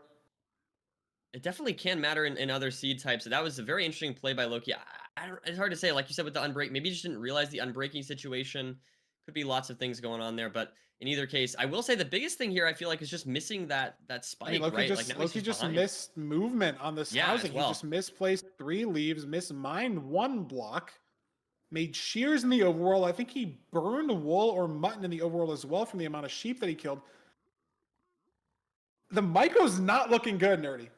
it definitely can matter in other seed types. So that was a very interesting play by Loki. It's hard to say, like you said with the Unbreak. Maybe he just didn't realize the Unbreaking situation. Could be lots of things going on there, but in either case, I will say the biggest thing here I feel like is just missing that spike, I mean, Loki right? Loki just missed movement on this housing. He just misplaced 3 leaves, mismined 1 block, made shears in the overworld. I think he burned wool or mutton in the overworld as well from the amount of sheep that he killed. The micro's not looking good, Nerdy.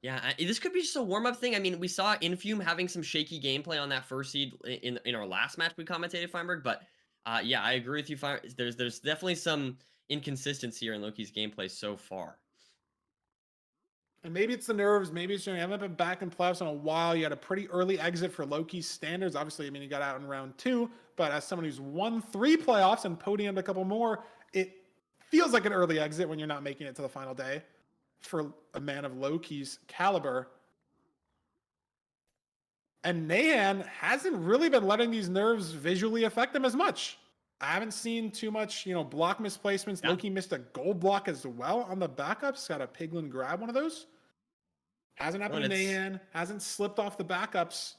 Yeah, this could be just a warm-up thing. I mean, we saw Infume having some shaky gameplay on that first seed in our last match we commentated, Feinberg, but yeah, I agree with you. There's definitely some inconsistency here in Loki's gameplay so far. And maybe it's the nerves. Maybe it's, you haven't been back in playoffs in a while. You had a pretty early exit for Loki's standards. Obviously, I mean, he got out in round 2. But as someone who's won 3 playoffs and podiumed a couple more, it feels like an early exit when you're not making it to the final day for a man of Loki's caliber. And Nahan hasn't really been letting these nerves visually affect him as much. I haven't seen too much, block misplacements. Yeah. Loki missed a gold block as well on the backups. Got a Piglin grab one of those. Hasn't happened to Nahan. Hasn't slipped off the backups.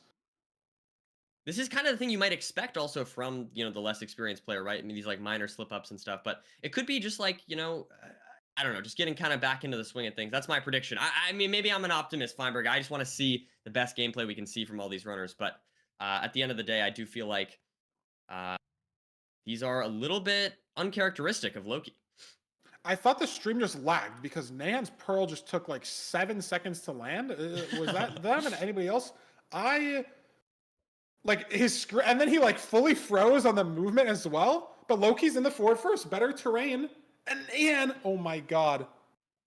This is kind of the thing you might expect also from, the less experienced player, right? I mean, these like minor slip ups and stuff, but it could be just like, I don't know, just getting kind of back into the swing of things. That's my prediction. I mean, maybe I'm an optimist, Feinberg. I just want to see the best gameplay we can see from all these runners. But at the end of the day, I do feel like these are a little bit uncharacteristic of Loki. I thought the stream just lagged because Nahan's Pearl just took like 7 seconds to land. Was that did that happen to anybody else? Like his screen, and then he like fully froze on the movement as well. But Loki's in the forward first, better terrain. And Nahan, oh my god,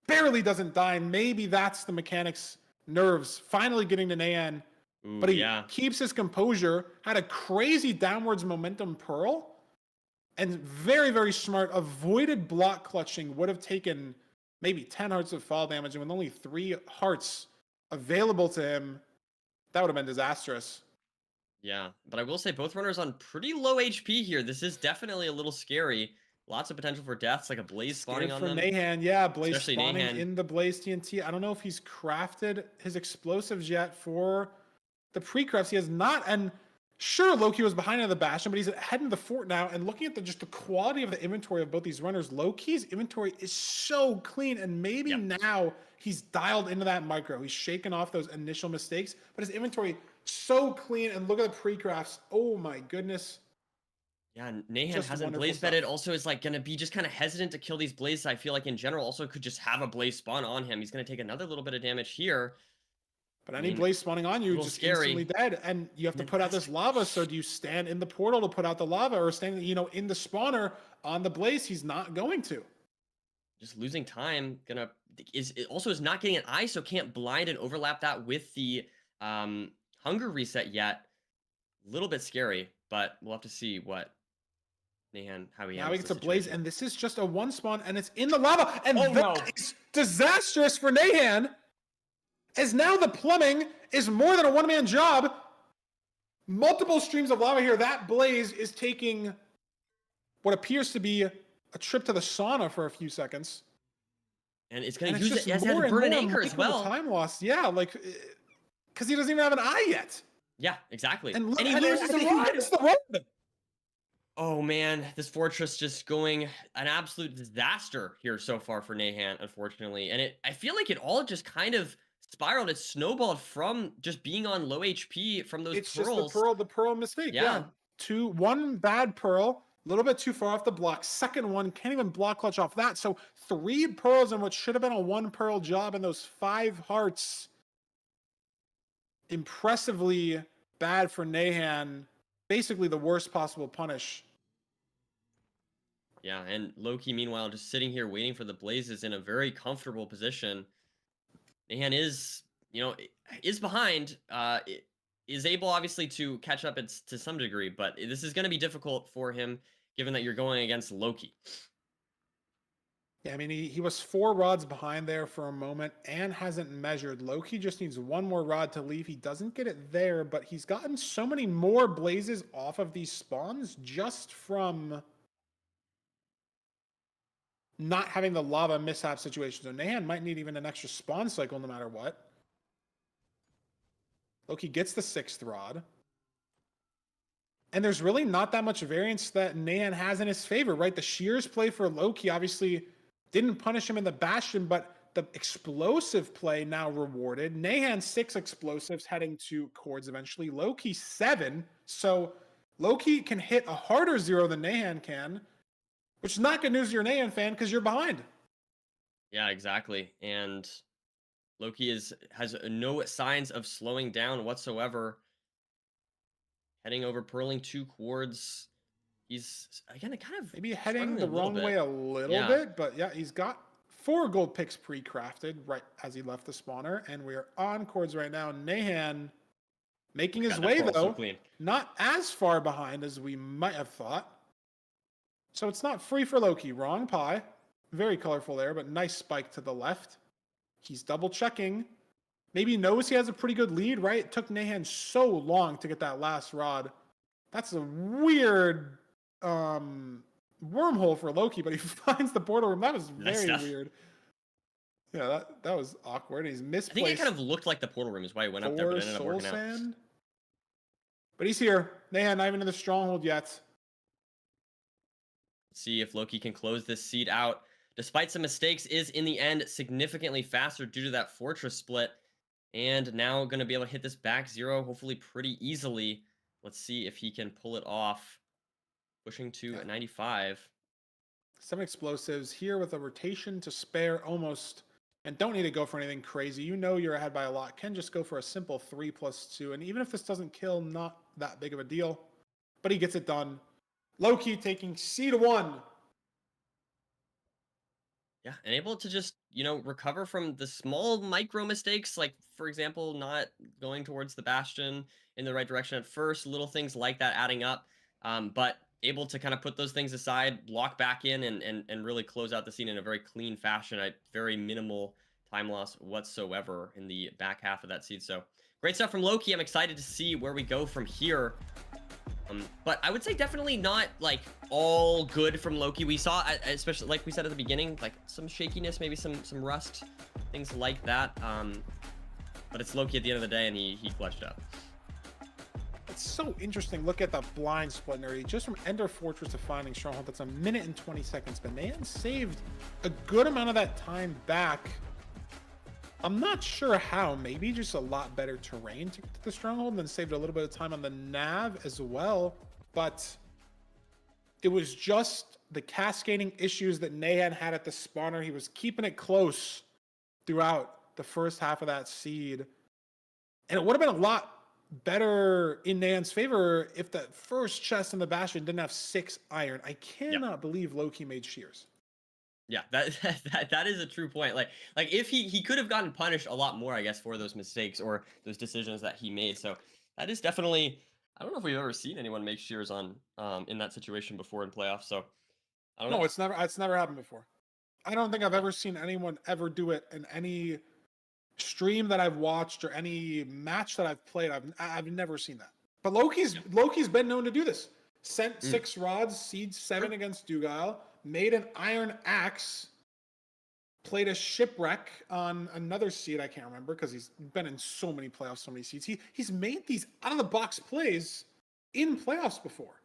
barely doesn't die. Maybe that's the mechanics nerves finally getting to Nahan. But he keeps his composure, had a crazy downwards momentum Pearl. And very, very smart, avoided block clutching, would have taken maybe 10 hearts of fall damage. And with only 3 hearts available to him, that would have been disastrous. Yeah, but I will say both runners on pretty low HP here. This is definitely a little scary. Lots of potential for deaths, like a Blaze spawning on them. Nahan, yeah, Blaze Especially spawning Nahan. in the Blaze TNT. I don't know if he's crafted his explosives yet for the pre-crafts. He has not, and sure, Loki was behind in the Bastion, but he's heading to the fort now. And looking at just the quality of the inventory of both these runners, Loki's inventory is so clean. And maybe now he's dialed into that micro. He's shaken off those initial mistakes, but his inventory so clean. And look at the pre-crafts. Oh my goodness. Yeah, Nahan Just hasn't wonderful Blaze stuff. bedded. Also is like going to be just kind of hesitant to kill these Blazes. I feel like in general also could just have a Blaze spawn on him. He's going to take another little bit of damage here. But any Blaze spawning on you, just instantly dead. And you have to put out this lava. So do you stand in the portal to put out the lava, or stand, in the spawner on the Blaze? He's not going to. Just losing time. Is not getting an eye, so can't blind and overlap that with the hunger reset yet. A little bit scary, but we'll have to see what Nahan, how he Now he handles gets the a Blaze, situation. and this is just a 1 spawn, and it's in the lava. And that is disastrous for Nahan. As now the plumbing is more than a one-man job. Multiple streams of lava here. That Blaze is taking what appears to be a trip to the sauna for a few seconds. And it's going to And use it's it just as a more and burn an more anchor as micro well. time loss. Yeah, like, because he doesn't even have an eye yet. Yeah, exactly. And, he he loses the rod. loses the rod. Oh man, this fortress just going an absolute disaster here so far for Nahan, unfortunately. And I feel like it all just kind of spiraled. It snowballed from just being on low HP from those It's pearls. just the pearl mistake. Yeah. 1 bad pearl, a little bit too far off the block. Second one, can't even block clutch off that. So 3 pearls in what should have been a 1 pearl job, and those 5 hearts. Impressively bad for Nahan. Basically the worst possible punish. Yeah, and Loki, meanwhile, just sitting here waiting for the Blazes in a very comfortable position. Nahan is, is behind, is able, obviously, to catch up to some degree, but this is going to be difficult for him, given that you're going against Loki. Yeah, I mean, he was 4 rods behind there for a moment and hasn't measured. Loki just needs 1 more rod to leave. He doesn't get it there, but he's gotten so many more Blazes off of these spawns just from not having the lava mishap situation. So Nahan might need even an extra spawn cycle no matter what. Loki gets the 6th rod. And there's really not that much variance that Nahan has in his favor, right? The shears play for Loki obviously didn't punish him in the Bastion, but the explosive play now rewarded. Nahan 6 explosives heading to cords eventually. Loki 7. So Loki can hit a harder 0 than Nahan can, which is not good news to your Nahan fan because you're behind. Yeah, exactly. And Loki has no signs of slowing down whatsoever. Heading over, pearling 2 cords. He's, again, kind of maybe heading struggling the a little wrong bit. way a little bit, but yeah, he's got 4 gold picks pre-crafted right as he left the spawner, and we're on chords right now. Nahan making his God, that way, portal's so though. clean. Not as far behind as we might have thought. So it's not free for Loki. Wrong pie. Very colorful there, but nice spike to the left. He's double checking. Maybe he knows he has a pretty good lead, right? It took Nahan so long to get that last rod. That's a weird wormhole for Loki, but he finds the portal room. That was very weird. Yeah, that was awkward. He's misplaced. I think it kind of looked like the portal room is why he went up there, but it ended up working out. But he's here. Nahan not even in the stronghold yet. Let's see if Loki can close this seed out. Despite some mistakes, is in the end significantly faster due to that fortress split. And now going to be able to hit this back 0, hopefully pretty easily. Let's see if he can pull it off. Pushing to 95. Some explosives here with a rotation to spare almost. And don't need to go for anything crazy. You know you're ahead by a lot. Can just go for a simple 3+2. And even if this doesn't kill, not that big of a deal. But he gets it done. Loki taking seed 1. Yeah, and able to just, you know, recover from the small micro mistakes, like, for example, not going towards the Bastion in the right direction at first, little things like that adding up, but able to kind of put those things aside, lock back in, and really close out the scene in a very clean fashion at very minimal time loss whatsoever in the back half of that seed. So great stuff from Loki. I'm excited to see where we go from here. But I would say definitely not like all good from Loki. We saw, especially like we said at the beginning, like some shakiness, maybe some rust, things like that. But it's Loki at the end of the day, and he clutched up. It's so interesting. Look at the blind split area. Just from Ender Fortress to Finding Stronghold, that's 1 minute and 20 seconds. But Nahan saved a good amount of that time back. I'm not sure how. Maybe just a lot better terrain to get to the stronghold, and then saved a little bit of time on the nav as well. But it was just the cascading issues that Nahan had at the spawner. He was keeping it close throughout the first half of that seed. And it would have been a lot better in Nahan's favor if that first chest in the Bastion didn't have 6 iron. I cannot believe Loki made shears. Yeah, that is a true point. Like if he could have gotten punished a lot more, I guess, for those mistakes or those decisions that he made. So that is definitely, I don't know if we've ever seen anyone make shears on in that situation before in playoffs. So I don't know. No, it's never happened before. I don't think I've ever seen anyone ever do it in any stream that I've watched or any match that I've played. I've never seen that. But Loki's been known to do this. Sent 6 rods, seed 7 against Dugal. Made an iron axe, played a Shipwreck on another seed, I can't remember, because he's been in so many playoffs, so many seeds. He's made these out-of-the-box plays in playoffs before.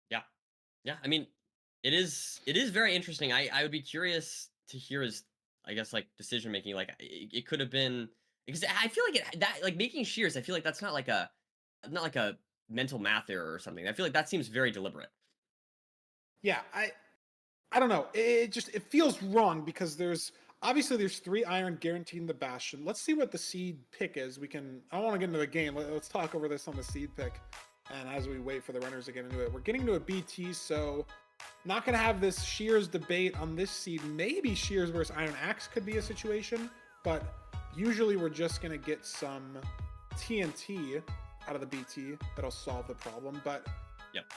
Yeah, I mean, it is very interesting. I would be curious to hear his, I guess, like, decision-making. Like, it could have been, because I feel like that like making shears, I feel like that's not like a mental math error or something. I feel like that seems very deliberate. Yeah, I don't know. It feels wrong because there's 3 iron guaranteed in the Bastion. Let's see what the seed pick is. I don't want to get into the game. Let's talk over this on the seed pick. And as we wait for the runners to get into it, we're getting to a BT, so not going to have this shears debate on this seed. Maybe shears versus iron axe could be a situation, but usually we're just going to get some TNT out of the BT that'll solve the problem. But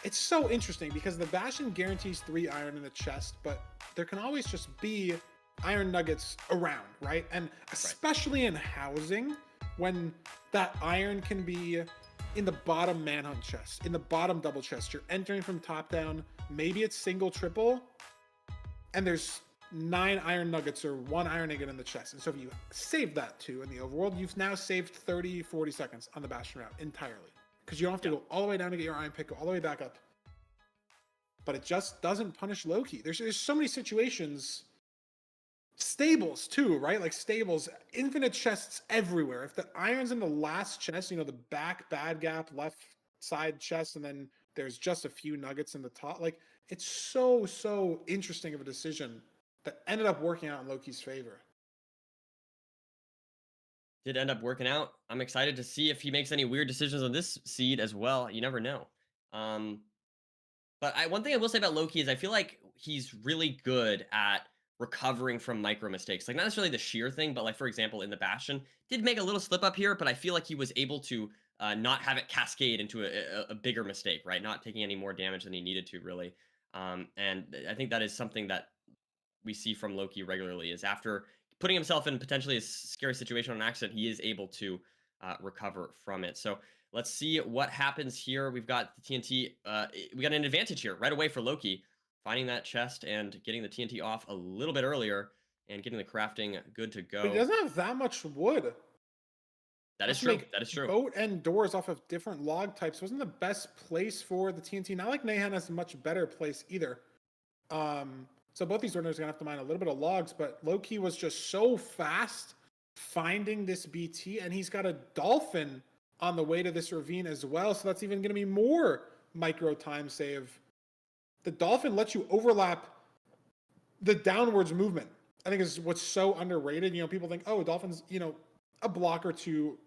it's so interesting because the Bastion guarantees 3 iron in the chest, but there can always just be iron nuggets around, right? And especially in housing, when that iron can be in the bottom manhunt chest, in the bottom double chest, you're entering from top down, maybe it's single, triple, and there's 9 iron nuggets or 1 iron nugget in the chest. And so if you save that too in the overworld, you've now saved 30, 40 seconds on the Bastion route entirely. Because you don't have to go all the way down to get your iron pick, go all the way back up. But it just doesn't punish Loki. There's so many situations. Stables too, right? Like stables, infinite chests everywhere. If the iron's in the last chest, the back bad gap left side chest, and then there's just a few nuggets in the top. Like, it's so interesting of a decision that ended up working out in Loki's favor. Did end up working out. I'm excited to see if he makes any weird decisions on this seed as well. You never know. But one thing I will say about Loki is I feel like he's really good at recovering from micro mistakes. Like not necessarily the sheer thing, but like for example in the Bastion, did make a little slip up here, but I feel like he was able to not have it cascade into a bigger mistake, right? Not taking any more damage than he needed to, really. And I think that is something that we see from Loki regularly, is after putting himself in potentially a scary situation on accident, he is able to recover from it. So let's see what happens here. We've got the TNT. We got an advantage here right away for Loki, finding that chest and getting the TNT off a little bit earlier and getting the crafting good to go. But he doesn't have that much wood. That is true. That is true. Boat and doors off of different log types wasn't the best place for the TNT. Not like Nahan has a much better place either. So both these runners are gonna have to mine a little bit of logs, but Loki was just so fast finding this BT, and he's got a dolphin on the way to this ravine as well. So that's even gonna be more micro time save. The dolphin lets you overlap the downwards movement. I think is what's so underrated. You know, people think, oh, dolphins, you know, a block or two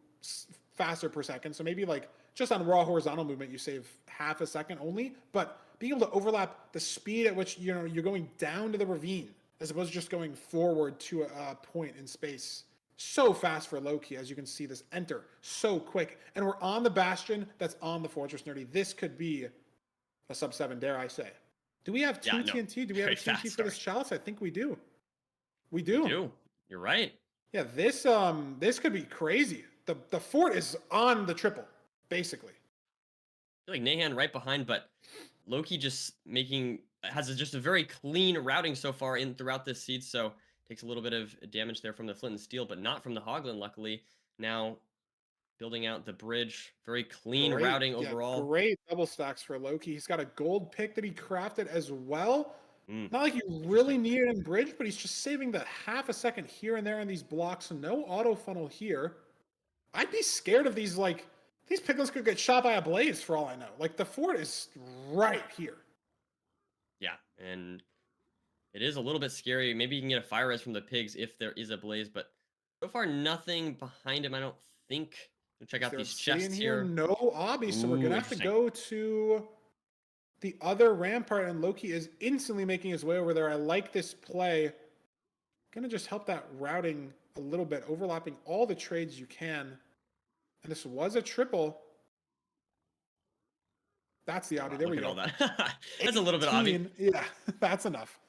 faster per second. So maybe like just on raw horizontal movement, you save half a second only. But being able to overlap the speed at which, you know, you're going down to the ravine as opposed to just going forward to a point in space. So fast for Loki, as you can see this enter so quick. And we're on the Bastion that's on the Fortress Nerdy. This could be a sub 7, dare I say. Do we have two TNT? Do we have a TNT for this chalice? I think we do. We do. We do. You're right. Yeah, this could be crazy. The fort is on the triple, basically. I feel like Nahan right behind, but Loki just has just a very clean routing so far throughout this seed, so takes a little bit of damage there from the flint and steel, but not from the Hoglin, luckily. Now building out the bridge, very clean routing overall. Great double stacks for Loki. He's got a gold pick that he crafted as well. Not like you really need it in bridge, but he's just saving the half a second here and there in these blocks. No auto funnel here. I'd be scared of these, like, these piglins could get shot by a blaze for all I know. Like, the fort is right here. Yeah, and it is a little bit scary. Maybe you can get a fire res from the pigs if there is a blaze, but so far nothing behind him, I don't think. Check out these chests here. No obby, so we're going to have to go to the other rampart, and Loki is instantly making his way over there. I like this play. Going to just help that routing a little bit, overlapping all the trades you can. And this was a triple. That's the obby. There we go. All that. That's a little bit obby. Yeah, that's enough.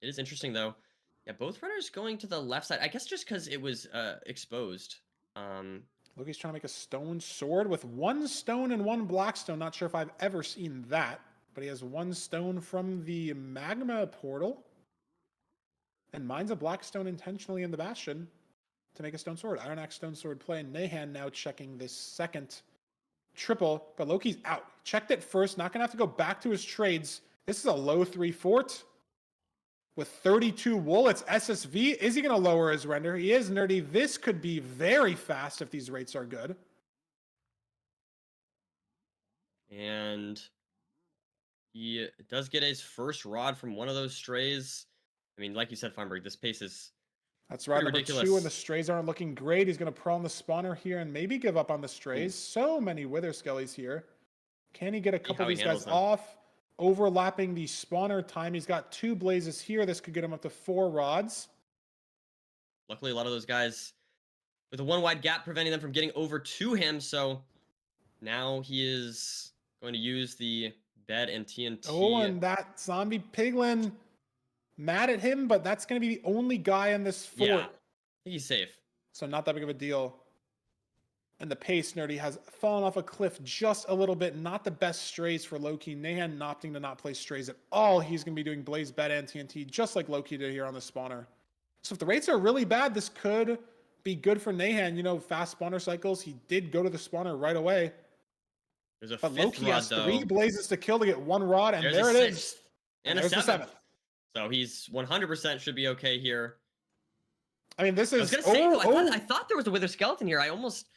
It is interesting, though. Yeah, both runners going to the left side. I guess just because it was exposed. Loki's trying to make a stone sword with 1 stone and 1 black stone. Not sure if I've ever seen that, but he has 1 stone from the magma portal and mines a black stone intentionally in the Bastion to make a stone sword. Iron Axe stone sword play. Nahan now checking this second triple, but Loki's out. Checked it first, not gonna have to go back to his trades. This is a low 3 fort with 32 wool. It's SSV. Is he gonna lower his render? He is, Nerdy. This could be very fast if these rates are good. And he does get his first rod from one of those strays. I mean, like you said, Feinberg, this pace is That's right, number ridiculous. 2, and the strays aren't looking great. He's going to prone the spawner here and maybe give up on the strays. So many Wither Skellies here. Can he get a couple of these guys off? Overlapping the spawner time. He's got 2 blazes here. This could get him up to 4 rods. Luckily, a lot of those guys with a 1 wide gap preventing them from getting over to him. So now he is going to use the bed and TNT. Oh, and that zombie piglin mad at him, but that's going to be the only guy in this fort. Yeah, I think he's safe. So not that big of a deal. And the pace, Nerdy, has fallen off a cliff just a little bit. Not the best strays for Loki. Nahan opting to not play strays at all. He's going to be doing Blaze, Bed, and TNT, just like Loki did here on the spawner. So if the rates are really bad, this could be good for Nahan. You know, fast spawner cycles. He did go to the spawner right away. There's a but 5th Loki rod, has though. 3 blazes to kill to get 1 rod, and There's there a it 6th. is. And a 7th. So he's 100% should be okay here. I mean, this is... I was going to say, I thought there was a Wither Skeleton here. I almost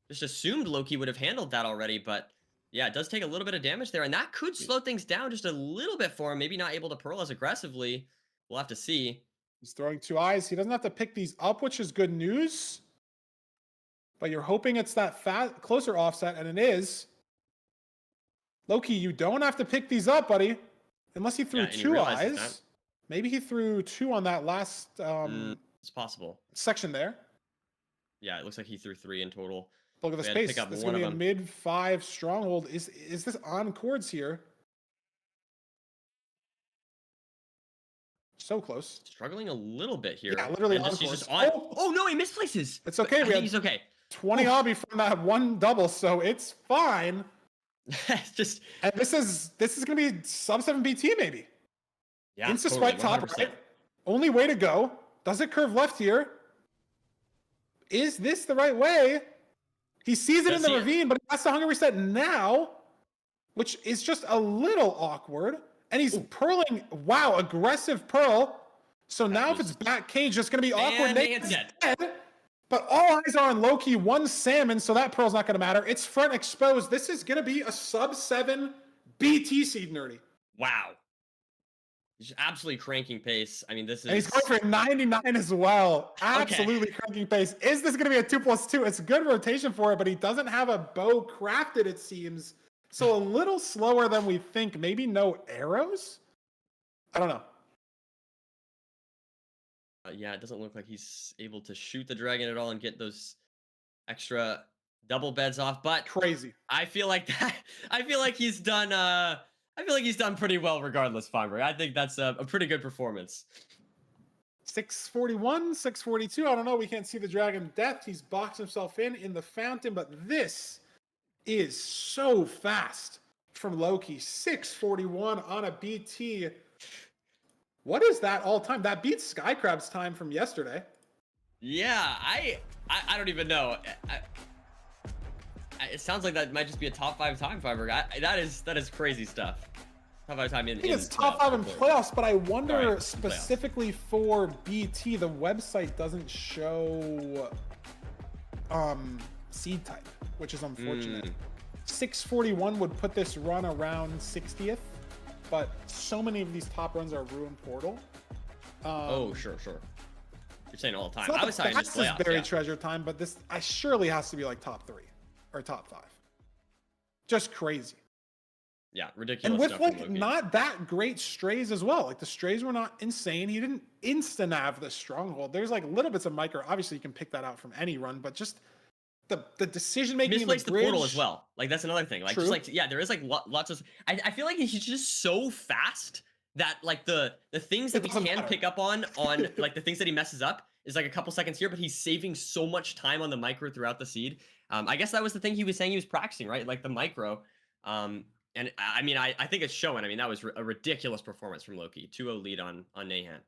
just assumed Loki would have handled that already, but yeah, it does take a little bit of damage there, and that could slow things down just a little bit for him. Maybe not able to pearl as aggressively. We'll have to see. He's throwing 2 eyes. He doesn't have to pick these up, which is good news. But you're hoping it's that closer offset, and it is. Loki, you don't have to pick these up, buddy. Unless he threw 2 eyes. Maybe he threw 2 on that last It's possible. section there. Yeah, it looks like he threw 3 in total. Look at the We had to space. pick up This is one going of to be a them. mid-5 stronghold. Is this on chords here? So close. Struggling a little bit here. Yeah, literally And on he's course. just on. Oh! Oh no, he misplaces. It's okay. I We think had he's okay. 20 obby from that one double, so it's fine. It's just. And this is going to be sub 7 BT maybe. Yeah. Insta totally, spike top 100%. right. Only way to go. Does it curve left here? Is this the right way? He sees it Does in the he- ravine, but he has to hunger reset now, which is just a little awkward. And he's purling. Wow, aggressive pearl. So now if it's back cage, it's going to be awkward. And Nate's Nahan's dead. But all eyes are on Loki. 1 salmon, so that pearl's not going to matter. It's front exposed. This is going to be a sub 7 BT seed, Nerdy. Wow. He's just absolutely cranking pace. I mean, this is. And he's going for 99 as well. Absolutely cranking pace. Is this going to be a 2+2? It's good rotation for it, but he doesn't have a bow crafted, it seems. So a little slower than we think. Maybe no arrows? I don't know. Yeah, it doesn't look like he's able to shoot the dragon at all and get those extra double beds off. But crazy. I feel like that. I feel like he's done. I feel like he's done pretty well, regardless. Feinberg. I think that's a pretty good performance. 641, 642. I don't know. We can't see the dragon depth. He's boxed himself in the fountain, but this is so fast from Loki. 641 on a BT. What is that all time? That beats Skycrab's time from yesterday. Yeah, I don't even know. It sounds like that might just be a top 5 time, Feinberg. That is crazy stuff. Top 5 time in. I think it's top 5 in playoffs, but I wonder Right, specifically for BT, the website doesn't show seed type, which is unfortunate. 641 would put this run around 60th, but so many of these top runs are Ruin Portal. Oh, sure. You're saying all the time. It's not I was the talking just fastest playoffs. buried Yeah. treasure time, but this surely has to be like top 3 or top 5. Just crazy. Yeah, ridiculous. And with stuff from like Loki. not that great strays as well. Like the strays were not insane. He didn't insta nav the stronghold. There's like little bits of micro. Obviously, you can pick that out from any run, but just the decision making. Misplaced the portal as well. Like that's another thing. Like True. just like yeah, there is like lots of. I feel like he's just so fast that like the things that we doesn't can matter. pick up on like the things that he messes up is like a couple seconds here, but he's saving so much time on the micro throughout the seed. I guess that was the thing he was saying he was practicing, right? Like the micro. And I mean, I think it's showing. I mean, that was a ridiculous performance from Loki. 2-0 lead on Nahan.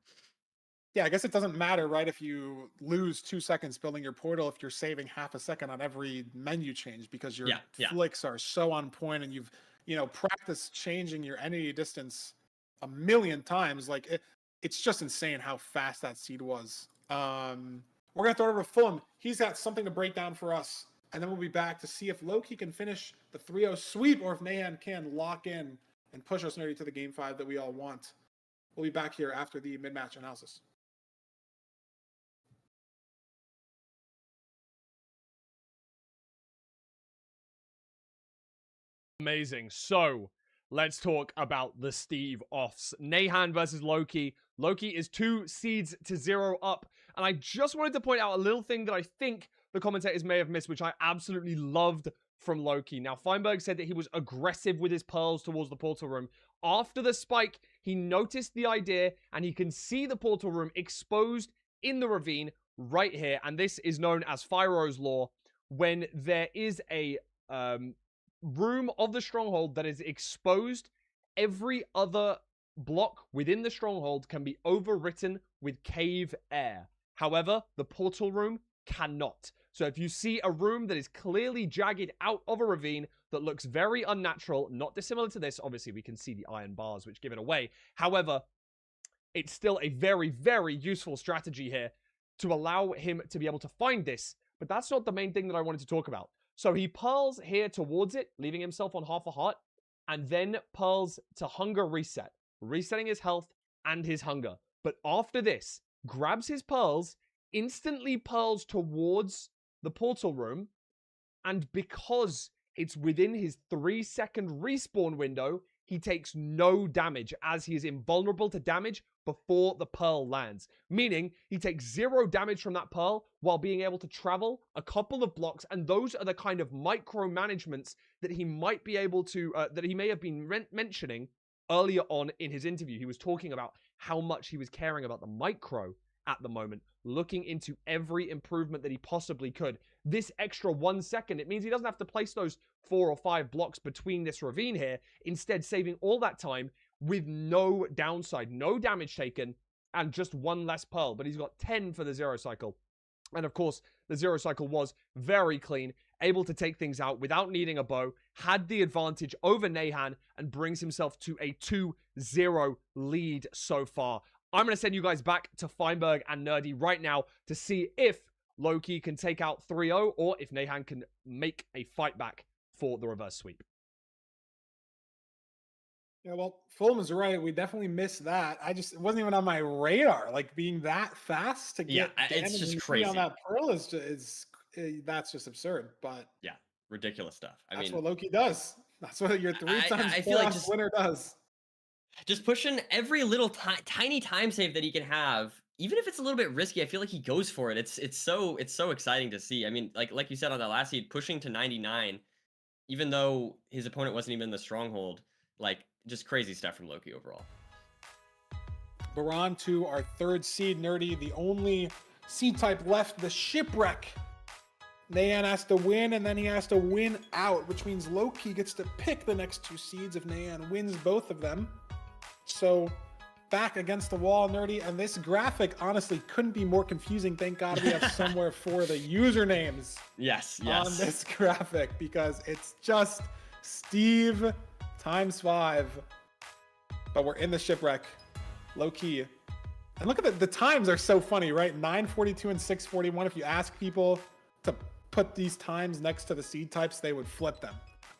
Yeah, I guess it doesn't matter, right? If you lose 2 seconds building your portal, if you're saving half a second on every menu change because your Yeah. flicks are so on point and you've practiced changing your entity distance a million times. Like it's just insane how fast that seed was. We're gonna throw it over to Fulham. He's got something to break down for us. And then we'll be back to see if Loki can finish the 3-0 sweep or if Nahan can lock in and push us nearly to the game 5 that we all want. We'll be back here after the mid-match analysis. Amazing. So let's talk about the Steve offs. Nahan versus Loki. Loki is 2 seeds to 0 up. And I just wanted to point out a little thing that I think the commentators may have missed, which I absolutely loved from Loki. Now, Feinberg said that he was aggressive with his pearls towards the portal room. After the spike, he noticed the idea and he can see the portal room exposed in the ravine right here. And this is known as Fyro's Law. When there is a room of the stronghold that is exposed, every other block within the stronghold can be overwritten with cave air. However, the portal room cannot. So if you see a room that is clearly jagged out of a ravine that looks very unnatural, not dissimilar to this, obviously we can see the iron bars which give it away. However, it's still a very, very useful strategy here to allow him to be able to find this. But that's not the main thing that I wanted to talk about. So he pearls here towards it, leaving himself on half a heart, and then pearls to hunger reset, resetting his health and his hunger. But after this, grabs his pearls, instantly pearls towards the portal room, and because it's within his 3-second respawn window, he takes no damage as he is invulnerable to damage before the pearl lands. Meaning he takes 0 damage from that pearl while being able to travel a couple of blocks. And those are the kind of micromanagements that he might be able to, that he may have been mentioning earlier on in his interview. He was talking about how much he was caring about the micro at the moment, looking into every improvement that he possibly could. This extra 1 second, it means he doesn't have to place those 4 or 5 blocks between this ravine here, instead saving all that time with no downside, no damage taken, and just 1 less pearl. But he's got 10 for the 0 cycle. And of course, the 0 cycle was very clean, able to take things out without needing a bow, had the advantage over Nahan, and brings himself to a 2-0 lead so far. I'm going to send you guys back to Feinberg and Nerdy right now to see if Loki can take out 3-0 or if Nahan can make a fight back for the reverse sweep. Yeah, well, Fulham is right. We definitely missed that. It wasn't even on my radar. Like being that fast to get it's just damage crazy on that pearl that's just absurd. But yeah, ridiculous stuff. That's what Loki does. That's what your 3 times I feel like winner does. Just pushing every little tiny time save that he can have, even if it's a little bit risky. I feel like he goes for it. It's so exciting to see. I mean, like you said on that last seed, pushing to 99, even though his opponent wasn't even in the stronghold. Like, just crazy stuff from Loki overall. We're on to our 3rd seed, Nerdy, the only seed type left, the Shipwreck. Nahan has to win, and then he has to win out, which means Loki gets to pick the next 2 seeds if Nahan wins both of them. So back against the wall, Nerdy, and this graphic honestly couldn't be more confusing. Thank God we have somewhere for the usernames yes on this graphic, because it's just Steve times 5. But we're in the Shipwreck, low key. And look at the times are so funny, right? 9:42 and 6:41. If you ask people to put these times next to the seed types, they would flip them.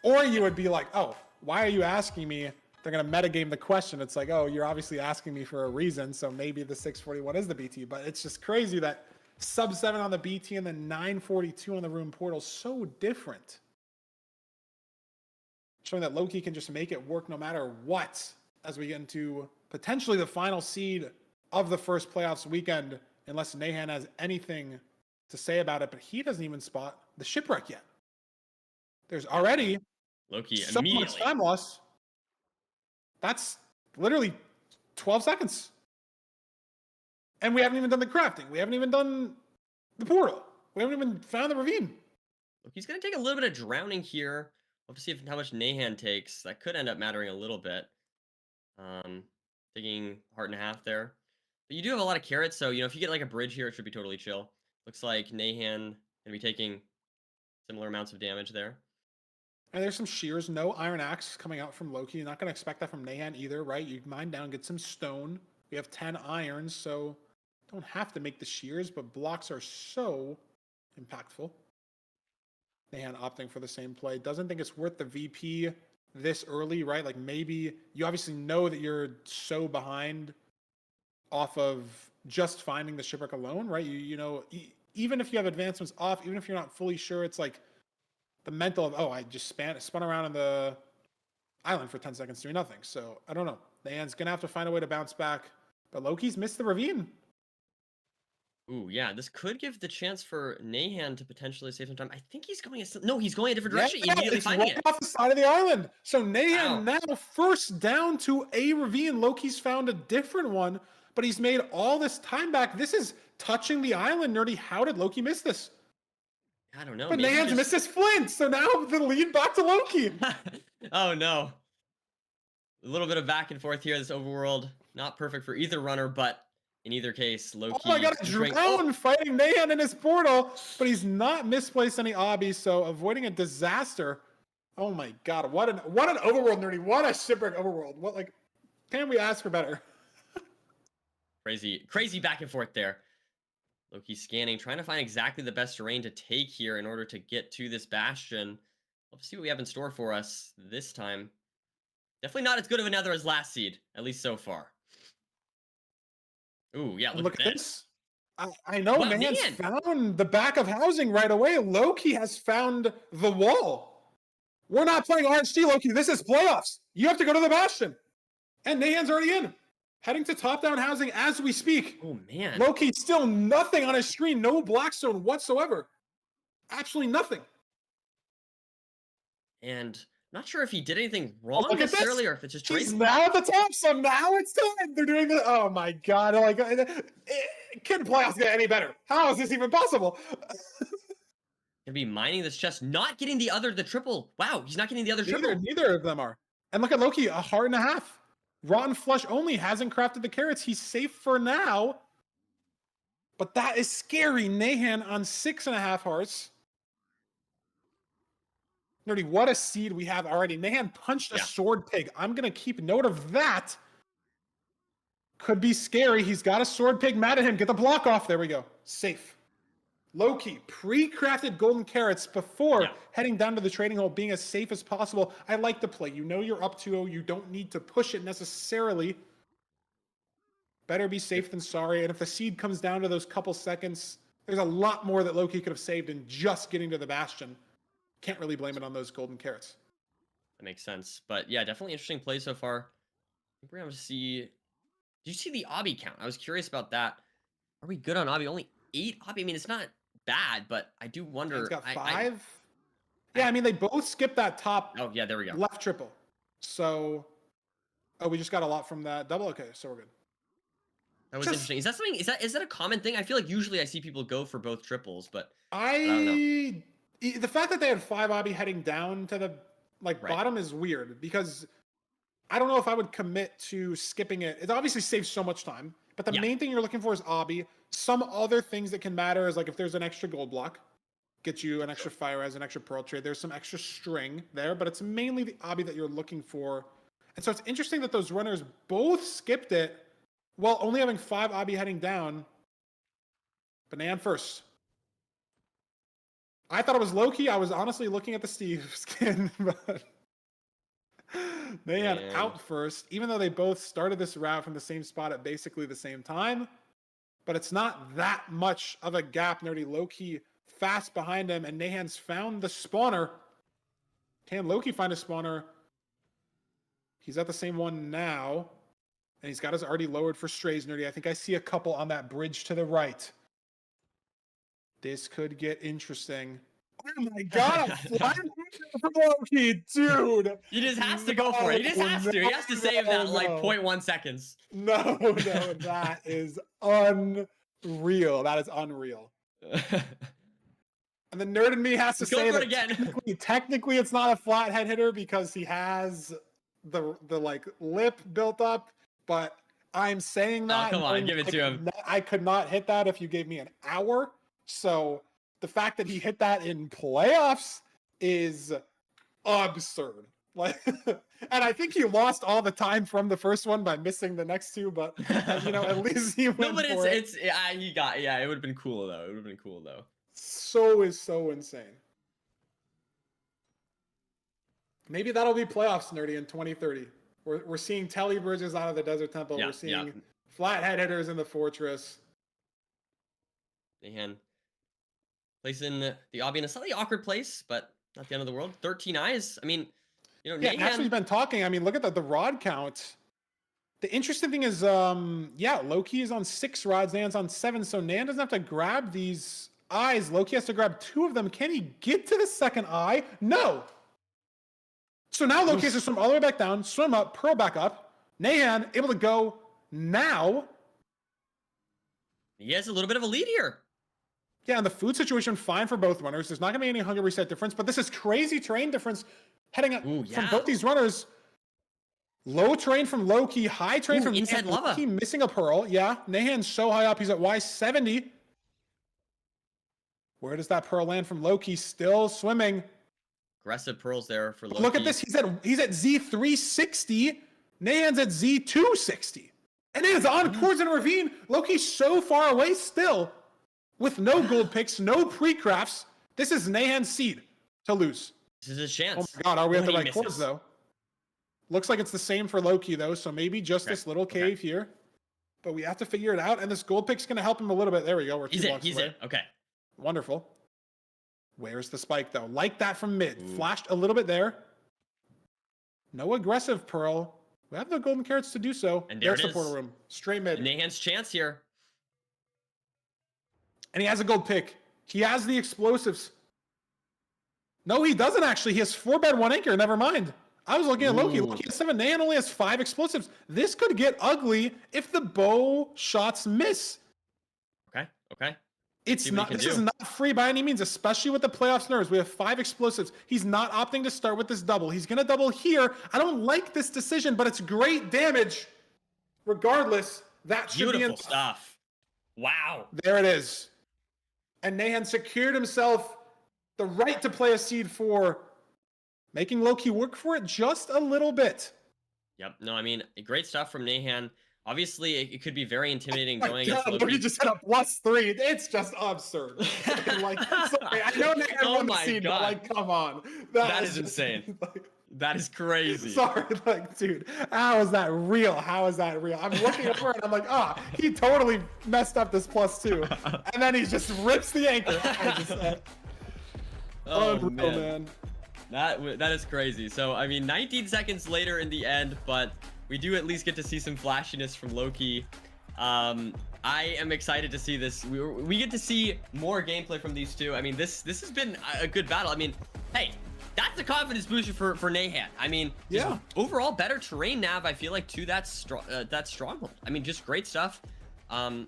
Or you would be like, oh, why are you asking me? They're going to metagame the question. It's like, oh, you're obviously asking me for a reason, so maybe the 641 is the BT. But it's just crazy that sub 7 on the BT and then 942 on the room portal, so different. Showing that Loki can just make it work no matter what as we get into potentially the final seed of the first playoffs weekend, unless Nahan has anything to say about it. But he doesn't even spot the Shipwreck yet. There's already Loki so immediately. much time loss. That's literally 12 seconds. And we haven't even done the crafting. We haven't even done the portal. We haven't even found the ravine. He's going to take a little bit of drowning here. We'll have to see how much Nahan takes. That could end up mattering a little bit. Taking heart and a half there. But you do have a lot of carrots, so, if you get like a bridge here, it should be totally chill. Looks like Nahan going to be taking similar amounts of damage there. And there's some shears, no iron axe coming out from Loki. You're not going to expect that from Nahan either, right? You mine down, get some stone. We have 10 irons, so don't have to make the shears, but blocks are so impactful. Nahan opting for the same play. Doesn't think it's worth the VP this early, right? Like maybe you obviously know that you're so behind off of just finding the Shipwreck alone, right? Even if you have advancements off, even if you're not fully sure, it's like the mental of, oh, I just spun around on the island for 10 seconds doing nothing. So I don't know. Nahan's going to have to find a way to bounce back. But Loki's missed the ravine. Ooh, yeah. This could give the chance for Nahan to potentially save some time. I think he's going a different direction. Immediately it's finding right it. off the side of the island. So Nahan now first down to a ravine. Loki's found a different one, but he's made all this time back. This is touching the island, Nerdy. How did Loki miss this? I don't know. But Nahan's missed his flint, so now the lead back to Loki. Oh, no. A little bit of back and forth here. This overworld, not perfect for either runner, but in either case, Loki. Oh my god, Drown fighting Nahan in his portal, but he's not misplaced any obbies, so avoiding a disaster. Oh my god, what an overworld, Nerdy. What a Shipwreck overworld. What, like, can we ask for better? Crazy back and forth there. Loki scanning, trying to find exactly the best terrain to take here in order to get to this bastion. Let's see what we have in store for us this time. Definitely not as good of a nether as last seed, at least so far. Ooh, yeah, look at this. I know, wow, Nahan's found the back of housing right away. Loki has found the wall. We're not playing RNG, Loki. This is playoffs. You have to go to the Bastion. And Nahan's already in. Heading to top-down housing as we speak. Oh, man. Loki, still nothing on his screen. No Blackstone whatsoever. Absolutely nothing. And not sure if he did anything wrong Look at necessarily, this. or if it's just He's trade. now at the top, so now it's time. They're doing the. Oh my god! Like, can playoffs get any better? How is this even possible? Gonna be mining this chest, not getting the triple. Wow, he's not getting the other triple. Neither of them are. And look at Loki, a heart and a half. Rotten flesh only, hasn't crafted the carrots. He's safe for now. But that is scary. Nahan on 6.5 hearts. Nerdy, what a seed we have already. Nahan punched a sword pig. I'm going to keep note of that. Could be scary. He's got a sword pig mad at him. Get the block off. There we go. Safe. Loki, pre-crafted golden carrots before heading down to the trading hole, being as safe as possible. I like the play. You know you're up 2-0. You don't need to push it necessarily. Better be safe than sorry. And if the seed comes down to those couple seconds, there's a lot more that Loki could have saved in just getting to the Bastion. Can't really blame it on those golden carrots. That makes sense. But yeah, definitely interesting play so far. I think we're going to see... Did you see the obby count? I was curious about that. Are we good on obby? Only 8 obby? I mean, it's not bad, but I do wonder... He's got 5? Yeah, I mean, they both skipped that top oh, yeah, there we go. left triple. So... Oh, we just got a lot from that double? Okay, so we're good. That was interesting. Is that something... Is that a common thing? I feel like usually I see people go for both triples, but... I don't know. The fact that they had 5 obby heading down to the bottom is weird, because I don't know if I would commit to skipping it. It obviously saves so much time, but the main thing you're looking for is obby. Some other things that can matter is like if there's an extra gold block, get you an extra fire as an extra pearl trade. There's some extra string there, but it's mainly the obby that you're looking for. And so it's interesting that those runners both skipped it while only having 5 obby heading down. But Nahan first. I thought it was Loki. I was honestly looking at the Steve skin, but Nahan out first, even though they both started this route from the same spot at basically the same time. But it's not that much of a gap. Nerdy, Loki fast behind him, and Nahan's found the spawner. Can Loki find a spawner? He's at the same one now, and he's got his already lowered for strays, Nerdy. I think I see a couple on that bridge to the right. This could get interesting. Oh my god, a flat from Loki, dude! He just has to go for it. He just has to. He has to save that like 0.1 seconds. No, that is unreal. That is unreal. And the nerd in me has to say that again. Technically it's not a flat head hitter because he has the like lip built up, but I'm saying that. Oh, come on, give it to him. I could not hit that if you gave me an hour. So the fact that he hit that in playoffs is absurd. Like, and I think he lost all the time from the first one by missing the next two, but at least he went no, but for it. he got it would have been cool though. It would have been cool though. So insane. Maybe that'll be playoffs, Nerdy, in 2030. We're seeing telly bridges out of the Desert Temple. We're seeing flat head hitters in the Fortress. Nahan placing the obby in a slightly awkward place, but not the end of the world. 13 eyes. I mean, Nahan... Actually, he's been talking. I mean, look at the rod count. The interesting thing is, Loki is on 6 rods, Nahan's on 7, so Nahan doesn't have to grab these eyes. Loki has to grab 2 of them. Can he get to the second eye? No! So now Loki has to swim all the way back down, swim up, pearl back up. Nahan able to go now. He has a little bit of a lead here. Yeah, and the food situation fine for both runners. There's not going to be any hunger reset difference, but this is crazy terrain difference heading up from both these runners. Low terrain from Loki, high terrain from inside lava. Loki missing a pearl. Yeah, Nahan's so high up. He's at Y70. Where does that pearl land from Loki? Still swimming. Aggressive pearls there for Loki. Look at this. He's at Z360. Nahan's at Z260. And Nahan's on towards a ravine. Loki's so far away still. With no gold picks, no pre-crafts. This is Nahan's seed to lose. This is his chance. Oh my god, are we at the right course though? Looks like it's the same for Loki though, so maybe just this little cave here. But we have to figure it out, and this gold pick's gonna help him a little bit. There we go. We're 2 blocks away. Okay. Wonderful. Where's the spike, though? Like that from mid. Flashed a little bit there. No aggressive Pearl. We have the golden carrots to do so. And there's the portal room. Straight mid. Nahan's chance here. And he has a gold pick. He has the explosives. No, he doesn't actually. He has 4 bed, 1 anchor. Never mind. I was looking at Loki. Loki has 7. Nahan only has 5 explosives. This could get ugly if the bow shots miss. Okay. It's not. This is not free by any means, especially with the playoffs nerves. We have 5 explosives. He's not opting to start with this double. He's gonna double here. I don't like this decision, but it's great damage. Regardless, that should be beautiful stuff. Wow. There it is. And Nahan secured himself the right to play a seed 4, making Loki work for it just a little bit. Yep. No, I mean, great stuff from Nahan. Obviously, it could be very intimidating going against Loki. Loki. Just had a +3. It's just absurd. Like, sorry, I know Nahan won the seed, but like, come on. That is insane. That is crazy. Sorry, like, dude, how is that real? How is that real? I'm looking over and I'm like, he totally messed up this +2. And then he just rips the anchor. Man. That is crazy. So, I mean, 19 seconds later in the end, but we do at least get to see some flashiness from Loki. I am excited to see this. We get to see more gameplay from these two. I mean, this has been a good battle. I mean, hey, that's a confidence booster for Nahan. I mean, yeah. Overall, better terrain nav, I feel like, to that stronghold. I mean, just great stuff from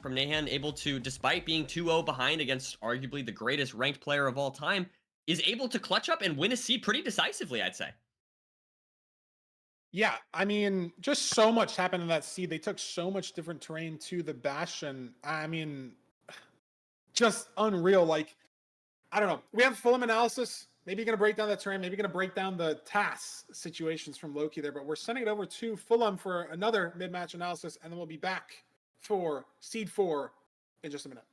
Nahan, able to, despite being 2-0 behind against arguably the greatest ranked player of all time, is able to clutch up and win a seed pretty decisively, I'd say. Yeah, I mean, just so much happened in that seed. They took so much different terrain to the Bastion. I mean, just unreal. Like, I don't know. We have Fulham analysis. Maybe you're going to break down that terrain. Maybe you're going to break down the task situations from Loki there. But we're sending it over to Fulham for another mid-match analysis. And then we'll be back for Seed 4 in just a minute.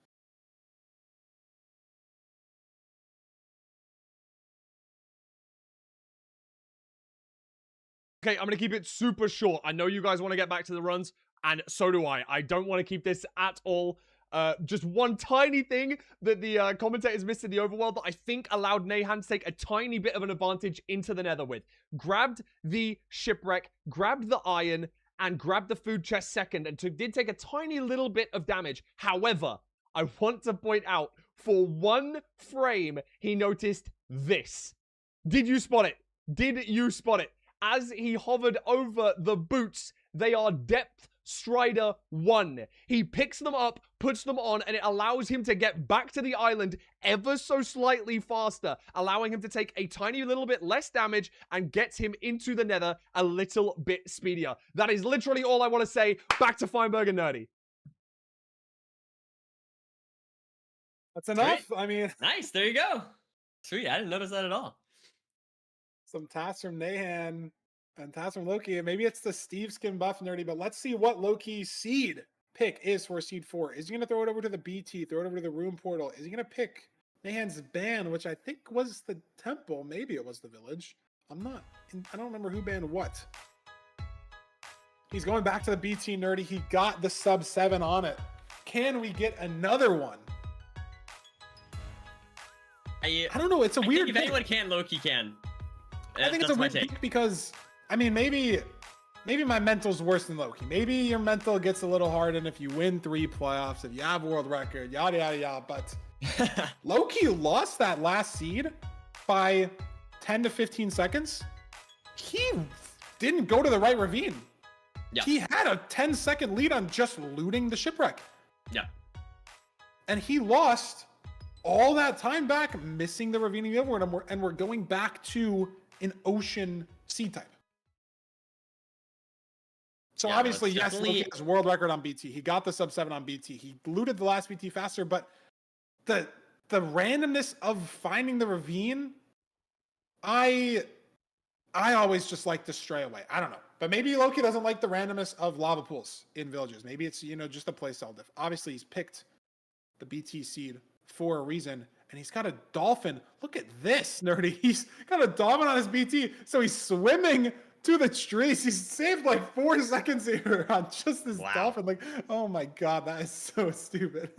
Okay, I'm going to keep it super short. I know you guys want to get back to the runs, and so do I. I don't want to keep this at all. Just one tiny thing that the commentators missed in the overworld that I think allowed Nahan to take a tiny bit of an advantage into the nether with. Grabbed the Shipwreck, grabbed the iron, and grabbed the food chest second, and did take a tiny little bit of damage. However, I want to point out, for one frame, he noticed this. Did you spot it? Did you spot it? As he hovered over the boots, they are depth Strider 1. He picks them up, puts them on, and it allows him to get back to the island ever so slightly faster, allowing him to take a tiny little bit less damage and gets him into the nether a little bit speedier. That is literally all I want to say. Back to Feinberg and Nerdy. That's enough. Great. I mean, nice. There you go. Sweet. I didn't notice that at all. Some tasks from Nahan and tasks from Loki. Maybe it's the Steve skin buff, Nerdy, but let's see what Loki's seed pick is for Seed 4. Is he going to throw it over to the BT, throw it over to the room portal? Is he going to pick Nahan's ban, which I think was the temple? Maybe it was the village. I don't remember who banned what. He's going back to the BT, Nerdy. He got the sub 7 on it. Can we get another one? I don't know. It's a weird If anyone can, Loki can. I think it's a weird pick because, I mean, maybe my mental's worse than Loki. Maybe your mental gets a little hard, and if you win 3 playoffs, if you have world record, yada, yada, yada. But Loki lost that last seed by 10 to 15 seconds. He didn't go to the right ravine. Yeah. He had a 10-second lead on just looting the Shipwreck. Yeah. And he lost all that time back, missing the ravine in the overworld, and we're going back to an ocean sea type. So Yeah, obviously, it's yes, definitely- Loki has world record on BT. He got the sub 7 on BT. He looted the last BT faster, but the randomness of finding the ravine, I always just like to stray away. I don't know. But maybe Loki doesn't like the randomness of lava pools in villages. Maybe it's, just a playstyle diff. Obviously, he's picked the BT seed for a reason, and he's got a dolphin. Look at this, Nerdy. He's got a dolphin on his BT, so he's swimming to the trees. He's saved like 4 seconds here on just this dolphin. Like, oh my god, that is so stupid.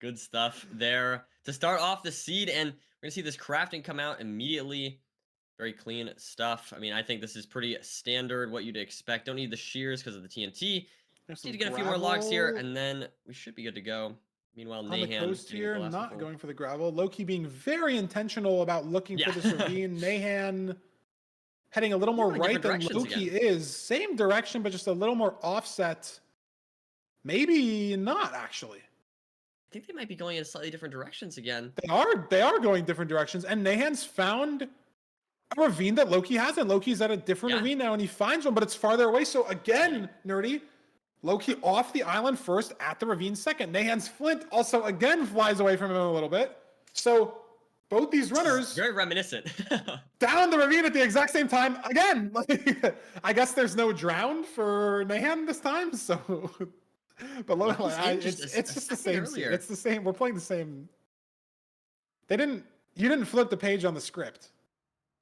Good stuff there to start off the seed, and we're gonna see this crafting come out immediately. Very clean stuff. I mean, I think this is pretty standard, what you'd expect. Don't need the shears because of the TNT. There's Need some to get a few more logs here, gravel and then we should be good to go. Meanwhile, on the Nahan coast getting here, the last not full. going for the gravel. Loki being very intentional about looking Yeah. for this ravine. Nahan heading a little more going right different than directions Loki again. is. Same direction, but just a little more offset. Maybe not, actually. I think they might be going in slightly different directions again. They are going different directions, and Nahan's found a ravine that Loki hasn't. Loki's at a different Yeah. ravine now, and he finds one, but it's farther away. So again, Nerdy, Loki off the island first, at the ravine second. Nahan's flint also again flies away from him a little bit. So both these runners Very reminiscent. down the ravine at the exact same time again. Like, I guess there's no drown for Nahan this time, so. But Well, he's aimed it's just a just the second same. earlier. It's the same. We're playing the same. You didn't flip the page on the script.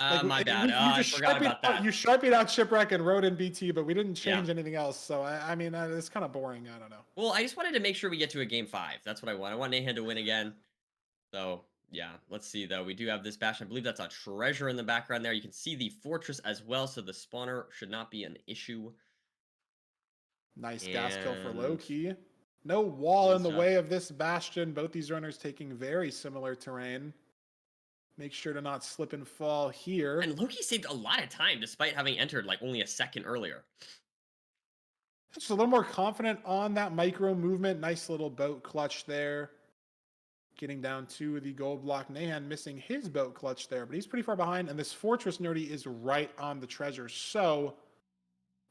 Like, My bad. you I just forgot sharpied about that. You sharpied out Shipwreck and wrote in BT, but we didn't Yeah. change anything else. So I mean, it's kind of boring. I don't know. Well, I just wanted to make sure we get to a game 5. That's what I want. I want Nahan to win again. So, yeah, let's see, though. We do have this bastion. I believe that's a treasure in the background there. You can see the fortress as well, so the spawner should not be an issue. Nice gas kill for And- Loki. No wall Good in the stuff. way of this bastion. Both these runners taking very similar terrain. Make sure to not slip and fall here. And Loki saved a lot of time despite having entered like only a second earlier. Just a little more confident on that micro movement. Nice little boat clutch there. Getting down to the gold block. Nahan missing his boat clutch there, but he's pretty far behind. And this fortress, Nerdy, is right on the treasure. So,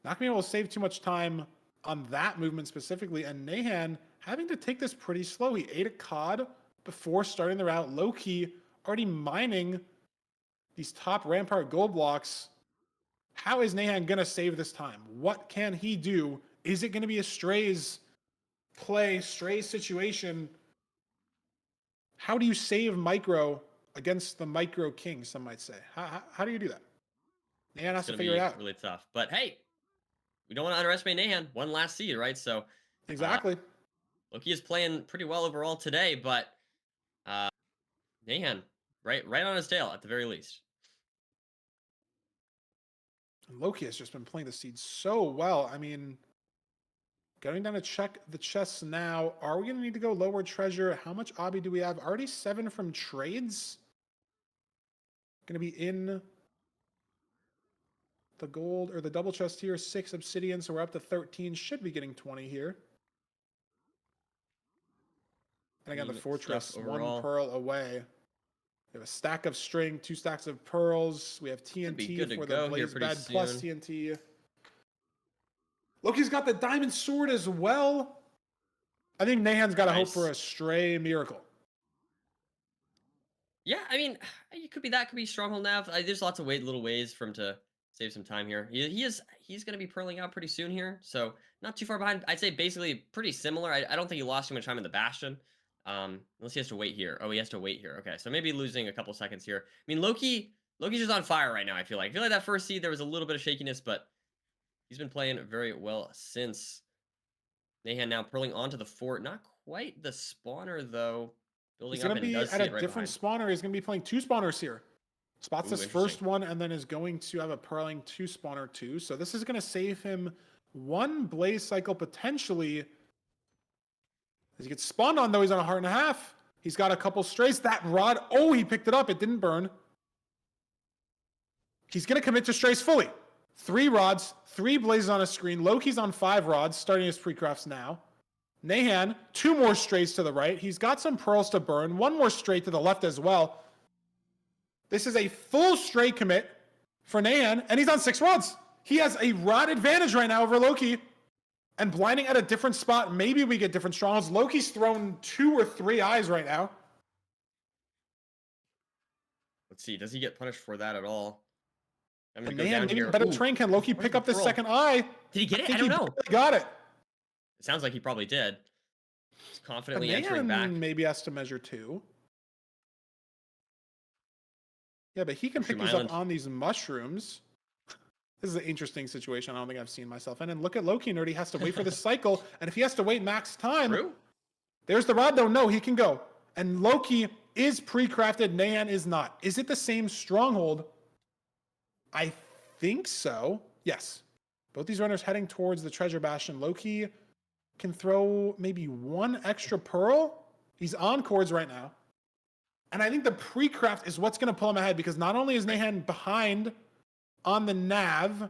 not going to be able to save too much time on that movement specifically. And Nahan having to take this pretty slow. He ate a cod before starting the route. Loki already mining these top rampart gold blocks. How is Nahan going to save this time? What can he do? Is it going to be a Strays play, Strays situation? How do you save micro against the micro king, some might say? How do you do that? Nahan has to figure it out. Really tough. But hey, we don't want to underestimate Nahan. One last seed, right? So Exactly. Loki is playing pretty well overall today, but Nahan, right on his tail at the very least. Loki has just been playing the seed so well. I mean, going down to check the chests now. Are we going to need to go lower treasure? How much obby do we have? Already 7 from trades. Going to be in the gold or the double chest here. 6 obsidian, so we're up to 13. Should be getting 20 here. And again, the Clean fortress, stuff 1 overall. pearl away. We have a stack of string, 2 stacks of pearls. We have be TNT good to for go the here blaze pretty bed plus soon. TNT. Loki's got the diamond sword as well. I think Nahan's got to hope Nice. for a stray miracle. Yeah, I mean, it could be that, could be Stronghold Nav. There's lots of little ways for him to save some time here. He's going to be pearling out pretty soon here, so not too far behind. I'd say basically pretty similar. I don't think he lost too much time in the Bastion, unless he has to wait here. Oh, he has to wait here. Okay, so maybe losing a couple seconds here. I mean, Loki's just on fire right now, I feel like. That first seed, there was a little bit of shakiness, but he's been playing very well since. Nahan now pearling onto the fort. Not quite the spawner, though. Building He's up going to and be does at see a it right different behind. spawner. He's going to be playing 2 spawners here. Spots Ooh, this interesting. first one and then is going to have a pearling 2 spawner 2. So this is going to save him 1 blaze cycle potentially. As he gets spawned on, though, he's on a heart and a half. He's got a couple strays. That rod, oh, he picked it up. It didn't burn. He's going to commit to strays fully. 3 rods, 3 blazes on a screen. Loki's on 5 rods, starting his pre-crafts now. Nahan, 2 more strays to the right. He's got some pearls to burn. 1 more stray to the left as well. This is a full stray commit for Nahan, and he's on 6 rods. He has a rod advantage right now over Loki. And blinding at a different spot, maybe we get different strongholds. Loki's thrown 2 or 3 eyes right now. Let's see. Does he get punished for that at all? I'm going And to go man, down maybe here. better Ooh, train. Can Loki where's pick the up this pearl? second eye? Did he get it? I think don't he know. barely got it. It sounds like he probably did. He's But confidently entering back. Nahan maybe has to measure 2. Yeah, but he can pick Mushroom these Island. up on these mushrooms. This is an interesting situation I don't think I've seen myself in. And look at Loki, Nerdy has to wait for this cycle. And if he has to wait max time, True. There's the rod, though. No, he can go. And Loki is pre-crafted. Nahan is not. Is it the same stronghold? I think so. Yes. Both these runners heading towards the treasure bastion. Loki can throw maybe one extra pearl. He's on cords right now. And I think the pre-craft is what's going to pull him ahead, because not only is Nahan behind on the nav,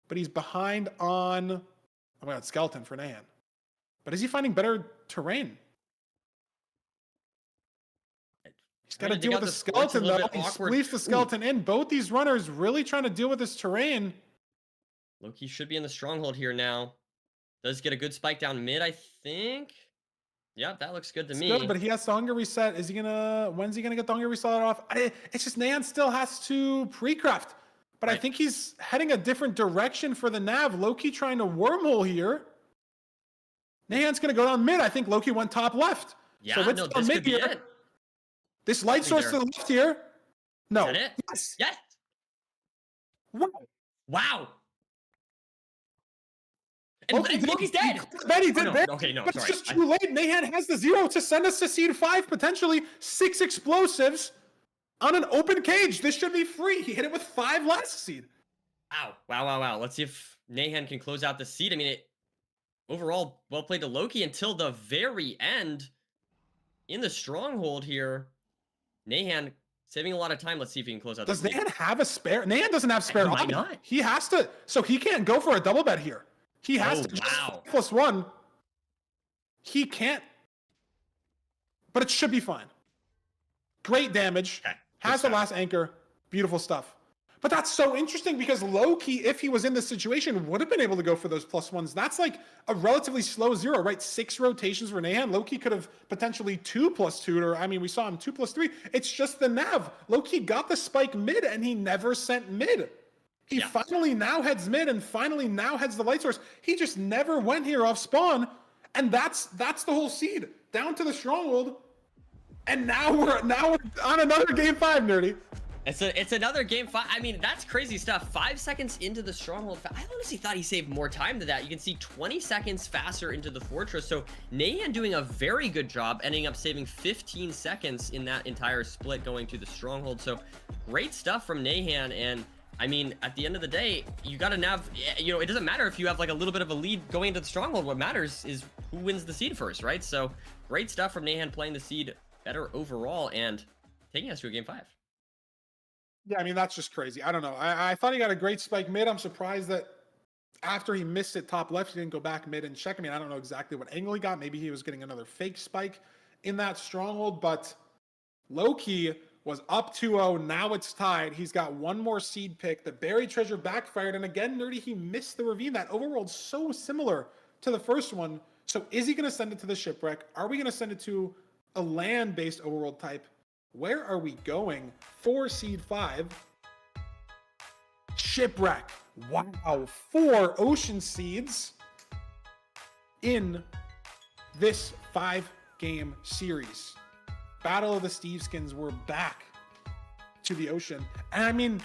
but he's behind on, oh my God, skeleton for Nahan. But is he finding better terrain? He's got to deal with the skeleton, though. He leaves the skeleton in. Both these runners really trying to deal with this terrain. Loki should be in the stronghold here now. Does get a good spike down mid, I think. Yep, that looks good to me. Good, but he has the hunger reset. Is he gonna? When's he gonna get the hunger reset off? It's just Nahan still has to pre-craft, but I think he's heading a different direction for the nav. Loki trying to wormhole here. Nahan's gonna go down mid. I think Loki went top left. Yeah, so no, this could be it. This light source to the left here. No. Is that it? Yes. Yes. Wow. Wow. And Loki's dead. He did no, okay, no, but sorry. It's just too late. Nahan has the 0 to send us to seed 5, potentially 6 explosives on an open cage. This should be free. He hit it with 5 last seed. Wow. Let's see if Nahan can close out the seed. I mean, overall, well played to Loki until the very end. In the stronghold here, Nahan saving a lot of time. Let's see if he can close out the seed. Does Nahan have a spare? Nahan doesn't have spare. Why not? He has to, so he can't go for a double bet here. He has to just +1. He can't. But it should be fine. Great damage. Okay. Has the last anchor. Beautiful stuff. But that's so interesting, because Loki, if he was in this situation, would have been able to go for those +1s. That's like a relatively slow 0, right? 6 rotations for Nahan. Loki could have potentially 2+2, or I mean, we saw him 2+3. It's just the nav. Loki got the spike mid, and he never sent mid. He finally now heads mid, and finally now heads the light source. He just never went here off spawn, and that's the whole seed. Down to the stronghold, and now we're on another game 5, Nerdy. It's another game 5. I mean, that's crazy stuff. 5 seconds into the stronghold. I honestly thought he saved more time than that. You can see 20 seconds faster into the fortress. So Nahan doing a very good job, ending up saving 15 seconds in that entire split going to the stronghold. So great stuff from Nahan. And I mean, at the end of the day, you got to nav, you know, it doesn't matter if you have like a little bit of a lead going into the stronghold. What matters is who wins the seed first, right? So great stuff from Nahan, playing the seed better overall and taking us to a game 5. Yeah, I mean, that's just crazy. I don't know. I thought he got a great spike mid. I'm surprised that after he missed it top left, he didn't go back mid and check. I mean, I don't know exactly what angle he got. Maybe he was getting another fake spike in that stronghold, but Loki was up 2-0. Now it's tied. He's got one more seed pick. The buried treasure backfired. And again, Nerdy, he missed the ravine. That overworld's so similar to the first one. So is he going to send it to the shipwreck? Are we going to send it to a land-based overworld type? Where are we going for seed 5? Shipwreck. Wow. 4 ocean seeds in this 5-game series. Battle of the Steveskins, we're back to the ocean. And I mean,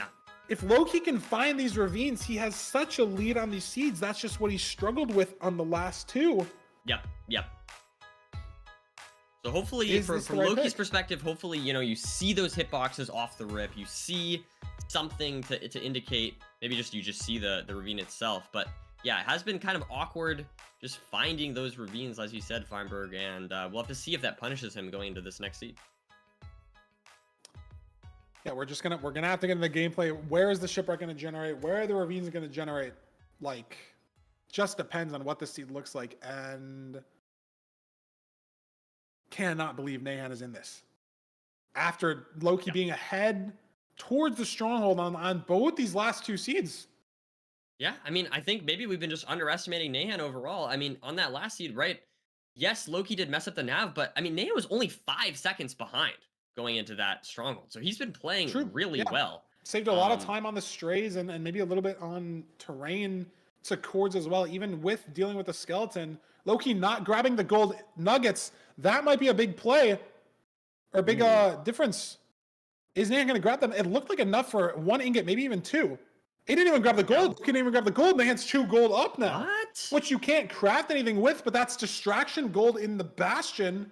if Loki can find these ravines, he has such a lead on these seeds. That's just what he struggled with on the last 2. Yep. So hopefully, from Loki's perspective, hopefully, you know, you see those hitboxes off the rip. You see something to indicate, maybe you just see the ravine itself. But yeah, it has been kind of awkward just finding those ravines, as you said, Feinberg, and we'll have to see if that punishes him going into this next seed. Yeah, we're gonna have to get into the gameplay. Where is the shipwreck gonna generate? Where are the ravines gonna generate? Like, just depends on what the seed looks like. And cannot believe Nahan is in this. After Loki being ahead towards the stronghold on both these last 2 seeds. Yeah, I mean, I think maybe we've been just underestimating Nahan overall. I mean, on that last seed, right? Yes, Loki did mess up the nav, but I mean, Nahan was only 5 seconds behind going into that stronghold. So he's been playing really well. Saved a lot of time on the strays and maybe a little bit on terrain to cords as well, even with dealing with the skeleton. Loki not grabbing the gold nuggets. That might be a big play or a big difference. Is Nahan going to grab them? It looked like enough for 1 ingot, maybe even 2. He didn't even grab the gold. He didn't even grab the gold. Nahan's 2 gold up now. What? Which you can't craft anything with, but that's distraction gold in the Bastion.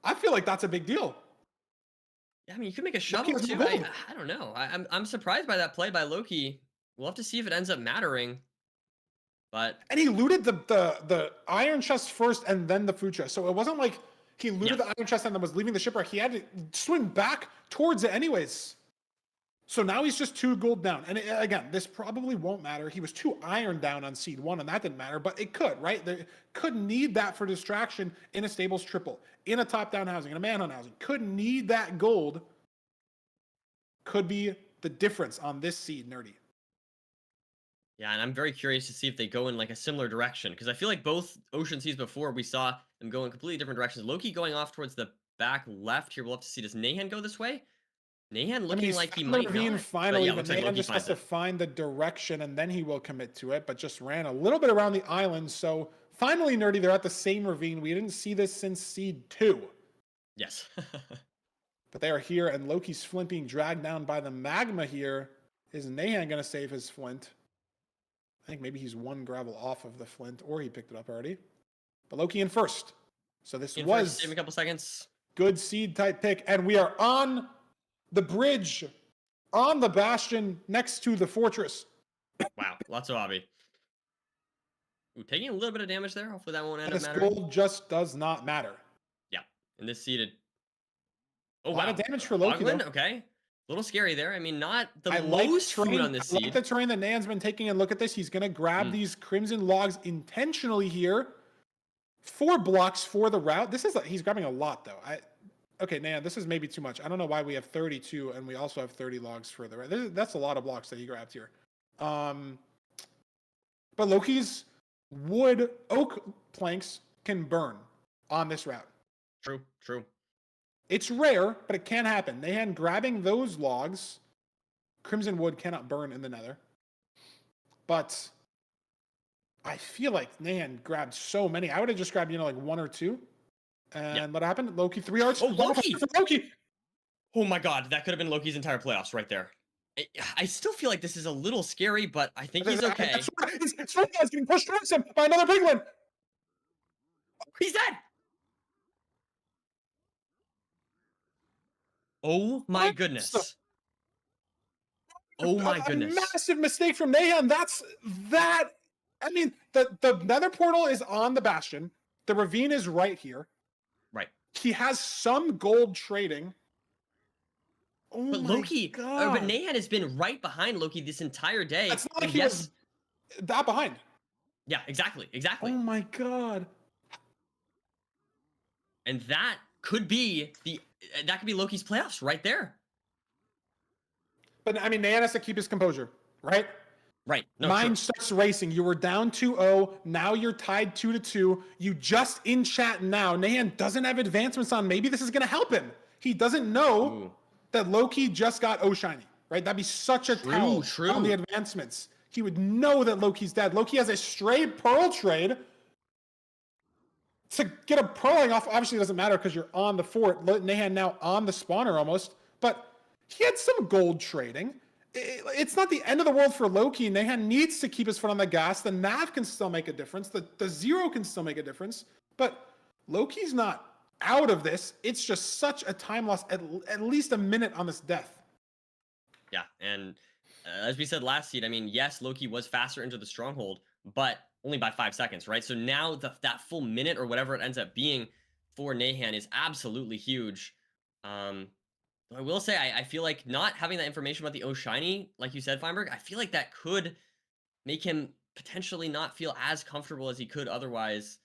I feel like that's a big deal. Yeah, I mean, you could make a Loki shovel has too. no gold. I don't know. I'm surprised by that play by Loki. We'll have to see if it ends up mattering. But And he looted the iron chest first and then the food chest. So it wasn't like he looted the iron chest and then was leaving the shipwreck. He had to swing back towards it anyways. So now he's just 2 gold down. And again, this probably won't matter. He was 2 iron down on seed 1, and that didn't matter, but it could, right? They could need that for distraction in a stables triple, in a top-down housing, in a manhunt housing. Could need that gold. Could be the difference on this seed, Nerdy. yeah, and I'm very curious to see if they go in like a similar direction, because I feel like both Ocean Seas before we saw them go in completely different directions. Loki going off towards the back left here. We'll have to see. Does Nahan go this way? Nahan looking like he might not. Finally, but but looks like Nahan Loki just has finds to it. find the direction and then he will commit to it, but just ran a little bit around the island. So finally, Nerdy, they're at the same ravine. We didn't see this since seed 2. Yes. But they are here, and Loki's flint being dragged down by the magma here. Is Nahan going to save his flint? I think maybe he's 1 gravel off of the flint, or he picked it up already. But Loki in first. So this was save a couple seconds. Good seed type pick, and we are on the bridge, on the bastion next to the fortress. Wow, lots of obby. Ooh, taking a little bit of damage there. Hopefully that won't end up This mattering. gold just does not matter. Yeah, and this seeded. Oh, A lot wow. of damage for Loki, Oglen, though. okay. A little scary there. I mean, not the I like most food terrain. on this I like seed. the terrain that Nan's been taking, and look at this. He's going to grab these crimson logs intentionally here. 4 blocks for the route. This is he's grabbing a lot though. Okay, Nan, this is maybe too much. I don't know why we have 32 and we also have 30 logs for the route. That's a lot of blocks that he grabbed here. But Loki's wood oak planks can burn on this route. True, true. It's rare, but it can happen. Nahan grabbing those logs. Crimson wood cannot burn in the nether. But I feel like Nahan grabbed so many. I would have just grabbed, like 1 or 2. And what happened? Loki 3 arts. Oh, Loki! For Loki! Oh my god, that could have been Loki's entire playoffs right there. I still feel like this is a little scary, but I think he's okay. That's right. It's right. He's getting pushed towards him by another penguin. He's dead! Oh my goodness. Oh my goodness. A massive mistake from Nahan. I mean, the nether portal is on the bastion. The ravine is right here. Right. He has some gold trading. Oh but my Loki, God. but Nahan has been right behind Loki this entire day. It's not like and he was that behind. Yeah, exactly. Oh my God. And that could be Loki's playoffs right there. But I mean, Nahan has to keep his composure, right? Right. No, Mine true. starts racing. You were down 2-0. Now you're tied 2-2. You just in chat now. Nahan doesn't have advancements on. Maybe this is going to help him. He doesn't know that Loki just got O-Shiny, right? That'd be such a tell on the advancements. He would know that Loki's dead. Loki has a stray pearl trade. To get a pearling off, obviously it doesn't matter because you're on the fort. Nahan now on the spawner almost. But he had some gold trading. It's not the end of the world for Loki. Nahan needs to keep his foot on the gas. The nav can still make a difference. The zero can still make a difference. But Loki's not out of this. It's just such a time loss, at least a minute on this death. Yeah, and as we said last seed, I mean, yes, Loki was faster into the stronghold, but only by 5 seconds, right? So now that full minute or whatever it ends up being for Nahan is absolutely huge. I will say, I feel like not having that information about the O-Shiny, like you said, Feinberg, I feel like that could make him potentially not feel as comfortable as he could otherwise.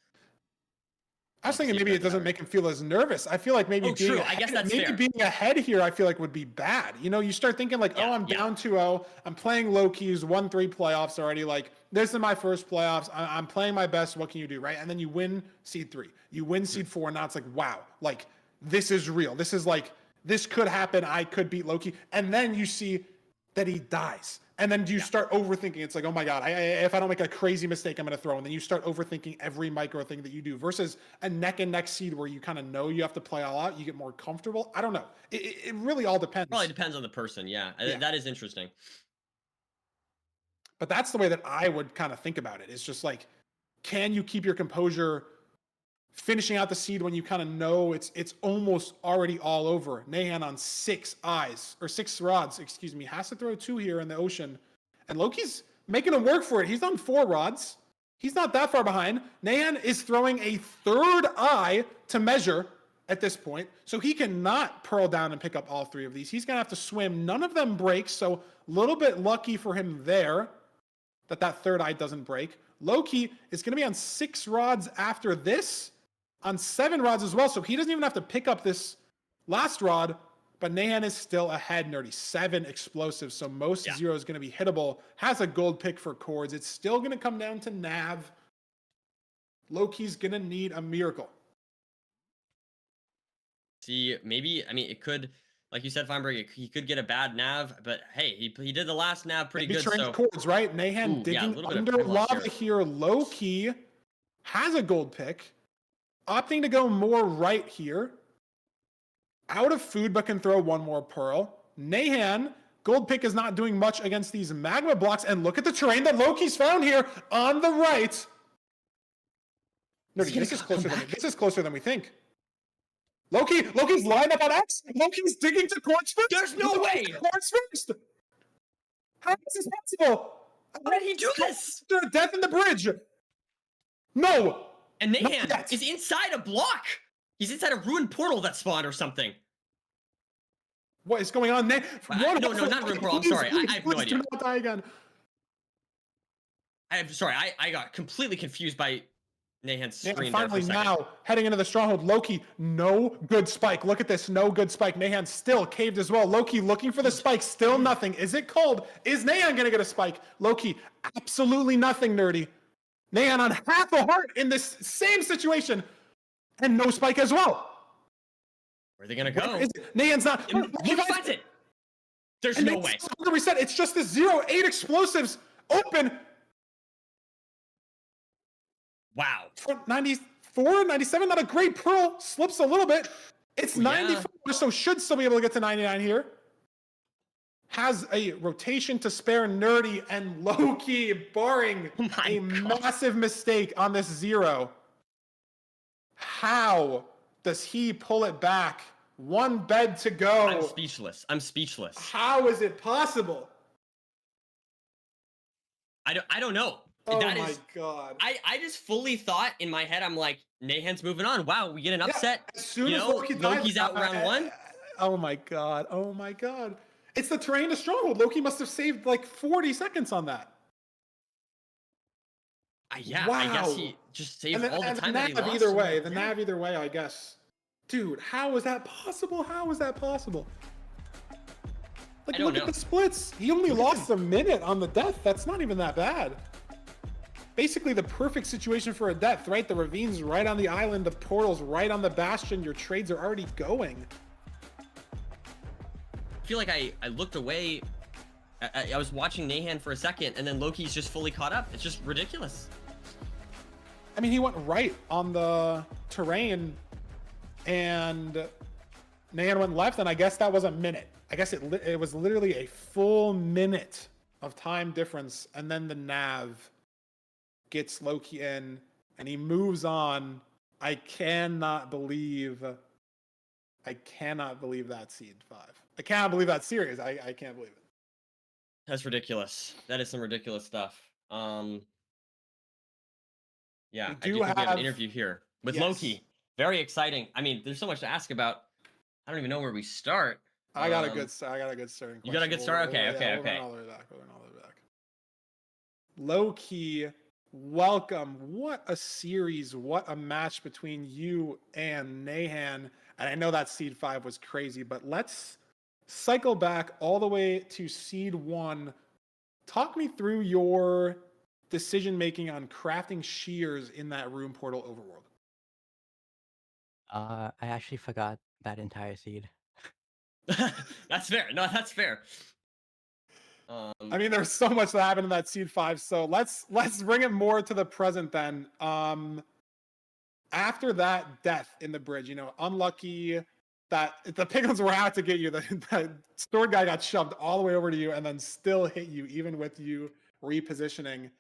I was thinking maybe it doesn't make him feel as nervous. I feel like maybe being I guess that's maybe fair. being ahead here, I feel like would be bad. You start thinking like, I'm down 2-0. I'm playing Loki's 1-3 playoffs already. Like, this is my first playoffs. I'm playing my best. What can you do, right? And then you win seed 3. You win seed 4. And now it's like, wow, like this is real. This is like, this could happen. I could beat Loki. And then you see that he dies. And then you start overthinking. It's like, oh my God, if I don't make a crazy mistake, I'm going to throw. And then you start overthinking every micro thing that you do versus a neck and neck seed where you kind of know you have to play all out. You get more comfortable. I don't know. It really all depends. Probably depends on the person. Yeah. That is interesting. But that's the way that I would kind of think about it. It's just like, can you keep your composure finishing out the seed when you kind of know it's almost already all over? Nahan on 6 rods, excuse me, has to throw 2 here in the ocean. And Loki's making him work for it. He's on 4 rods. He's not that far behind. Nahan is throwing a 3rd eye to measure at this point. So he cannot pearl down and pick up all 3 of these. He's going to have to swim. None of them break. So a little bit lucky for him there that 3rd eye doesn't break. Loki is going to be on 6 rods after this, on 7 rods as well. So he doesn't even have to pick up this last rod, but Nahan is still ahead, Nerdy. 7 explosives. So most 0 is going to be hittable. Has a gold pick for cords. It's still going to come down to Nav. Loki's going to need a miracle. See, maybe, I mean, it could, like you said, Feinberg, he could get a bad nav, but hey, he did the last nav pretty good. So cords, right? Nahan digging under lava here. Loki has a gold pick, opting to go more right here. Out of food, but can throw 1 more pearl. Nahan, gold pick is not doing much against these magma blocks, and look at the terrain that Loki's found here on the right. Nerdy, this is closer than we think. Loki's lined up on X. Loki's digging to quartz first. There's no way. Quartz first. How is this possible? How did he do this? Death in the bridge. No. And Nahan is inside a block. He's inside a ruined portal that spawned or something. What is going on? No, not ruined portal. I'm sorry. I have no idea. Do not die again. I got completely confused by Nahan's screen. Finally, now heading into the stronghold. Loki, no good spike. Look at this, no good spike. Nahan still caved as well. Loki looking for the spike, still nothing. Is it cold? Is Nahan gonna get a spike? Loki, absolutely nothing, Nerdy. Nahan on half a heart in this same situation, and no spike as well. Where are they gonna go? Nahan's not. Loki finds it. There's no way. Reset. It's just the 0-8 explosives open. Wow. 94, 97, not a great pearl. Slips a little bit. It's 94, so should still be able to get to 99 here. Has a rotation to spare, Nerdy, and Loki, barring a massive mistake on this 0. How does he pull it back? 1 bed to go. I'm speechless. How is it possible? I don't know. Oh my god. I just fully thought in my head, I'm like, Nahan's moving on. Wow, we get an upset. As soon as Loki's out round 1. Oh my god. Oh my god. It's the terrain to stronghold. Loki must have saved like 40 seconds on that. Wow. I guess he just saved all the time that he lost. Either way, nav either way, I guess. Dude, how is that possible? How is that possible? Like, look at the splits. He only lost a minute on the death. That's not even that bad. Basically the perfect situation for a death, right? The ravine's right on the island, the portal's right on the bastion, your trades are already going. I feel like I looked away. I was watching Nahan for a second, and then Loki's just fully caught up. It's just ridiculous. I mean, he went right on the terrain, and Nahan went left, and I guess that was a minute. I guess it was literally a full minute of time difference, and then the nav gets Loki in, and he moves on. I cannot believe that seed 5. I cannot believe that series. I can't believe it. That's ridiculous. That is some ridiculous stuff. Yeah, I do think we have an interview here with Loki. Very exciting. I mean, there's so much to ask about. I don't even know where we start. I got a good starting. You got a good start? Okay. We're going all the way back. Loki, welcome. What a series. What a match between you and Nahan. And I know that seed 5 was crazy, but let's cycle back all the way to seed 1. Talk me through your decision making on crafting shears in that room portal overworld. I actually forgot that entire seed. That's fair. No, that's fair. I mean, there's so much that happened in that seed 5, so let's bring it more to the present then. After that death in the bridge, unlucky that the piglins were out to get you. The sword guy got shoved all the way over to you and then still hit you, even with you repositioning.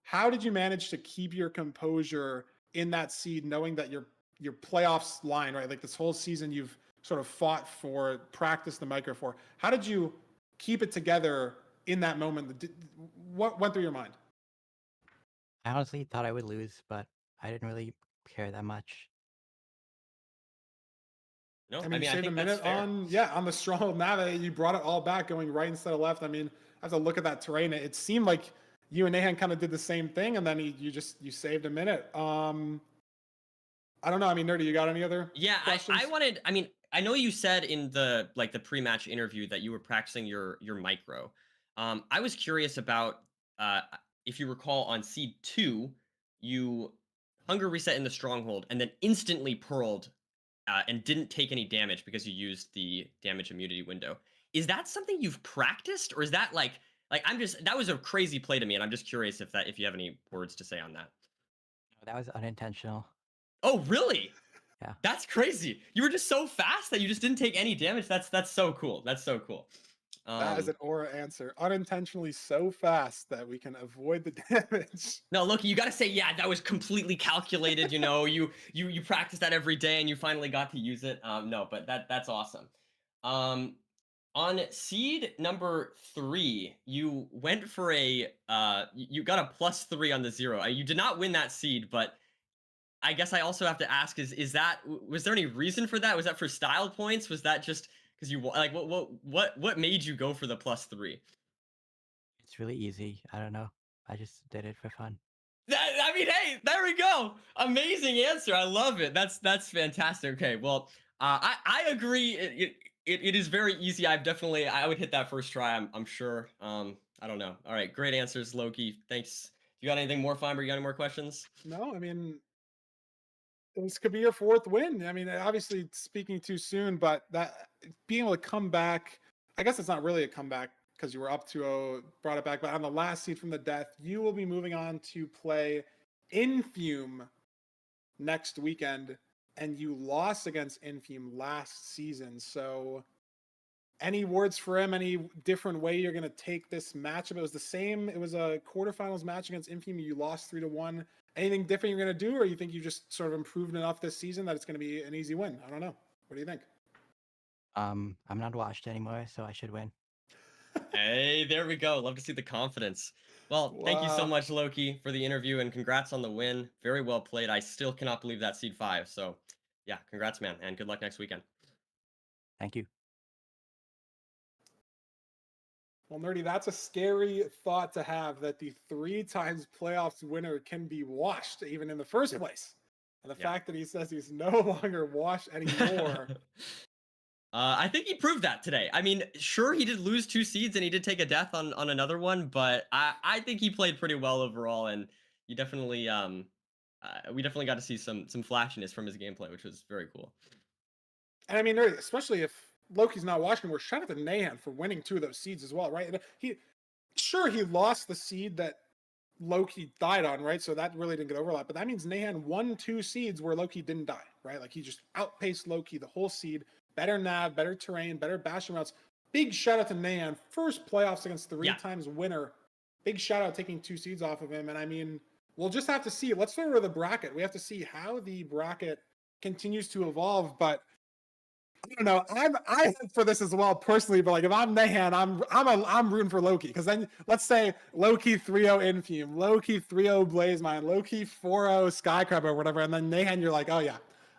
How did you manage to keep your composure in that seed, knowing that your playoffs line, right? Like this whole season you've sort of fought for, practiced the micro for. How did you keep it together in that moment? What went through your mind? I honestly thought I would lose, but I didn't really care that much. No, I mean, you I saved a think that's minute fair. on the stronghold nav. You brought it all back, going right instead of left. I mean, I have to look at that terrain. It seemed like you and Nahan kind of did the same thing, and then you saved a minute. I don't know. I mean, Nerdy, you got any other questions? I wanted. I mean, I know you said in the pre-match interview that you were practicing your micro. I was curious about if you recall on seed 2, you hunger reset in the stronghold and then instantly pearled and didn't take any damage because you used the damage immunity window. Is that something you've practiced, or is that like that was a crazy play to me, and I'm just curious if you have any words to say on that. That was unintentional. Oh, really? Yeah. That's crazy. You were just so fast that you just didn't take any damage. That's so cool. That's so cool. That is an aura answer. Unintentionally so fast that we can avoid the damage. No, Loki, you got to say, yeah, that was completely calculated. You know, you practice that every day and you finally got to use it. No, but that's awesome. On seed number 3, you went for you got a +3 on the 0. You did not win that seed, but I guess I also have to ask, was there any reason for that? Was that for style points? Was that just because you like what made you go for the +3? It's really easy. I don't know. I just did it for fun. I mean, hey, there we go. Amazing answer. I love it. That's fantastic. Okay, well, I agree. It is very easy. I would hit that first try. I'm sure. I don't know. All right, great answers, Loki. Thanks. You got anything more, Fiber? You got any more questions? No, I mean, this could be your 4th win. I mean, obviously speaking too soon, but that being able to come back, I guess it's not really a comeback because you were up 2-0, brought it back. But on the last seed from the death, you will be moving on to play Infume next weekend, and you lost against Infume last season. So any words for him? Any different way you're going to take this matchup? It was the same. It was a quarterfinals match against Infume. You lost 3-1. Anything different you're going to do, or you think you just sort of improved enough this season that it's going to be an easy win? I don't know. What do you think? I'm not washed anymore, so I should win. Hey, there we go. Love to see the confidence. Well, thank you so much, Loki, for the interview, and congrats on the win. Very well played. I still cannot believe that seed 5. So, yeah, congrats, man, and good luck next weekend. Thank you. Well, Nerdy, that's a scary thought to have, that the 3 times playoffs winner can be washed even in the first place. And the fact that he says he's no longer washed anymore. I think he proved that today. I mean, sure, he did lose 2 seeds and he did take a death on another one, but I think he played pretty well overall, and you definitely we definitely got to see some flashiness from his gameplay, which was very cool. And I mean, Nerdy, especially if Loki's not watching, we're shout out to Nahan for winning 2 of those seeds as well, right? He lost the seed that Loki died on, right? So that really didn't get overlap, but that means Nahan won 2 seeds where Loki didn't die, right? Like he just outpaced Loki the whole seed. Better nav, better terrain, better bastion routes. Big shout out to Nahan. First playoffs against 3 times winner. Big shout out taking 2 seeds off of him. And I mean, we'll just have to see. Let's start with the bracket. We have to see how the bracket continues to evolve, but I don't know. I hope for this as well personally, but like if I'm Nahan, I'm rooting for Loki, because then let's say Loki 3-0 Infume, Loki 3-0 Blazemine, Loki 4-0 Skycrab or whatever, and then Nahan, you're like, oh yeah,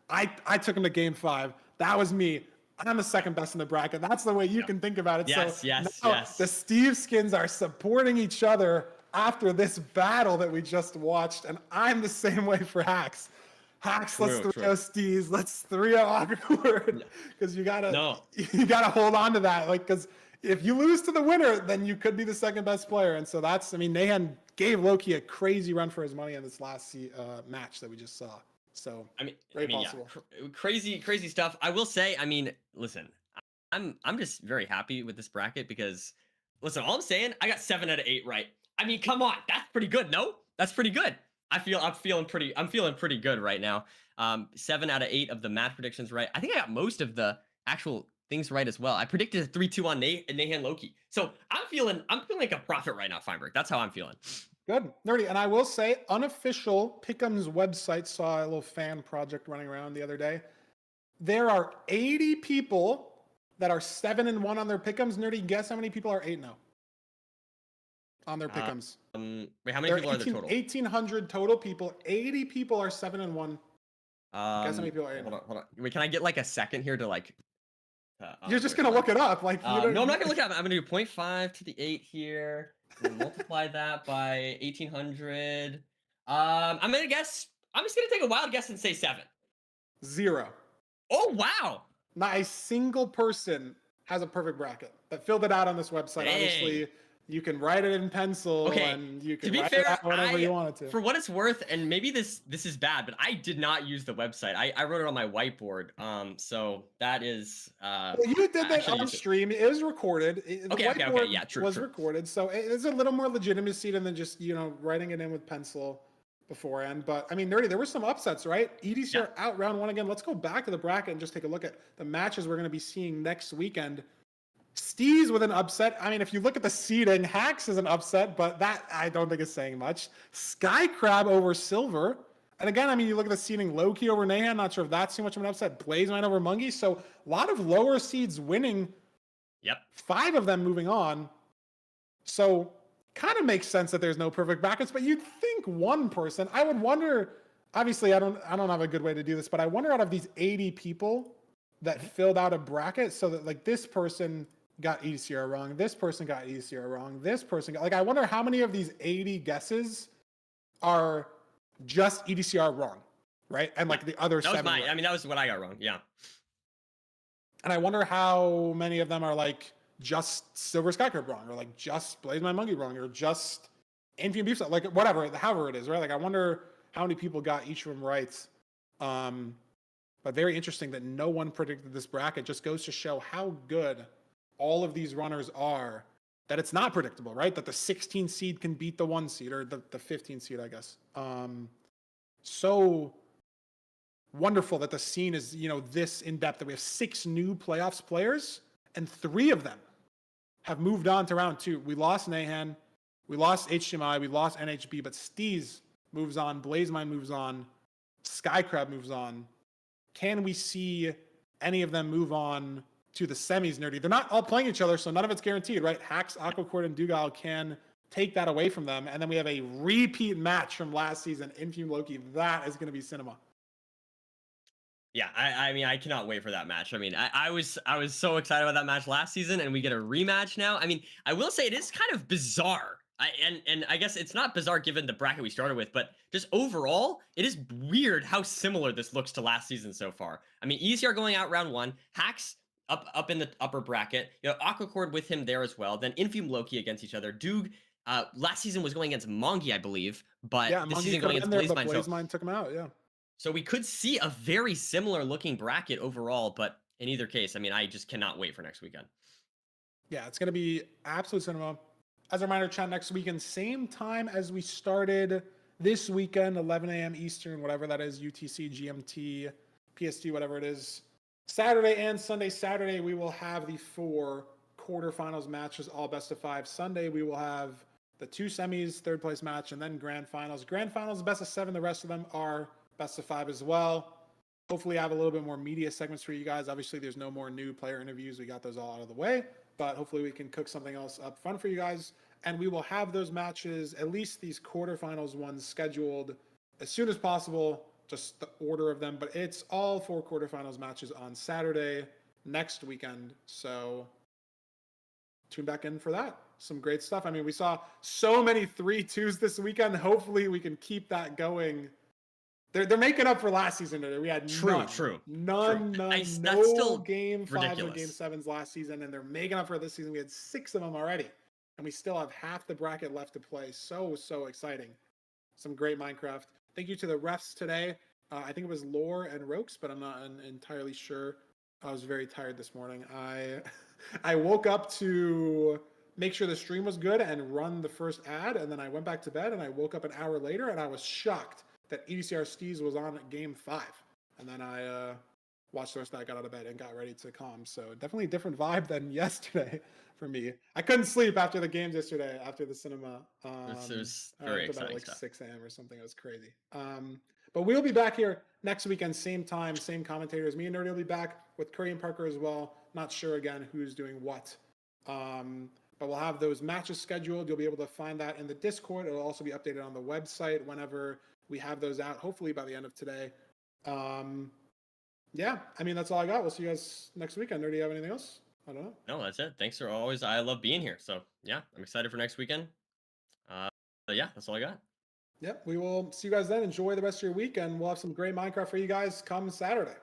I took him to game 5. That was me. I'm the second best in the bracket. That's the way you can think about it. Yes, so yes. The Steve skins are supporting each other after this battle that we just watched, and I'm the same way for Hacks. Hacks, let's 3-0 Steez, let's 3-0 Awkward, because you gotta hold on to that, like, because if you lose to the winner, then you could be the second best player, and so that's, I mean, Nahan gave Loki a crazy run for his money in this last match that we just saw. So possible. Yeah, crazy stuff. I will say, I mean, listen, I'm just very happy with this bracket because, listen, all I'm saying, I got 7 out of 8 right. I mean, come on, that's pretty good. No, that's pretty good. I'm feeling pretty good right now. 7 out of 8 of the match predictions right. I think I got most of the actual things right as well. I predicted a 3-2 on Nahan Loki. So I'm feeling like a prophet right now, Feinberg. That's how I'm feeling. Good. Nerdy. And I will say, unofficial Pick'em's website saw a little fan project running around the other day. There are 80 people that are 7-1 on their Pick'ems. Nerdy, guess how many people are 8-0 on their Pick'ems? Wait, how many people are there total? 1,800 total people. 80 people are 7-1. Guess how many people are 8-0? Hold on. Wait, can I get like a second here to like... You're just going to look it up. Like, no, I'm not going to look it up. I'm going to do 0.5 to the 8 here. Multiply that by 1,800. I'm just going to take a wild guess and say 7. 0. Oh, wow. Not a single person has a perfect bracket that filled it out on this website. Dang. Obviously, you can write it in pencil and you can to be write fair, it out whenever you want it to. For what it's worth, and maybe this is bad, but I did not use the website. I wrote it on my whiteboard. So that is well, you did that on stream. It was recorded. Okay, yeah, true. Was recorded. So it's a little more legitimacy than just, writing it in with pencil beforehand. But I mean, Nerdy, there were some upsets, right? EDCR out round 1 again. Let's go back to the bracket and just take a look at the matches we're going to be seeing next weekend. Steez with an upset. I mean, if you look at the seeding, Hacks is an upset, but that I don't think is saying much. Sky Crab over Silver. And again, I mean, you look at the seeding, Loki over Nahan. Not sure if that's too much of an upset. Blazemine over Mungie. So a lot of lower seeds winning. Yep. 5 of them moving on. So kind of makes sense that there's no perfect brackets, but you'd think one person. I would wonder, obviously I don't have a good way to do this, but I wonder out of these 80 people that filled out a bracket so that like this person got EDCR wrong, this person got EDCR wrong, this person got, like, I wonder how many of these 80 guesses are just EDCR wrong, right? And like the other 7 right. I mean, that was what I got wrong. Yeah. And I wonder how many of them are like just Silver Skycrab wrong, or like just Blazemine Monkey wrong, or just Infume Beef, like whatever, however it is, right? Like I wonder how many people got each of them right. But very interesting that no one predicted this bracket. Just goes to show how good all of these runners are, that it's not predictable, right? That the 16 seed can beat the 1 seed, or the 15 seed, I guess. So wonderful that the scene is, this in depth, that we have 6 new playoffs players and 3 of them have moved on to round 2. We lost Nahan, we lost HDMI, we lost NHB, but Steez moves on, Blazemine moves on, Skycrab moves on. Can we see any of them move on to the semis, Nerdy? They're not all playing each other, so none of it's guaranteed, right? Hacks, Aquacord, and Dugal can take that away from them. And then we have a repeat match from last season, Infume Loki. That is going to be cinema. Yeah, I mean, I cannot wait for that match. I mean, I was so excited about that match last season, and we get a rematch now. I mean, I will say it is kind of bizarre. And I guess it's not bizarre given the bracket we started with, but just overall, it is weird how similar this looks to last season so far. I mean, EDCR going out round 1, Hacks up in the upper bracket, Aquacord with him there as well. Then Infume Loki against each other. Dug last season was going against Mongi, I believe, but this season going against Blazemine. Blazemine took him out, yeah. So we could see a very similar looking bracket overall, but in either case, I mean, I just cannot wait for next weekend. Yeah, it's going to be absolute cinema. As a reminder, chat next weekend, same time as we started this weekend, 11 a.m. Eastern, whatever that is, UTC, GMT, PST, whatever it is. Saturday and Sunday. Saturday, we will have the 4 quarterfinals matches, all best of 5. Sunday, we will have the 2 semis, 3rd place match, and then grand finals. Grand finals, best of 7. The rest of them are best of 5 as well. Hopefully, I have a little bit more media segments for you guys. Obviously, there's no more new player interviews. We got those all out of the way. But hopefully we can cook something else up fun for you guys. And we will have those matches, at least these quarterfinals ones, scheduled as soon as possible, just the order of them. But it's all 4 quarterfinals matches on Saturday next weekend. So tune back in for that. Some great stuff. I mean, we saw so many 3-2s this weekend. Hopefully we can keep that going. They're making up for last season. We had none, no game 5s or game 7s last season, and they're making up for it this season. We had 6 of them already, and we still have half the bracket left to play. So exciting. Some great Minecraft. Thank you to the refs today. I think it was Lore and Rokes, but I'm not entirely sure. I was very tired this morning. I woke up to make sure the stream was good and run the first ad, and then I went back to bed, and I woke up an hour later, and I was shocked that EDCR Steez was on at game 5. And then I watched the rest of that, got out of bed, and got ready to come. So definitely a different vibe than yesterday for me. I couldn't sleep after the games yesterday, after the cinema. It was I very went to bed at exciting like stuff. 6 a.m. or something. It was crazy. But we'll be back here next weekend, same time, same commentators. Me and Nerdy will be back with Curry and Parker as well. Not sure again who's doing what. But we'll have those matches scheduled. You'll be able to find that in the Discord. It'll also be updated on the website whenever we have those out, hopefully by the end of today. Yeah, I mean, that's all I got. We'll see you guys next weekend. Nerdy, do you have anything else? I don't know. No, that's it. Thanks for always. I love being here. So yeah, I'm excited for next weekend. But yeah, that's all I got. Yep, we will see you guys then. Enjoy the rest of your week, and we'll have some great Minecraft for you guys come Saturday.